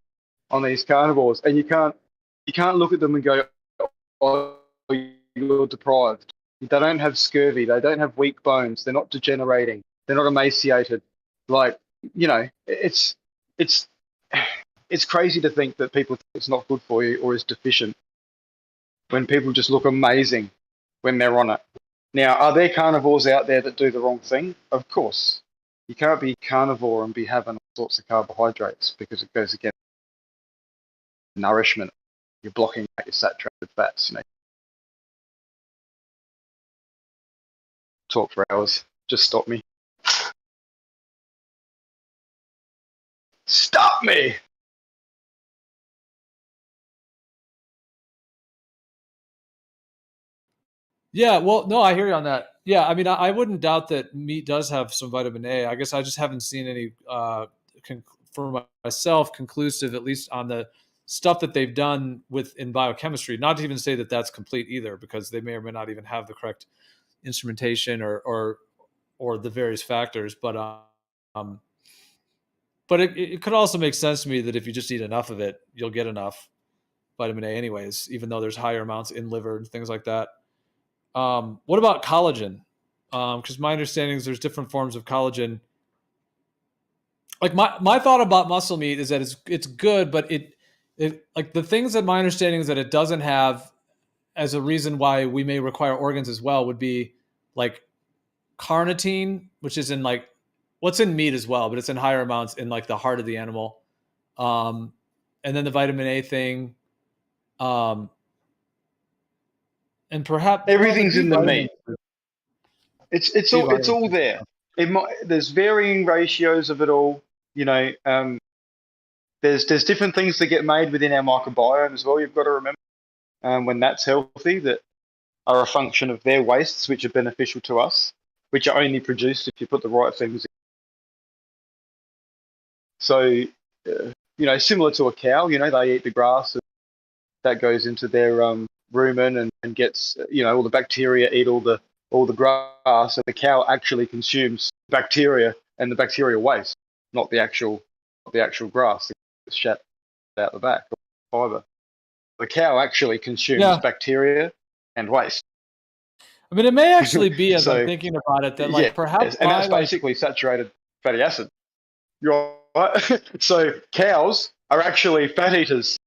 on these carnivores, and you can't look at them and go, oh, you're deprived. They don't have scurvy. They don't have weak bones. They're not degenerating. They're not emaciated. Like, it's crazy to think that people think it's not good for you or is deficient when people just look amazing when they're on it. Now, are there carnivores out there that do the wrong thing? Of course. You can't be carnivore and be having all sorts of carbohydrates because it goes against nourishment. You're blocking out your saturated fats. Talk for hours. Just stop me. Stop me! Yeah, well, no, I hear you on that. Yeah, I mean, I wouldn't doubt that meat does have some vitamin A. I guess I just haven't seen any, for myself, conclusive, at least on the stuff that they've done in biochemistry. Not to even say that that's complete either, because they may or may not even have the correct instrumentation or the various factors. But it could also make sense to me that if you just eat enough of it, you'll get enough vitamin A anyways, even though there's higher amounts in liver and things like that. What about collagen? Because my understanding is there's different forms of collagen. Like my thought about muscle meat is that it's good, but it like the things that my understanding is that it doesn't have as a reason why we may require organs as well would be like carnitine, which is in like what's in meat as well, but it's in higher amounts in like the heart of the animal. And then the vitamin A thing. And perhaps everything's in the meat. It's all there. There's varying ratios of it all. You know, there's different things that get made within our microbiome as well. You've got to remember when that's healthy, that are a function of their wastes, which are beneficial to us, which are only produced if you put the right things in. So, you know, similar to a cow, you know, they eat the grass, and that goes into their rumen and gets, you know, all the bacteria eat all the grass, and the cow actually consumes bacteria and the bacteria waste, not the actual grass, the shat out the back, fiber. The cow actually consumes bacteria and waste. I mean, it may actually be, as I'm thinking about it, that like perhaps, and that's basically saturated fatty acid. You're right. So cows are actually fat eaters.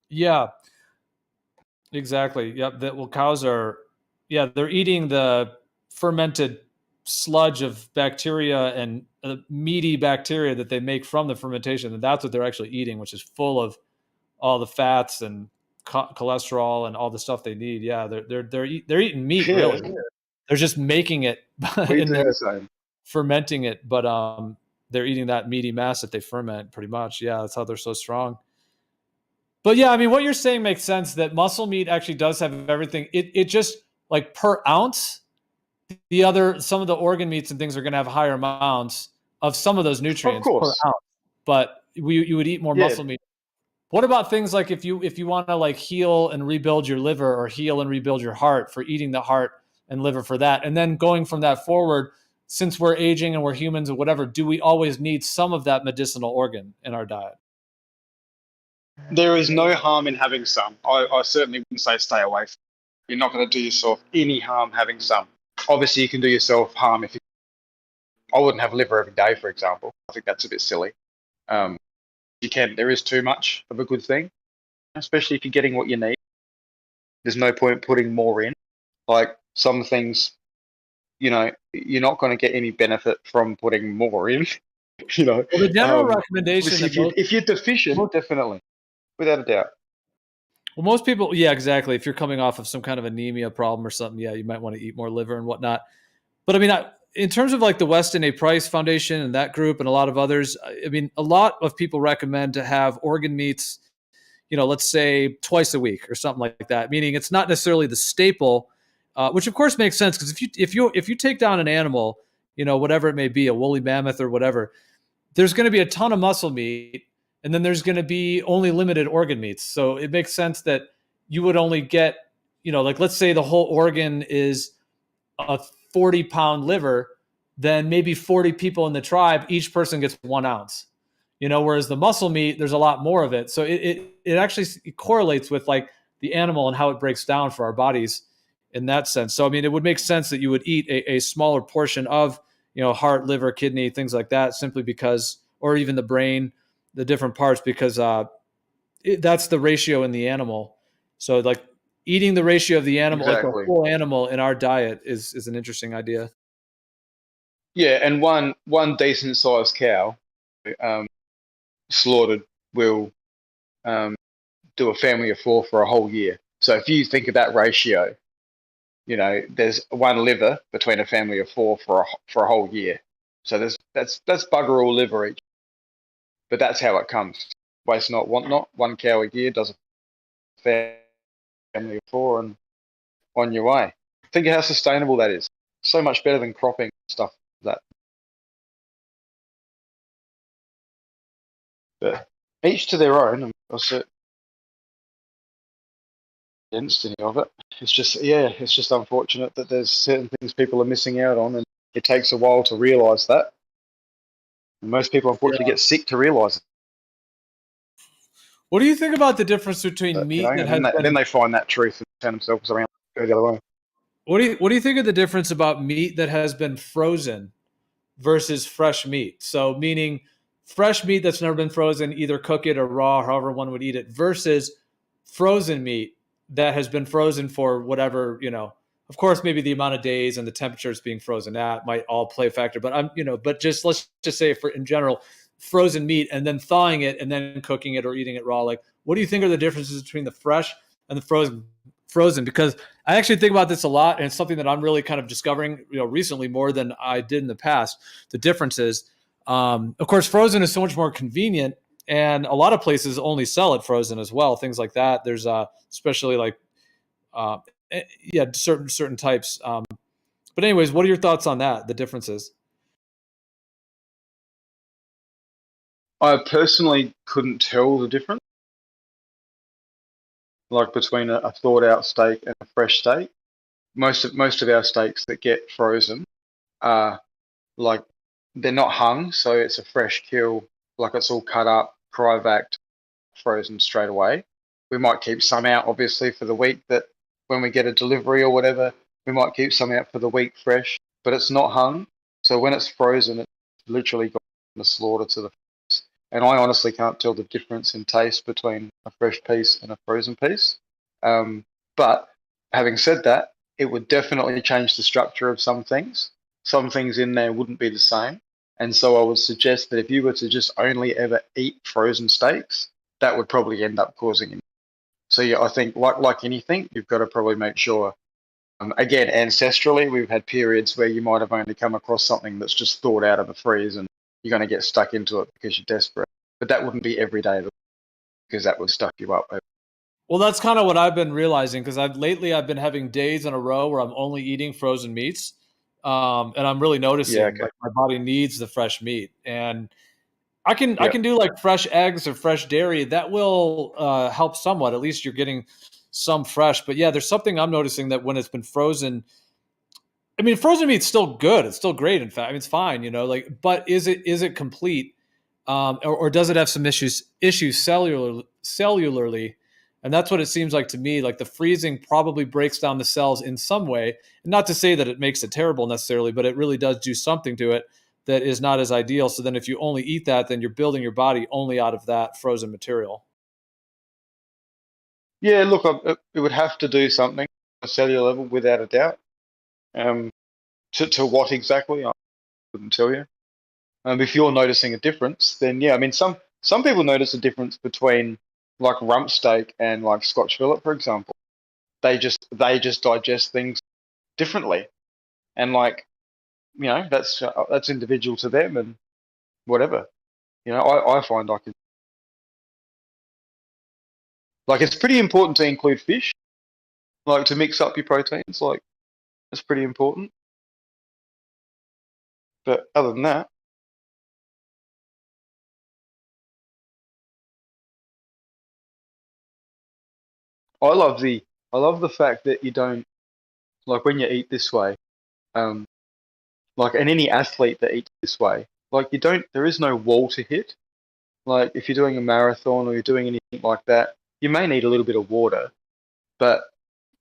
Yeah, exactly. Yep. That cows are, they're eating the fermented sludge of bacteria and meaty bacteria that they make from the fermentation, and that's what they're actually eating, which is full of all the fats and cholesterol and all the stuff they need. Yeah, they're eating meat really. They're just making it and then fermenting it, but they're eating that meaty mass that they ferment pretty much. Yeah, that's how they're so strong. But yeah, I mean, what you're saying makes sense, that muscle meat actually does have everything. It just like per ounce, some of the organ meats and things are going to have higher amounts of some of those nutrients per ounce. But you would eat more muscle meat. What about things like if you want to like heal and rebuild your liver, or heal and rebuild your heart, for eating the heart and liver for that, and then going from that forward, since we're aging and we're humans or whatever, do we always need some of that medicinal organ in our diet? There is no harm in having some. I certainly wouldn't say stay away from it. You're not going to do yourself any harm having some. Obviously, you can do yourself harm if you... I wouldn't have liver every day, for example. I think that's a bit silly. There is too much of a good thing, especially if you're getting what you need. There's no point putting more in. Like some things, you know, you're not going to get any benefit from putting more in. You know, well, the general recommendation, if you're deficient, definitely, without a doubt. Well, most people, yeah, exactly. If you're coming off of some kind of anemia problem or something, yeah, you might want to eat more liver and whatnot. But I mean, in terms of like the Weston A. Price Foundation and that group and a lot of others, I mean, a lot of people recommend to have organ meats, you know, let's say twice a week or something like that. Meaning it's not necessarily the staple, which of course makes sense, because if you take down an animal, you know, whatever it may be, a woolly mammoth or whatever, there's going to be a ton of muscle meat, and then there's going to be only limited organ meats. So it makes sense that you would only get, you know, like let's say the whole organ is a 40-pound liver, then maybe 40 people in the tribe, each person gets 1 ounce, you know, whereas the muscle meat, there's a lot more of it. So it actually correlates with like the animal and how it breaks down for our bodies in that sense. So, I mean, it would make sense that you would eat a smaller portion of, you know, heart, liver, kidney, things like that, simply because, or even the brain, the different parts, because that's the ratio in the animal. So like eating the ratio of the animal, like a whole animal in our diet is an interesting idea. Yeah, and one decent sized cow slaughtered will do a family of 4 for a whole year. So if you think of that ratio, you know, there's 1 liver between a family of 4 for a whole year. So that's bugger all liver each. But that's how it comes. waste not, want not. 1 cow a year does a family of 4 and on your way. Think of how sustainable that is. So much better than cropping stuff like that. But each to their own. And also against any of it. It's just it's just unfortunate that there's certain things people are missing out on, and it takes a while to realise that. And most people unfortunately get sick to realise it. What do you think about the difference between But, meat you know, that and has then they find that truth and turn themselves around, go the other way. What do you think of the difference about meat that has been frozen versus fresh meat? So meaning fresh meat that's never been frozen, either cook it or raw, however one would eat it, versus frozen meat that has been frozen for whatever, of course, maybe the amount of days and the temperatures being frozen at might all play a factor, but let's just say for in general, frozen meat and then thawing it and then cooking it or eating it raw. Like, what do you think are the differences between the fresh and the frozen? Because I actually think about this a lot, and it's something that I'm really kind of discovering, recently more than I did in the past. The differences, of course, frozen is so much more convenient, and a lot of places only sell it frozen as well. Things like that. There's especially like, certain types. But anyways, what are your thoughts on that? The differences. I personally couldn't tell the difference, like between a thawed out steak and a fresh steak. Most of our steaks that get frozen are like, they're not hung, so it's a fresh kill. Like, it's all cut up, cryovac, frozen straight away. We might keep some out, obviously, for the week that when we get a delivery or whatever, we might keep some out for the week fresh, but it's not hung. So when it's frozen, it's literally gone from the slaughter to the face. And I honestly can't tell the difference in taste between a fresh piece and a frozen piece. But having said that, it would definitely change the structure of some things. Some things in there wouldn't be the same. And so I would suggest that if you were to just only ever eat frozen steaks, that would probably end up causing it. So yeah, I think like anything, you've got to probably make sure. Again, ancestrally, we've had periods where you might have only come across something that's just thawed out of the freeze, and you're going to get stuck into it because you're desperate. But that wouldn't be every day, because that would stuff you up. Well, that's kind of what I've been realizing, because I've been having days in a row where I'm only eating frozen meats, and I'm really noticing like my body needs the fresh meat, and I can do like fresh eggs or fresh dairy. That will help somewhat. At least you're getting some fresh. But yeah, there's something I'm noticing that when it's been frozen, I mean, frozen meat's still good. It's still great. In fact, I mean, it's fine. But is it complete, or does it have some issues cellularly? And that's what it seems like to me. Like the freezing probably breaks down the cells in some way. And not to say that it makes it terrible necessarily, but it really does do something to it that is not as ideal. So then if you only eat that, then you're building your body only out of that frozen material. Yeah, look, it would have to do something on a cellular level, without a doubt. To what exactly, I couldn't tell you. If you're noticing a difference, then yeah, I mean, some people notice a difference between like rump steak and like Scotch fillet, for example. They just digest things differently, and like, that's individual to them, and whatever. I find I can, like, it's pretty important to include fish, like to mix up your proteins, like it's pretty important. But other than that, I love the fact that you don't, like, when you eat this way, like, and any athlete that eats this way, like, there is no wall to hit. Like, if you're doing a marathon or you're doing anything like that, you may need a little bit of water, but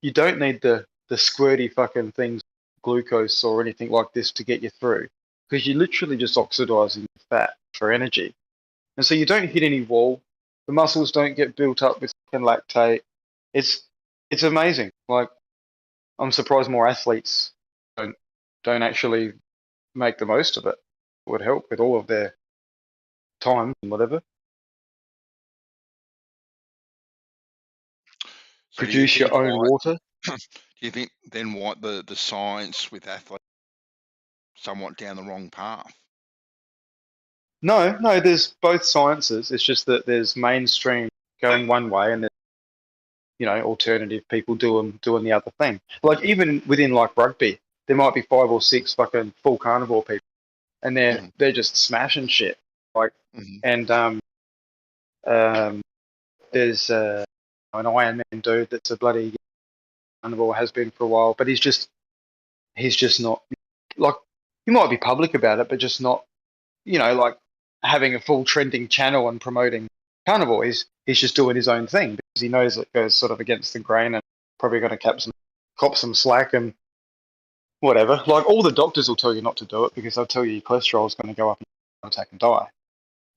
you don't need the squirty fucking things, glucose or anything like this to get you through, because you're literally just oxidizing fat for energy. And so you don't hit any wall. The muscles don't get built up with fucking lactate. It's amazing. Like, I'm surprised more athletes don't actually make the most of it. It would help with all of their time and whatever. So do you Produce your think own water. do you think then what the science with athletes somewhat down the wrong path? No, no, there's both sciences. It's just that there's mainstream going one way and there's, you know, alternative people doing the other thing. Like even within like rugby, there might be 5 or 6 fucking full carnivore people and they're just smashing shit. Like and there's an Ironman dude that's a bloody carnivore, has been for a while, but he's just not like, he might be public about it, but just not, you know, like having a full trending channel and promoting carnivore. He's just doing his own thing because he knows it goes sort of against the grain and probably going to cop some slack and whatever. Like all the doctors will tell you not to do it because they'll tell you your cholesterol is going to go up and you'll attack and die.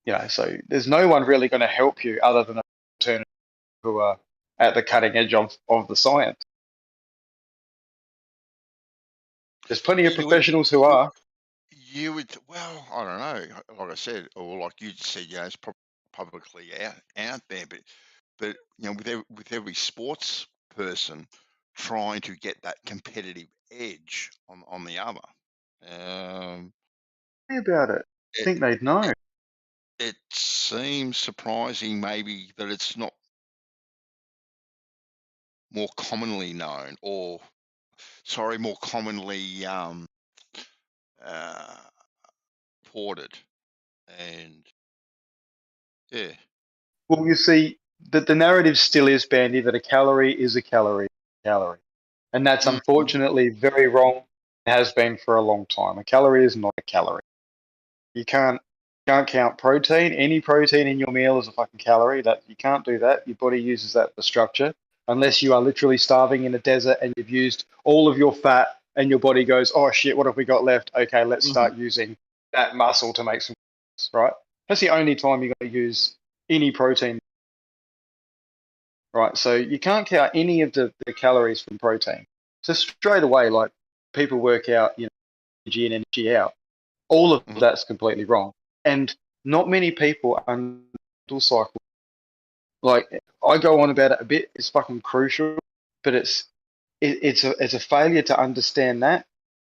You know, so there's no one really going to help you other than an alternative who are at the cutting edge of the science. There's plenty of professionals who are. You would, well, I don't know. Like I said, or like you just said, yeah, it's publicly out there, but you know, with every sports person trying to get that competitive edge on the other. About it. I think they'd know. It seems surprising, maybe, that it's not more commonly known, or sorry, more commonly reported, and yeah. Well, you see, the narrative still is, Bandy, that a calorie is a calorie, and that's unfortunately very wrong. It has been for a long time. A calorie is not a calorie. You can't count protein. Any protein in your meal is a fucking calorie. That you can't do that. Your body uses that for structure, unless you are literally starving in a desert and you've used all of your fat, and your body goes, oh shit, what have we got left? Okay, let's start using that muscle to make some, right? That's the only time you're going to use any protein, right? So you can't count any of the calories from protein. So straight away, like, people work out, you know, energy in, energy out. All of that's completely wrong. And not many people are cycle. Like, I go on about it a bit. It's fucking crucial, but it's a failure to understand that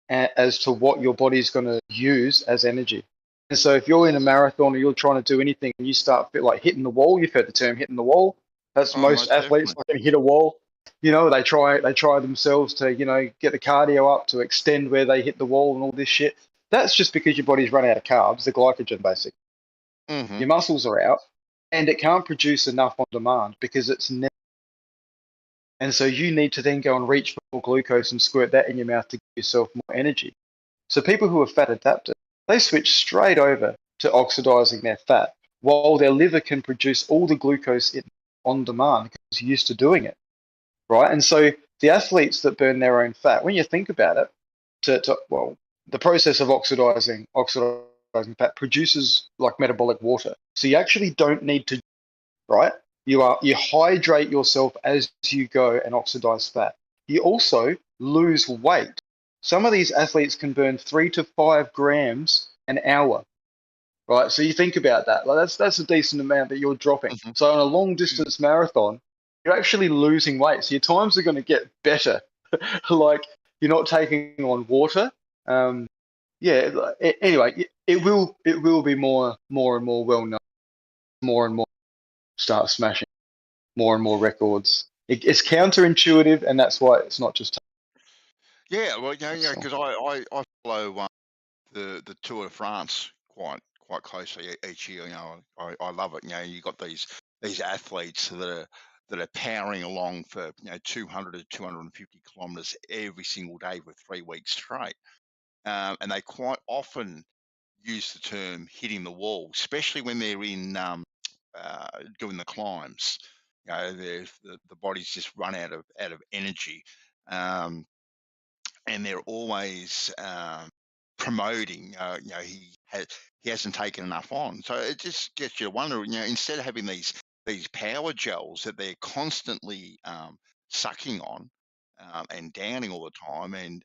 as to what your body's going to use as energy. And so if you're in a marathon or you're trying to do anything and you start like hitting the wall, you've heard the term hitting the wall. That's most athletes like hit a wall. You know, they try themselves to, you know, get the cardio up to extend where they hit the wall and all this shit. That's just because your body's run out of carbs, the glycogen basically. Your muscles are out and it can't produce enough on demand because it's never. And so you need to then go and reach for more glucose and squirt that in your mouth to give yourself more energy. So people who are fat adapted, they switch straight over to oxidizing their fat while their liver can produce all the glucose on demand because it's used to doing it, right? And so the athletes that burn their own fat, when you think about it, the process of oxidizing fat produces like metabolic water. So you actually don't need to, right? You hydrate yourself as you go and oxidize fat. You also lose weight. Some of these athletes can burn 3 to 5 grams an hour, right? So you think about that. Like that's a decent amount that you're dropping. So on a long distance marathon, you're actually losing weight. So your times are going to get better. Like you're not taking on water. Anyway, it will be more and more well known. More and more start smashing more and more records. It's counterintuitive, and that's why it's not just. Yeah, well, yeah, because I follow the Tour de France quite closely each year. You know, I love it. You know, you got these athletes that are powering along for 200 to 250 kilometers every single day for 3 weeks straight, and they quite often use the term hitting the wall, especially when they're in doing the climbs. You know, the body's just run out of energy, and they're always promoting. He hasn't taken enough on, so it just gets you to wonder. Instead of having these power gels that they're constantly sucking on and downing all the time, and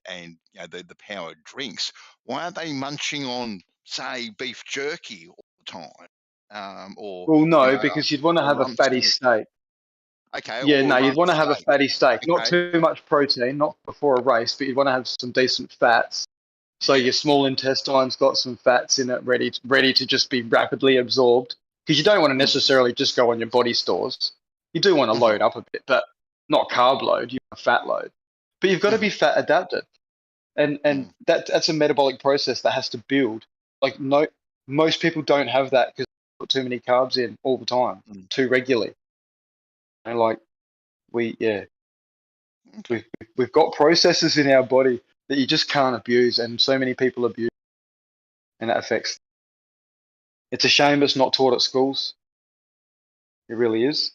the powered drinks, why aren't they munching on, say, beef jerky all the time? Well, no, because you'd want to have a fatty steak. Okay. Yeah, no, you'd want to have a fatty steak. Not too much protein, not before a race, but you'd want to have some decent fats. So your small intestine's got some fats in it ready to just be rapidly absorbed. Because you don't want to necessarily just go on your body stores. You do want to load up a bit, but not carb load, you want fat load. But you've got to be fat adapted. And that's a metabolic process that has to build. Like most people don't have that because they put too many carbs in all the time, too regularly. And like we've got processes in our body that you just can't abuse, and so many people abuse, and that affects. It's a shame it's not taught at schools. It really is.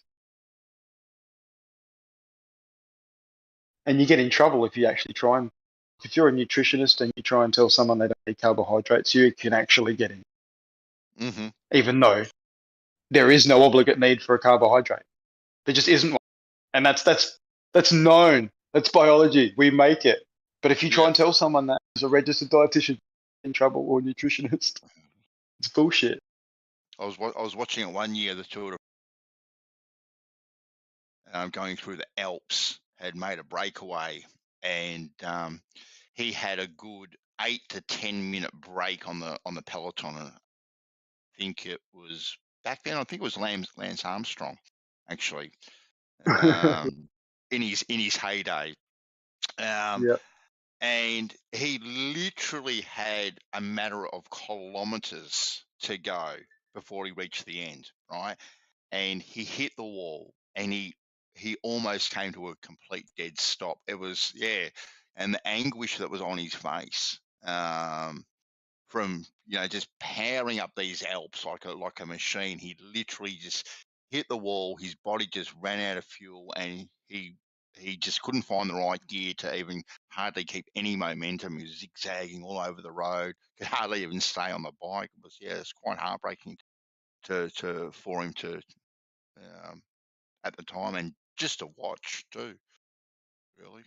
And you get in trouble if you actually try and, if you're a nutritionist and you try and tell someone they don't need carbohydrates, you can actually get in. Even though there is no obligate need for a carbohydrate. There just isn't one. And that's known. That's biology. We make it. But if you try and tell someone that as a registered dietitian in trouble or nutritionist, it's bullshit. I was watching it one year, the Tour going through the Alps, had made a breakaway, and he had a good 8 to 10 minute break on the peloton. And I think it was back then. I think it was Lance Armstrong, actually, in his heyday. And he literally had a matter of kilometers to go before he reached the end, right? And he hit the wall, and he almost came to a complete dead stop. It was, and the anguish that was on his face from just powering up these Alps like a machine. He literally just hit the wall. His body just ran out of fuel, and he just couldn't find the right gear to even hardly keep any momentum. He was zigzagging all over the road. Could hardly even stay on the bike. It was it's quite heartbreaking for him to at the time, and just to watch too. Really.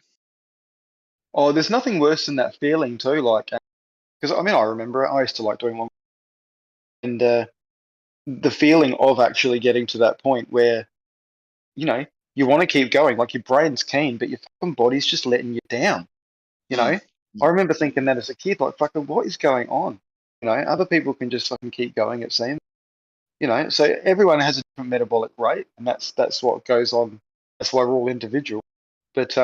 Oh, there's nothing worse than that feeling too. Like, because I mean, I remember it. I used to like doing long, and the feeling of actually getting to that point where you want to keep going, like your brain's keen, but your fucking body's just letting you down. I remember thinking that as a kid, like, fucking, what is going on? Other people can just fucking keep going, it seems. So everyone has a different metabolic rate, and that's what goes on. That's why we're all individual. But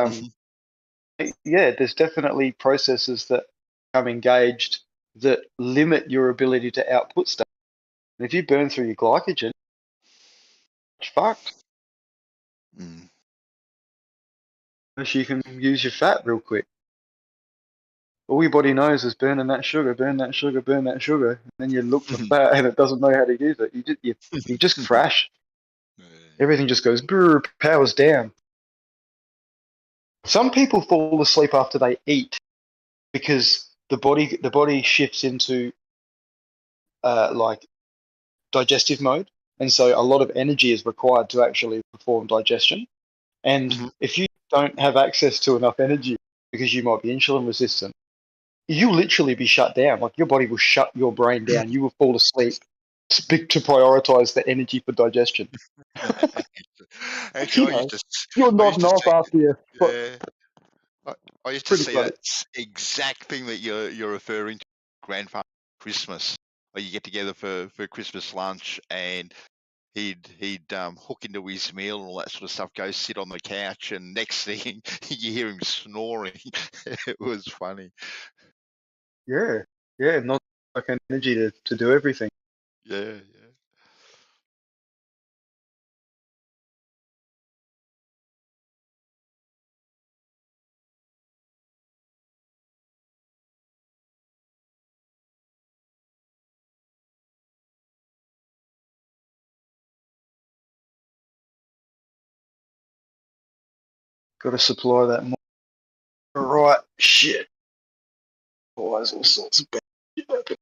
there's definitely processes that become engaged that limit your ability to output stuff. And if you burn through your glycogen, it's fucked. Unless you can use your fat real quick. All your body knows is burning that sugar, burn that sugar, burn that sugar. And then you look for fat and it doesn't know how to use it. You just crash. Everything just goes, brr, powers down. Some people fall asleep after they eat because the body shifts into like digestive mode. And so a lot of energy is required to actually perform digestion. And if you don't have access to enough energy because you might be insulin resistant, you'll literally be shut down. Like your body will shut your brain down. You will fall asleep to prioritize the energy for digestion. Actually, You're nodding off after you. I used to Pretty see funny. that exact thing that you're referring to, grandfather Christmas, where you get together for Christmas lunch, and he'd hook into his meal and all that sort of stuff, go sit on the couch, and next thing you hear him snoring. It was funny. Yeah, not like energy to do everything. Yeah. Got to supply that more. Right, shit. Otherwise, all sorts of bad shit happen.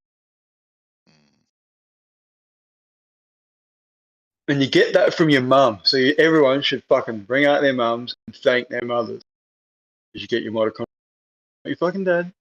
And you get that from your mum. So everyone should fucking bring out their mums and thank their mothers. Because you get your mitochondria. Your fucking dad.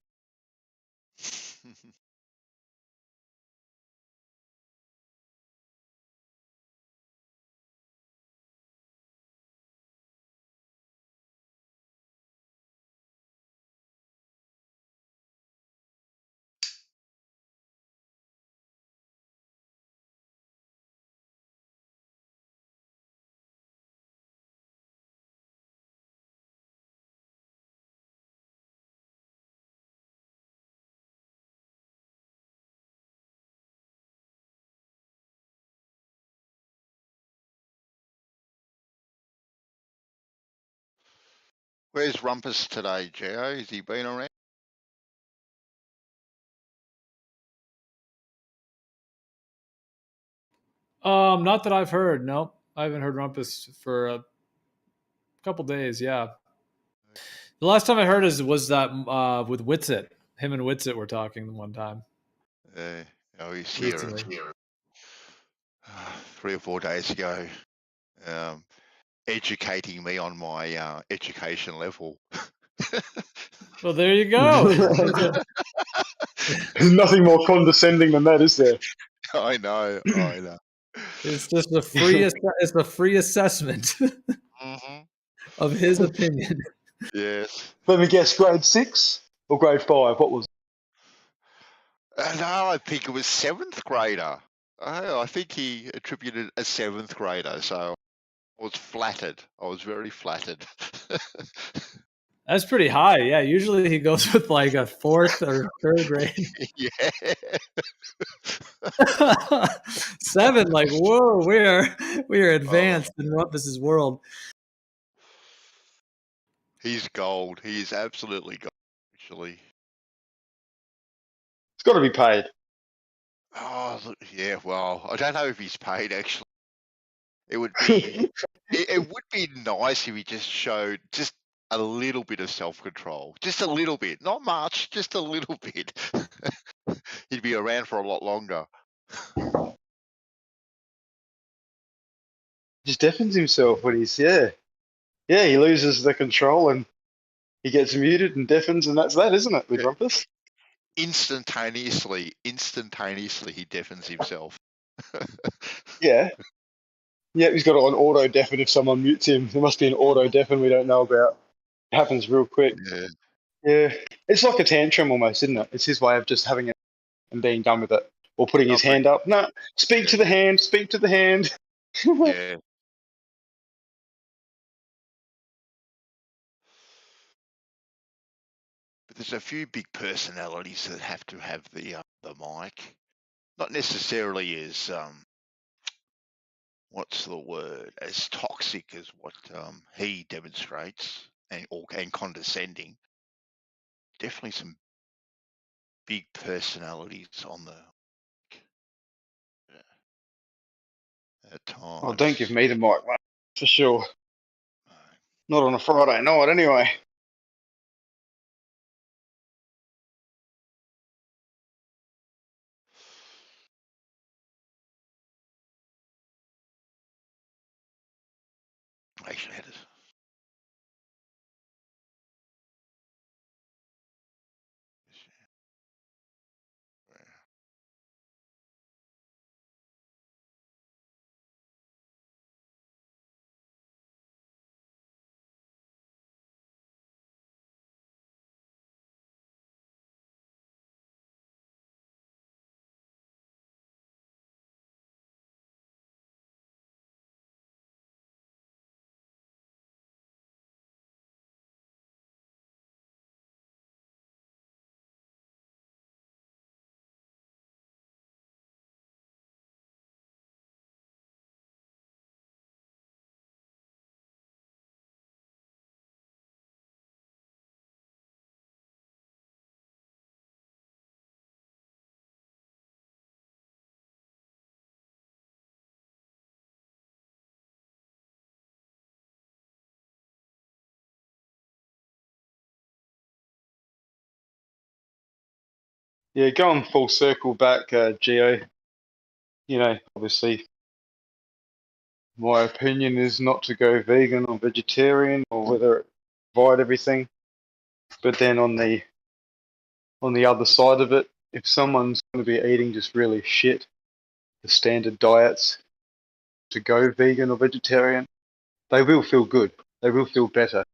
Where's Rumpus today, Gio? Has he been around? Not that I've heard. Nope, I haven't heard Rumpus for a couple days. Yeah, the last time I heard was that with Witsit. Him and Witsit were talking one time. He's here Recently. 3 or 4 days ago, educating me on my education level. Well, there you go. Nothing more condescending than that, is there? I know. It's just a free. It's a free assessment of his opinion. Yes. Let me guess, grade 6 or grade 5? What was it? No, I think it was 7th grader. I think he attributed a 7th grader, so I was flattered. I was very flattered. That's pretty high. Yeah, usually he goes with like a 4th or 3rd grade. Yeah. 7, like, whoa, we are advanced in Rumpus's world. He's gold. He is absolutely gold, actually. It's got to be paid. Oh, look, yeah. Well, I don't know if he's paid. Actually, it would be it would be nice if he just showed just a little bit of self-control, just a little bit, not much, just a little bit. He'd be around for a lot longer. Just deafens himself when he's he loses the control and he gets muted and deafens, and that's that, isn't it, with Rumpus? Instantaneously, he deafens himself. Yeah. Yeah, he's got it on auto deafen if someone mutes him. There must be an auto deafen we don't know about. It happens real quick. Yeah. It's like a tantrum almost, isn't it? It's his way of just having it and being done with it. Or putting his hand up. No, speak to the hand, speak to the hand. Yeah. But there's a few big personalities that have to have the mic. Not necessarily as what's the word, as toxic as what he demonstrates and condescending. Definitely some big personalities on the at times. Oh, don't give me the mic, mate, for sure. Not on a Friday night, anyway. I actually had it. Yeah, going full circle back, Geo. Obviously, my opinion is not to go vegan or vegetarian or whether it provide everything. But then on the other side of it, if someone's going to be eating just really shit, the standard diets, to go vegan or vegetarian, they will feel good. They will feel better.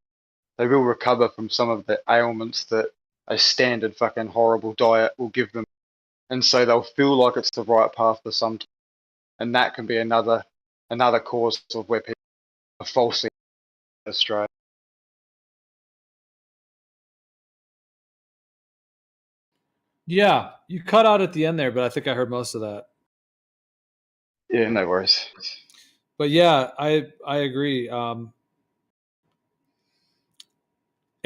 They will recover from some of the ailments that a standard fucking horrible diet will give them. And so they'll feel like it's the right path for some time. And that can be another cause of where people are falsely in Australia. Yeah, you cut out at the end there, but I think I heard most of that. Yeah, no worries. But yeah, I agree.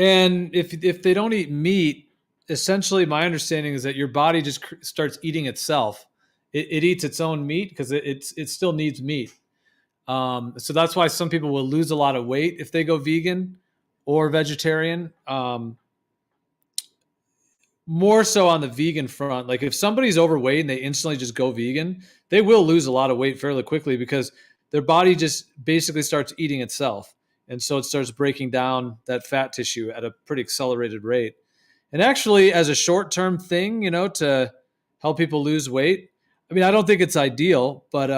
And if they don't eat meat, essentially my understanding is that your body just starts eating itself. It eats its own meat because it still needs meat. So that's why some people will lose a lot of weight if they go vegan or vegetarian. More so on the vegan front. Like if somebody's overweight and they instantly just go vegan, they will lose a lot of weight fairly quickly because their body just basically starts eating itself. And so it starts breaking down that fat tissue at a pretty accelerated rate. And actually, as a short-term thing, you know, to help people lose weight, I mean, I don't think it's ideal, but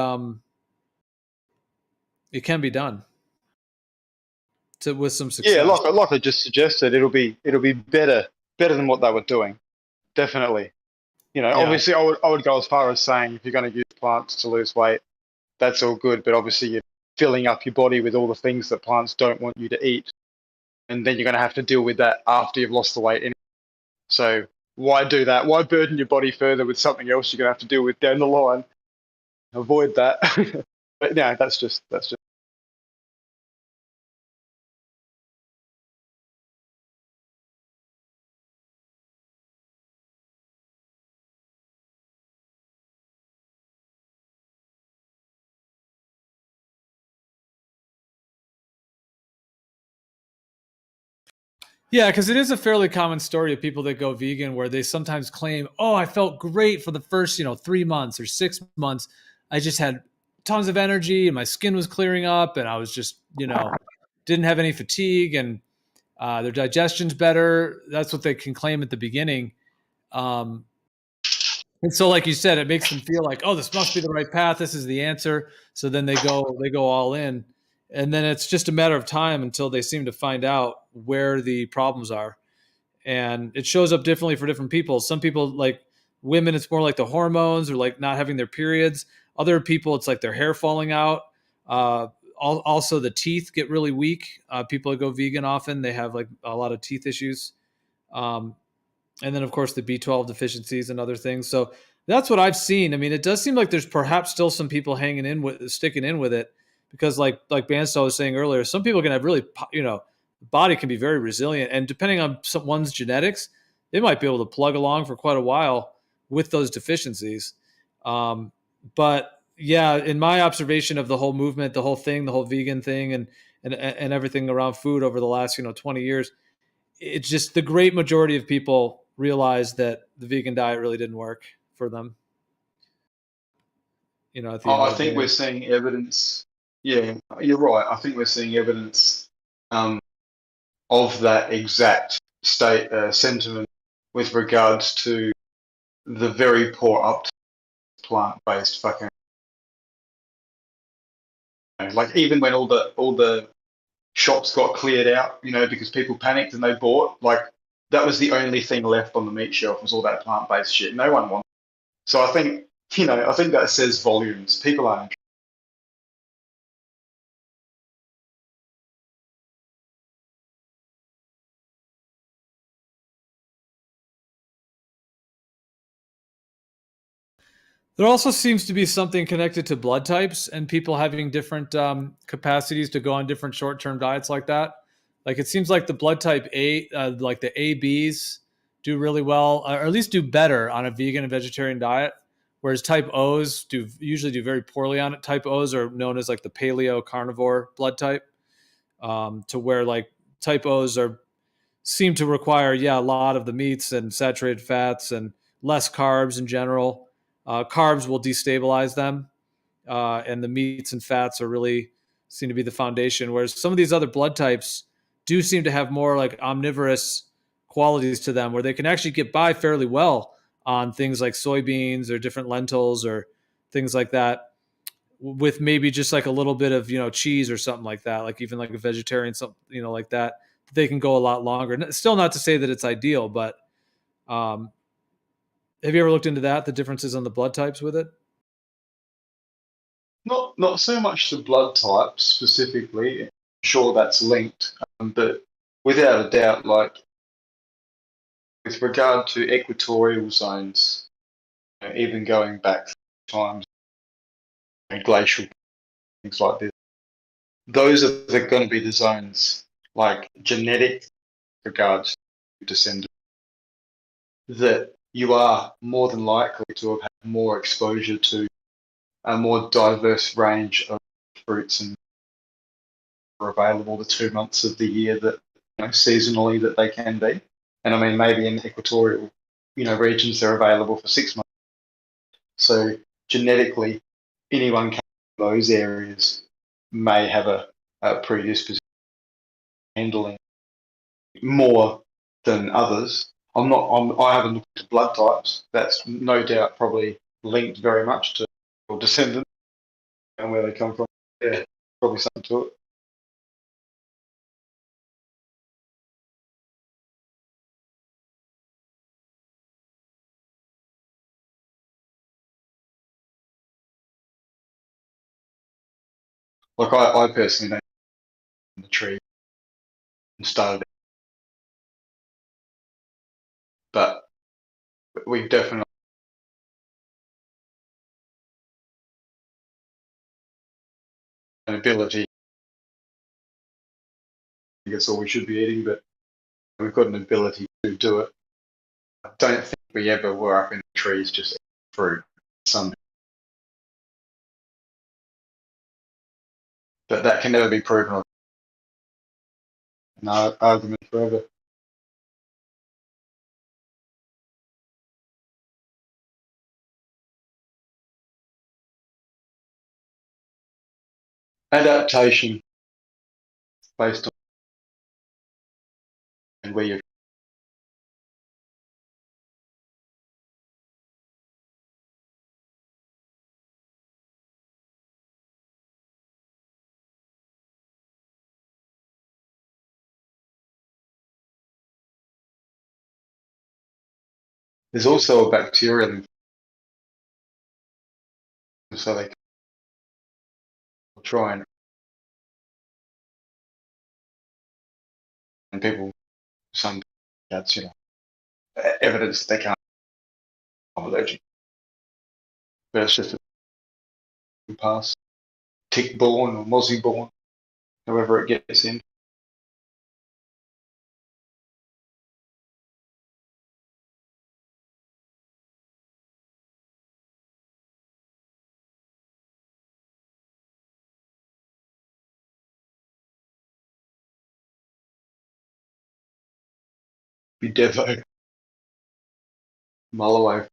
it can be done with some success. Yeah, like I just suggested, it'll be better than what they were doing. Definitely. You know, obviously I would go as far as saying if you're going to use plants to lose weight, that's all good. But obviously you're filling up your body with all the things that plants don't want you to eat. And then you're going to have to deal with that after you've lost the weight anyway. So why do that? Why burden your body further with something else you're going to have to deal with down the line? Avoid that. But no, that's just. Yeah, because it is a fairly common story of people that go vegan where they sometimes claim, oh, I felt great for the first, 3 months or 6 months. I just had tons of energy and my skin was clearing up and I was just, didn't have any fatigue and their digestion's better. That's what they can claim at the beginning. And so, like you said, it makes them feel like, oh, this must be the right path. This is the answer. So then they go all in. And then it's just a matter of time until they seem to find out where the problems are. And it shows up differently for different people. Some people, like women, it's more like the hormones or like not having their periods. Other people, it's like their hair falling out. Also, the teeth get really weak. People that go vegan often, they have like a lot of teeth issues. And then, of course, the B12 deficiencies and other things. So that's what I've seen. I mean, it does seem like there's perhaps still some people sticking in with it. Because like Banstal was saying earlier, some people can have really, the body can be very resilient. And depending on someone's genetics, they might be able to plug along for quite a while with those deficiencies. But yeah, in my observation of the whole movement, the whole thing, the whole vegan thing and everything around food over the last, 20 years, it's just the great majority of people realized that the vegan diet really didn't work for them. At the end I of the think day. we're seeing evidence. Yeah, you're right. I think we're seeing evidence of that exact sentiment with regards to the very poor uptake of plant-based fucking. Like even when all the shops got cleared out, because people panicked and they bought, like that was the only thing left on the meat shelf was all that plant-based shit. No one wanted. So I think that says volumes. People aren't. There also seems to be something connected to blood types and people having different capacities to go on different short-term diets like that. Like it seems like the blood type A, like the ABs, do really well, or at least do better on a vegan and vegetarian diet, whereas type O's usually do very poorly on it. Type O's are known as like the paleo carnivore blood type, to where like type O's seem to require a lot of the meats and saturated fats and less carbs in general. Carbs will destabilize them, and the meats and fats are really seem to be the foundation. Whereas some of these other blood types do seem to have more like omnivorous qualities to them, where they can actually get by fairly well on things like soybeans or different lentils or things like that, with maybe just like a little bit of cheese or something like that, like even like a vegetarian something like that. They can go a lot longer. Still not to say that it's ideal, but have you ever looked into that, the differences on the blood types with it? Not so much the blood type specifically. I'm sure that's linked, but without a doubt, like with regard to equatorial zones, even going back times, glacial things like this, those are going to be the zones like genetic regards to descendants, that you are more than likely to have had more exposure to a more diverse range of fruits and are available the 2 months of the year that, seasonally that they can be. And I mean, maybe in equatorial, regions they're available for 6 months. So genetically, anyone coming from those areas may have a predisposition to handling more than others. I haven't looked at blood types. That's no doubt probably linked very much to your descendants and where they come from. Yeah, probably something to it. Like I personally don't know the tree and started, but we definitely an ability. I think that's all we should be eating, but we've got an ability to do it. I don't think we ever were up in the trees just eating fruit. Some, but that can never be proven. No argument forever. Adaptation based on where you're. There's also a bacterial, so they can try and people, some cats, evidence that they can't have allergic. But it's just a pass. Tick-borne or mozzie-borne, however it gets in. Be Devo. Mile away.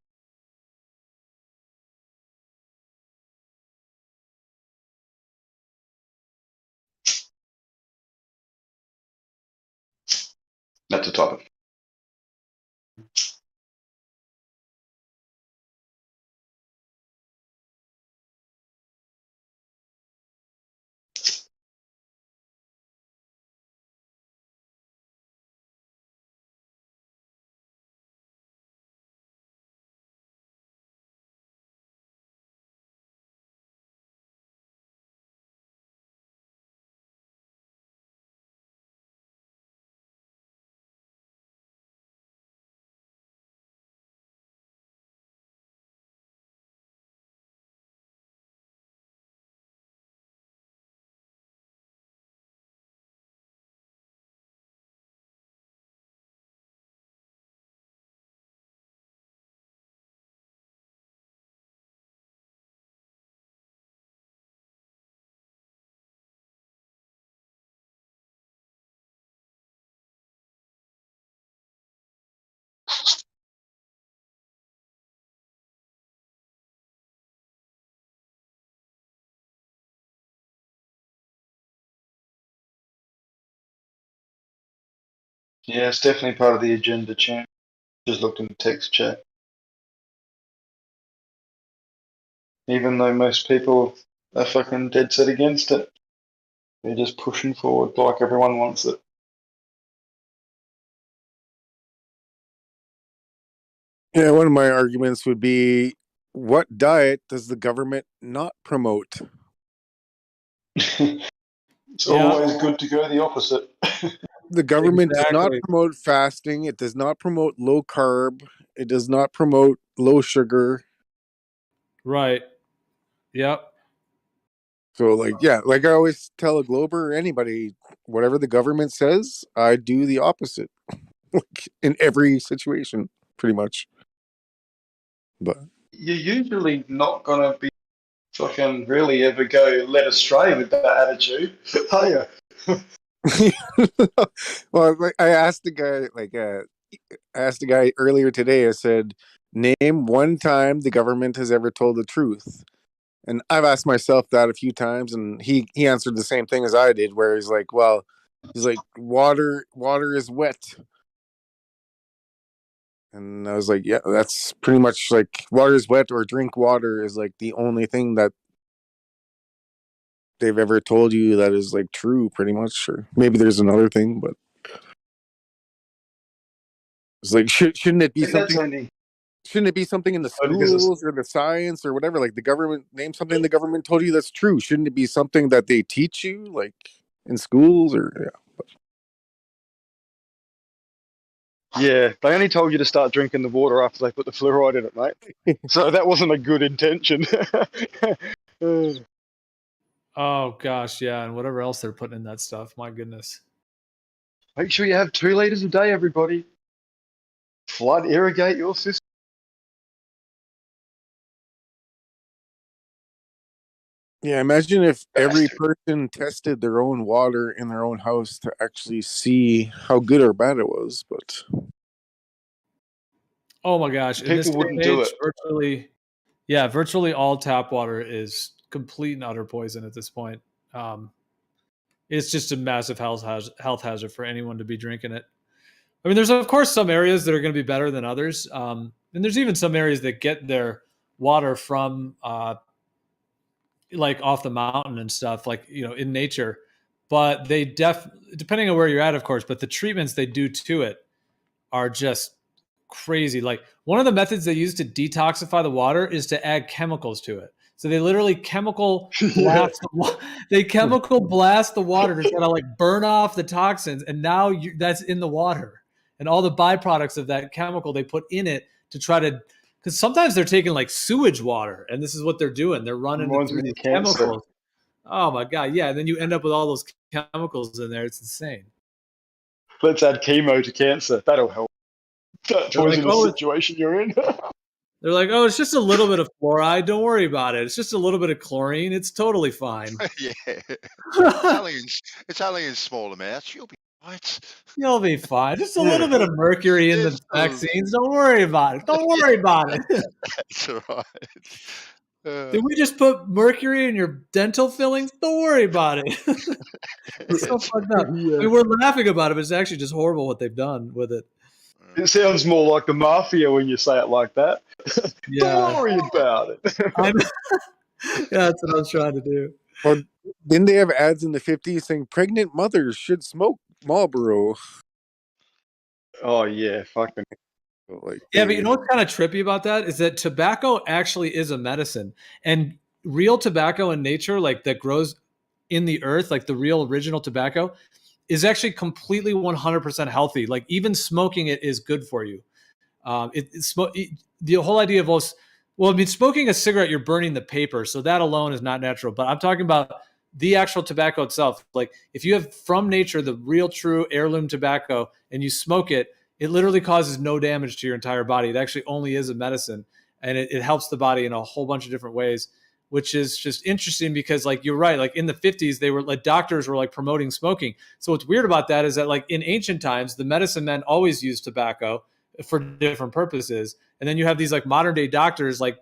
That's a topic. Yeah, it's definitely part of the agenda, champ. Just looked in the text chat. Even though most people are fucking dead set against it, they're just pushing forward like everyone wants it. Yeah, one of my arguments would be, what diet does the government not promote? It's always good to go the opposite. The government does not Exactly. promote fasting. It does not promote low carb. It does not promote low sugar. Right. Yep. So like, yeah, like I always tell a Glober or anybody, whatever the government says, I do the opposite. Like in every situation, pretty much. But You're usually not gonna be fucking really ever go led astray with that attitude, are you? well, like, I asked the guy, I asked the guy earlier today. I said, name one time the government has ever told the truth. And I've asked myself that a few times, and he answered the same thing as I did, where he's like, well, he's like, water is wet. And I was like, yeah, that's pretty much like water is wet or drink water is like the only thing that they've ever told you that is like true, pretty much. Or maybe there's another thing, but it's like, shouldn't it be something? Shouldn't it be something in the schools or the science or whatever? Like the government, name something the government told you that's true. Shouldn't it be something that they teach you, like in schools or yeah? Yeah, they only told you to start drinking the water after they put the fluoride in it, mate. So that wasn't a good intention. Oh gosh, yeah, and whatever else they're putting in that stuff. My goodness. Make sure you have 2 liters a day, everybody. Flood irrigate your system. Yeah, imagine if every person tested their own water in their own house to actually see how good or bad it was. But Oh my gosh, in this People day wouldn't and do age, it. virtually all tap water is complete and utter poison at this point. It's just a massive health hazard for anyone to be drinking it. I mean, there's of course some areas that are going to be better than others, and there's even some areas that get their water from like off the mountain and stuff, like in nature. But they depending on where you're at, of course. But the treatments they do to it are just crazy. Like one of the methods they use to detoxify the water is to add chemicals to it. So they literally chemical blast. They chemical blast the water to try to like burn off the toxins, and now that's in the water, and all the byproducts of that chemical they put in it to try to. Because sometimes they're taking like sewage water, and this is what they're doing. They're running it through these chemicals. Oh my god, yeah! And then you end up with all those chemicals in there. It's insane. Let's add chemo to cancer. That'll help. That poisonous situation you're in. They're like, oh, it's just a little bit of fluoride. Don't worry about it. It's just a little bit of chlorine. It's totally fine. Yeah, it's only in small amounts. You'll be right. You'll be fine. Just a little bit of mercury in the vaccines. Don't worry about it. Don't worry about it. That's right. Did we just put mercury in your dental fillings? Don't worry about it. It's so fucked up. Yeah. I mean, we're laughing about it, but it's actually just horrible what they've done with it. It sounds more like the mafia when you say it like that. Yeah. Don't worry about it. Yeah, that's what I was trying to do. Well, didn't they have ads in the 50s saying pregnant mothers should smoke Marlboro? Oh yeah, fucking. Like, yeah, but you know what's kind of trippy about that is that tobacco actually is a medicine, and real tobacco in nature, like that grows in the earth, like the real original tobacco, is actually completely 100% healthy. Like even smoking it is good for you. The whole idea of well, I mean, smoking a cigarette, you're burning the paper, so that alone is not natural. But I'm talking about the actual tobacco itself. Like if you have from nature the real true heirloom tobacco and you smoke it, it literally causes no damage to your entire body. It actually only is a medicine, and it helps the body in a whole bunch of different ways, which is just interesting because like you're right, like in the 50s, they were like doctors were like promoting smoking. So what's weird about that is that like in ancient times, the medicine men always used tobacco for different purposes. And then you have these like modern day doctors, like,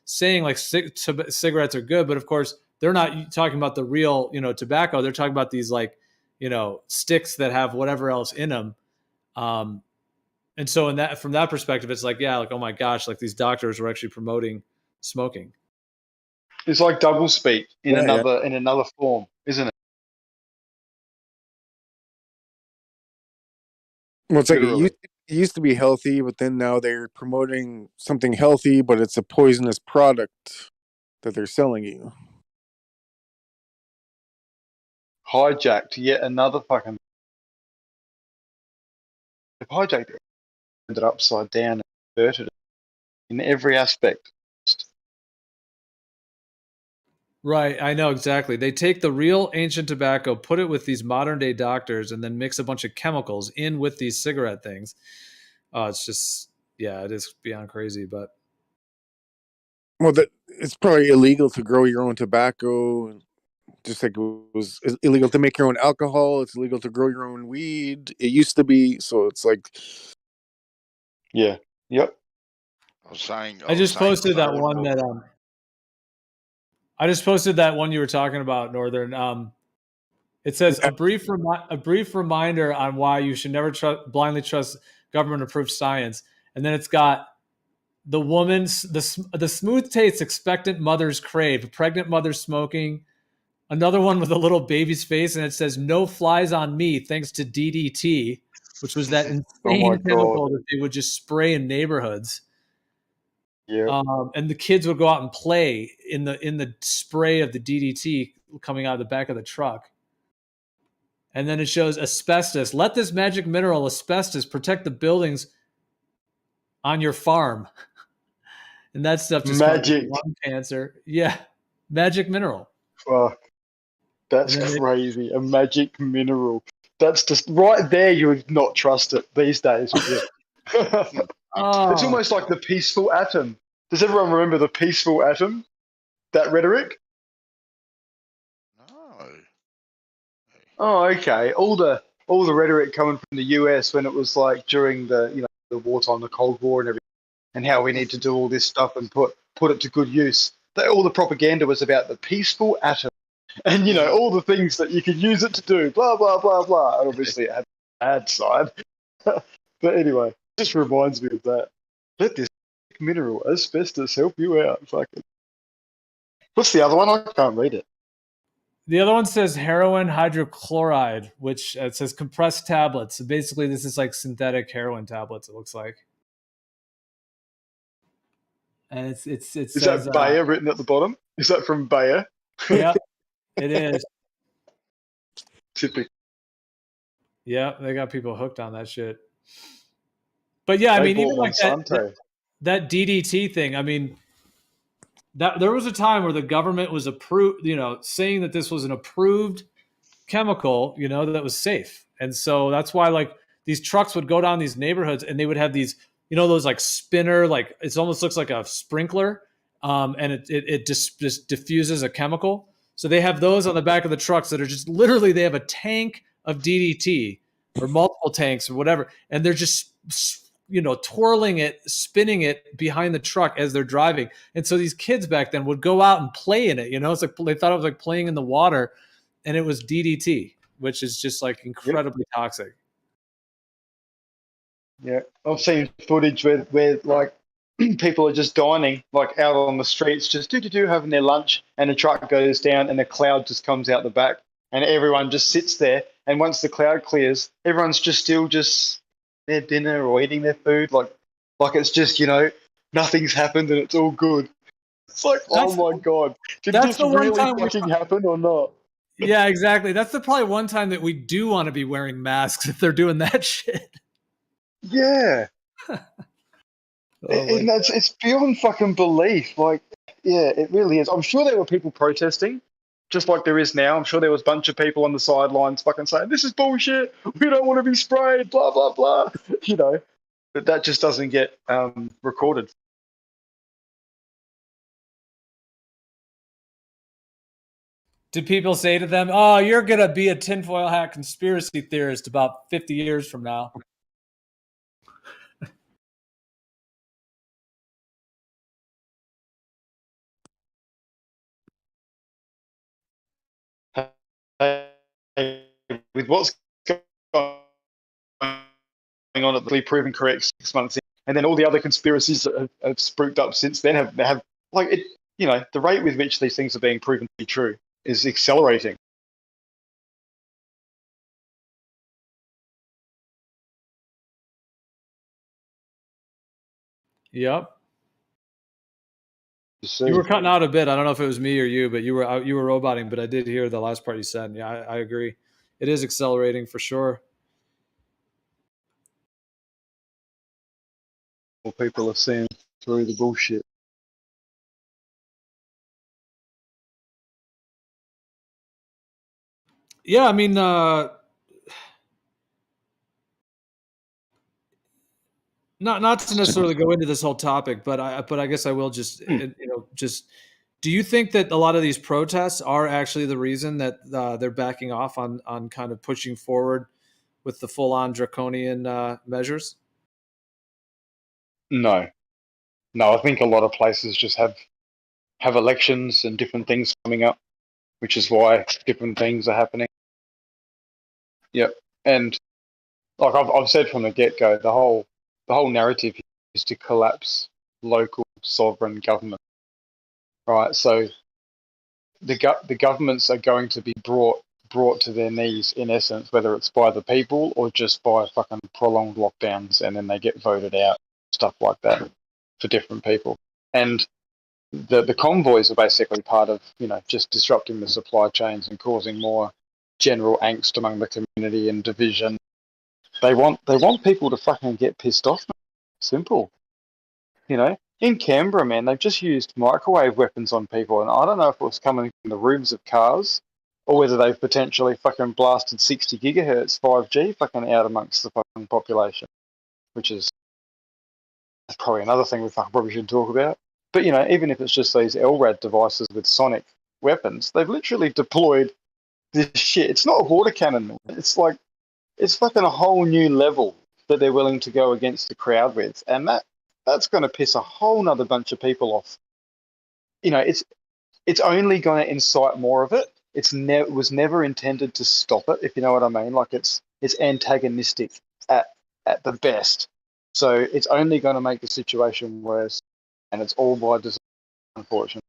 saying like cigarettes are good, but of course they're not talking about the real, tobacco. They're talking about these like, sticks that have whatever else in them. And so from that perspective, it's like, yeah, like, oh my gosh, like these doctors were actually promoting smoking. It's like double speak in another form, isn't it? Well, it's like it used to be healthy, but then now they're promoting something healthy, but it's a poisonous product that they're selling you. Hijacked yet another fucking. They've hijacked it, turned it upside down, and inverted it in every aspect. Right, I know exactly. They take the real ancient tobacco, put it with these modern day doctors, and then mix a bunch of chemicals in with these cigarette things. It's just, yeah, it is beyond crazy. But Well, that it's probably illegal to grow your own tobacco, just like it was illegal to make your own alcohol. It's illegal to grow your own weed. It used to be, so it's like, yeah, yep. I was saying. I just posted that before, one that I just posted that one you were talking about, Northern. It says a brief reminder on why you should never blindly trust government-approved science, and then it's got the woman's the smooth taste expectant mothers crave, pregnant mothers smoking. Another one with a little baby's face, and it says "No flies on me" thanks to DDT, which was that insane Oh my chemical God. that they would just spray in neighborhoods. Yeah. And the kids would go out and play in the spray of the DDT coming out of the back of the truck. And then it shows asbestos. Let this magic mineral, asbestos, protect the buildings on your farm. And that stuff just causes Magic. lung cancer. Yeah, magic mineral. Fuck. That's crazy. A magic mineral. That's just right there. You would not trust it these days, would you? It's almost like the peaceful atom. Does everyone remember the peaceful atom? That rhetoric? No. Oh, okay. All the rhetoric coming from the US when it was like during the the wartime, the Cold War, and everything, and how we need to do all this stuff and put it to good use. All the propaganda was about the peaceful atom, and all the things that you could use it to do. Blah blah blah blah. And obviously, it had a bad side. But anyway, it just reminds me of that. Let this mineral asbestos help you out. Fucking. What's the other one? I can't read it. The other one says heroin hydrochloride, which it says compressed tablets. So basically, this is like synthetic heroin tablets. It looks like, and it Is says that Bayer written at the bottom? Is that from Bayer? Yep, it is. Typical. Yeah, they got people hooked on that shit. But yeah, I They mean, even bought like Monsanto. that DDT thing. I mean, that there was a time where the government was saying that this was an approved chemical, that was safe. And so that's why like these trucks would go down these neighborhoods and they would have these, those like spinner, like it almost looks like a sprinkler. And it just diffuses a chemical. So they have those on the back of the trucks that are just literally, they have a tank of DDT or multiple tanks or whatever. And they're just, twirling it, spinning it behind the truck as they're driving. And so these kids back then would go out and play in it. It's like they thought it was like playing in the water, and it was DDT, which is just like incredibly toxic. Yeah, I've seen footage where like people are just dining, like out on the streets, just having their lunch, and a truck goes down, and a cloud just comes out the back, and everyone just sits there. And once the cloud clears, everyone's just still their dinner or eating their food, like it's just nothing's happened and it's all good. It's like, oh my god, did this really fucking happen or not? Yeah, exactly. That's probably one time that we do want to be wearing masks if they're doing that shit. Yeah. And it's beyond fucking belief. Like, yeah, it really is. I'm sure there were people protesting, just like there is now. I'm sure there was a bunch of people on the sidelines fucking saying, this is bullshit. We don't want to be sprayed, blah, blah, blah. But that just doesn't get recorded. Did people say to them, oh, you're going to be a tinfoil hat conspiracy theorist about 50 years from now? With what's going on at the proven correct 6 months in, and then all the other conspiracies that have spruiked up since then have like it. The rate with which these things are being proven to be true is accelerating. Yep. You were cutting out a bit. I don't know if it was me or you, but you were roboting. But I did hear the last part you said. Yeah, I agree. It is accelerating for sure. People are seeing through the bullshit. Yeah, I mean, not to necessarily go into this whole topic, but I guess I will just just. Do you think that a lot of these protests are actually the reason that they're backing off on kind of pushing forward with the full on draconian measures? No, I think a lot of places just have elections and different things coming up, which is why different things are happening. Yep, and like I've said from the get go, the whole narrative is to collapse local sovereign government, right? So the governments are going to be brought to their knees in essence, whether it's by the people or just by fucking prolonged lockdowns, and then they get voted out, stuff like that, for different people. And the convoys are basically part of just disrupting the supply chains and causing more general angst among the community and division. They want people to fucking get pissed off. Simple. In Canberra, man, they've just used microwave weapons on people, and I don't know if it was coming from the roofs of cars or whether they've potentially fucking blasted 60 gigahertz 5G fucking out amongst the fucking population, which is probably another thing we fucking probably should talk about. But, even if it's just these LRAD devices with sonic weapons, they've literally deployed this shit. It's not a water cannon, man. It's fucking a whole new level that they're willing to go against the crowd with, and that's going to piss a whole nother bunch of people off. It's only going to incite more of it. It was never intended to stop it, if you know what I mean. Like it's antagonistic at the best. So it's only going to make the situation worse, and it's all by design, unfortunately.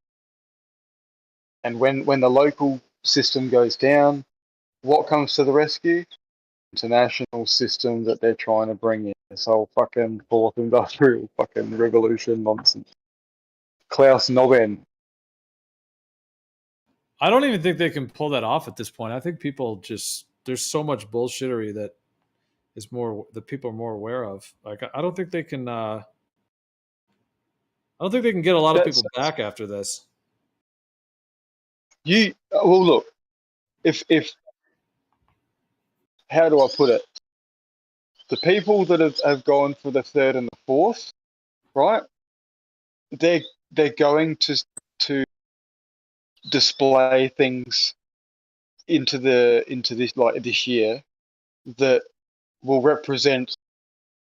And when the local system goes down, what comes to the rescue? International system that they're trying to bring in. This whole fucking fourth industrial fucking revolution nonsense. Klaus Noben. I don't even think they can pull that off at this point. I think people just there's so much bullshittery that people are more aware of. Like I don't think they can. I don't think they can get a lot of people back after this. Well, look, if how do I put it? The people that have gone for the third and the fourth, right? They're going to display things into this year that will represent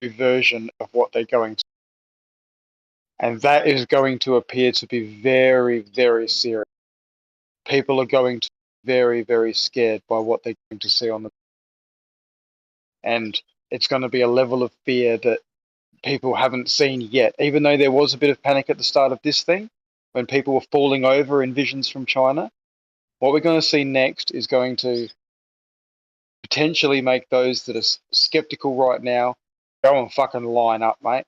a version of what they're going to, and that is going to appear to be very, very serious. People are going to be very, very scared by what they're going to see on the, and it's going to be a level of fear that people haven't seen yet. Even though there was a bit of panic at the start of this thing, when people were falling over in visions from China, what we're going to see next is going to potentially make those that are skeptical right now go and fucking line up, mate.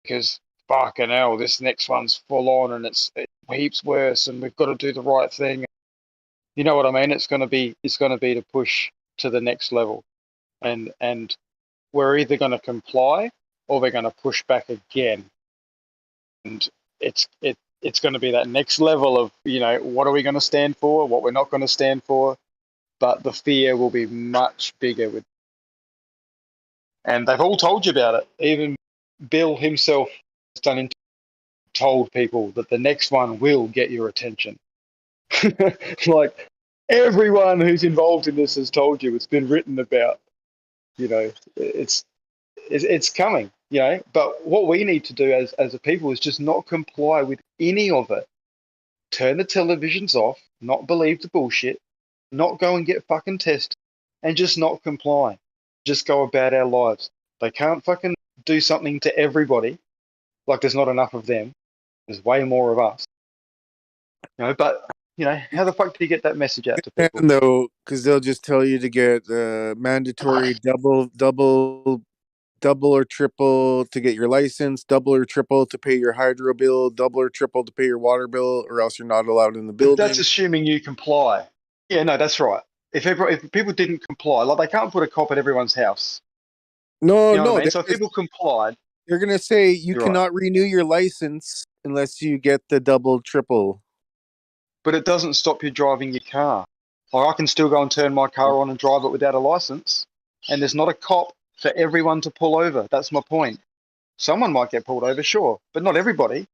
Because fucking hell, this next one's full on and it's heaps worse, and we've got to do the right thing. You know what I mean? It's going to be to push to the next level, and we're either going to comply or we're going to push back again. And it's going to be that next level of what are we going to stand for, what we're not going to stand for, but the fear will be much bigger and they've all told you about it. Even Bill himself has told people that the next one will get your attention. Like everyone who's involved in this has told you. It's been written about. It's coming. But what we need to do as a people is just not comply with any of it. Turn the televisions off. Not believe the bullshit. Not go and get fucking tested, and just not comply. Just go about our lives. They can't fucking do something to everybody. Like there's not enough of them. There's way more of us. But how the fuck do you get that message out to people? And though, because they'll just tell you to get mandatory double or triple to get your license, double or triple to pay your hydro bill, double or triple to pay your water bill, or else you're not allowed in the building. That's assuming you comply. Yeah, no, that's right. If people didn't comply, like they can't put a cop at everyone's house. No, I mean? So if people complied, they're gonna say you cannot renew your license unless you get the double, triple. But it doesn't stop you driving your car. Like I can still go and turn my car on and drive it without a license, and there's not a cop for everyone to pull over. That's my point. Someone might get pulled over, sure, but not everybody.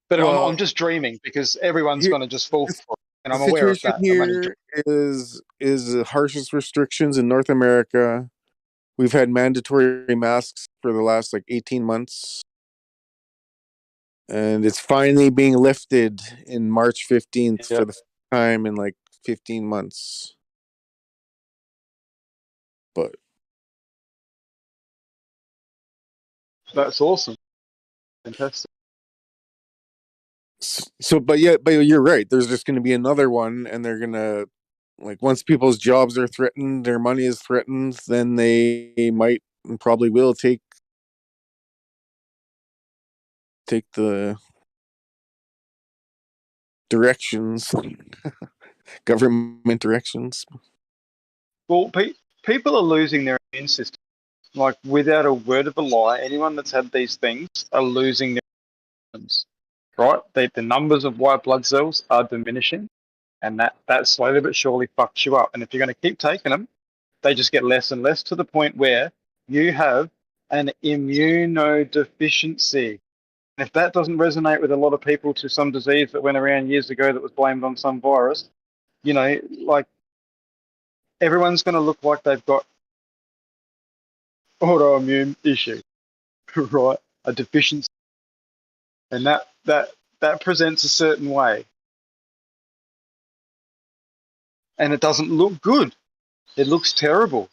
But Well, I'm just dreaming because everyone's here, going to just fall for it, and the I'm aware of situation that. I'm only here is the harshest restrictions in North America. We've had mandatory masks for the last like 18 months. And it's finally being lifted in March 15th for the first time in like 15 months. But that's awesome. Fantastic. But you're right. There's just going to be another one, and they're going to, like, once people's jobs are threatened, their money is threatened, then they might and probably will take the directions, government directions. Well, people are losing their immune system. Like, without a word of a lie, anyone that's had these things are losing their immune systems, right? The numbers of white blood cells are diminishing, and that slowly but surely fucks you up. And if you're going to keep taking them, they just get less and less to the point where you have an immunodeficiency. And if that doesn't resonate with a lot of people to some disease that went around years ago that was blamed on some virus, you know, like, everyone's going to look like they've got autoimmune issue, right? A deficiency, and that presents a certain way, and it doesn't look good. It looks terrible,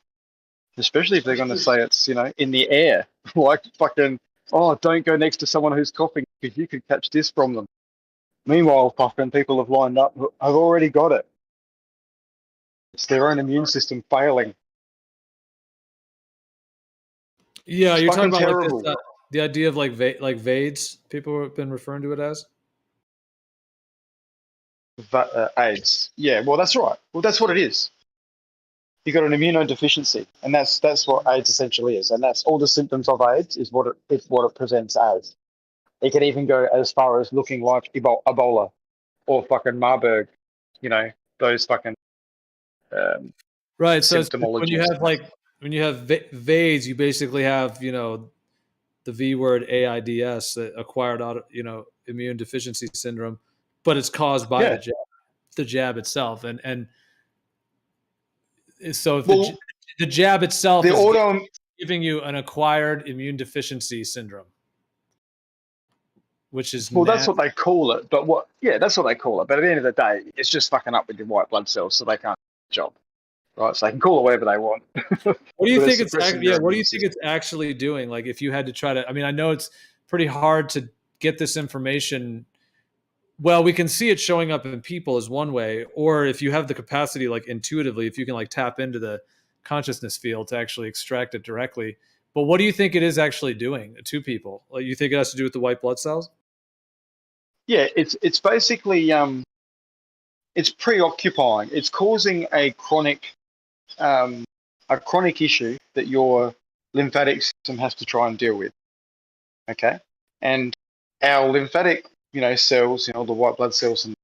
especially if they're going to say it's, you know, in the air, like fucking, oh, don't go next to someone who's coughing because you could catch this from them. Meanwhile, fucking people have lined up who have already got it. It's their own immune system failing. Yeah, It's you're talking fucking about like terrible. this, the idea of like VADES. People have been referring to it as AIDS. Yeah, well, that's right. Well, that's what it is. You got an immunodeficiency, and that's what AIDS essentially is, and that's all the symptoms of AIDS is what it presents as. It can even go as far as looking like Ebola or fucking Marburg, you know, those fucking right. So it's, symptomologies. when you have VADES, you basically have, you know, the V word AIDS, acquired immune deficiency syndrome, but it's caused by the jab itself, and so if the jab itself is giving you an acquired immune deficiency syndrome, which is that's what they call it. But that's what they call it. But at the end of the day, it's just fucking up with your white blood cells, so they can't do their job, right? So they can call it whatever they want. What do you think it's what do you think it's actually doing? Like, if you had to try to, I mean, I know it's pretty hard to get this information. Well, we can see it showing up in people is one way, or if you have the capacity, like intuitively, if you can like tap into the consciousness field to actually extract it directly. But what do you think it is actually doing to people? Like, you think it has to do with the white blood cells? Yeah, it's basically it's preoccupying. It's causing a chronic issue that your lymphatic system has to try and deal with. Okay, and our lymphatic, cells, the white blood cells, and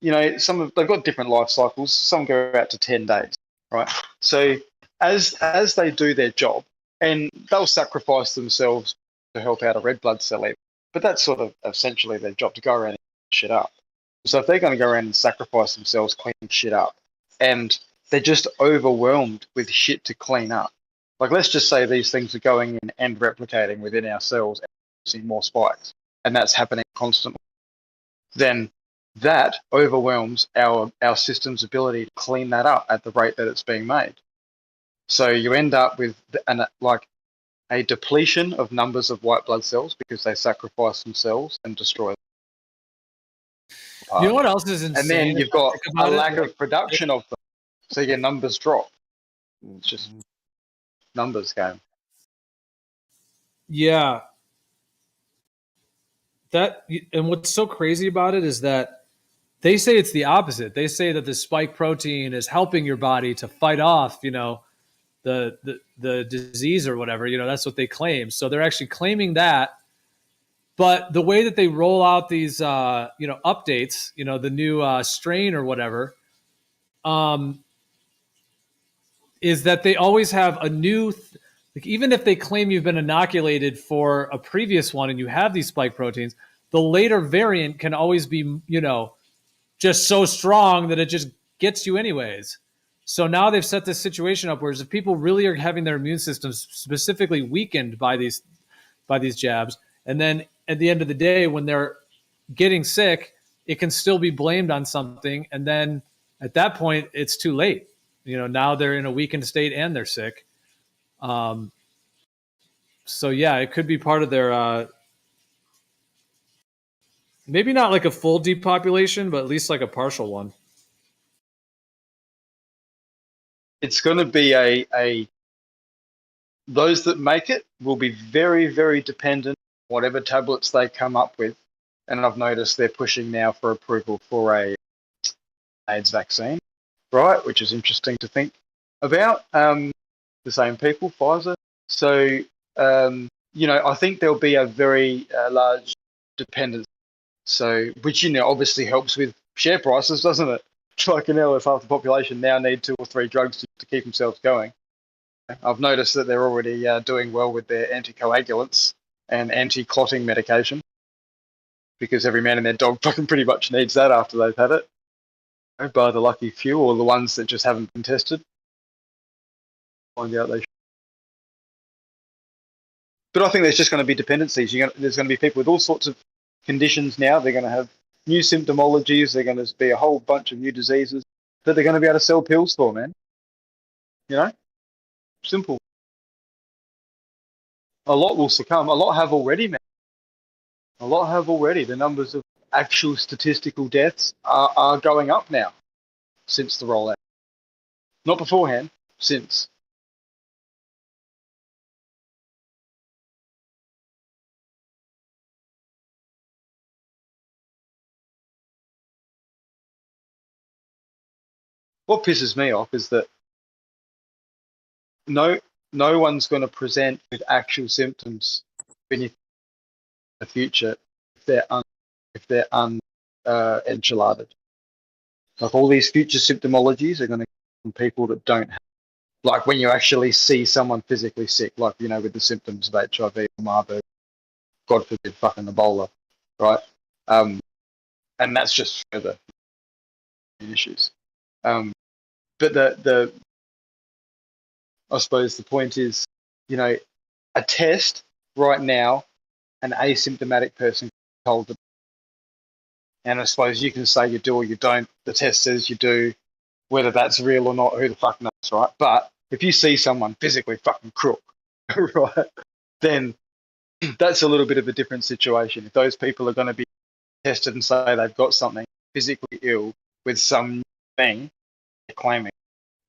they've got different life cycles. Some go out to 10 days, right? So as they do their job, and they'll sacrifice themselves to help out a red blood cell, but that's sort of essentially their job, to go around and clean shit up. So if they're going to go around and sacrifice themselves cleaning shit up, and they're just overwhelmed with shit to clean up, like let's just say these things are going in and replicating within our cells and seeing more spikes, and that's happening constantly, then that overwhelms our system's ability to clean that up at the rate that it's being made. So you end up with a depletion of numbers of white blood cells because they sacrifice themselves and destroy them. You know what else is insane? And then you've got a lack of production of them, so your numbers drop. It's just numbers game. Yeah. And what's so crazy about it is that they say it's the opposite. They say that the spike protein is helping your body to fight off, the disease or whatever. That's what they claim. So they're actually claiming that But the way that they roll out these, updates, the new strain or whatever, is that they always have a new, like even if they claim you've been inoculated for a previous one and you have these spike proteins, the later variant can always be, just so strong that it just gets you anyways. So now they've set this situation up where if people really are having their immune systems specifically weakened by these jabs, and then at the end of the day, when they're getting sick, it can still be blamed on something. And then at that point, it's too late. Now they're in a weakened state and they're sick. So yeah, it could be part of their, maybe not like a full depopulation, but at least like a partial one. It's going to be those that make it will be very, very dependent on whatever tablets they come up with. And I've noticed they're pushing now for approval for a AIDS vaccine, right? Which is interesting to think about. The same people, Pfizer. So, I think there'll be a very large dependence. So, which, obviously helps with share prices, doesn't it? Like, if half the population now need 2 or 3 drugs to keep themselves going. I've noticed that they're already doing well with their anticoagulants and anti-clotting medication, because every man and their dog fucking pretty much needs that after they've had it. By the lucky few, or the ones that just haven't been tested. Find out they should. But I think there's just going to be dependencies. There's going to be people with all sorts of conditions now. They're going to have new symptomologies. They're going to be a whole bunch of new diseases that they're going to be able to sell pills for, man. Simple. A lot will succumb. A lot have already, man. A lot have already. The numbers of actual statistical deaths are going up now since the rollout. Not beforehand, since. What pisses me off is that no one's going to present with actual symptoms in the future if they're enchilated. Like, all these future symptomologies are going to come from people that don't have, like when you actually see someone physically sick, like, with the symptoms of HIV or Marburg, God forbid, fucking Ebola, right? And that's just further issues. But I suppose the point is, a test right now, an asymptomatic person told them, and I suppose you can say you do or you don't. The test says you do. Whether that's real or not, who the fuck knows, right? But if you see someone physically fucking crook, right, then that's a little bit of a different situation. If those people are going to be tested and say they've got something physically ill with some thing they're claiming,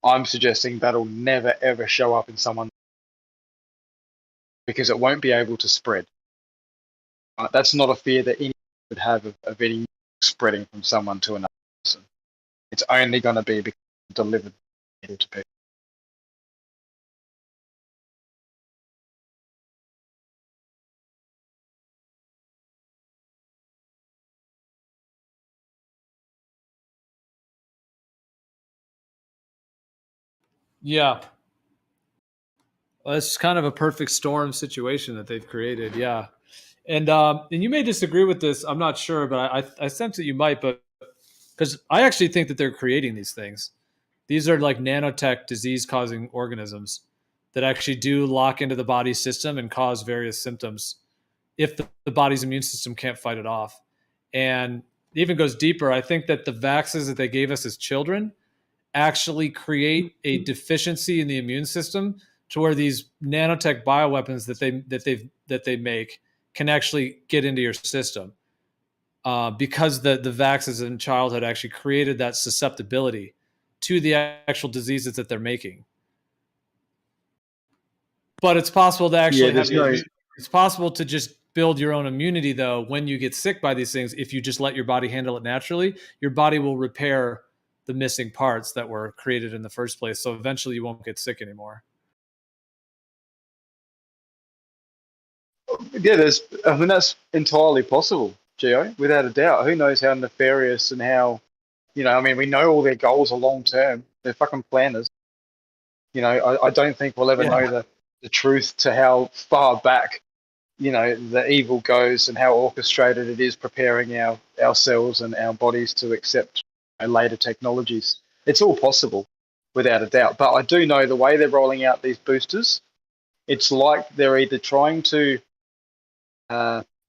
I'm suggesting that'll never, ever show up in someone, because it won't be able to spread. That's not a fear that anyone would have of any spreading from someone to another person. It's only going to be because it's delivered to people. Yeah. Well, it's kind of a perfect storm situation that they've created. Yeah. And you may disagree with this. I'm not sure, but I sense that you might, but because I actually think that they're creating these things. These are like nanotech disease-causing organisms that actually do lock into the body's system and cause various symptoms if the body's immune system can't fight it off. And it even goes deeper. I think that the vaccines that they gave us as children actually create a deficiency in the immune system to where these nanotech bioweapons that they make can actually get into your system, because the vaccines in childhood actually created that susceptibility to the actual diseases that they're making. But it's possible to actually it's possible to just build your own immunity, though, when you get sick by these things. If you just let your body handle it naturally, your body will repair the missing parts that were created in the first place. So eventually you won't get sick anymore. Yeah, I mean, that's entirely possible, Gio, without a doubt. Who knows how nefarious and how, I mean, we know all their goals are long term. They're fucking planners. I don't think we'll ever know the truth to how far back, the evil goes and how orchestrated it is preparing ourselves and our bodies to accept later technologies. It's all possible, without a doubt. But I do know the way they're rolling out these boosters, it's like they're either trying to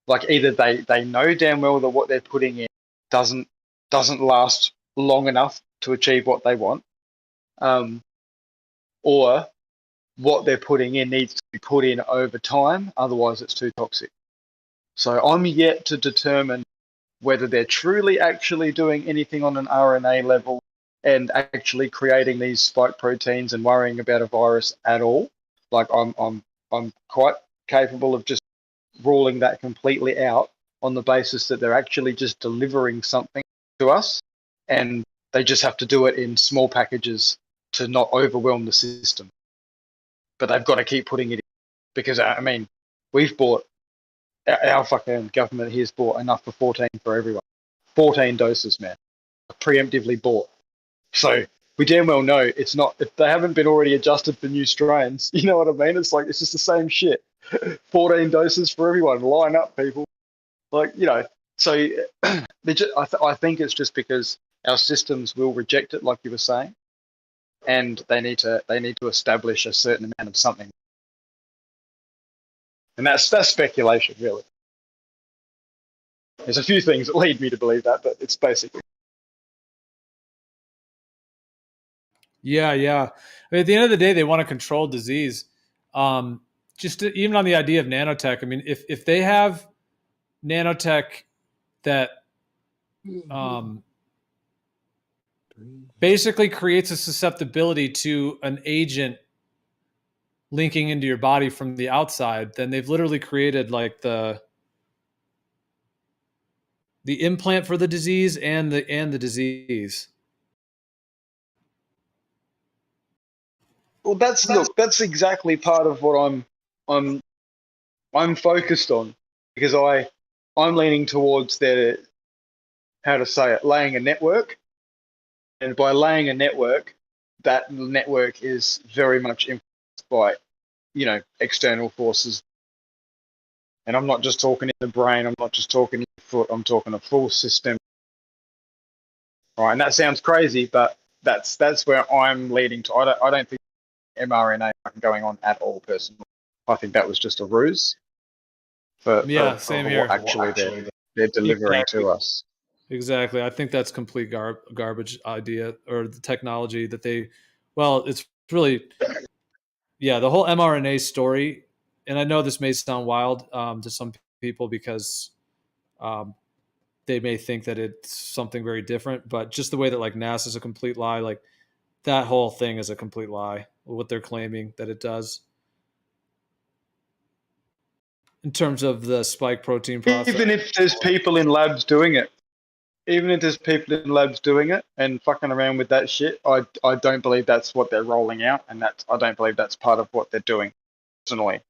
like either they know damn well that what they're putting in doesn't last long enough to achieve what they want, or what they're putting in needs to be put in over time, otherwise it's too toxic. So I'm yet to determine whether they're truly actually doing anything on an RNA level and actually creating these spike proteins and worrying about a virus at all. Like I'm quite capable of just ruling that completely out on the basis that they're actually just delivering something to us, and they just have to do it in small packages to not overwhelm the system. But they've got to keep putting it in because, I mean, we've bought, our fucking government here's bought enough for 14 for everyone. 14 doses, man. Preemptively bought. So we damn well know it's not, if they haven't been already adjusted for new strains, you know what I mean? It's like, it's just the same shit. 14 doses for everyone. Line up, people. Like, so I think it's just because our systems will reject it, like you were saying, and they need to establish a certain amount of something. And that's speculation, really. There's a few things that lead me to believe that, but it's basically. Yeah. I mean, at the end of the day, they want to control disease. Even on the idea of nanotech, I mean, if they have nanotech that basically creates a susceptibility to an agent linking into your body from the outside, then they've literally created like the implant for the disease and the disease. Well, that's exactly part of what I'm focused on, because I'm leaning towards their, how to say it, laying a network, and by laying a network, that network is very much influenced by external forces. And I'm not just talking in the brain, I'm not just talking in the foot, I'm talking a full system. All right, and that sounds crazy, but that's where I'm leading to. I don't think mRNA going on at all, personally. I think that was just a ruse for Same what here. actually they're delivering to us. Exactly. I think that's complete garbage idea, or the technology that it's really, the whole mRNA story. And I know this may sound wild to some people because they may think that it's something very different, but just the way that like NASA is a complete lie, like that whole thing is a complete lie, what they're claiming that it does in terms of the spike protein process. Even if there's people in labs doing it, and fucking around with that shit, I don't believe that's what they're rolling out, and I don't believe that's part of what they're doing personally.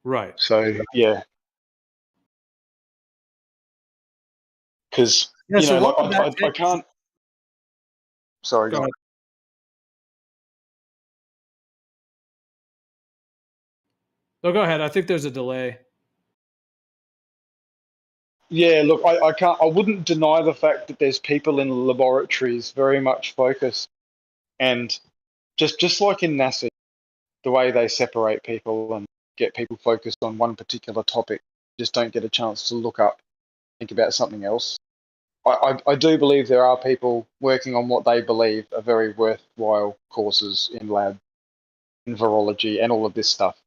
Right. So yeah, because I can't. Sorry, go on. No, go ahead. I think there's a delay. Yeah, look, I wouldn't deny the fact that there's people in laboratories very much focused, and just like in NASA, the way they separate people and get people focused on one particular topic, just don't get a chance to look up, think about something else. I do believe there are people working on what they believe are very worthwhile courses in lab, in virology, and all of this stuff.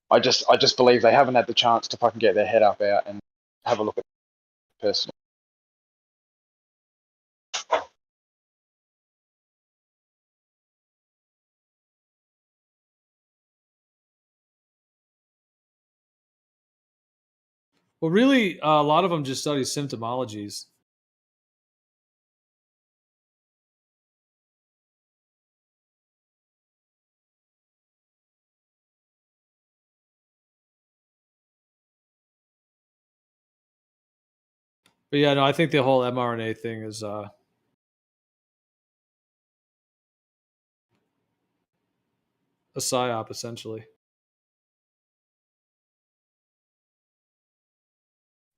I just believe they haven't had the chance to fucking get their head up out and have a look at it personally. Well, really, a lot of them just study symptomologies. But yeah, no, I think the whole mRNA thing is a psyop essentially.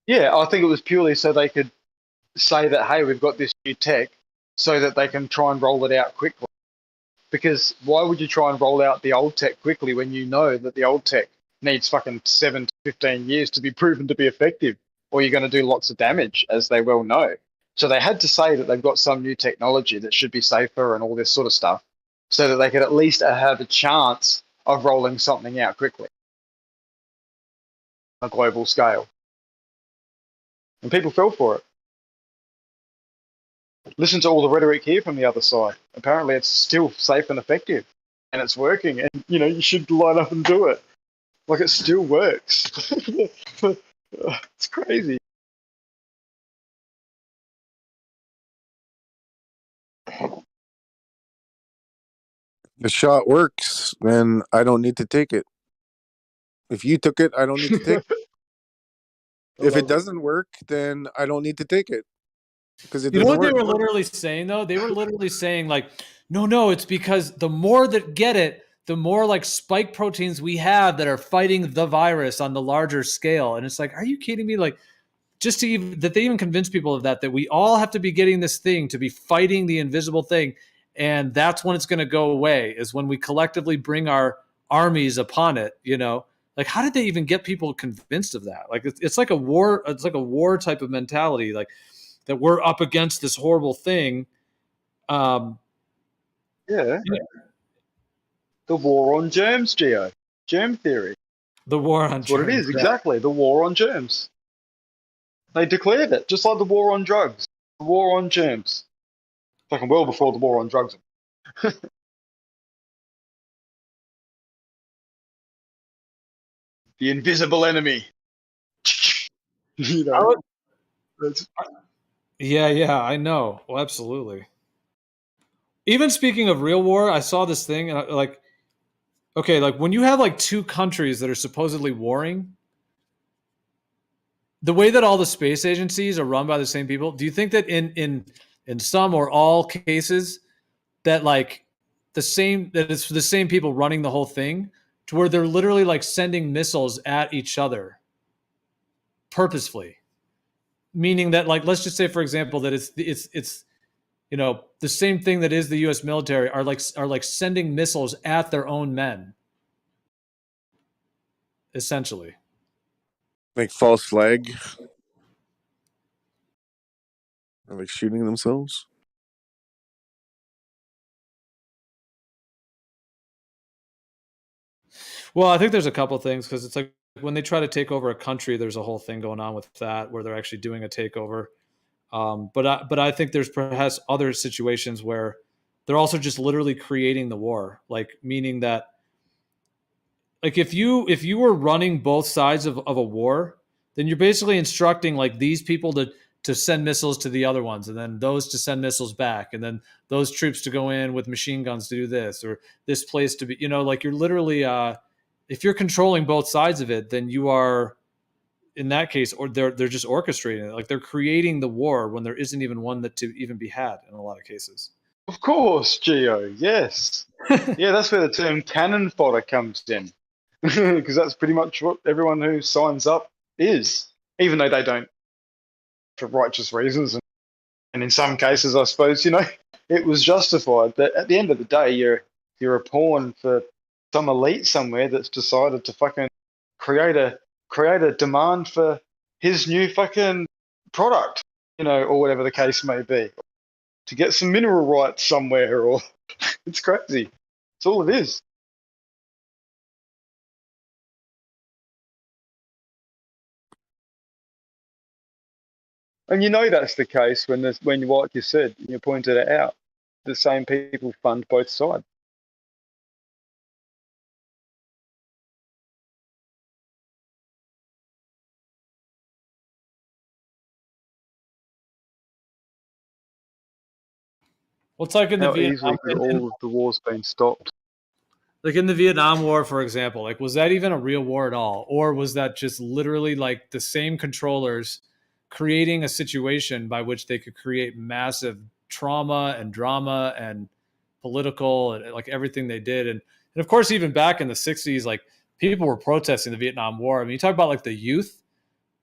Yeah, I think it was purely so they could say that, hey, we've got this new tech, so that they can try and roll it out quickly. Because why would you try and roll out the old tech quickly when you know that the old tech needs fucking 7 to 15 years to be proven to be effective, or you're going to do lots of damage, as they well know. So they had to say that they've got some new technology that should be safer and all this sort of stuff, so that they could at least have a chance of rolling something out quickly on a global scale. And people fell for it. Listen to all the rhetoric here from the other side. Apparently it's still safe and effective, and it's working, and you should line up and do it. Like, it still works. It's crazy. The shot works, then I don't need to take it. If you took it, I don't need to take it. If it doesn't work, then I don't need to take it. Because it You know doesn't what they work. were literally saying though? They were literally saying like, no, it's because the more that get it, the more like spike proteins we have that are fighting the virus on the larger scale. And it's like, are you kidding me? Like, just to even that they even convince people of that we all have to be getting this thing to be fighting the invisible thing, and that's when it's going to go away, is when we collectively bring our armies upon it. Like, how did they even get people convinced of that? Like, it's like a war. It's like a war type of mentality, like that we're up against this horrible thing. Yeah. The war on germs, Geo. Germ theory. The war on That's what it germs, is, yeah. exactly. The war on germs. They declared it, just like the war on drugs. The war on germs. Fucking well before the war on drugs. The invisible enemy. That's... Yeah, I know. Well, absolutely. Even speaking of real war, I saw this thing, and like when you have like two countries that are supposedly warring, the way that all the space agencies are run by the same people, do you think that in some or all cases that like that it's the same people running the whole thing, to where they're literally like sending missiles at each other purposefully? Meaning that, like, let's just say, for example, that it's the same thing that is the U.S. military are like sending missiles at their own men, essentially. Like false flag. Or like shooting themselves. Well, I think there's a couple things, because it's like when they try to take over a country, there's a whole thing going on with that where they're actually doing a takeover. But I think there's perhaps other situations where they're also just literally creating the war, like meaning that, like, if you were running both sides of a war, then you're basically instructing like these people to send missiles to the other ones, and then those to send missiles back, and then those troops to go in with machine guns to do this, or this place to be, like you're literally, if you're controlling both sides of it, then you are, in that case, or they're just orchestrating it. Like, they're creating the war when there isn't even one that to even be had in a lot of cases. Of course, Geo, yes. Yeah, that's where the term cannon fodder comes in. Because that's pretty much what everyone who signs up is, even though they don't for righteous reasons. And in some cases, I suppose, it was justified. But at the end of the day, you're a pawn for some elite somewhere that's decided to fucking create a demand for his new fucking product, or whatever the case may be, to get some mineral rights somewhere, or it's crazy. That's all it is. And that's the case when like you said, you pointed it out, the same people fund both sides. Well, it's like in the How easily Vietnam, could all of the wars been stopped? like in the Vietnam War, for example, like, was that even a real war at all? Or was that just literally like the same controllers creating a situation by which they could create massive trauma and drama and political and like everything they did. And of course, even back in the 60s, like people were protesting the Vietnam War. I mean, you talk about like the youth,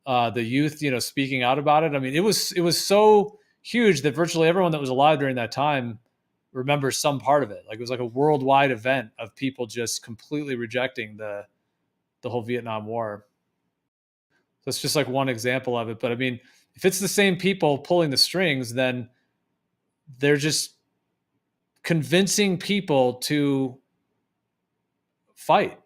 you know, speaking out about it. I mean, it was so huge that virtually everyone that was alive during that time remembers some part of it. Like it was like a worldwide event of people just completely rejecting the whole Vietnam War. So it's just like one example of it. But I mean, if it's the same people pulling the strings, then they're just convincing people to fight.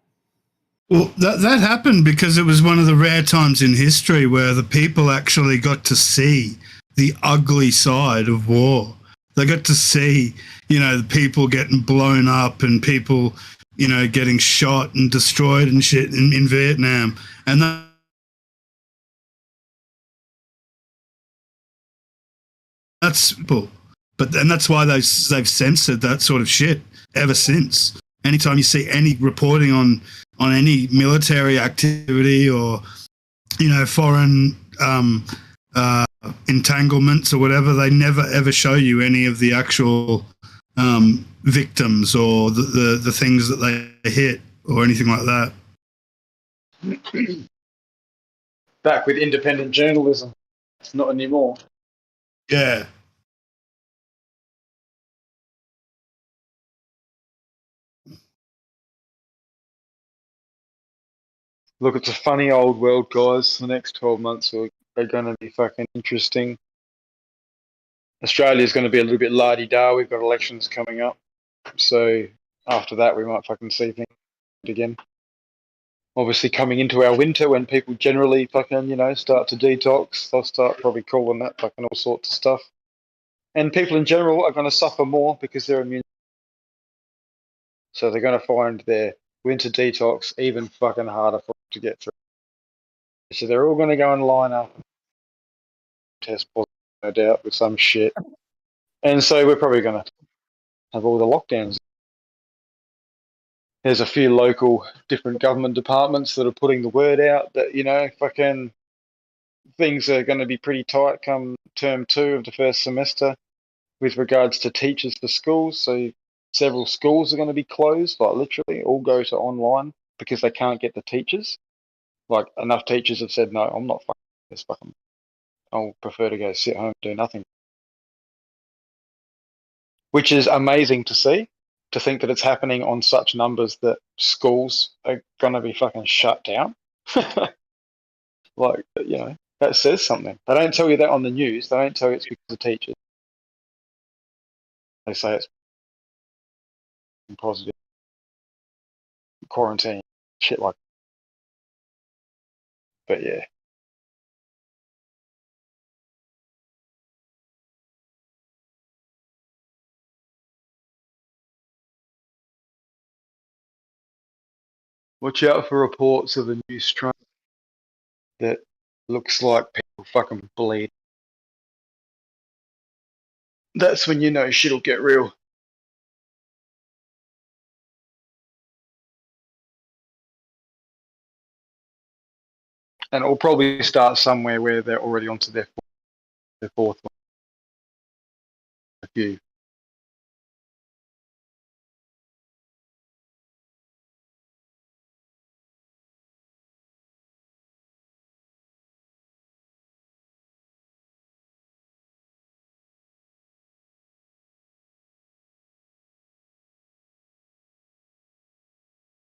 Well, that happened because it was one of the rare times in history where the people actually got to see the ugly side of war. They got to see, you know, the people getting blown up and people, you know, getting shot and destroyed and shit in Vietnam. And that's simple. And that's why they've censored that sort of shit ever since. Anytime you see any reporting on any military activity or, you know, foreign entanglements or whatever, they never ever show you any of the actual victims or the things that they hit or anything like that. Back with independent journalism. It's not anymore. Yeah. Look, it's a funny old world, guys. The next 12 months are going to be fucking interesting. Australia's going to be a little bit la-di-da. We've got elections coming up. So after that, we might fucking see things again. Obviously, coming into our winter when people generally fucking, you know, start to detox, they'll start probably calling that fucking all sorts of stuff. And people in general are going to suffer more because they're immune. So they're going to find their winter detox even fucking harder for to get through. So they're all going to go and line up, test positive, no doubt, with some shit. And so we're probably going to have all the lockdowns. There's a few local different government departments that are putting the word out that, you know, fucking things are going to be pretty tight come term 2 of the first semester with regards to teachers for schools. So several schools are going to be closed, like literally all go to online because they can't get the teachers. Like enough teachers have said, no, I'm not fucking this fucking. I'll prefer to go sit home and do nothing. Which is amazing to see, to think that it's happening on such numbers that schools are going to be fucking shut down. Like, you know, that says something. They don't tell you that on the news. They don't tell you it's because of teachers. They say it's positive quarantine, shit like that. But yeah. Watch out for reports of a new strain that looks like people fucking bleed. That's when you know shit'll get real. And it'll probably start somewhere where they're already onto their fourth one. A few.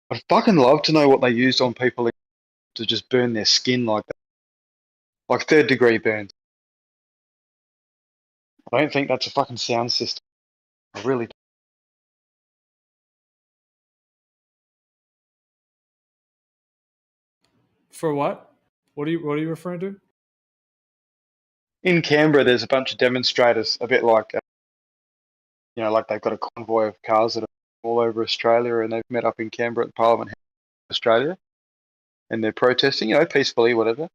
I'd fucking love to know what they used on people to just burn their skin like that. Like 3rd degree burns. I don't think that's a fucking sound system. I really don't. For what? What are you referring to? In Canberra, there's a bunch of demonstrators, a bit like, you know, like they've got a convoy of cars that are all over Australia, and they've met up in Canberra at Parliament House in Australia, and they're protesting, you know, peacefully, whatever.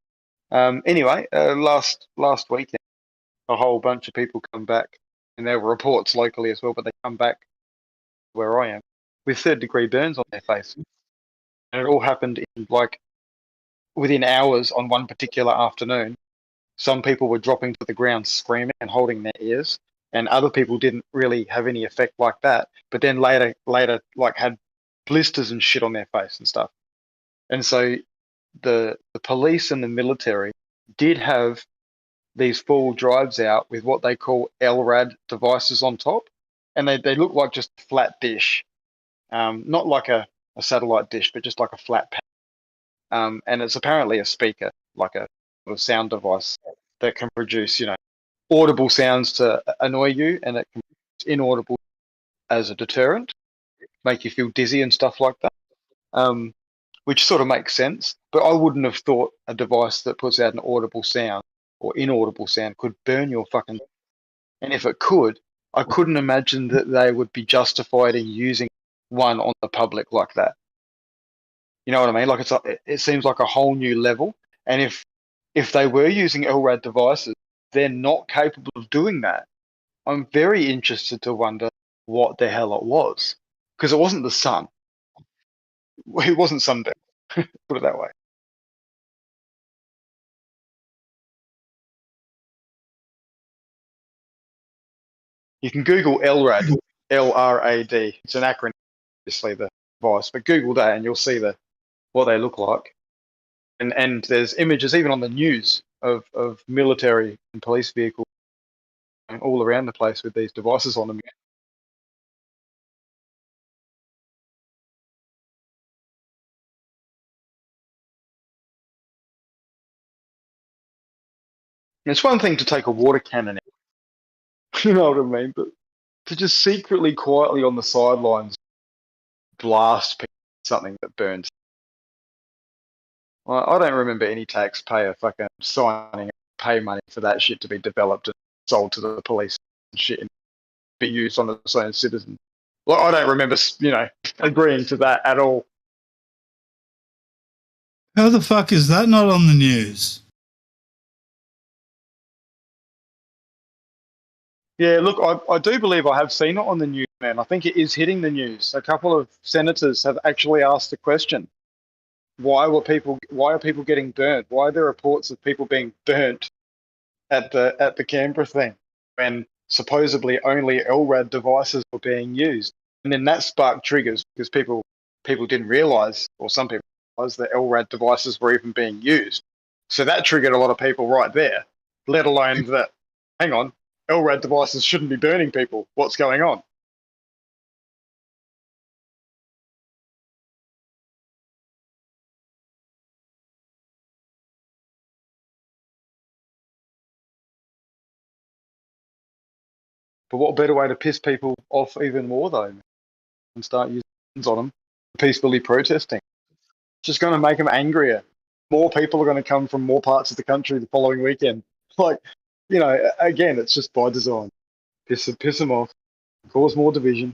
Anyway, last weekend, a whole bunch of people come back, and there were reports locally as well, but they come back where I am with 3rd degree burns on their face, and it all happened in like within hours on one particular afternoon. some people were dropping to the ground screaming and holding their ears, and other people didn't really have any effect like that. But then later, like had blisters and shit on their face and stuff. And so the police and the military did have these full drives out with what they call LRAD devices on top, and they look like just a flat dish, not like a satellite dish, but just like a flat pan. And it's apparently a speaker, like a sound device that can produce, audible sounds to annoy you, and it can produce inaudible as a deterrent, make you feel dizzy and stuff like that. Which sort of makes sense, but I wouldn't have thought a device that puts out an audible sound or inaudible sound could burn your fucking. And if it could, I couldn't imagine that they would be justified in using one on the public like that. You know what I mean? Like it seems like a whole new level. And if they were using LRAD devices, they're not capable of doing that. I'm very interested to wonder what the hell it was, because it wasn't the sun. It wasn't sundown. Put it that way. You can Google LRAD, LRAD. It's an acronym, obviously, the device, but Google that and you'll see what they look like. And there's images even on the news of military and police vehicles all around the place with these devices on them. It's one thing to take a water cannon out, you know what I mean? But to just secretly, quietly on the sidelines blast people with something that burns. Well, I don't remember any taxpayer fucking signing up pay money for that shit to be developed and sold to the police and shit and be used on its own citizens. Well, I don't remember, agreeing to that at all. How the fuck is that not on the news? Yeah, look, I do believe I have seen it on the news, man. I think it is hitting the news. A couple of senators have actually asked the question: why are people getting burnt? Why are there reports of people being burnt at the Canberra thing when supposedly only LRAD devices were being used? And then that sparked triggers because people didn't realize, or some people realized, that LRAD devices were even being used. So that triggered a lot of people right there, let alone that, hang on, LRAD devices shouldn't be burning people. What's going on? But what better way to piss people off even more, though, and start using guns on them, peacefully protesting? It's just going to make them angrier. More people are going to come from more parts of the country the following weekend. Like, again, it's just by design. Piss them off, cause more division.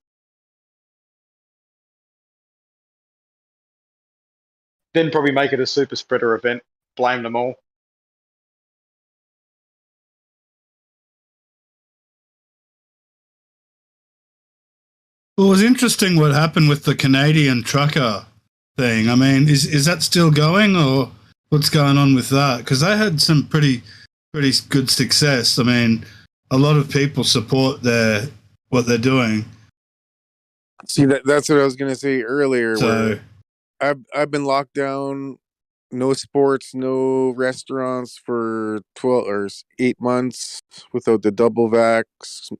Then probably make it a super spreader event, blame them all. Well, it was interesting what happened with the Canadian trucker thing. I mean, is that still going, or what's going on with that? Because they had some pretty good success. I mean, a lot of people support what they're doing. See, that's what I was going to say earlier. So, where I've been locked down, no sports, no restaurants for 12 or 8 months without the double vax,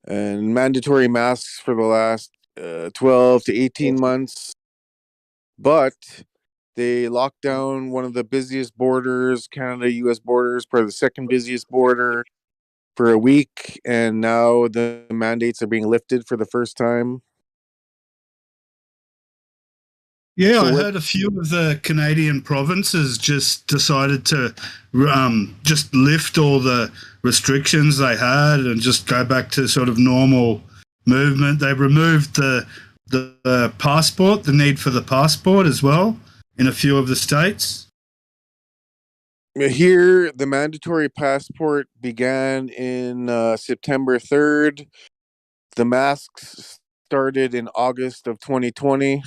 and mandatory masks for the last 12 to 18 months. But they locked down one of the busiest borders, Canada-US borders, probably the second busiest border, for a week, and now the mandates are being lifted for the first time. yeah, I heard a few of the Canadian provinces just decided to just lift all the restrictions they had and just go back to sort of normal movement. They removed the passport, the need for the passport as well in a few of the states. Here, the mandatory passport began in September 3rd. The masks started in August of 2020.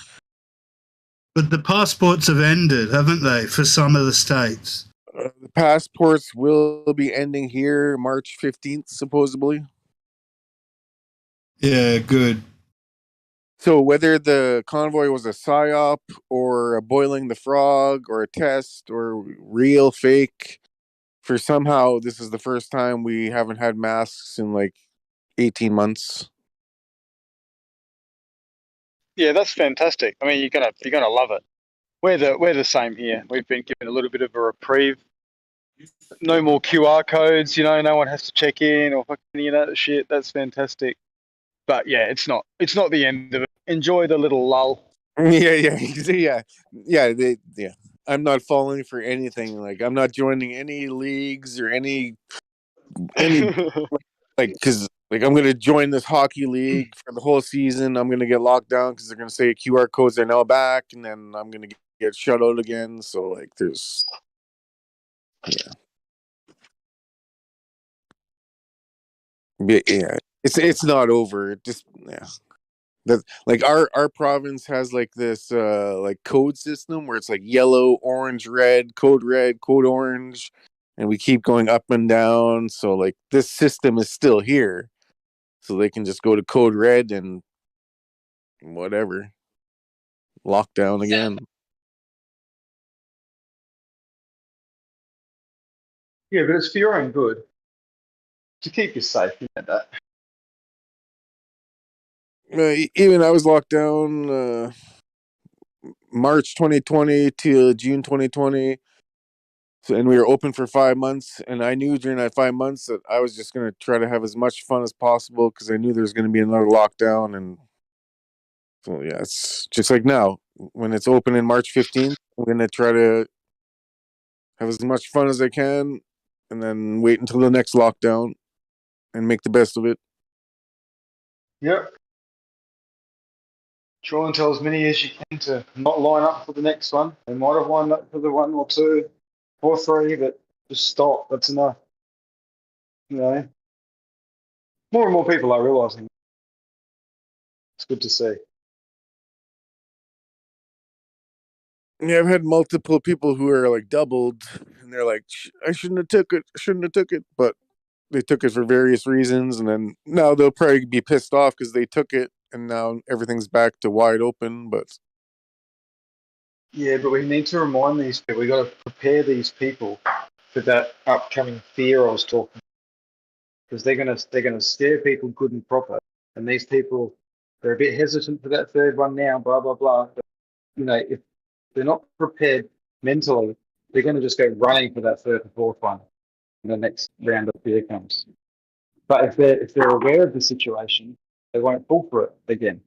But the passports have ended, haven't they, for some of the states? The passports will be ending here March 15th, supposedly. Yeah, good. So whether the convoy was a psyop or a boiling the frog or a test or real fake, for somehow this is the first time we haven't had masks in like 18 months. Yeah, that's fantastic. I mean, you're gonna love it. We're the same here. We've been given a little bit of a reprieve. No more QR codes. No one has to check in or fucking any of that shit. That's fantastic. But yeah, it's not the end of it. Enjoy the little lull. Yeah. I'm not falling for anything. Like I'm not joining any leagues or any because I'm gonna join this hockey league for the whole season. I'm gonna get locked down because they're gonna say QR codes are now back, and then I'm gonna get shut out again. So like, there's it's not over. Just that like our province has like this like code system where it's like yellow, orange, red, code orange, and we keep going up and down. So like this system is still here, so they can just go to code red and whatever lockdown again. Yeah, but it's for your own good to keep you safe. You know that. Even I was locked down March 2020 to June 2020. So, and we were open for 5 months, and I knew during that 5 months that I was just going to try to have as much fun as possible because I knew there was going to be another lockdown. And so, yeah, it's just like now when it's open in March 15th, I'm going to try to have as much fun as I can and then wait until the next lockdown and make the best of it. Yep. Try and tell as many as you can to not line up for the next one. They might have lined up for the 1 or 2 or 3, but just stop. That's enough. More and more people are realizing. It's good to see. Yeah, I've had multiple people who are like doubled, and they're like, "I shouldn't have took it," but they took it for various reasons, and then now they'll probably be pissed off because they took it, and now everything's back to wide open. But Yeah, but we need to remind these people. We got to prepare these people for that upcoming fear I was talking. Because they're gonna scare people good and proper, and these people they're a bit hesitant for that third one now. Blah blah blah. But, if they're not prepared mentally, they're going to just go running for that third and fourth one when the next round of fear comes. But if they're aware of the situation, they won't fall for it again.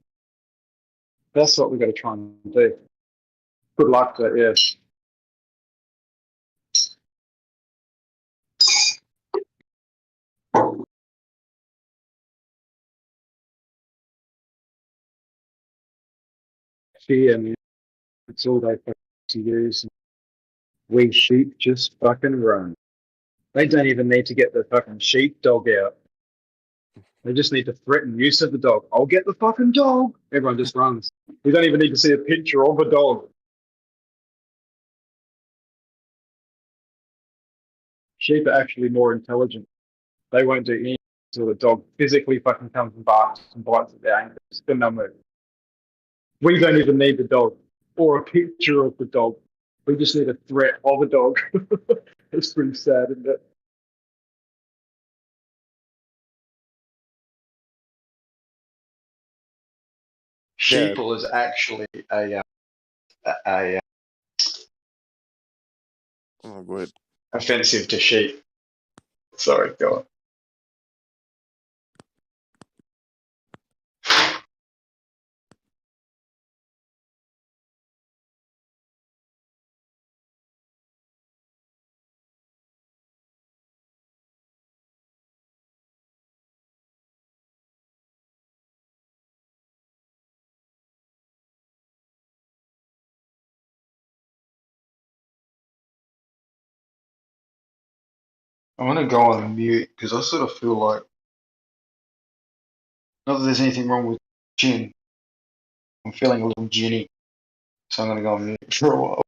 That's what we've got to try and do. Good luck to it, yes. Fear, man. It's all they fucking use. We sheep just fucking run. They don't even need to get the fucking sheepdog out. They just need to threaten use of the dog. I'll get the fucking dog. Everyone just runs. We don't even need to see a picture of a dog. Sheep are actually more intelligent. They won't do anything until the dog physically fucking comes and barks and bites at their ankles. Then they'll move. We don't even need the dog or a picture of the dog. We just need a threat of a dog. It's pretty sad, isn't it? Sheeple is actually a oh, good. Offensive to sheep. Sorry, go on. I want to go on mute because I sort of feel like, not that there's anything wrong with gin. I'm feeling a little ginny, so I'm going to go on mute for a while.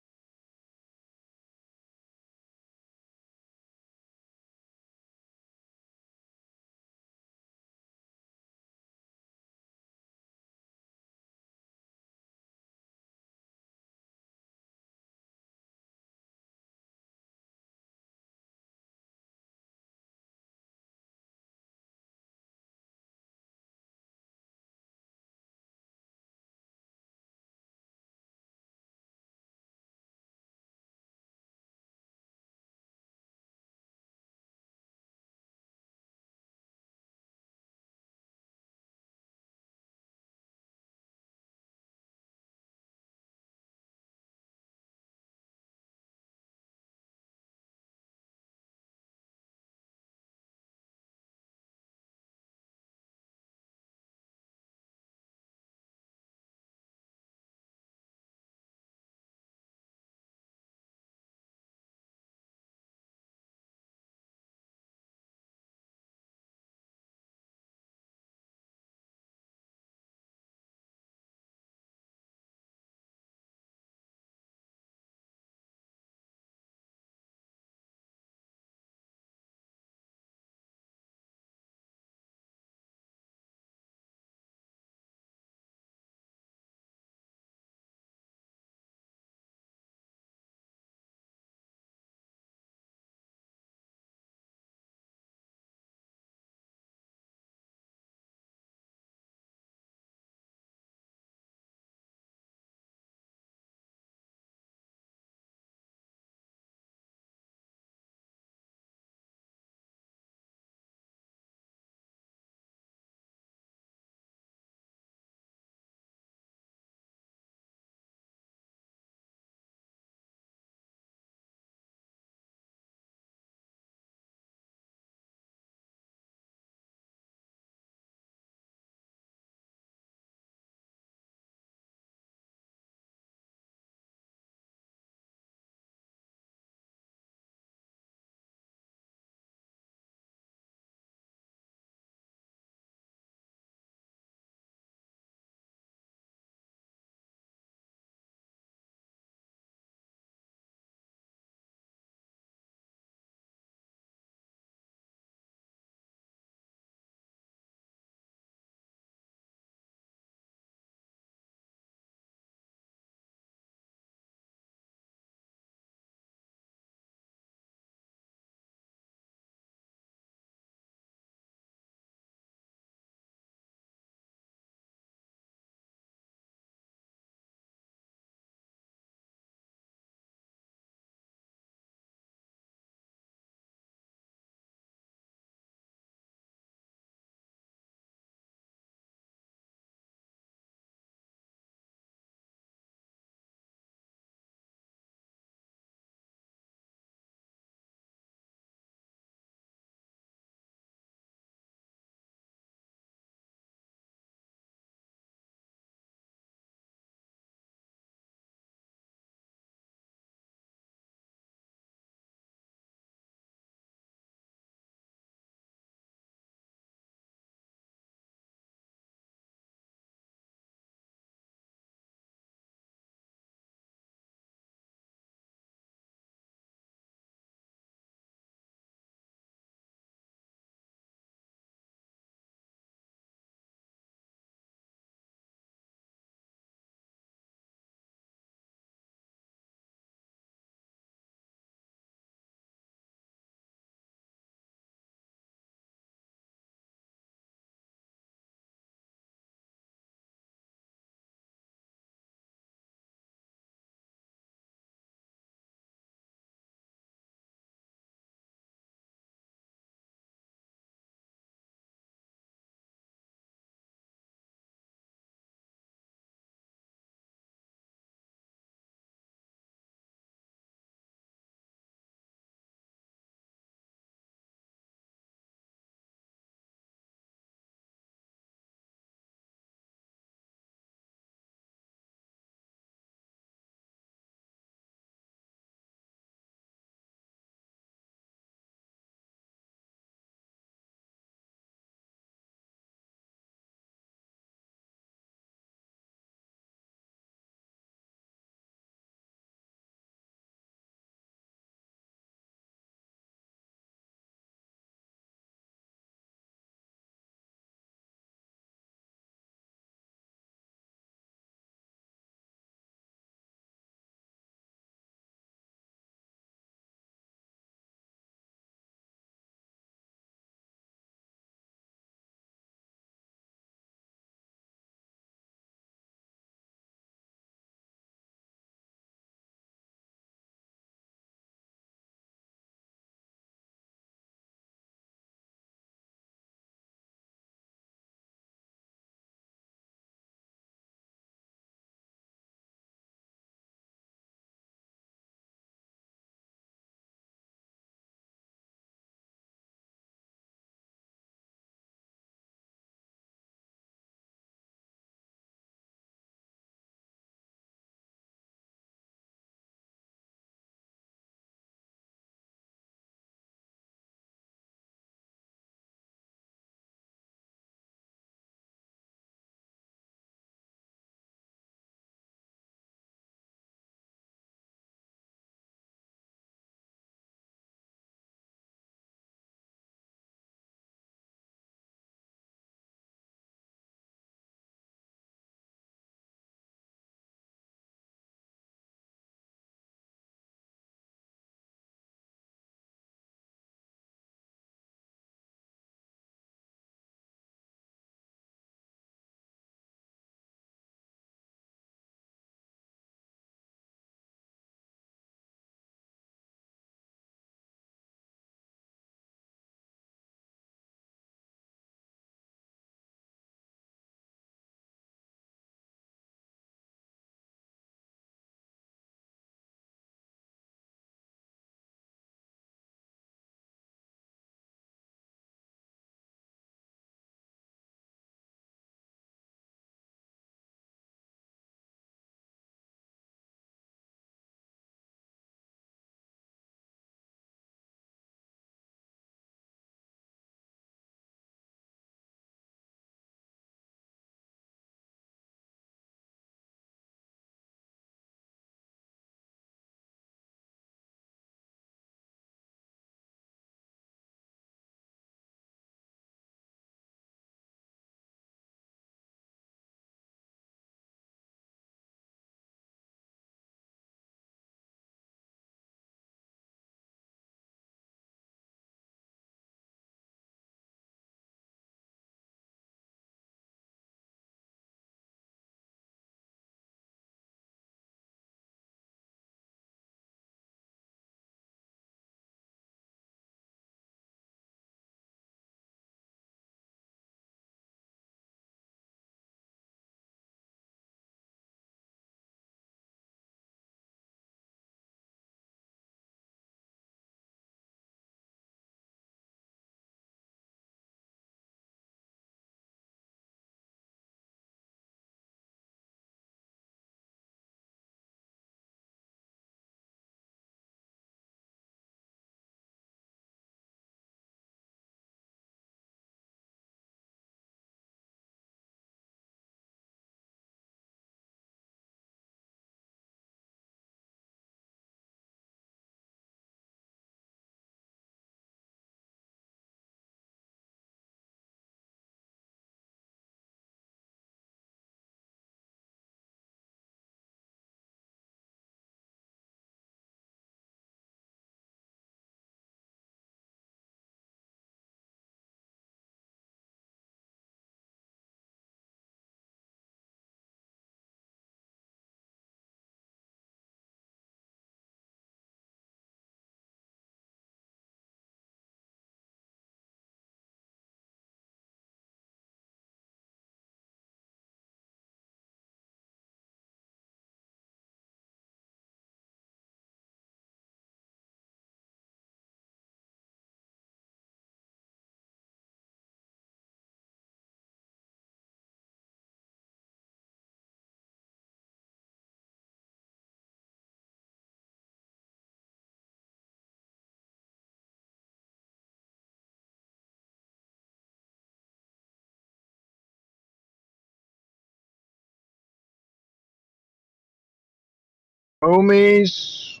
Homies.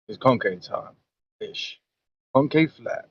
It's concave time. Ish. Concave flat.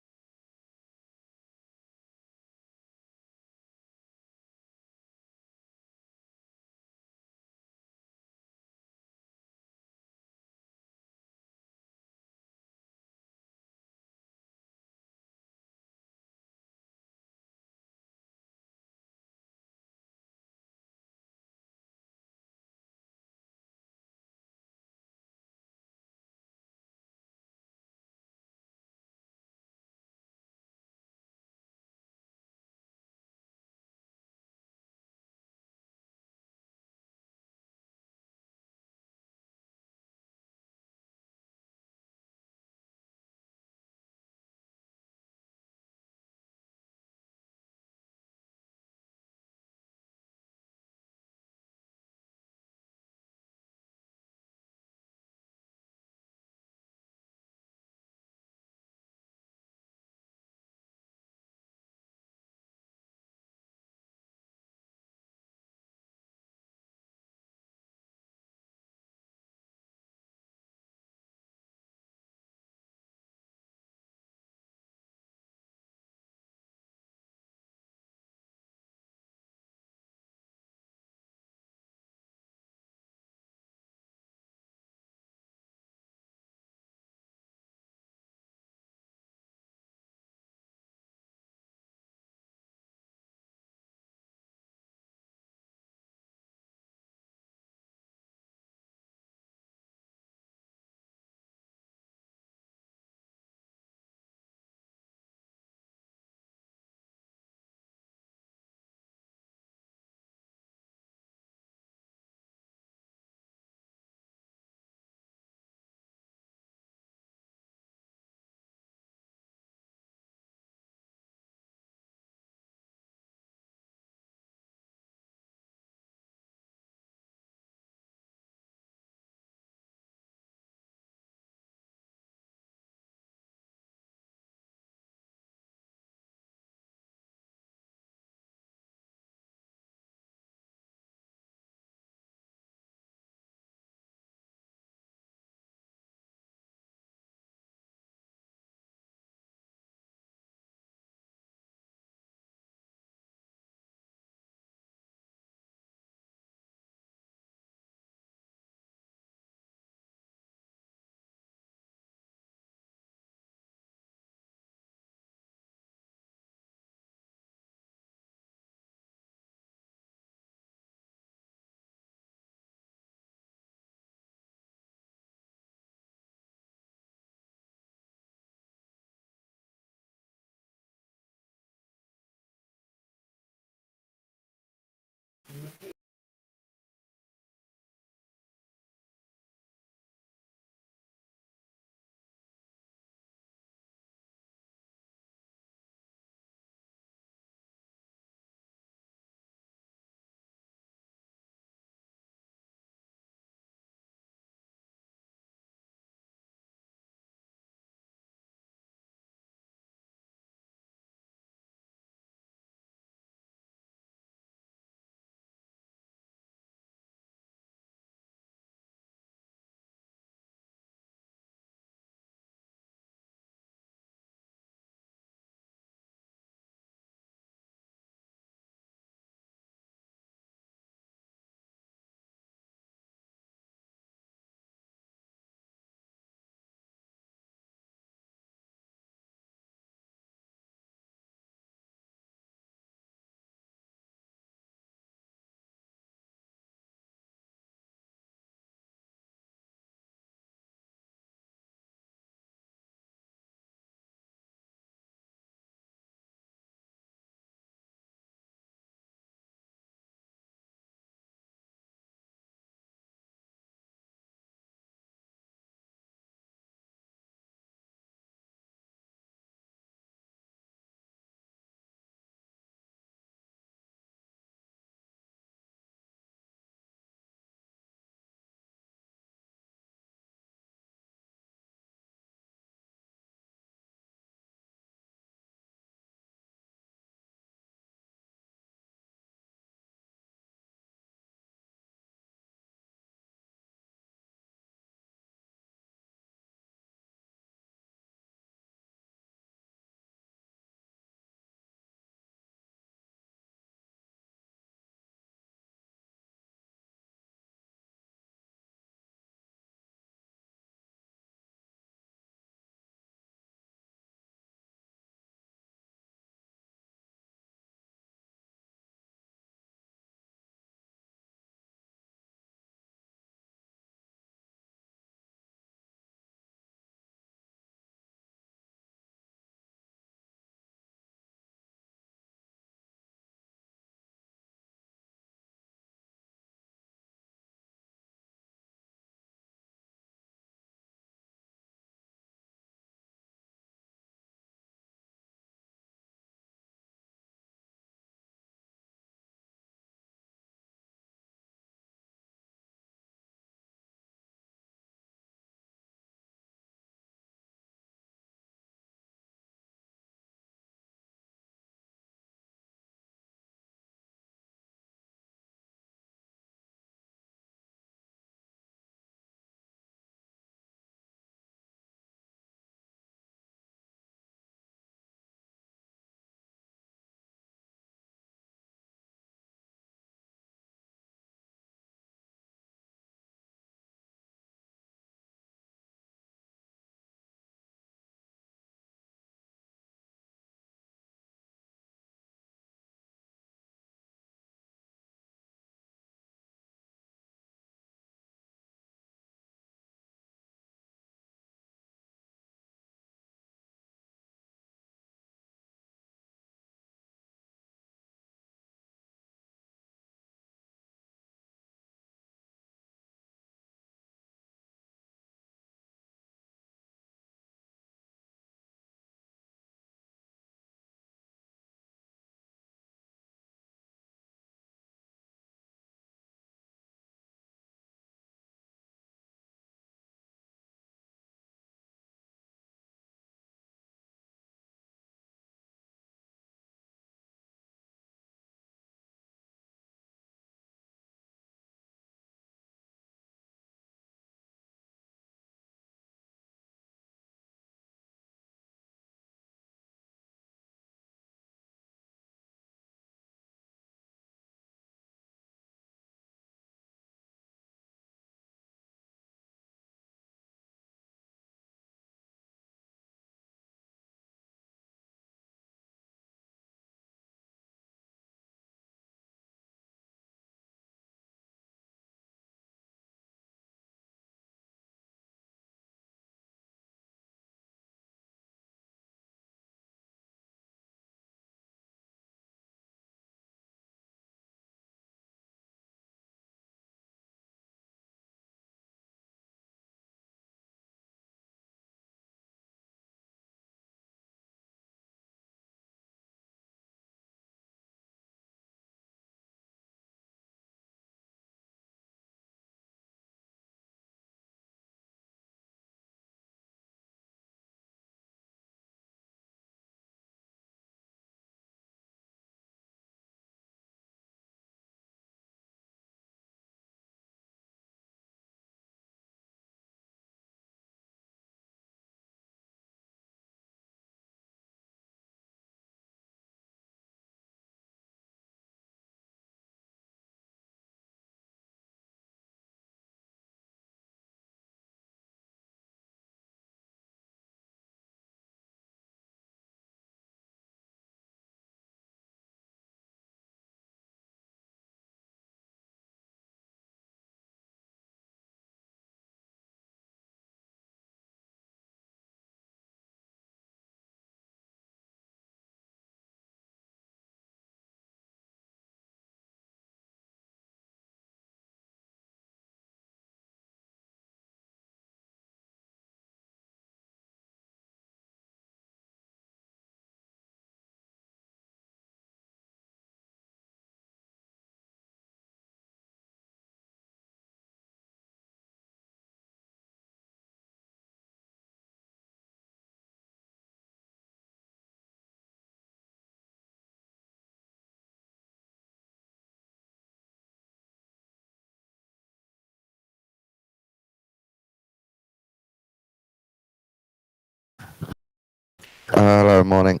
Hello, morning.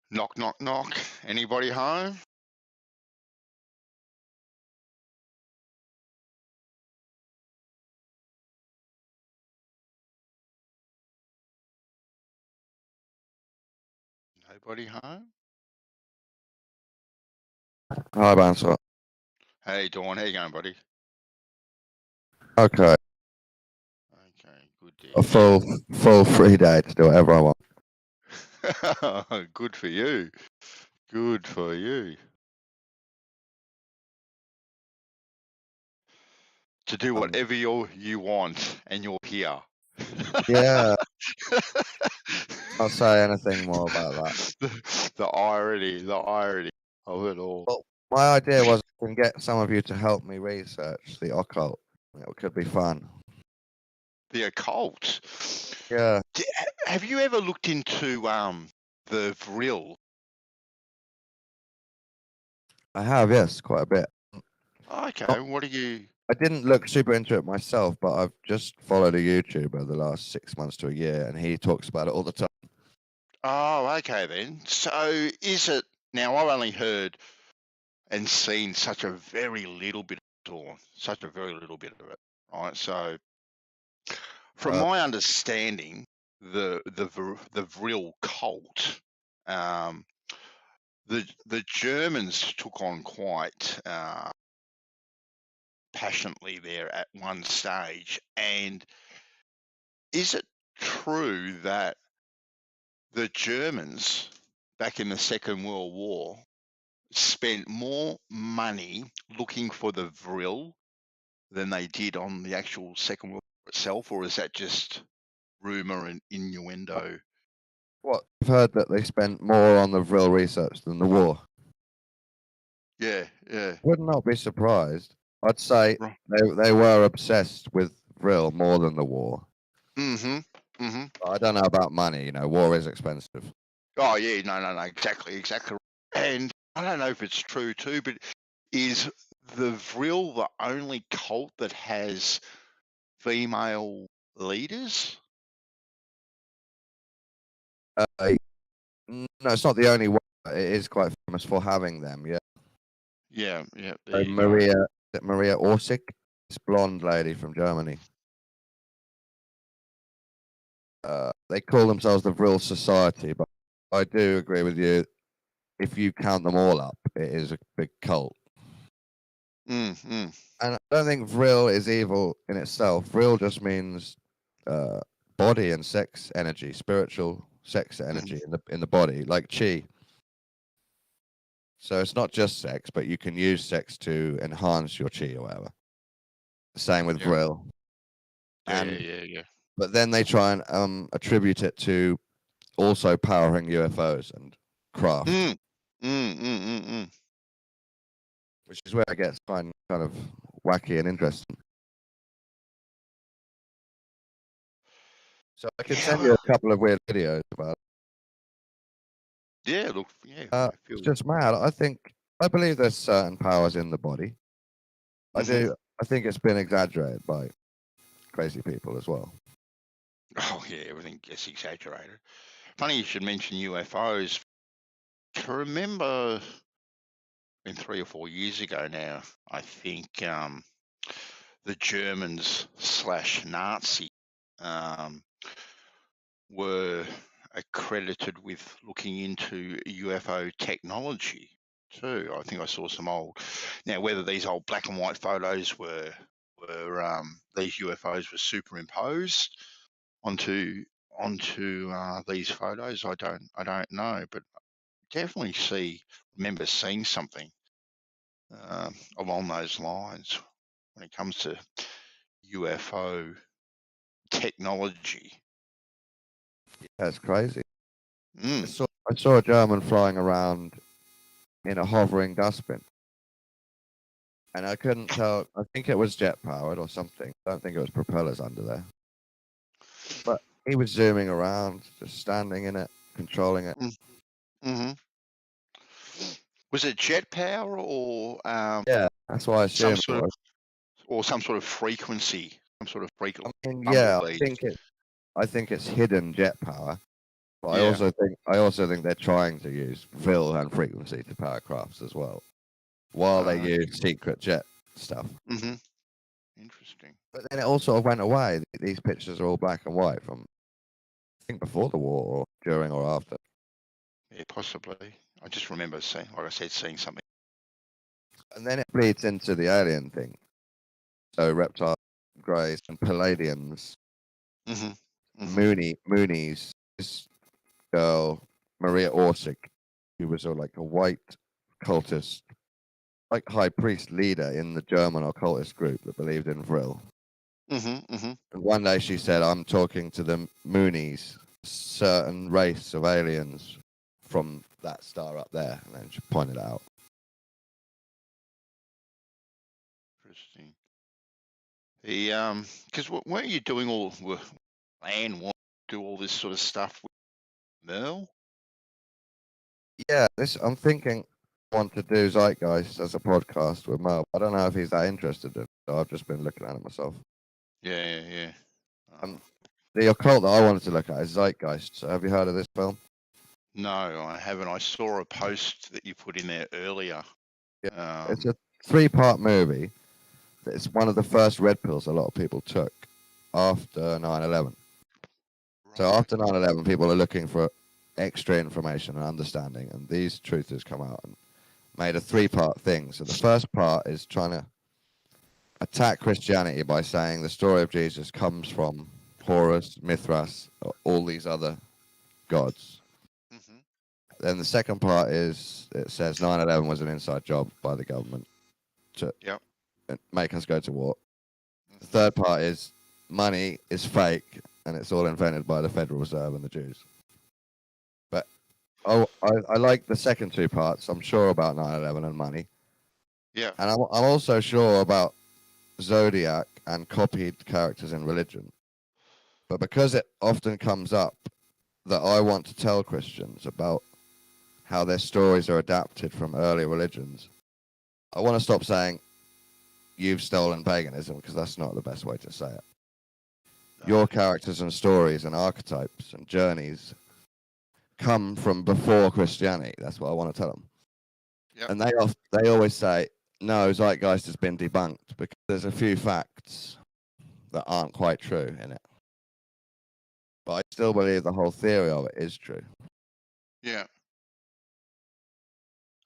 Knock, knock, knock. Anybody home? Nobody home? Hi, Bouncer. Hey, Dawn. How you going, buddy? Okay. Okay, good to A hear. full free day to do whatever I want. Good for you. Good for you. To do whatever you want, and you're here. Yeah. I'll say anything more about that. The irony of it all. Well, my idea was I can get some of you to help me research the occult. It could be fun. The occult. Yeah. Have you ever looked into the Vril? I have, yes, quite a bit. Okay, what are you? I didn't look super into it myself, but I've just followed a YouTuber the last 6 months to a year, and he talks about it all the time. Oh, okay then. So is it now? I've only heard and seen such a very little bit of Dawn, such a very little bit of it, right? So, from my understanding, the Vril cult, the Germans took on quite passionately there at one stage, and is it true that the Germans back in the Second World War spent more money looking for the Vril than they did on the actual Second World War itself, or is that just rumor and innuendo? What? I've heard that they spent more on the Vril research than the war. Yeah, yeah. Would not be surprised. I'd say they were obsessed with Vril more than the war. Mm-hmm. Mm-hmm. I don't know about money. You know, war is expensive. Oh yeah, no, exactly. And I don't know if it's true too, but is the Vril the only cult that has female leaders? No, it's not the only one. But it is quite famous for having them. Yeah. Yeah. There So you go. Maria Orsic, this blonde lady from Germany. They call themselves the Vril Society, but I do agree with you. If you count them all up, it is a big cult. Mm-hmm. And I don't think Vril is evil in itself. Vril just means body and sex energy, spiritual sex energy in the body, like chi. So it's not just sex, but you can use sex to enhance your chi or whatever. The same with Vril. Yeah. But then they try and attribute it to also powering UFOs and craft. Which is where it gets kind of wacky and interesting. So I can send you a couple of weird videos about it. Yeah, look, yeah. It's just mad. I believe there's certain powers in the body. I do. I think it's been exaggerated by crazy people as well. Oh yeah, everything gets exaggerated. Funny you should mention UFOs. I remember 3 or 4 years ago now, I think the Germans / Nazi were accredited with looking into UFO technology too. I think I saw some old. Now, whether these old black and white photos were these UFOs were superimposed onto these photos, I don't know, but definitely remember seeing something along those lines when it comes to UFO technology. That's crazy. I saw a German flying around in a hovering dustbin. And I couldn't tell. I think it was jet powered or something. I don't think it was propellers under there. But he was zooming around, just standing in it, controlling it. Mm-hmm. Was it jet power or yeah, that's why I assumed it was. Or some sort of frequency, Yeah, I think it's hidden jet power, But I also think they're trying to use fill and frequency to power crafts as well, while they use secret jet stuff. Mm-hmm. Interesting. But then it all sort of went away. These pictures are all black and white from, I think, before the war or during or after. Yeah, possibly. I just remember seeing, like I said, seeing something. And then it bleeds into the alien thing. So reptile, greys, and palladiums. Moonies. This girl, Maria Orsic, who was like a white cultist, like high priest leader in the German occultist group that believed in Vril. And one day she said, "I'm talking to the Moonies, certain race of aliens from that star up there," and then she pointed it out. Interesting. The because weren't you doing all Lan want to do all this sort of stuff with Merle? Yeah, I'm thinking I want to do Zeitgeist as a podcast with Mel. I don't know if he's that interested in it, so I've just been looking at it myself. Yeah. The occult that I wanted to look at is Zeitgeist. So have you heard of this film? No, I haven't. I saw a post that you put in there earlier. Yeah, it's a 3-part movie. It's one of the first red pills a lot of people took after 9/11. So after 9/11, people are looking for extra information and understanding, and these truthers come out and made a 3-part thing. So the first part is trying to attack Christianity by saying the story of Jesus comes from Horus, Mithras, all these other gods. Then the second part is it says 9/11 was an inside job by the government to make us go to war. The third part is money is fake and it's all invented by the Federal Reserve and the Jews. But I like the second 2 parts. I'm sure about 9/11 and money. Yeah. And I'm also sure about Zodiac and copied characters in religion. But because it often comes up that I want to tell Christians about how their stories are adapted from earlier religions, I want to stop saying you've stolen paganism, because that's not the best way to say it. Your characters and stories and archetypes and journeys come from before Christianity. That's what I want to tell them. And they always say, no, Zeitgeist has been debunked because there's a few facts that aren't quite true in it. But I still believe the whole theory of it is true. Yeah.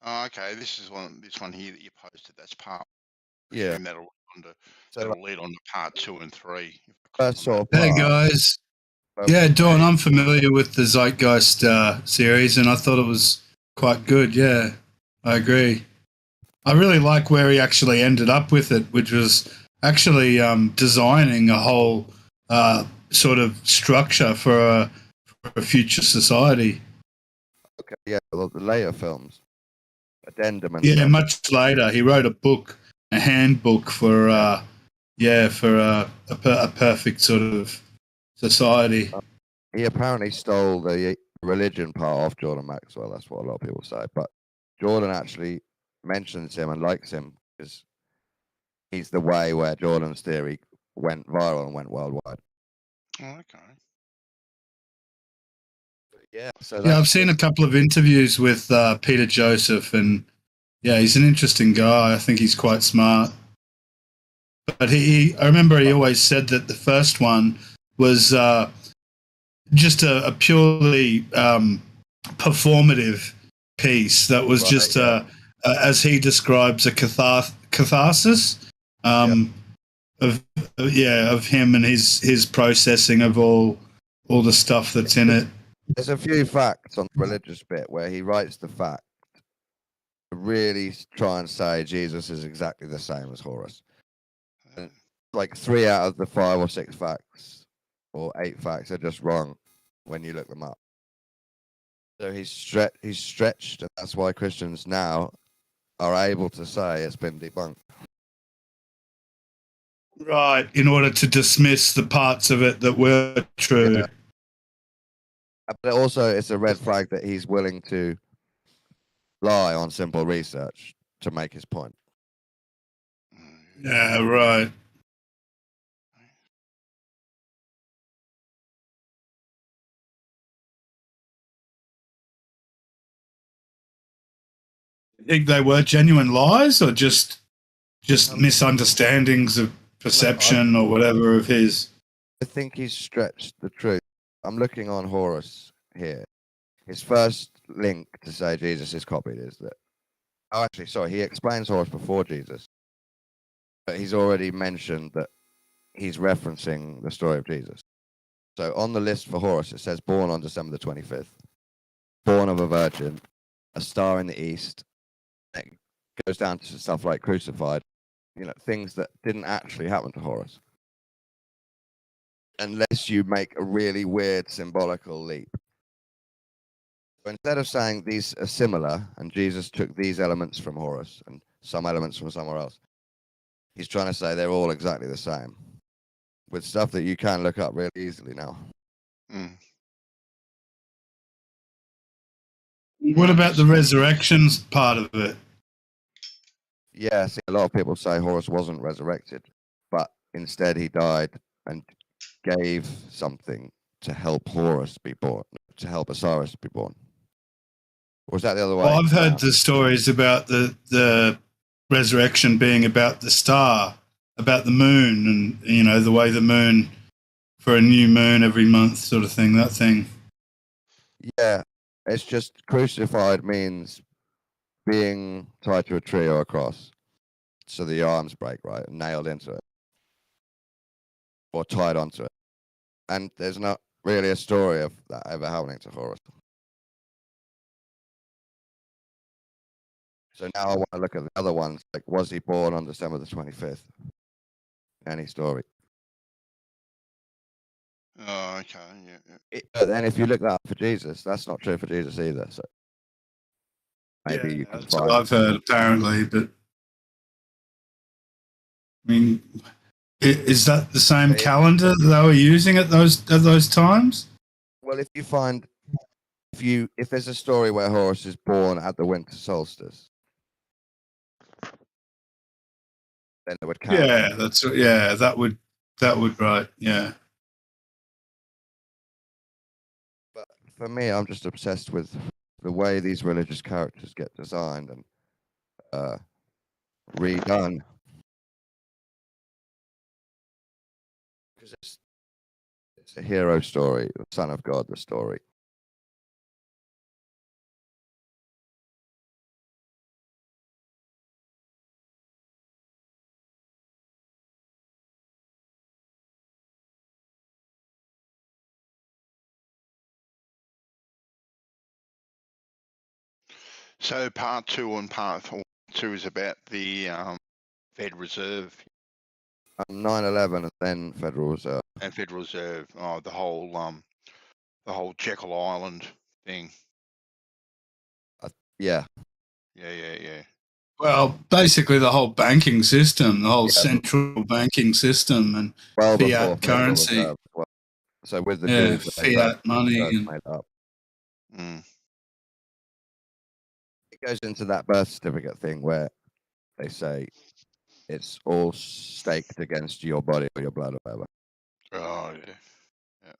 Oh, okay. This one here that you posted. That's part. Yeah. And that'll lead on to part 2 and 3. First sort of Hey part. guys. Yeah, Dawn, I'm familiar with the Zeitgeist series, and I thought it was quite good. Yeah, I agree. I really like where he actually ended up with it, which was actually designing a whole sort of structure for a future society. Okay, yeah, well, the later films, Addendum and Yeah, stuff. much later, he wrote a handbook for a perfect sort of society. He apparently stole the religion part off Jordan Maxwell. That's what a lot of people say. But Jordan actually mentions him and likes him because he's the way where Jordan's theory went viral and went worldwide. Oh, okay. Yeah, so Yeah, I've seen a couple of interviews with Peter Joseph, and yeah, he's an interesting guy. I think he's quite smart. But I remember he always said that the first one was just a purely performative piece that was just, as he describes, a catharsis of him and his processing of all the stuff that's in it. There's a few facts on the religious bit where he writes the fact to really try and say Jesus is exactly the same as Horus. And like 3 out of the 5 or 6 facts or 8 facts are just wrong when you look them up. So he's stretched, and that's why Christians now are able to say it's been debunked. Right, in order to dismiss the parts of it that were true. Yeah. But also, it's a red flag that he's willing to lie on simple research to make his point. Yeah, right. think they were genuine lies or just misunderstandings of perception or whatever of his? I think he's stretched the truth. I'm looking on Horus here. His first link to say Jesus is copied is that. Oh, actually, sorry. He explains Horus before Jesus, but he's already mentioned that he's referencing the story of Jesus. So on the list for Horus, it says born on December the 25th, born of a virgin, a star in the east. It goes down to stuff like crucified, things that didn't actually happen to Horus. Unless you make a really weird symbolical leap. So instead of saying these are similar and Jesus took these elements from Horus and some elements from somewhere else, he's trying to say they're all exactly the same with stuff that you can look up really easily now. What about the resurrections part of it? Yeah, see, a lot of people say Horus wasn't resurrected, but instead he died and gave something to help Horus be born, to help Osiris be born. Or was that the other way? Well, I've heard the stories about the resurrection being about the star, about the moon, and the way the moon for a new moon every month, sort of thing. That thing. Yeah, it's just crucified means being tied to a tree or a cross, so the arms break, right, and nailed into it, or tied onto it. And there's not really a story of that ever happening to Horus. So now I want to look at the other ones, like was he born on December the 25th? Any story? Oh, okay, yeah. But then if you look that up for Jesus, that's not true for Jesus either. So maybe you can That's find. what I've heard apparently, but I mean, is that the same calendar that they were using at those times? Well, if you find if there's a story where Horus is born at the winter solstice, then it would count. Yeah, that would right. Yeah. But for me, I'm just obsessed with the way these religious characters get designed and redone. Because it's a hero story, the Son of God, the story. So part 2 and part 2 is about the Fed Reserve 9/11 and then Federal Reserve. and Federal Reserve. Oh, the whole Jekyll Island thing. Yeah. Yeah. Well, basically the whole banking system, the whole central banking system, and Well, fiat currency. Well, so with the Jews, fiat money. And, made up. It goes into that birth certificate thing where they say it's all staked against your body or your blood or whatever. Oh, yeah.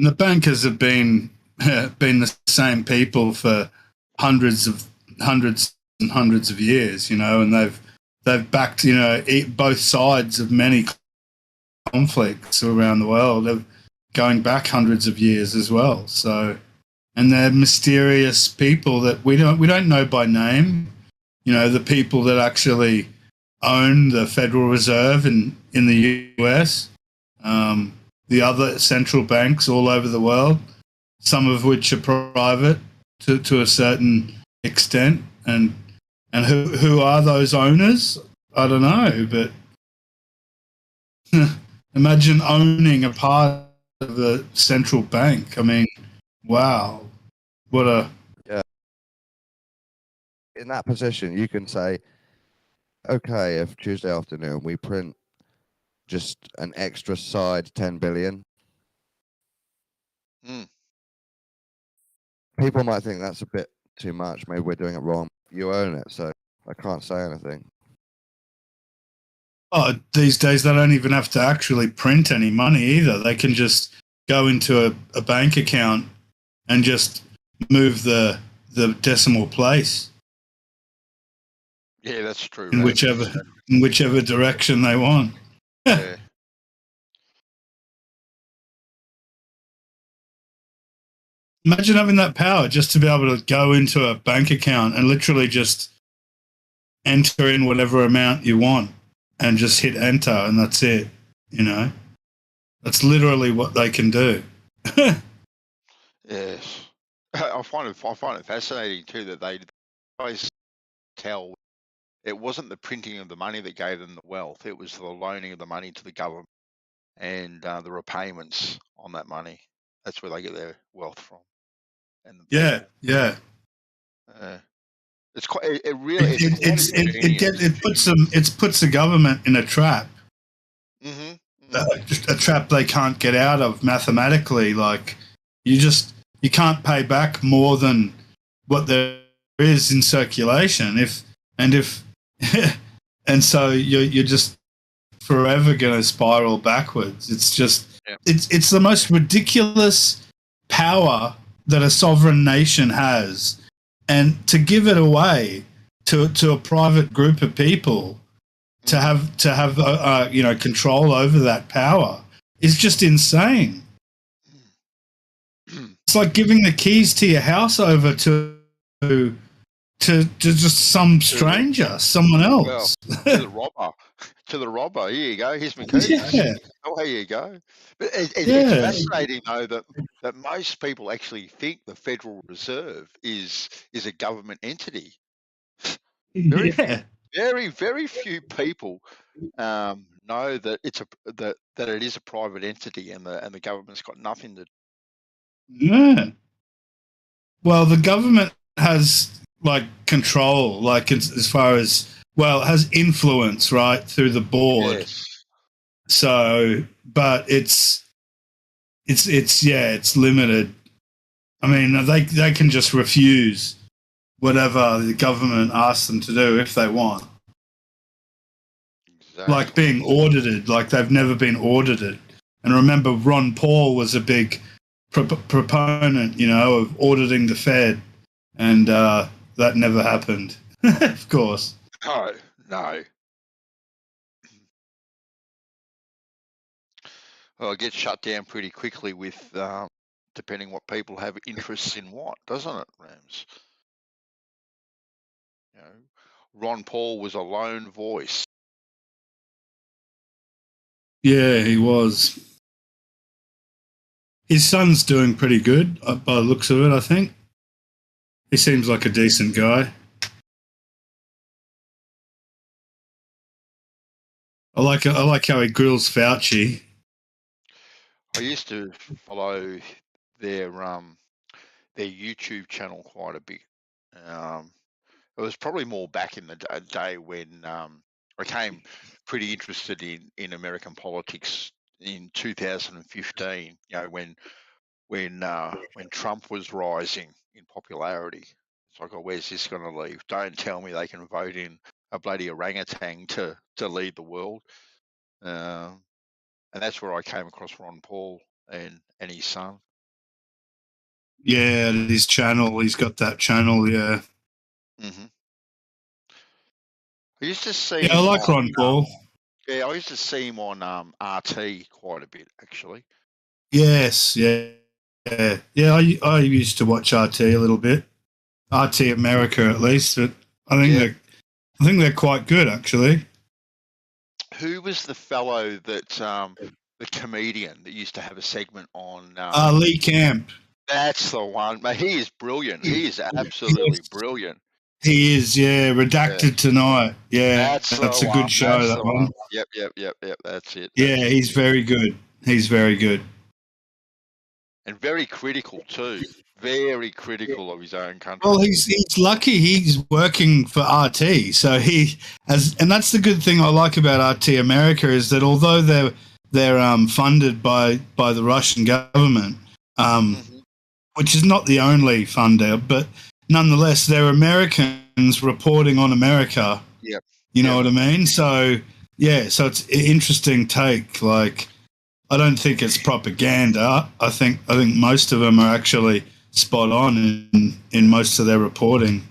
and the bankers have been the same people for hundreds and hundreds of years, and they've backed both sides of many conflicts around the world. They're going back hundreds of years as well. So, and they're mysterious people that we don't know by name. The people that actually own the Federal Reserve in the US, the other central banks all over the world, some of which are private to a certain extent, and who are those owners? I don't know, but imagine owning a part of a central bank. I mean, wow, what a in that position, you can say, okay, if Tuesday afternoon we print just an extra side 10 billion, people might think that's a bit too much. Maybe we're doing it wrong. You own it, so I can't say anything. Oh, these days they don't even have to actually print any money either. They can just go into a bank account and just move the decimal place Yeah, that's true. in Ravens. whichever direction they want. Yeah. Imagine having that power just to be able to go into a bank account and literally just enter in whatever amount you want and just hit enter and that's it. You know, that's literally what they can do. Yes. I find it fascinating too that they always tell it wasn't the printing of the money that gave them the wealth; it was the loaning of the money to the government and the repayments on that money. That's where they get their wealth from. And the Yeah, yeah. it's quite. It really. It puts the government in a trap. A trap they can't get out of mathematically. Like you can't pay back more than what there is in circulation. And so you're just forever going to spiral backwards. It's just it's the most ridiculous power that a sovereign nation has, and to give it away to a private group of people to have control over that power is just insane. It's like giving the keys to your house over to just some stranger, someone else. Well, to the robber. Here you go. Here's my keys. Yeah. Oh, here you go. But it's Yeah. fascinating though that most people actually think the Federal Reserve is a government entity. Very few people know that that it is a private entity and the government's got nothing to. Yeah. Well, the government has like control, like as far as has influence, right, through the board. Yes. So, but it's limited. I mean, they can just refuse whatever the government asks them to do if they want. Exactly. Like being audited, like they've never been audited. And remember, Ron Paul was a big proponent, of auditing the Fed, and that never happened. Of course. No. Well, it gets shut down pretty quickly with depending what people have interests in what, doesn't it, Rams? Ron Paul was a lone voice. Yeah, he was. His son's doing pretty good by the looks of it, I think. He seems like a decent guy. I like how he grills Fauci. I used to follow their YouTube channel quite a bit. It was probably more back in the day when I became pretty interested in American politics in 2015. When Trump was rising in popularity. It's like, where's this going to lead? Don't tell me they can vote in a bloody orangutan to lead the world. And that's where I came across Ron Paul and his son. Yeah, his channel. He's got that channel, yeah. Mm-hmm. I used to see I like Ron Paul. Yeah, I used to see him on RT quite a bit, actually. Yes, yeah. I used to watch RT a little bit. RT America, at least. But I think they're quite good, actually. Who was the fellow that the comedian that used to have a segment on? Lee Camp. That's the one. Mate, he is brilliant. He is absolutely brilliant. He is, yeah. Redacted Tonight. Yeah, that's a good show, that one. Yep. That's it. Yeah, he's very good. He's very good. And very critical too. Very critical of his own country. Well, he's lucky he's working for RT. So and that's the good thing I like about RT America is that although they're funded by the Russian government, which is not the only funder, but nonetheless they're Americans reporting on America. Yep. You know what I mean? So so it's an interesting take. Like I don't think it's propaganda. I think most of them are actually spot on in most of their reporting.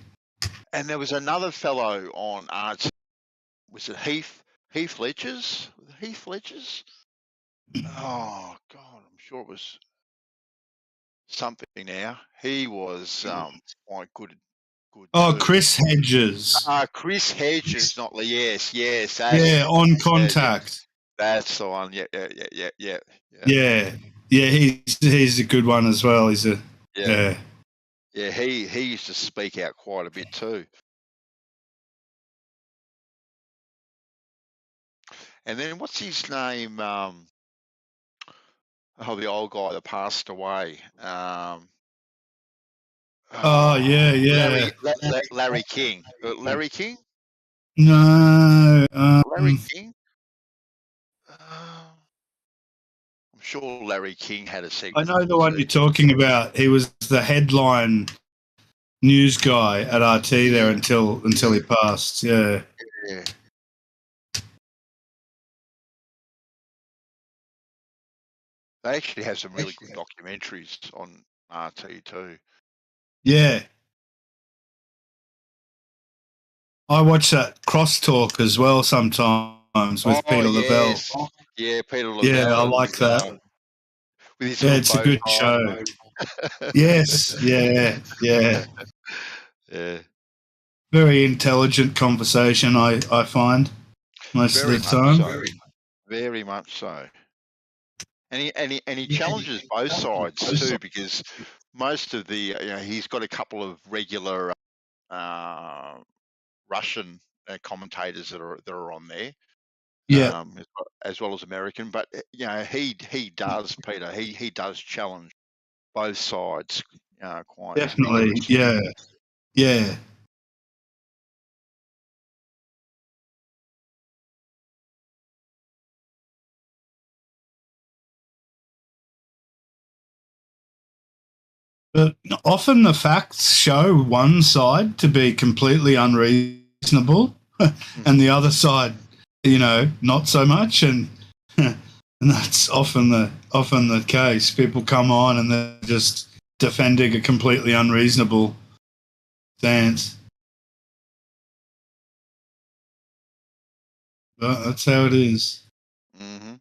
And there was another fellow on RT. Was it Heath Ledgers? Heath Ledgers? Oh God, I'm sure it was something now. He was quite good Oh, too. Chris Hedges. Chris Hedges, not yes. Yeah, on contact. That's the one. Yeah. Yeah, he's a good one as well. He's a Yeah, he used to speak out quite a bit too. And then what's his name? The old guy that passed away. Larry King. Larry King? No. Larry King? I'm sure Larry King had a I segment. know the one you're talking about. He was the headline news guy at RT there until he passed. Yeah. Yeah. They actually have some really good documentaries on RT too. Yeah. I watch that crosstalk as well sometimes with Peter Lavelle. Yeah, Peter Lavelle. Yeah, I like that. With his It's a good show. Yes, yeah. Yeah. Very intelligent conversation, I find most of the time. So. Very much so. And he challenges both sides too, because most of the he's got a couple of regular Russian commentators that are on there, as well as American. But he does, Peter. He does challenge both sides quite Definitely, yeah. But often the facts show one side to be completely unreasonable and the other side, not so much. And that's often the case. People come on and they're just defending a completely unreasonable stance. But that's how it is. Mm-hmm.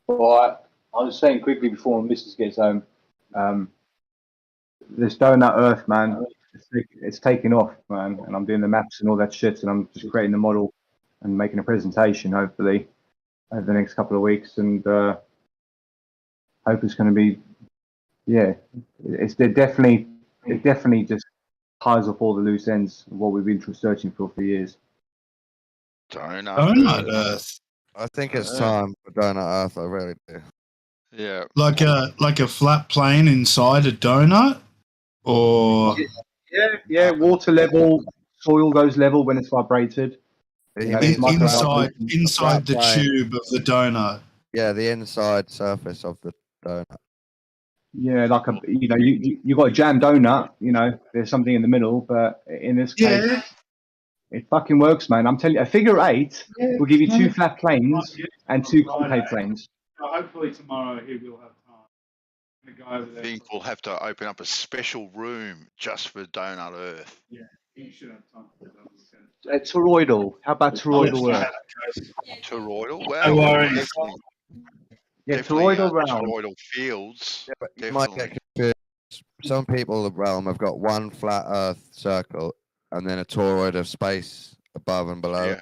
Right, I'm just saying quickly before my missus gets home. This donut Earth, man, it's taking off, man, and I'm doing the maps and all that shit, and I'm just creating the model and making a presentation, hopefully, over the next couple of weeks, and hope it's going to be, it definitely just ties off all the loose ends of what we've been searching for years. Donut Earth. I think it's time for Donut Earth. I really do. Yeah. Like a flat plane inside a donut, or Water level, soil goes level when it's vibrated. Inside the tube of the donut. Yeah, the inside surface of the donut. Yeah, like you got a jam donut. There's something in the middle, but in this case, it fucking works, man. I'm telling you, a figure 8 will give you 2 flat planes and 2 concave planes. Hopefully tomorrow he will have time. I think we'll have to open up a special room just for Donut Earth. Yeah, he should have time for that. Toroidal. How about toroidal Earth? Toroidal? Well, no worries. Definitely, toroidal realm. Toroidal fields. Yeah, but you might get confused. Some people of realm have got one flat Earth circle and then a toroid of space above and below. Yeah.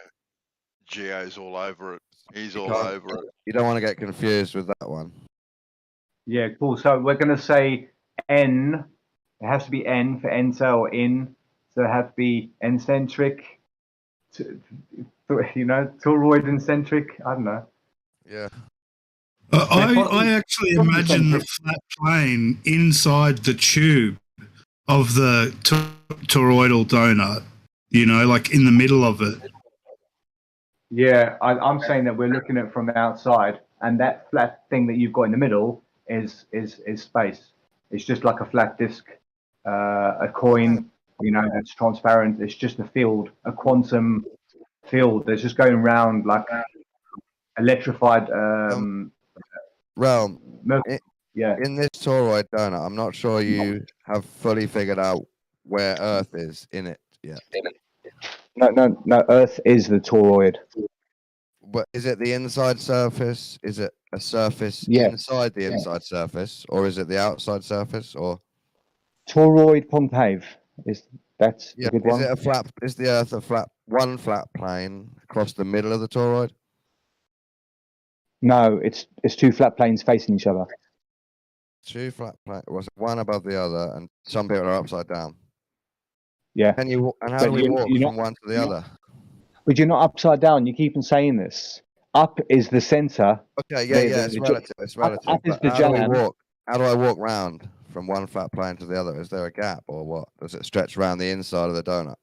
Geo's all over it. He's all over it. You don't want to get confused with that one. Yeah, cool. So we're going to say N. It has to be N for enter or in. So it has to be N-centric, toroid and-centric. I don't know. Yeah. I actually imagine the flat plane inside the tube of the toroidal donut, like in the middle of it. Yeah, I'm saying that we're looking at it from the outside, and that flat thing that you've got in the middle is space. It's just like a flat disc, a coin, you know, that's transparent. It's just a field, a quantum field that's just going around like electrified. Realm. Yeah. In this toroid donut, I'm not sure you have fully figured out where Earth is in it yet. No. Earth is the toroid. But is it the inside surface? Is it a surface Yeah. inside the inside surface, or is it the outside surface? Or Toroid concave that's yeah, a good is one. it a flat? Is the Earth a flat, one flat plane across the middle of the toroid? No, it's two flat planes facing each other. Two flat planes, was one above the other, and some people are upside down. Yeah. And how But do we walk you're from one to the other? But you're not upside down. You keep on saying this. Up is the center. Okay, yeah, it's relative. It's relative. Up is But the how do we jam. walk? How do I walk round from one flat plane to the other? Is there a gap or what? Does it stretch around the inside of the donut?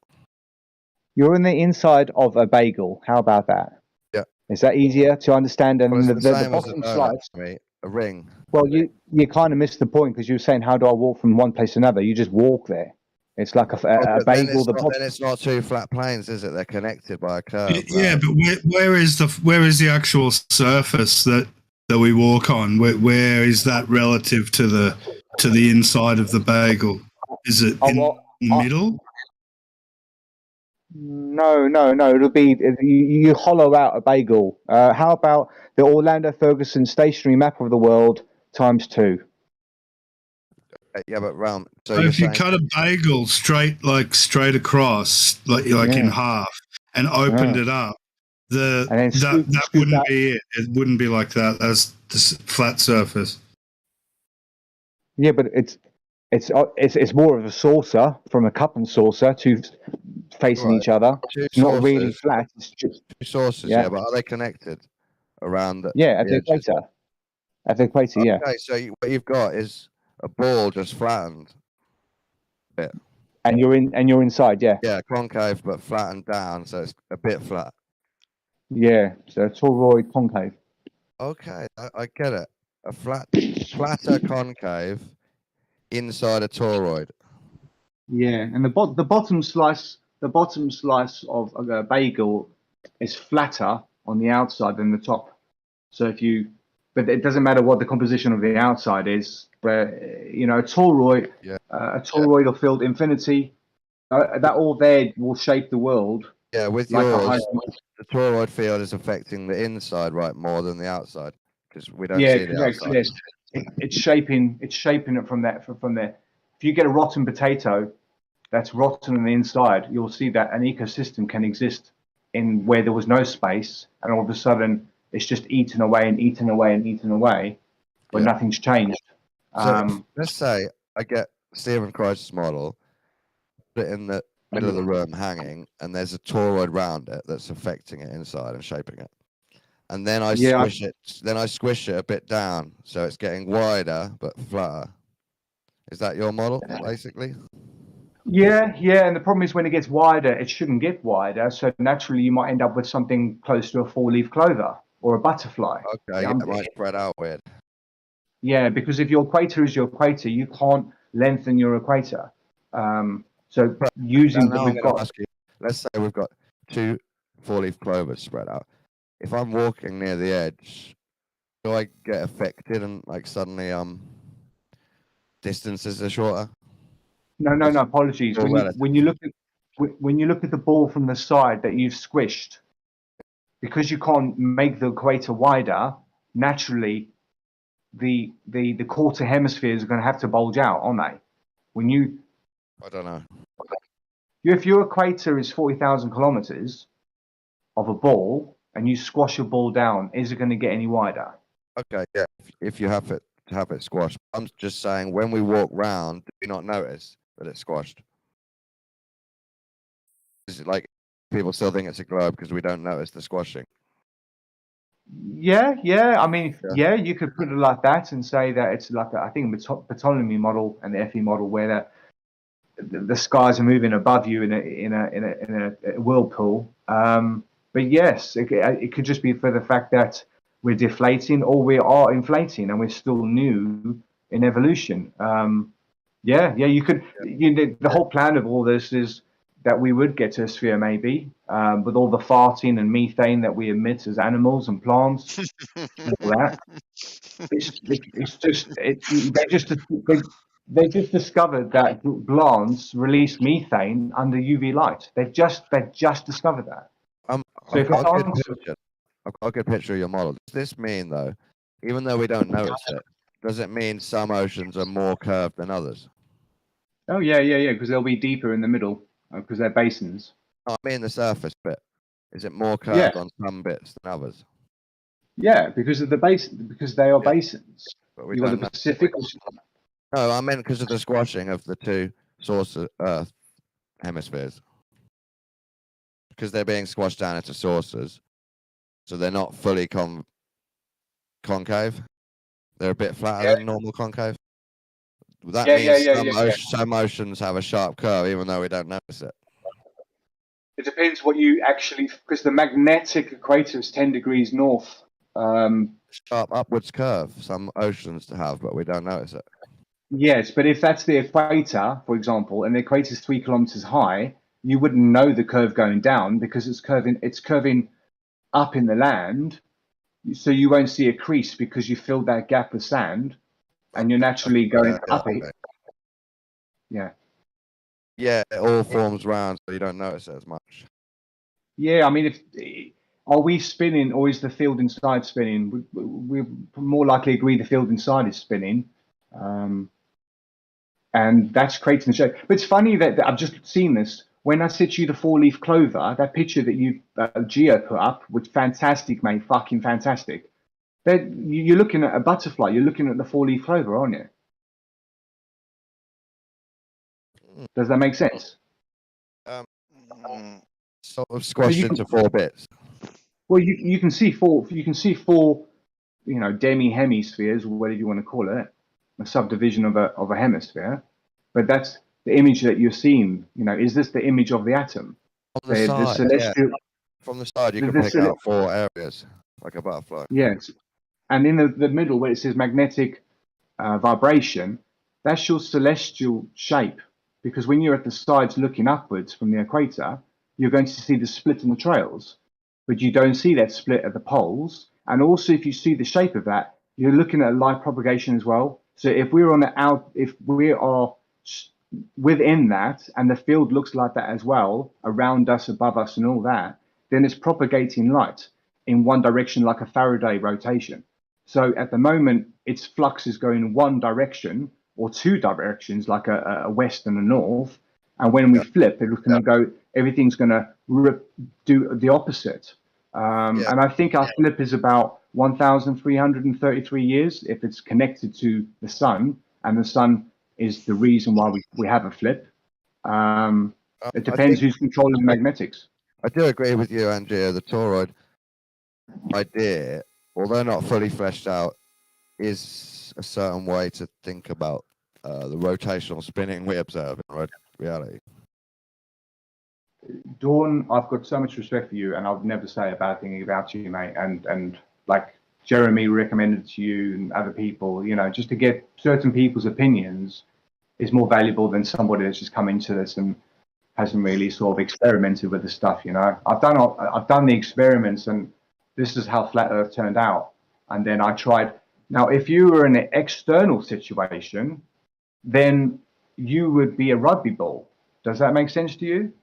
You're in the inside of a bagel. How about that? Yeah. Is that easier to understand? And Well, it's the the same as a bottom donut slice. to me. A ring. Well, you kind of missed the point because you were saying, how do I walk from one place to another? You just walk there. It's like a But bagel. then it's not two flat planes, is it? They're connected by a curve. Yeah, but where is the actual surface that we walk on? Where is that relative to the inside of the bagel? Is it in the middle? No. It'll be you hollow out a bagel. How about the Orlando Ferguson stationary map of the world ×2? Yeah, but Realm. So if you cut a bagel straight across, like in half, and opened it up, that wouldn't be it. It wouldn't be like that. That's the flat surface. Yeah, but it's more of a saucer from a cup and saucer, two facing each other. It's not really flat. It's just two sources. Yeah, but are they connected around? At the equator. At the equator, yeah. Okay, so what you've got is a ball just flattened. Bit. And you're inside, yeah. Yeah, concave but flattened down, so it's a bit flat. Yeah, so toroid concave. Okay, I get it. A flatter concave inside a toroid. Yeah, and the bottom slice of a bagel is flatter on the outside than the top. So but it doesn't matter what the composition of the outside is. But a toroid, a toroidal field infinity, that all there will shape the world. Yeah, with like yours, the toroid field is affecting the inside more than the outside because we don't see the outside. Yes. It's shaping it from there. If you get a rotten potato that's rotten on the inside, you'll see that an ecosystem can exist in where there was no space, and all of a sudden it's just eaten away and eaten away and eaten away, but nothing's changed. So let's say I get Stephen Christ's model, put it in the middle of the room hanging, and there's a toroid round it that's affecting it inside and shaping it. And then I squish it. Then I squish it a bit down, so it's getting wider but flatter. Is that your model, basically? Yeah, and the problem is when it gets wider, it shouldn't get wider. So naturally, you might end up with something close to a four-leaf clover or a butterfly. Okay, it might spread out weird. Yeah, because if your equator is your equator, you can't lengthen your equator. So using what we've got. Let's say we've got two four-leaf clovers spread out. If I'm walking near the edge, do I get affected and suddenly distances are shorter? No. Apologies. When you look at the ball from the side that you've squished, because you can't make the equator wider, naturally, the quarter hemispheres are going to have to bulge out, aren't they? I don't know. If your equator is 40,000 kilometers of a ball and you squash a ball down, is it going to get any wider? Okay, yeah. If you have it squashed, I'm just saying when we walk round, do we not notice that it's squashed? Is it like people still think it's a globe because we don't notice the squashing? Yeah. I mean, you could put it like that and say that it's like I think the Ptolemy model and the FE model where the skies are moving above you in a whirlpool. But But yes, it could just be for the fact that we're deflating or we are inflating and we're still new in evolution. You could. The whole plan of all this is that we would get to a sphere, maybe, with all the farting and methane that we emit as animals and plants and all that. They just discovered that plants release methane under UV light. They've just discovered that. So I've got a good picture of your model. Does this mean, though, even though we don't notice it, does it mean some oceans are more curved than others? Oh yeah, because they'll be deeper in the middle because they're basins. No, I mean the surface bit. Is it more curved on some bits than others? Yeah, because of the basin, because they are basins. But we You got don't the know. Pacific. No, I meant because of the squashing of the two source Earth hemispheres. Because they're being squashed down into sources, so they're not fully concave. They're a bit flatter than normal concave. That means some oceans have a sharp curve, even though we don't notice it. It depends what you actually, because the magnetic equator is 10 degrees north. Sharp upwards curve, some oceans have, but we don't notice it. Yes, but if that's the equator, for example, and the equator is 3 kilometers high, you wouldn't know the curve going down because it's curving up in the land. So you won't see a crease because you filled that gap with sand, and you're naturally going up it. Yeah. Yeah, it all forms round, so you don't notice it as much. Yeah, I mean, are we spinning or is the field inside spinning? We more likely agree the field inside is spinning, and that's creating the shape. But it's funny that I've just seen this. When I sent you the 4-leaf clover, that picture that you Geo put up, which fantastic, mate, fucking fantastic. You're looking at a butterfly. You're looking at the 4-leaf clover, aren't you? Does that make sense? Sort of squashed into 4 bits. Well, you can see four. You can see 4, demi-hemispheres, or whatever you want to call it, a subdivision of a hemisphere. But that's the image that you're seeing. Is this the image of the atom? From the side, From the side, you can pick out 4 areas, like a butterfly. Yes, and in the middle where it says magnetic vibration, that's your celestial shape. Because when you're at the sides looking upwards from the equator, you're going to see the split in the trails, but you don't see that split at the poles. And also, if you see the shape of that, you're looking at light propagation as well. So if we are within that, and the field looks like that as well, around us, above us, and all that, then it's propagating light in one direction, like a Faraday rotation. So at the moment, its flux is going in one direction or 2 directions, like a west and a north. And when we flip, everything's going to do the opposite. And I think our flip is about 1,333 years if it's connected to the sun, and the sun is the reason why we have a flip. It depends who's controlling the magnetics. I do agree with you, Andrea. The toroid idea, although not fully fleshed out, is a certain way to think about the rotational spinning we observe in reality. Dawn, I've got so much respect for you, and I'll never say a bad thing about you, mate. And like Jeremy recommended to you and other people, just to get certain people's opinions is more valuable than somebody that's just come into this and hasn't really sort of experimented with the stuff. I've done the experiments, and this is how flat Earth turned out. And then I tried. Now, if you were in an external situation, then you would be a rugby ball. Does that make sense to you?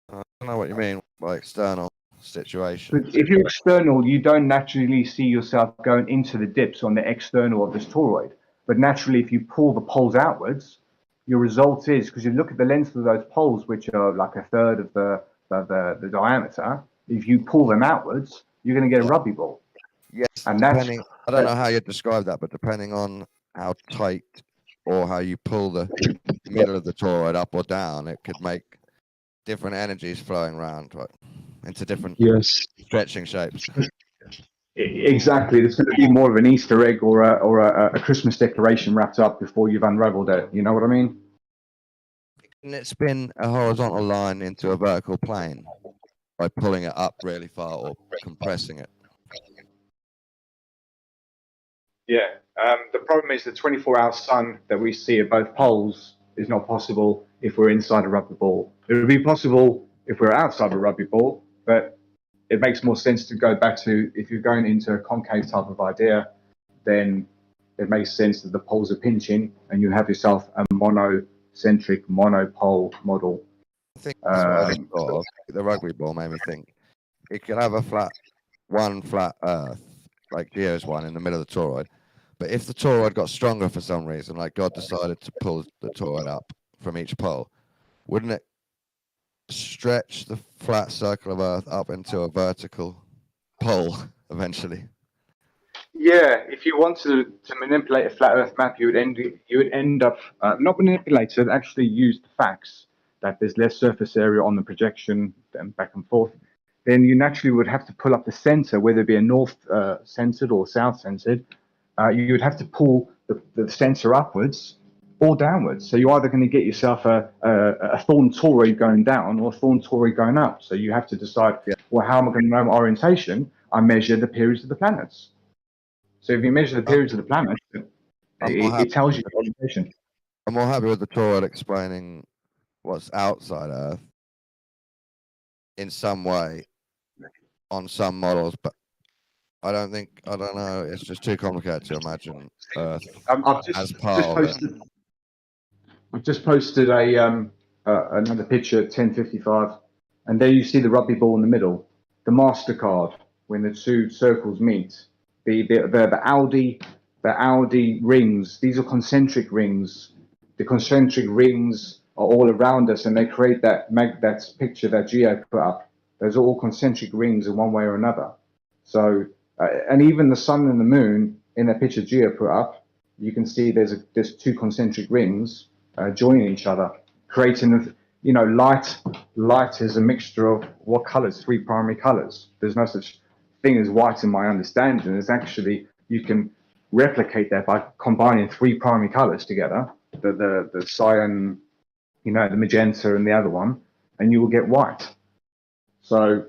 I don't know what you mean by external situation. But if you're external, you don't naturally see yourself going into the dips on the external of this toroid. But naturally, if you pull the poles outwards, your result is, because you look at the length of those poles, which are like a third of the diameter, if you pull them outwards, you're going to get a rugby ball. Yes, and I don't know how you describe that, but depending on how tight or how you pull the middle of the toroid up or down, it could make different energies flowing around, right, into different stretching shapes. Exactly. There's going to be more of an Easter egg or a Christmas decoration wrapped up before you've unraveled it. You know what I mean? Can it spin a horizontal line into a vertical plane by pulling it up really far or compressing it. Yeah. The problem is the 24-hour sun that we see at both poles is not possible if we're inside a rugby ball. It would be possible if we're outside a rugby ball, but it makes more sense to go back to, if you're going into a concave type of idea, then it makes sense that the poles are pinching and you have yourself a monocentric, monopole model. I think that's what I thought of. The rugby ball made me think it could have one flat Earth, like Geo's one in the middle of the toroid. But if the toroid got stronger for some reason, like God decided to pull the toroid up from each pole, wouldn't it stretch the flat circle of Earth up into a vertical pole eventually? Yeah, if you wanted to manipulate a flat Earth map, you would end up not manipulate it, actually use the facts that there's less surface area on the projection and back and forth. Then you naturally would have to pull up the center, whether it be a north centered or south centered. You would have to pull the center upwards or downwards. So you're either going to get yourself a thorn toroid going down or a thorn toroid going up. So you have to decide, well, how am I going to know my orientation? I measure the periods of the planets. So if you measure the periods of the planets, it tells you the orientation. I'm more happy with the toroid explaining what's outside Earth in some way on some models, but I don't know, it's just too complicated to imagine Earth as part of it. I've just posted another picture at 10:55, and there you see the rugby ball in the middle, the MasterCard, when the two circles meet. The Audi rings, these are concentric rings. The concentric rings are all around us, and they create that picture that Geo put up. Those are all concentric rings in one way or another. So, and even the sun and the moon in that picture Geo put up, you can see there's two concentric rings joining each other, creating light. Light is a mixture of what colors? 3 primary colors. There's no such thing as white in my understanding. It's actually, you can replicate that by combining 3 primary colors together, the cyan, the magenta and the other one, and you will get white. So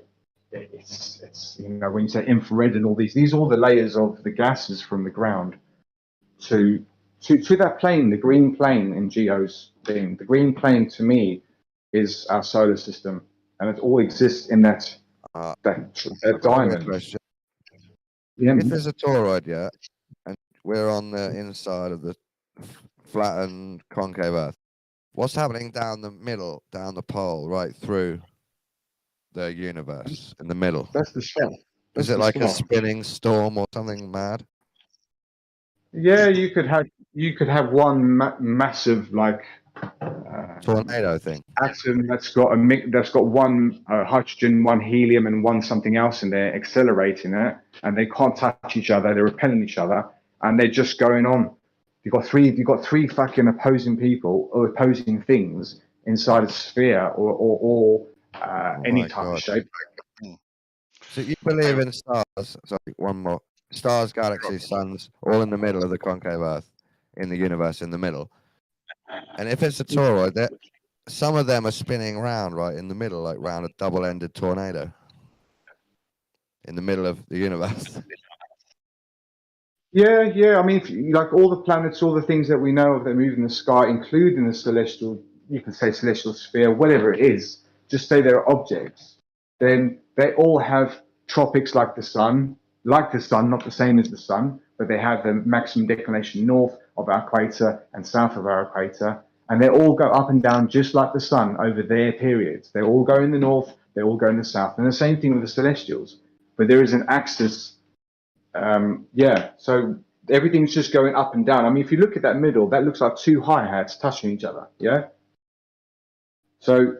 it's when you say infrared and all these are all the layers of the gases from the ground to that plane, the green plane in Geo's thing. The green plane to me is our solar system, and it all exists in that diamond. If there's a toroid, and we're on the inside of the flattened concave Earth, what's happening down the middle, down the pole, right through the universe in the middle? That's the star. Is it like a spinning storm or something mad? Yeah, you could have one massive tornado thing atom that's got one hydrogen, one helium, and one something else in there accelerating it, and they can't touch each other. They're repelling each other, and they're just going on. You've got three fucking opposing people or opposing things inside a sphere or any type of shape. So you believe in stars? Sorry, one more. Stars, galaxies, suns, all in the middle of the concave Earth, in the universe, in the middle. And if it's a toroid, some of them are spinning around right in the middle, like round a double-ended tornado, in the middle of the universe. Yeah. I mean, like all the planets, all the things that we know of that move in the sky, including the celestial, you can say celestial sphere, whatever it is, just say they're objects. Then they all have tropics like the sun, not the same as the sun, but they have the maximum declination north of our equator and south of our equator, and they all go up and down just like the sun over their periods. They all go in the north, they all go in the south, and the same thing with the celestials. But there is an axis, so everything's just going up and down. I mean, if you look at that middle, that looks like two hi-hats touching each other, yeah? So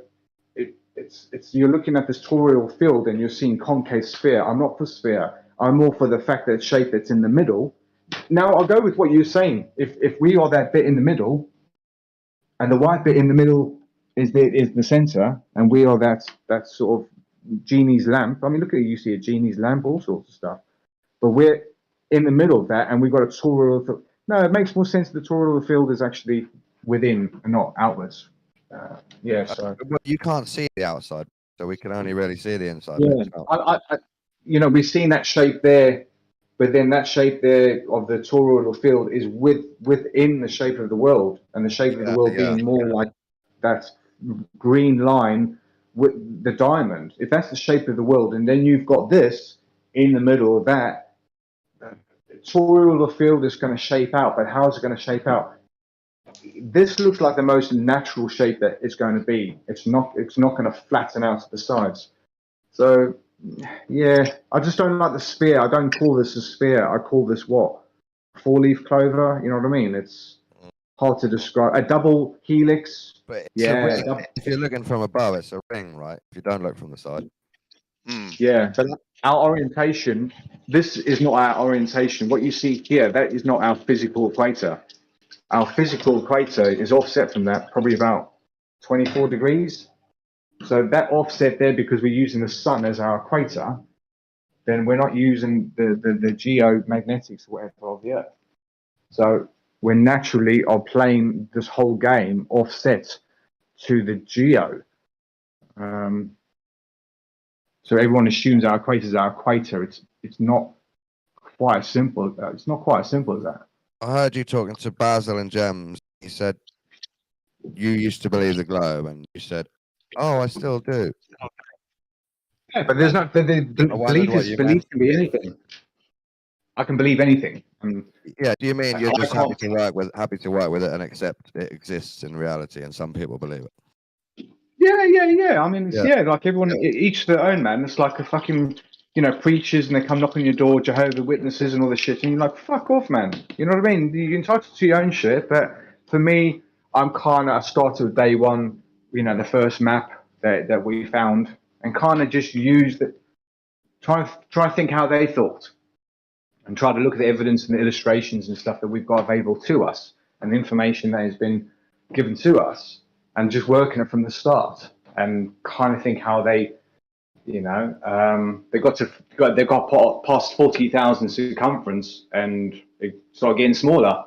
it's you're looking at this toroidal field and you're seeing concave sphere. I'm not for sphere. I'm more for the fact that it's shape that's in the middle. Now, I'll go with what you're saying. If we are that bit in the middle, and the white bit in the middle is the center, and we are that sort of genie's lamp. I mean, look at you see a genie's lamp, all sorts of stuff. But we're in the middle of that, and we've got a toroidal field. No, it makes more sense. The toroidal field is actually within and not outwards. So you can't see the outside. so we can only really see the inside. Yeah, But it's not. you know, we've seen that shape there, but then that shape there of the toroidal field is within the shape of the world, and the shape of the world being more like that green line with the diamond. If that's the shape of the world, and then you've got this in the middle of that, toroidal field is going to shape out. But how is it going to shape out? This looks like the most natural shape that it's going to be. It's not going to flatten out to the sides. So, yeah, I just don't like the sphere. I don't call this a sphere. I call this what? Four-leaf clover. You know what I mean? It's hard to describe. A double helix. But it's yeah. a ring. If you're looking from above, it's a ring, right? If you don't look from the side. Yeah, but our orientation, this is not our orientation. What you see here, that is not our physical equator. Our physical equator is offset from that, probably about 24 degrees. So that offset there, because we're using the sun as our equator, then we're not using the geomagnetics or whatever of the Earth. So we naturally are playing this whole game offset to the geo. So everyone assumes our equator is our equator. It's not quite as simple. It's not quite as simple as that. I heard you talking to Basil and Gems. He said you used to believe the globe, and you said, "Oh, I still do." Yeah, but there's not. Belief can be anything. I can believe anything. Yeah. Do you mean you're just happy to work with it and accept it exists in reality, and some people believe it? Yeah. I mean, like everyone, each their own, man. It's like a fucking, preachers, and they come knock on your door, Jehovah's Witnesses and all this shit, and you're like, fuck off, man. You know what I mean? You're entitled to your own shit, but for me, I started with day one, the first map that we found, and kind of just used it, try to think how they thought, and try to look at the evidence and the illustrations and stuff that we've got available to us, and the information that has been given to us, and just working it from the start, and kind of think how they, they got past 40,000 circumference, and they start getting smaller,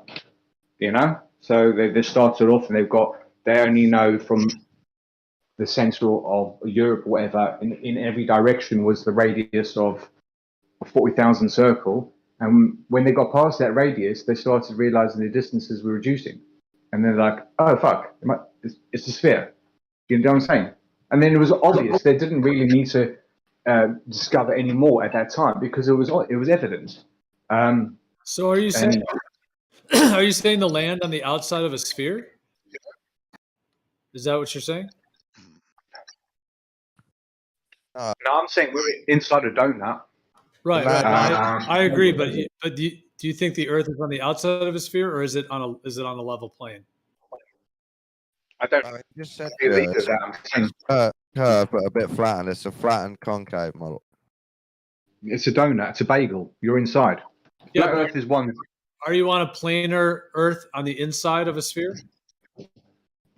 So they started off, and they only know from the central of Europe or whatever, in every direction was the radius of a 40,000 circle. And when they got past that radius, they started realizing the distances were reducing. And they're like, oh, fuck, it's a sphere. You know what I'm saying? And then it was obvious. They didn't really need to discover any more at that time, because it was evident. So are you saying are you saying the land on the outside of a sphere? Is that what you're saying? No, I'm saying we're inside a donut. Right. I agree, but do you think the Earth is on the outside of a sphere, or is it on a level plane? I don't. Just said that. Curve, but a bit flattened. It's a flattened concave model. It's a donut. It's a bagel. You're inside. Yeah, Flat Earth is one. Are you on a planar Earth on the inside of a sphere?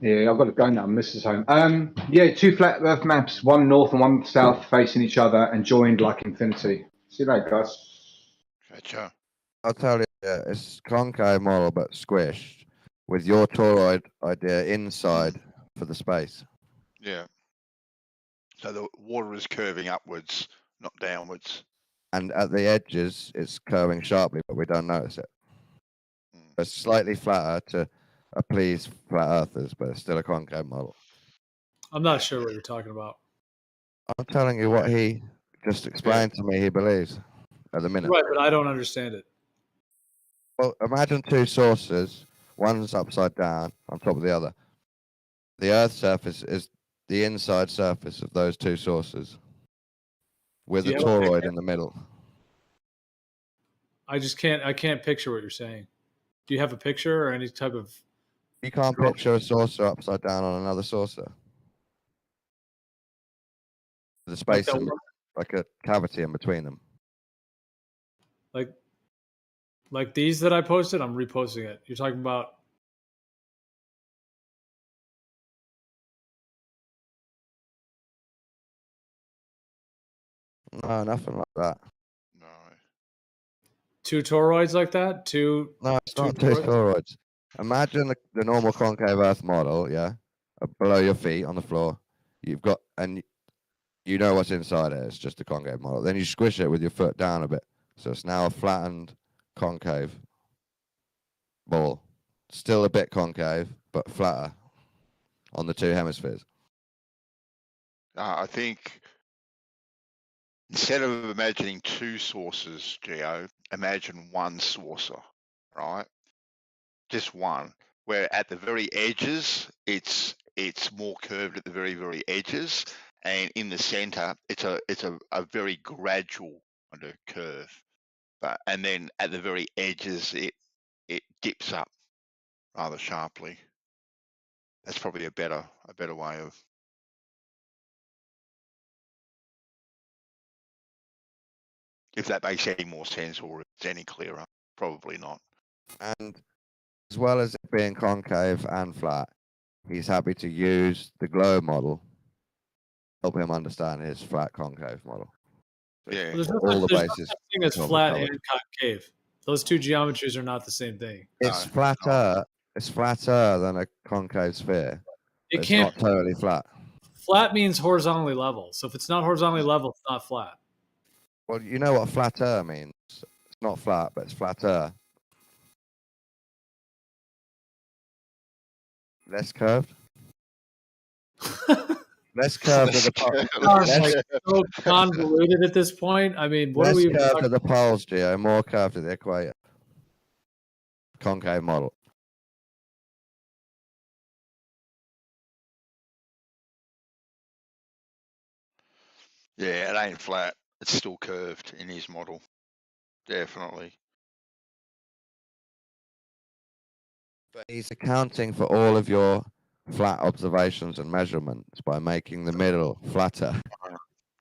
Yeah, I've got to go now. Mrs. Home. Yeah, two flat Earth maps, one north and one south, facing each other and joined like infinity. See that, guys? Gotcha. I'll tell you, it's concave model but squished, with your toroid idea inside for the space. Yeah. So the water is curving upwards, not downwards. And at the edges, it's curving sharply, but we don't notice it. It's slightly flatter to please flat earthers, but it's still a concave model. I'm not sure what you're talking about. I'm telling you what he just explained to me he believes at the minute. Right, but I don't understand it. Well, imagine two sources. One's upside down on top of the other. The Earth's surface is the inside surface of those two sources, with a toroid in the middle. I can't picture what you're saying. Do you have a picture or any type of... You can't picture a saucer upside down on another saucer. The space like a cavity in between them. Like these that I posted, I'm reposting it. You're talking about... No, nothing like that. No. Two toroids like that? No, it's not two toroids. Imagine the normal concave Earth model, yeah, below your feet on the floor. You've got, and You know what's inside it. It's just a concave model. Then you squish it with your foot down a bit. So it's now a flattened concave ball. Still a bit concave, but flatter on the two hemispheres. I think instead of imagining two sources, Geo, imagine one saucer, right? Just one. Where at the very edges, it's more curved at the very edges, and in the center, it's a very gradual kind of curve. And then at the very edges, it dips up rather sharply. That's probably a better way of. If that makes any more sense or it's any clearer, probably not. And as well as it being concave and flat, he's happy to use the globe model, help him understand his flat concave model. So yeah, Well, all the there's no bases. such thing as will be flat covered. and concave. Those two geometries are not the same thing. It's flatter. It's flatter than a concave sphere. It It's can't. not totally flat. Flat means horizontally level. So if it's not horizontally level, it's not flat. Well, you know what flatter means. It's not flat, but it's flatter. Less curved. Less curved at the It's like so convoluted at this point. I mean, what less are we even curved talking at the poles, Geo. More curved at the equator. Concave model. Yeah, it ain't flat. It's still curved in his model. Definitely. But he's accounting for all of your flat observations and measurements by making the middle flatter.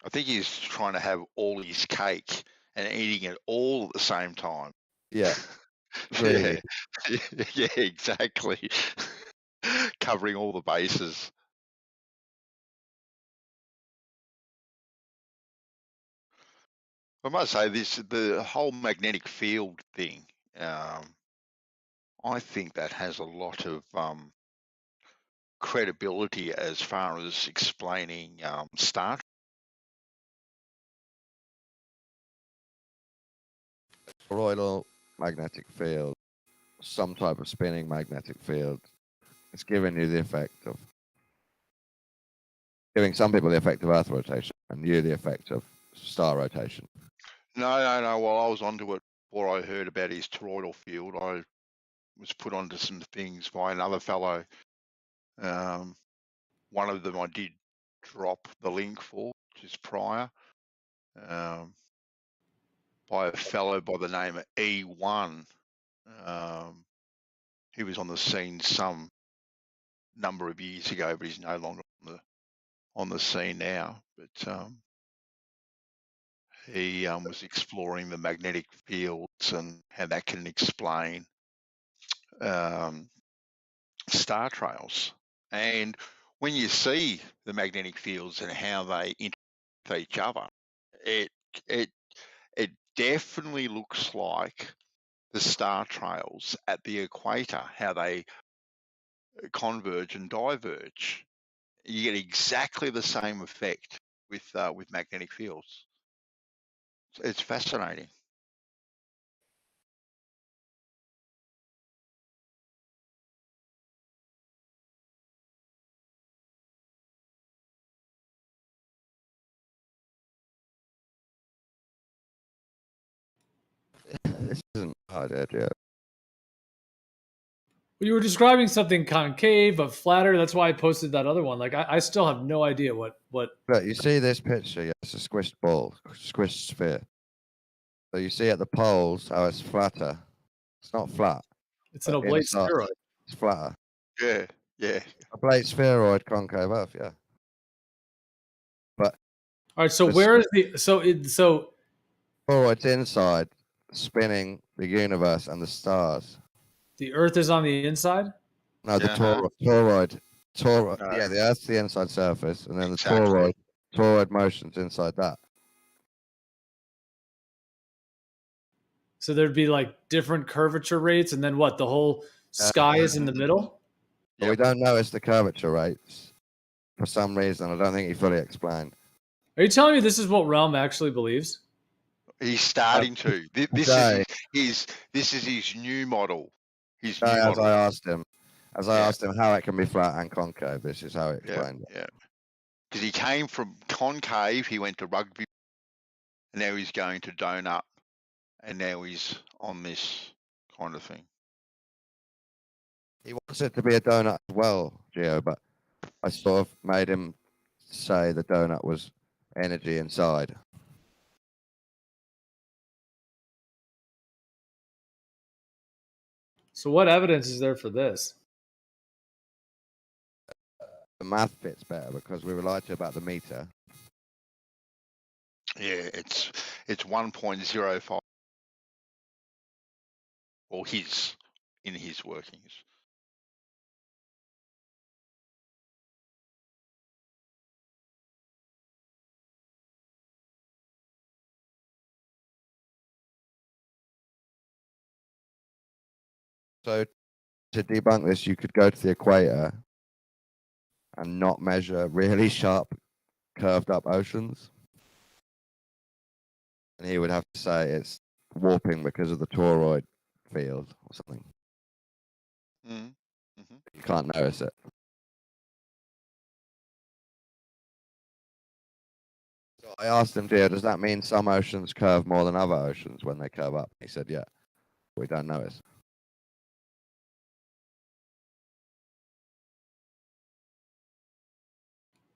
I think he's trying to have all his cake and eating it all at the same time. Yeah. Yeah, Really. yeah, exactly. Covering all the bases. I must say the whole magnetic field thing. I think that has a lot of credibility as far as explaining Star Trek. Toroidal magnetic field, some type of spinning magnetic field. It's giving you the effect of giving some people the effect of Earth rotation and you the effect of star rotation. No. While I was onto it, before I heard about his toroidal field, I was put onto some things by another fellow. One of them I did drop the link for, which is prior, by a fellow by the name of E1. He was on the scene some number of years ago, but he's no longer on the scene now. But he was exploring the magnetic fields and how that can explain star trails. And when you see the magnetic fields and how they interact with each other, it definitely looks like the star trails at the equator, how they converge and diverge. You get exactly the same effect with magnetic fields. It's fascinating. This isn't hard, yeah. You were describing something concave but flatter. That's why I posted that other one. Like I still have no idea what. Look, you see this picture? Yeah, it's a squished ball, squished sphere. So you see at the poles how it's flatter. It's not flat. It's an oblate spheroid. It's flatter. Yeah. Oblate spheroid concave Earth, yeah. But all right. So where is the so spheroid's inside, spinning the universe and the stars. the Earth is on the inside? No, the toroid. Yeah, the Earth's the inside surface, and then the toroid motion's inside that. So there'd be like different curvature rates, and then what? The whole sky is in the middle? But we don't know it's the curvature rates for some reason. I don't think he fully explained. Are you telling me this is what Realm actually believes? He's starting to. Okay. This is his new model. His new As model. I asked him, how it can be flat and concave, this is how he explained it. Yeah. Because he came from concave, he went to rugby, and now he's going to donut, and now he's on this kind of thing. He wants it to be a donut as well, Gio, but I sort of made him say the donut was energy inside. So what evidence is there for this? The math fits better because we were lied to about the meter. Yeah, it's 1.05, or in his workings. So to debunk this, you could go to the equator and not measure really sharp, curved up oceans. And he would have to say it's warping because of the toroid field or something. You can't notice it. So I asked him, Gio, does that mean some oceans curve more than other oceans when they curve up? He said, yeah. We don't notice.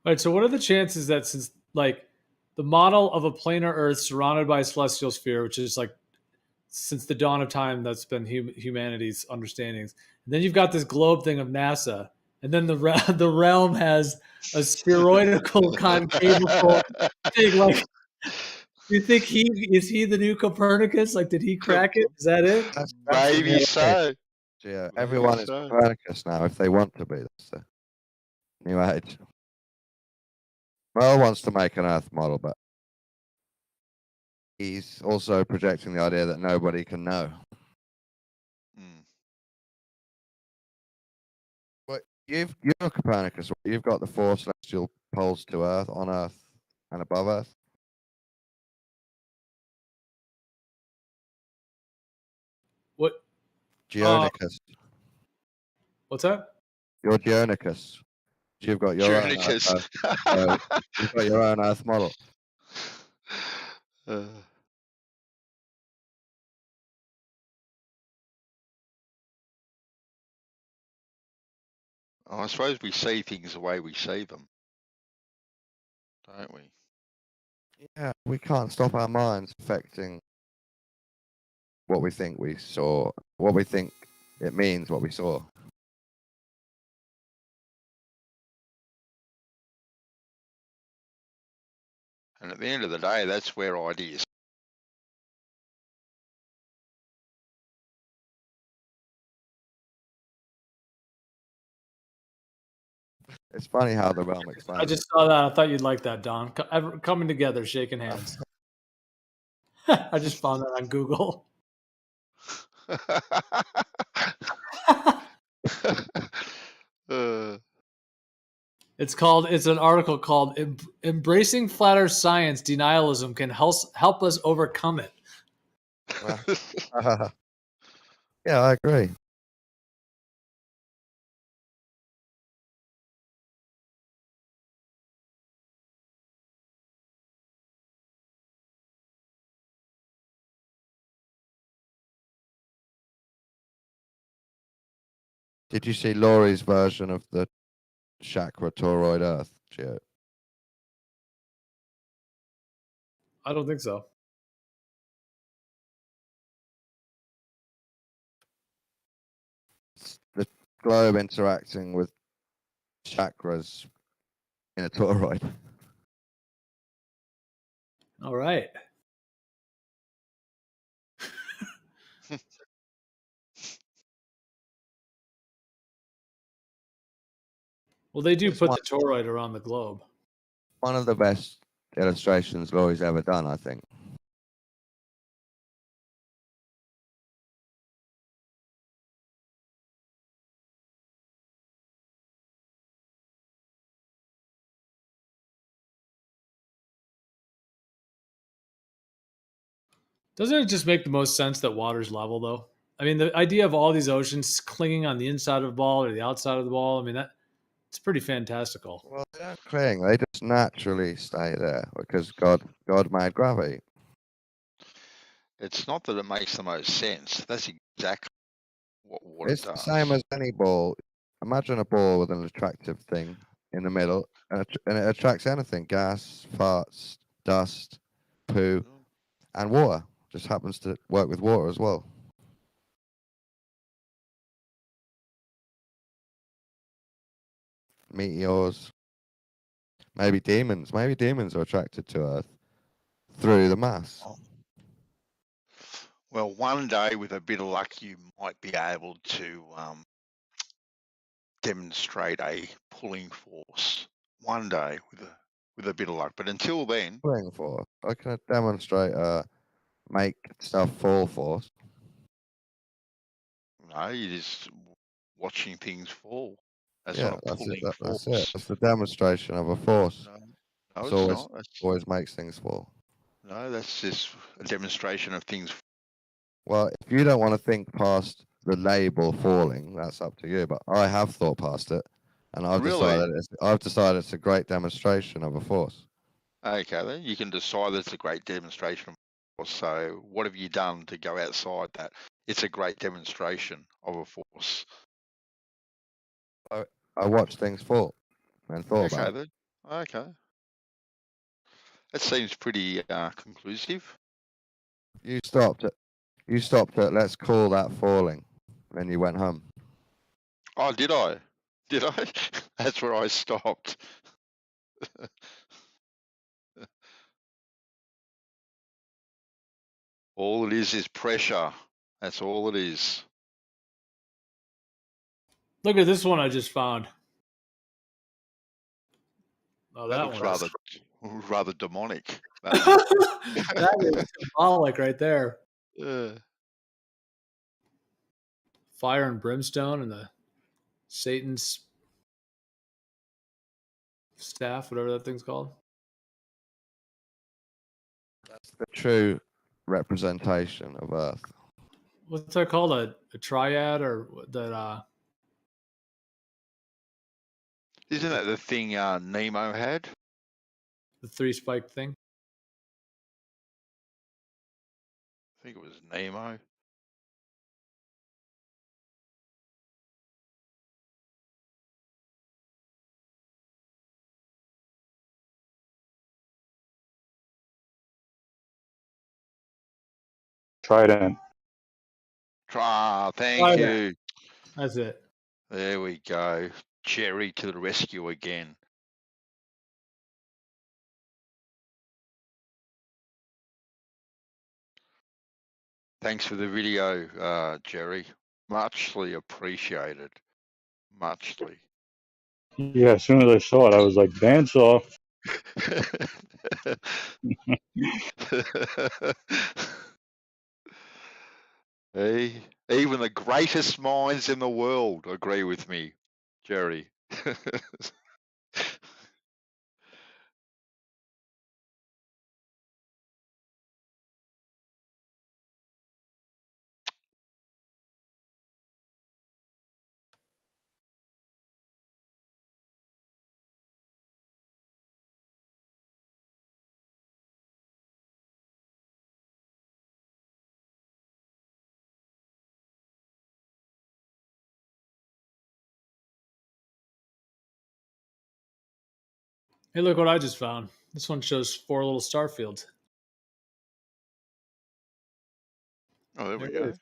All right, so what are the chances that since like the model of a planar Earth surrounded by a celestial sphere, which is like since the dawn of time, that's been humanity's understandings, and then you've got this globe thing of NASA, and then the realm has a spheroidal concavable thing. Like, do you think is he the new Copernicus? Like, did he crack it? Is that it? That's Maybe so. Yeah, everyone is Copernicus now if they want to be. That's the new age. Merle wants to make an Earth model, but he's also projecting the idea that nobody can know. But you're Copernicus. You've got the 4 celestial poles to Earth, on Earth, and above Earth. What? Geonicus. What's that? You're Geonicus. You've got your own Geonicus. Earth, you've got your own Earth model. I suppose we see things the way we see them, don't we? Yeah, we can't stop our minds affecting what we think we saw, what we think it means, what we saw. And at the end of the day, that's where ideas. It's funny how the realm expands. I just saw that. I thought you'd like that, Don. Coming together, shaking hands. I just found that on Google. It's an article called Embracing Flat Earth Science Denialism Can Help Us Overcome It. Yeah, I agree. Did you see Laurie's version of the chakra toroid Earth, Gio? I don't think so. It's the globe interacting with chakras in a toroid. All right. Well, they do put the toroid around the globe. One of the best illustrations Laurie's ever done, I think. Doesn't it just make the most sense that water's level, though? I mean, the idea of all these oceans clinging on the inside of the ball or the outside of the ball, I mean, it's pretty fantastical. Well, they don't cling; they just naturally stay there because God made gravity. It's not that it makes the most sense. That's exactly what it It's the does. same as any ball. Imagine a ball with an attractive thing in the middle, and it attracts anything: gas, farts, dust, poo, and water. Just happens to work with water as well. Meteors, maybe demons. Maybe demons are attracted to Earth through the mass. Well, one day with a bit of luck, you might be able to demonstrate a pulling force. One day with a bit of luck, but until then, Pulling force. I can demonstrate make stuff fall force. no, you're just watching things fall. That's Yeah, not a that's it. pulling That's force. it. That's the demonstration of a force. No, It's it's not. always makes things fall. No, that's just a demonstration of things. Well, if you don't want to think past the label falling, that's up to you. But I have thought past it, and I've Really? decided it's a great demonstration of a force. Okay, then you can decide that it's a great demonstration of force. So, what have you done to go outside that? It's a great demonstration of a force. I watched things fall and thought Okay, about it. then. Okay. That seems pretty conclusive. You stopped it. You stopped it. Let's call that falling. Then you went home. Oh, did I? Did I? That's where I stopped. All it is pressure. That's all it is. Look at this one I just found. Oh, That that looks one is rather demonic. That one. that is symbolic right there. Yeah. Fire and brimstone and the Satan's staff, whatever that thing's called. That's the true representation of Earth. What's that called? A triad or that? Isn't that the thing Nemo had? The three spiked thing. I think it was Nemo. Trident. Thank Trident. you. That's it. There we go. Jerry to the rescue again. Thanks for the video, Jerry. Muchly appreciated. Muchly. Yeah, as soon as I saw it, I was like, dance off. Hey, even the greatest minds in the world agree with me, Jerry. Hey, look what I just found. This one shows 4 little star fields. Oh, there we There it go. is.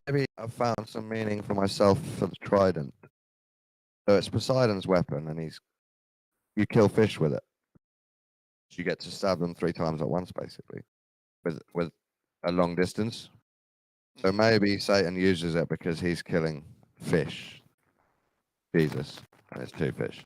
Maybe I found some meaning for myself for the trident. So it's Poseidon's weapon, and you kill fish with it. So you get to stab them 3 times at once, basically, with a long distance. So maybe Satan uses it because he's killing fish. Jesus, and it's 2 fish.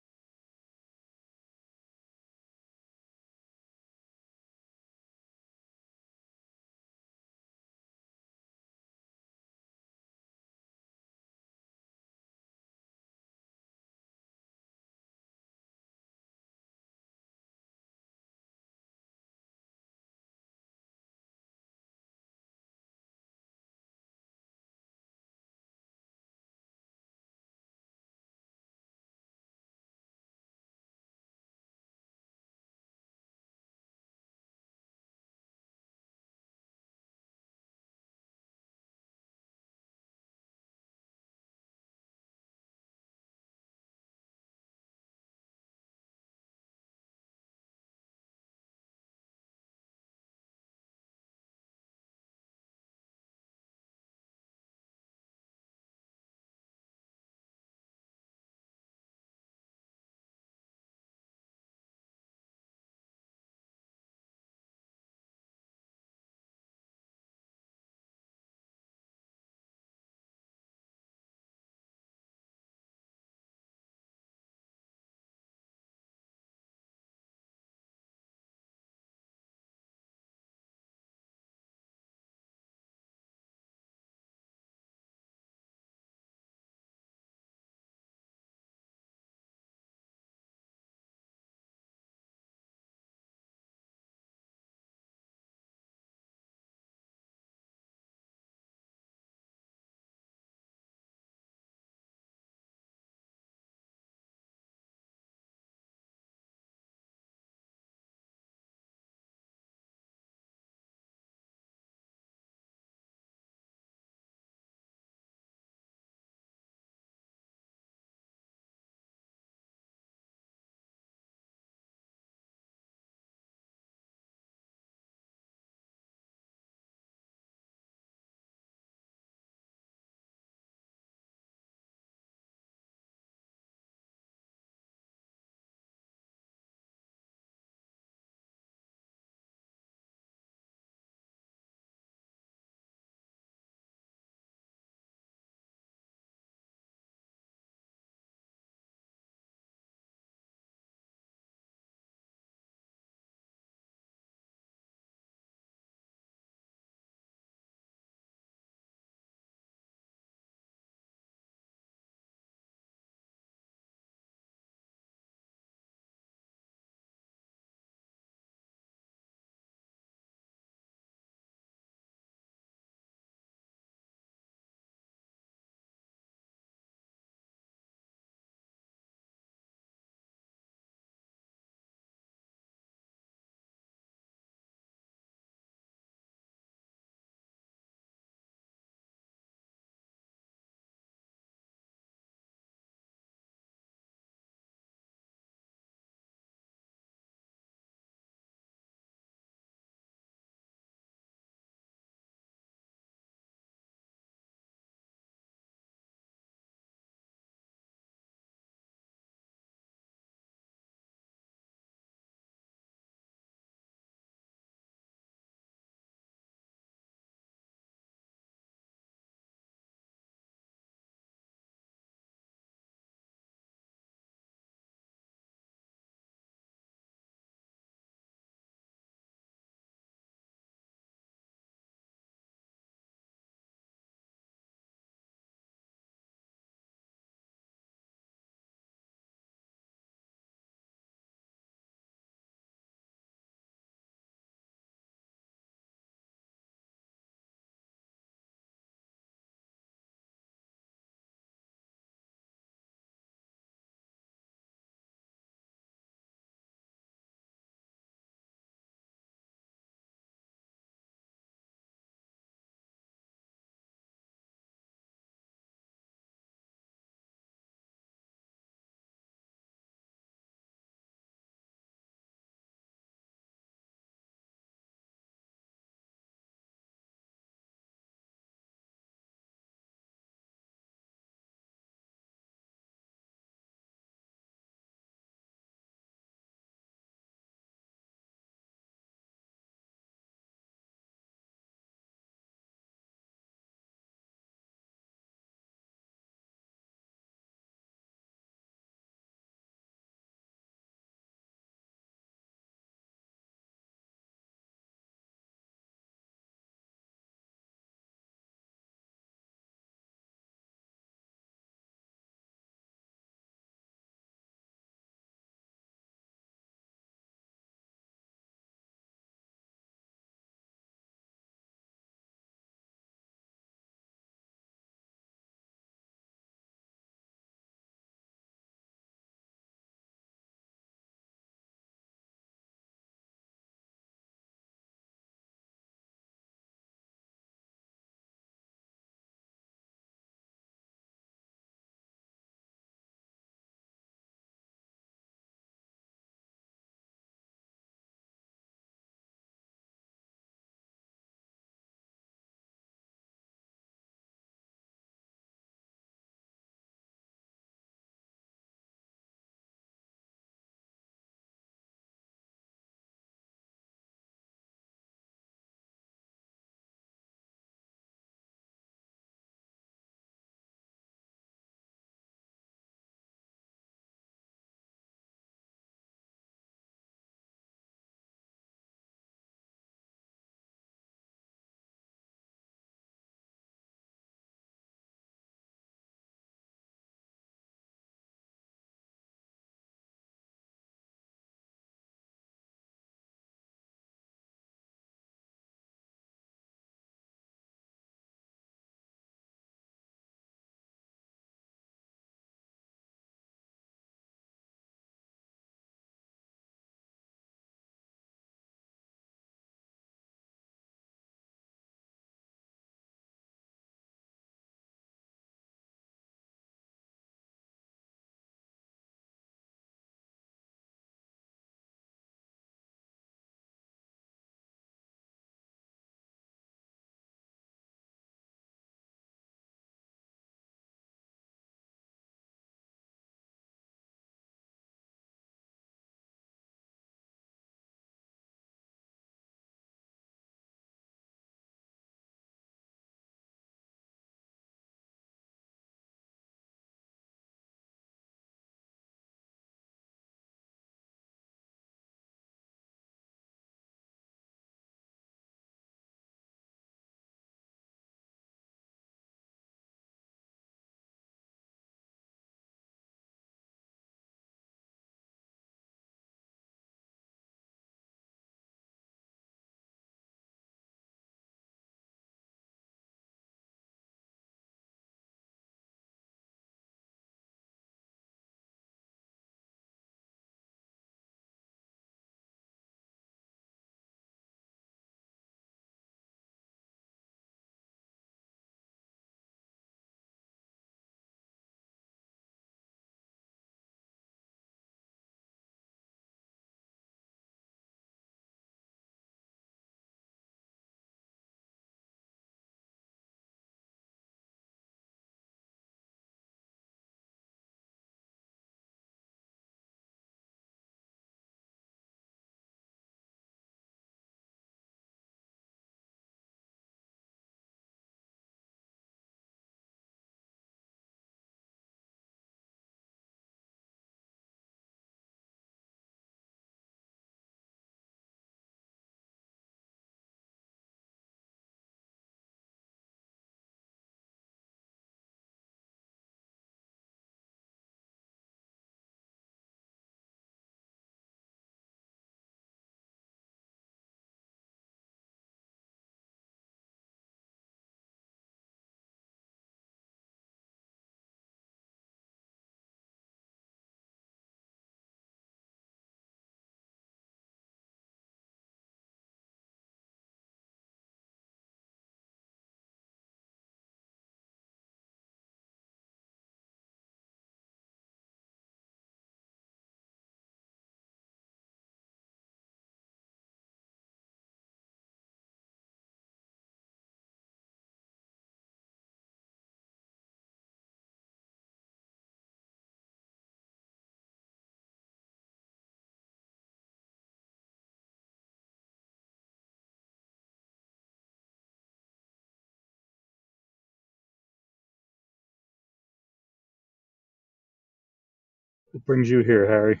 What brings you here, Harry?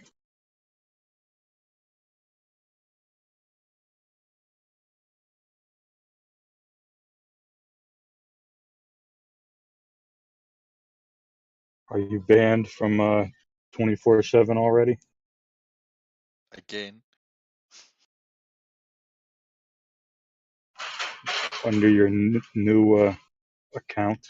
Are you banned from 24/7 already? Again. Under your new account?